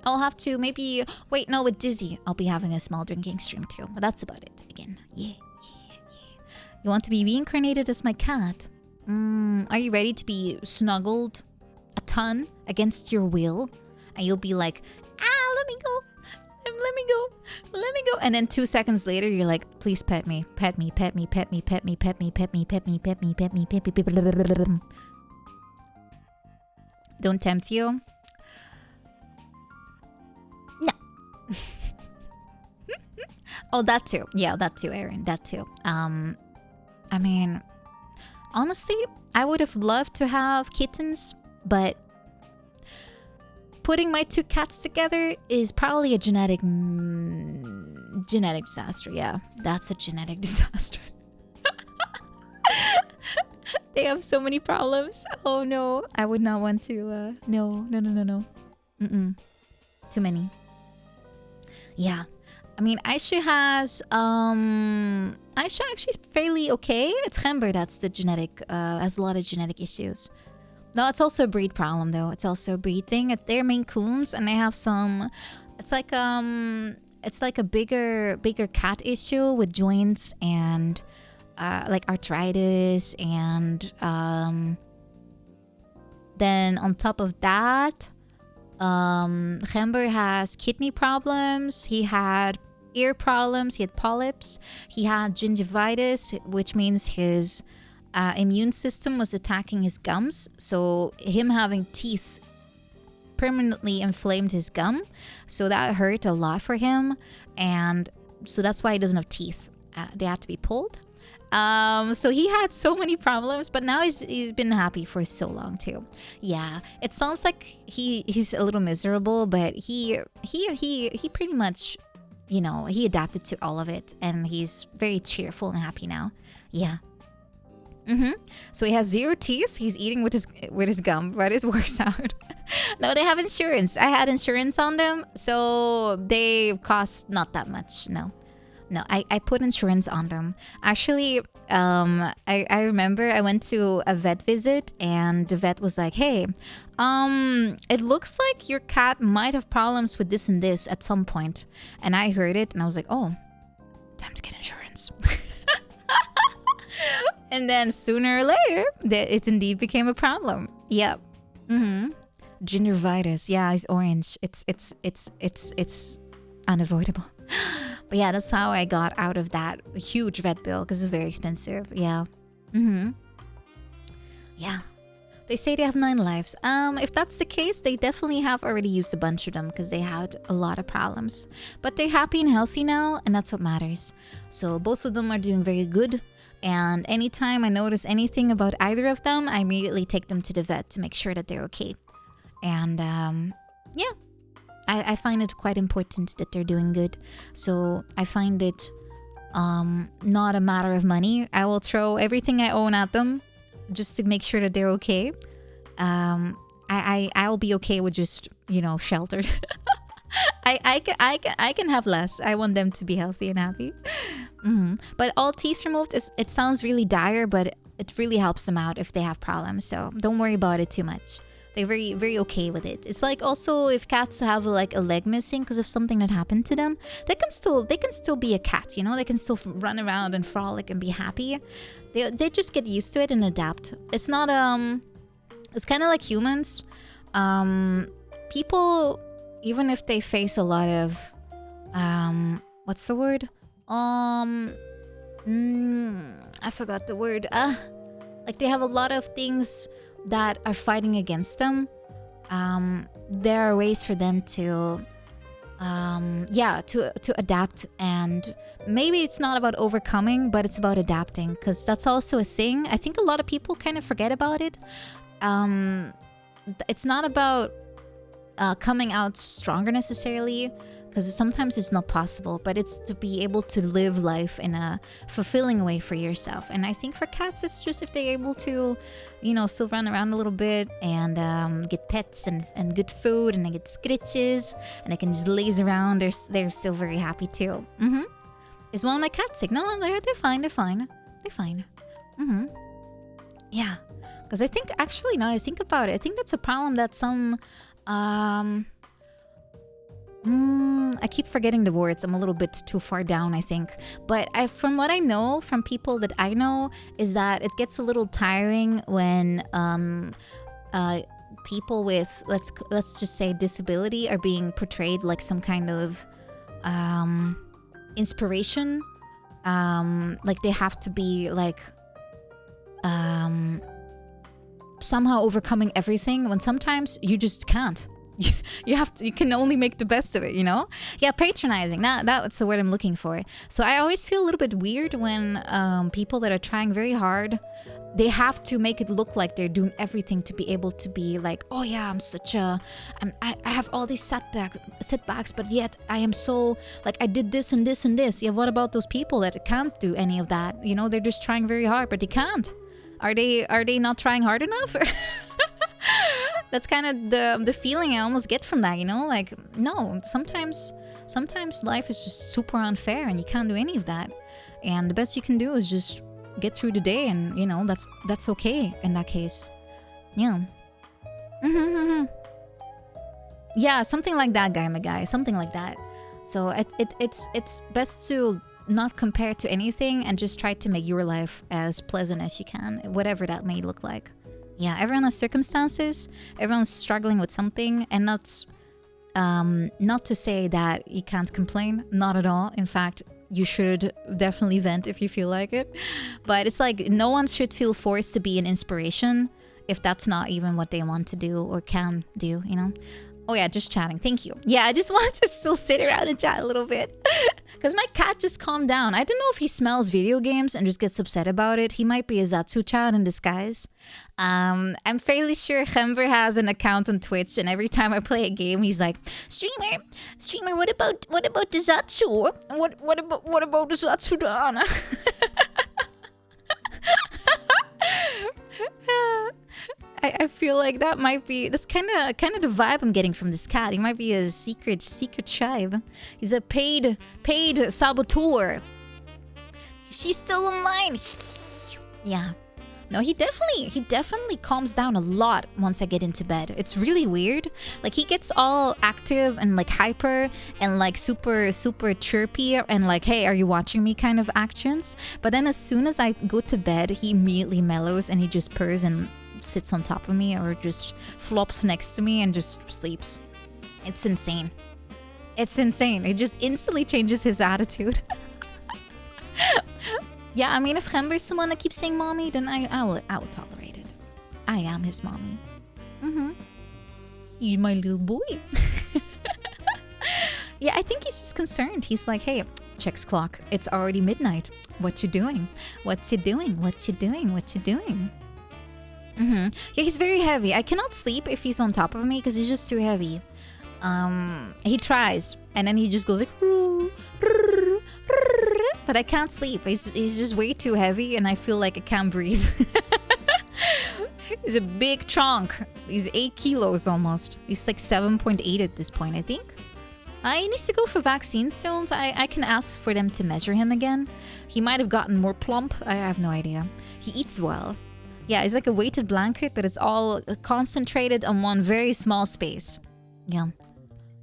I'll have to maybe wait. No, with Dizzy, I'll be having a small drinking stream too. But that's about it. Again, yeah. You want to be reincarnated as my cat? Are you ready to be snuggled a ton against your will? And you'll be like, let me go. And then 2 seconds later, you're like, please pet me. Don't tempt you? No. Oh, that too. Yeah, that too, Aaron. That too. I mean, honestly, I would have loved to have kittens, but putting my 2 cats together is probably a genetic disaster. Yeah, that's a genetic disaster. They have so many problems. Oh no, I would not want to. No. Too many. Yeah. I mean, Aisha has actually fairly okay. It's Gember that's the genetic has a lot of genetic issues. No, it's also a breed problem though. It's also a breed thing. They're Maine Coons and they have some. It's like a bigger cat issue with joints and like arthritis, and then on top of that, Gember has kidney problems. He had ear problems. He had polyps. He had gingivitis, which means his immune system was attacking his gums. So him having teeth permanently inflamed his gum. So that hurt a lot for him. And so that's why he doesn't have teeth. They had to be pulled. So he had so many problems, but now he's been happy for so long too. Yeah, it sounds like he's a little miserable, but he pretty much, you know, he adapted to all of it, and he's very cheerful and happy now. Yeah. So he has 0 teeth. He's eating with his gum, but it works out. No, they have insurance. I had insurance on them, so they cost not that much. No, I put insurance on them. Actually, I remember I went to a vet visit, and the vet was like, hey, it looks like your cat might have problems with this and this at some point. And I heard it, and I was like, oh, time to get insurance. And then sooner or later, it indeed became a problem. Yep. Gingivitis. Yeah, he's orange. It's unavoidable. But yeah, that's how I got out of that huge vet bill, because it's very expensive. Yeah. Yeah. They say they have 9 lives. If that's the case, they definitely have already used a bunch of them, because they had a lot of problems. But they're happy and healthy now, and that's what matters. So both of them are doing very good. And anytime I notice anything about either of them, I immediately take them to the vet to make sure that they're okay. And yeah. I find it quite important that they're doing good. So I find it not a matter of money. I will throw everything I own at them just to make sure that they're okay. I'll be okay with just, you know, shelter. I can have less. I want them to be healthy and happy. But all teeth removed, it sounds really dire, but it really helps them out if they have problems. So don't worry about it too much. They're very, very okay with it. It's like also if cats have like a leg missing because of something that happened to them, they can still be a cat, you know? They can still run around and frolic and be happy. They just get used to it and adapt. It's not it's kind of like humans. People, even if they face a lot of what's the word? I forgot the word. Like they have a lot of things that are fighting against them. There are ways for them to yeah, to adapt. And maybe it's not about overcoming, but it's about adapting, because that's also a thing. I think a lot of people kind of forget about it. It's not about coming out stronger necessarily, because sometimes it's not possible, but it's to be able to live life in a fulfilling way for yourself. And I think for cats, it's just if they're able to, you know, still run around a little bit and get pets and good food, and they get scritches, and they can just laze around, they're still very happy too. Is one of my cats sick? No, they're fine, they're fine. They're fine. Yeah. Because I think, actually, now I think about it, I think that's a problem that some... I keep forgetting the words. I'm a little bit too far down, I think. But from what I know, from people that I know, is that it gets a little tiring when people with, let's just say, disability are being portrayed like some kind of inspiration. Like they have to be like somehow overcoming everything, when sometimes you just can't. You can only make the best of it, you know? Yeah, patronizing. That's the word I'm looking for. So I always feel a little bit weird when people that are trying very hard, they have to make it look like they're doing everything to be able to be like, oh yeah, I have all these setbacks, but yet I am so, like, I did this and this and this. Yeah, what about those people that can't do any of that? You know, they're just trying very hard, but they can't. Are they not trying hard enough? That's kind of the feeling I almost get from that, you know? Like, no, sometimes life is just super unfair and you can't do any of that. And the best you can do is just get through the day, and, you know, that's okay in that case. Yeah. Yeah, something like that, guy, something like that. So it's best to not compare to anything and just try to make your life as pleasant as you can, whatever that may look like. Yeah, everyone has circumstances, everyone's struggling with something, and not to say that you can't complain, not at all. In fact, you should definitely vent if you feel like it. But it's like, no one should feel forced to be an inspiration if that's not even what they want to do or can do, you know? Oh yeah, just chatting. Thank you. Yeah, I just wanted to still sit around and chat a little bit. Because my cat just calmed down. I don't know if he smells video games and just gets upset about it. He might be a Zatsu child in disguise. I'm fairly sure Gember has an account on Twitch, and every time I play a game, he's like, Streamer, what about the Zatsu? What about the Zatsu Dana? I feel like that might be, that's kind of the vibe I'm getting from this cat. He might be a secret tribe. He's a paid saboteur. She's still online. Yeah. No, he definitely calms down a lot once I get into bed. It's really weird. Like, he gets all active and like hyper and like super chirpy and like, hey, are you watching me kind of actions. But then as soon as I go to bed, he immediately mellows and he just purrs and sits on top of me or just flops next to me and just sleeps. It's insane. It's insane. It just instantly changes his attitude. Yeah, I mean, if Gember's the one that keeps saying mommy, then I will tolerate it. I am his mommy. He's my little boy. Yeah, I think he's just concerned. He's like, hey, checks clock. It's already midnight. What you doing? What you doing? What you doing? What you doing? Yeah, he's very heavy. I cannot sleep if he's on top of me because he's just too heavy. He tries, and then he just goes like, but I can't sleep. He's just way too heavy, and I feel like I can't breathe. He's a big chunk. He's 8 kilos almost. He's like 7.8 at this point, I think. He needs to go for vaccines soon. So I can ask for them to measure him again. He might have gotten more plump. I have no idea. He eats well. Yeah, it's like a weighted blanket, but it's all concentrated on one very small space. Yeah.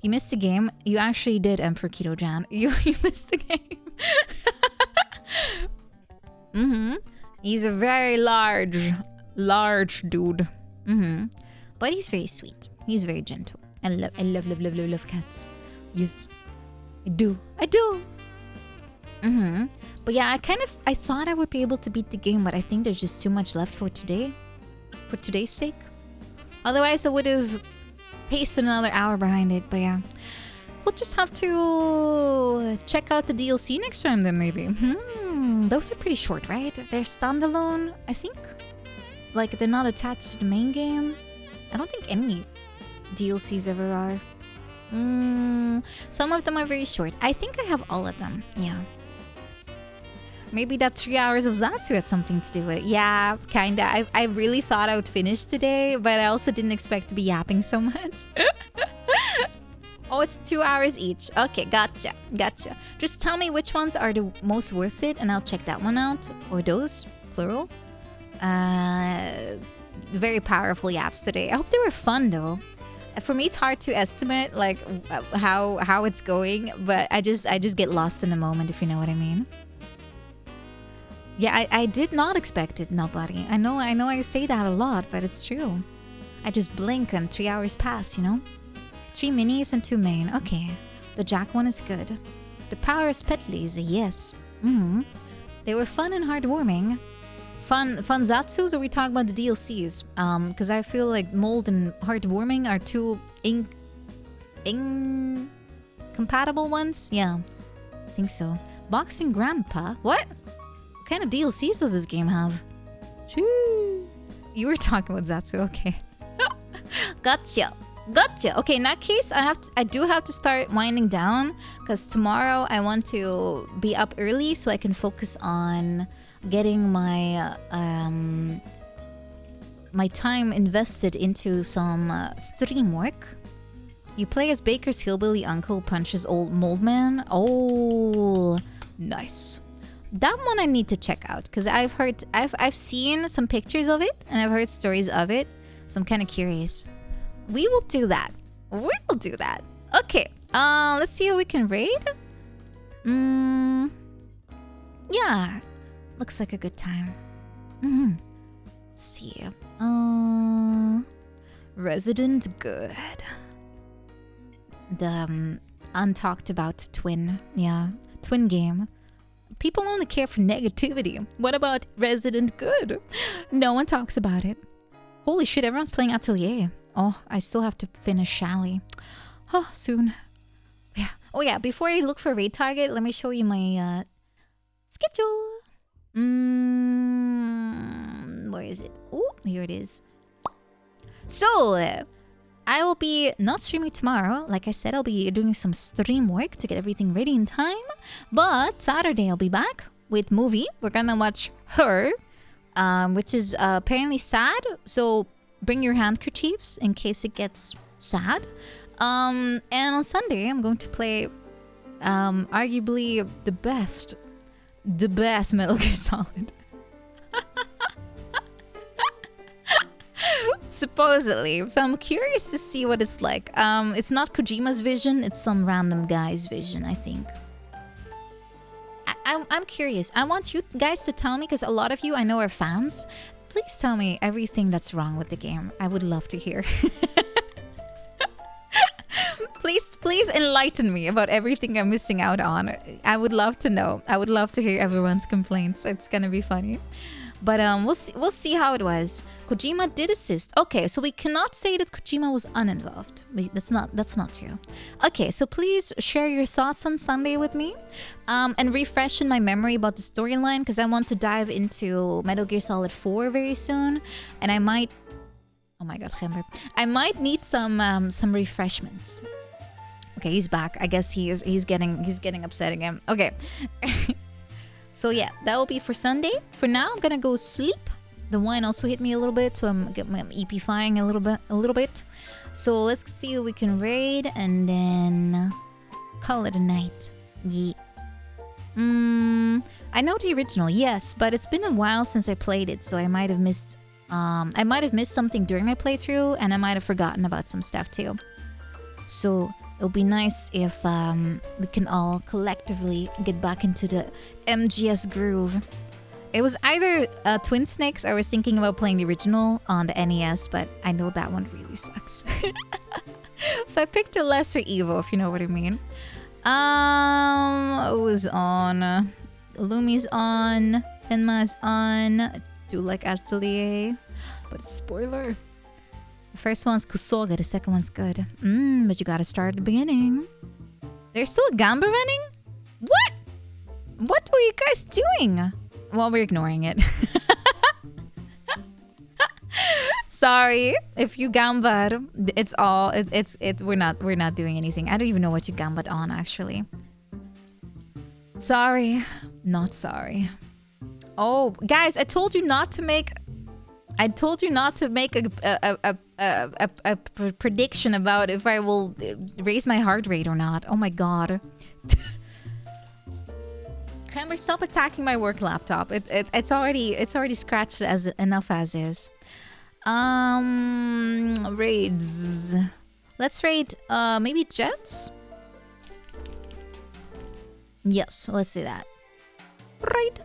You missed the game. You actually did, Emperor Keto Jan. You missed the game. He's a very large dude. But he's very sweet. He's very gentle. I love cats. Yes. I do. But yeah, I thought I would be able to beat the game, but I think there's just too much left for today. For today's sake. Otherwise, I would have pasted another hour behind it, but yeah. we'll just have to check out the DLC next time then maybe. Those are pretty short, right? They're standalone, I think. Like, they're not attached to the main game. I don't think any DLCs ever are. Some of them are very short. I think I have all of them, yeah. Maybe that 3 hours of Zatsu had something to do with it. Yeah, kinda. I really thought I would finish today, but I also didn't expect to be yapping so much. Oh, it's 2 hours each. Okay, gotcha. Just tell me which ones are the most worth it, and I'll check that one out. Or those, plural. Very powerful yaps today. I hope they were fun, though. For me, it's hard to estimate, like, how it's going, but I just get lost in the moment, if you know what I mean. Yeah, I did not expect it, nobody. I know I say that a lot, but it's true. I just blink and 3 hours pass, you know? 3 minis and 2 main. Okay. The Jack one is good. The Power Spetleys, yes. They were fun and heartwarming. Fun Zatsus, or are we talking about the DLCs? Because I feel like Mold and Heartwarming are two incompatible ones? Yeah, I think so. Boxing Grandpa? What? What kind of DLCs does this game have? Shoo. You were talking about Zatsu, okay. Gotcha. Okay, in that case, I do have to start winding down, because tomorrow I want to be up early so I can focus on getting my my time invested into some stream work. You play as Baker's hillbilly uncle punches old mold man. Oh, nice. That one I need to check out, because I've seen some pictures of it and I've heard stories of it, so I'm kind of curious. We will do that. Okay. Let's see how we can raid. Yeah. Looks like a good time. Let's see. Resident Good. The untalked about twin. Yeah. Twin game. People only care for negativity. What about Resident Good? No one talks about it. Holy shit, everyone's playing Atelier. Oh, I still have to finish Shally. Oh, soon. Yeah. Oh yeah, before I look for raid target, let me show you my schedule. Where is it? Oh, here it is. So, I will be not streaming tomorrow. Like I said, I'll be doing some stream work to get everything ready in time. But Saturday, I'll be back with movie. We're gonna watch Her, which is apparently sad. So bring your handkerchiefs in case it gets sad. And on Sunday, I'm going to play arguably the best Metal Gear Solid. Supposedly. So I'm curious to see what it's like. It's not Kojima's vision, it's some random guy's vision, I think. I'm curious. I want you guys to tell me, because a lot of you I know are fans. Please tell me everything that's wrong with the game. I would love to hear. Please enlighten me about everything I'm missing out on. I would love to know. I would love to hear everyone's complaints. It's gonna be funny. But we'll see how it was. Kojima did assist. Okay, so we cannot say that Kojima was uninvolved. That's not true. Okay, so please share your thoughts on Sunday with me, and refresh in my memory about the storyline, because I want to dive into Metal Gear Solid 4 very soon, and I might. Oh my God, Gember. I might need some refreshments. Okay, he's back. I guess he's getting upset again. Okay. So yeah, that will be for Sunday. For now, I'm gonna go sleep. The wine also hit me a little bit, so I'm EP-fying a little bit. So let's see if we can raid and then call it a night. Yeah. I know the original, yes, but it's been a while since I played it, so I might have missed something during my playthrough, and I might have forgotten about some stuff too. So it'll be nice if we can all collectively get back into the MGS groove. It was either Twin Snakes, or I was thinking about playing the original on the NES, but I know that one really sucks. So I picked the lesser evil, if you know what I mean. It was on. Lumi's on. Tenma's on. I do like Atelier, but spoiler. The first one's Kusoga, the second one's good. But you gotta start at the beginning. There's still a gamba running? What? What were you guys doing? Well, we're ignoring it. Sorry if you gambar. It's all we're not doing anything. I don't even know what you gambared on actually. Sorry. Not sorry. Oh, guys, I told you not to make a prediction about if I will raise my heart rate or not. Oh my god. Camber, stop attacking my work laptop. It's already scratched as enough as is. Raids. Let's raid maybe Jets? Yes, let's do that. Right.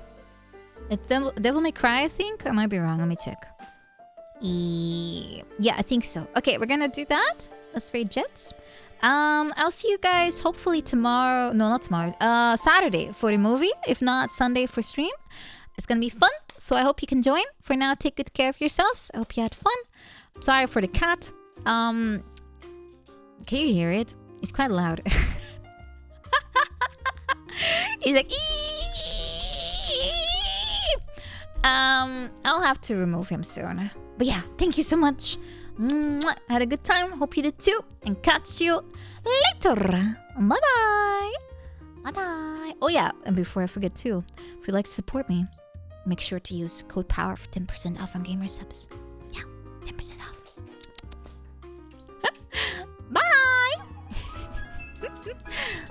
It's Devil May Cry, I think. I might be wrong. Let me check. Yeah, I think so. Okay, we're gonna do that. Let's raid Jets. I'll see you guys hopefully tomorrow. No, not tomorrow. Saturday for the movie. If not, Sunday for stream. It's gonna be fun. So I hope you can join. For now, take good care of yourselves. I hope you had fun. Sorry for the cat. Can you hear it? It's quite loud. He's like, ee! I'll have to remove him soon. But yeah, thank you so much. Mwah. Had a good time. Hope you did too. And catch you later. Bye-bye. Bye-bye. Oh yeah, and before I forget too, if you'd like to support me, make sure to use code POWER for 10% off on gamer subs. Yeah, 10% off. Bye.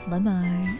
Bye-bye.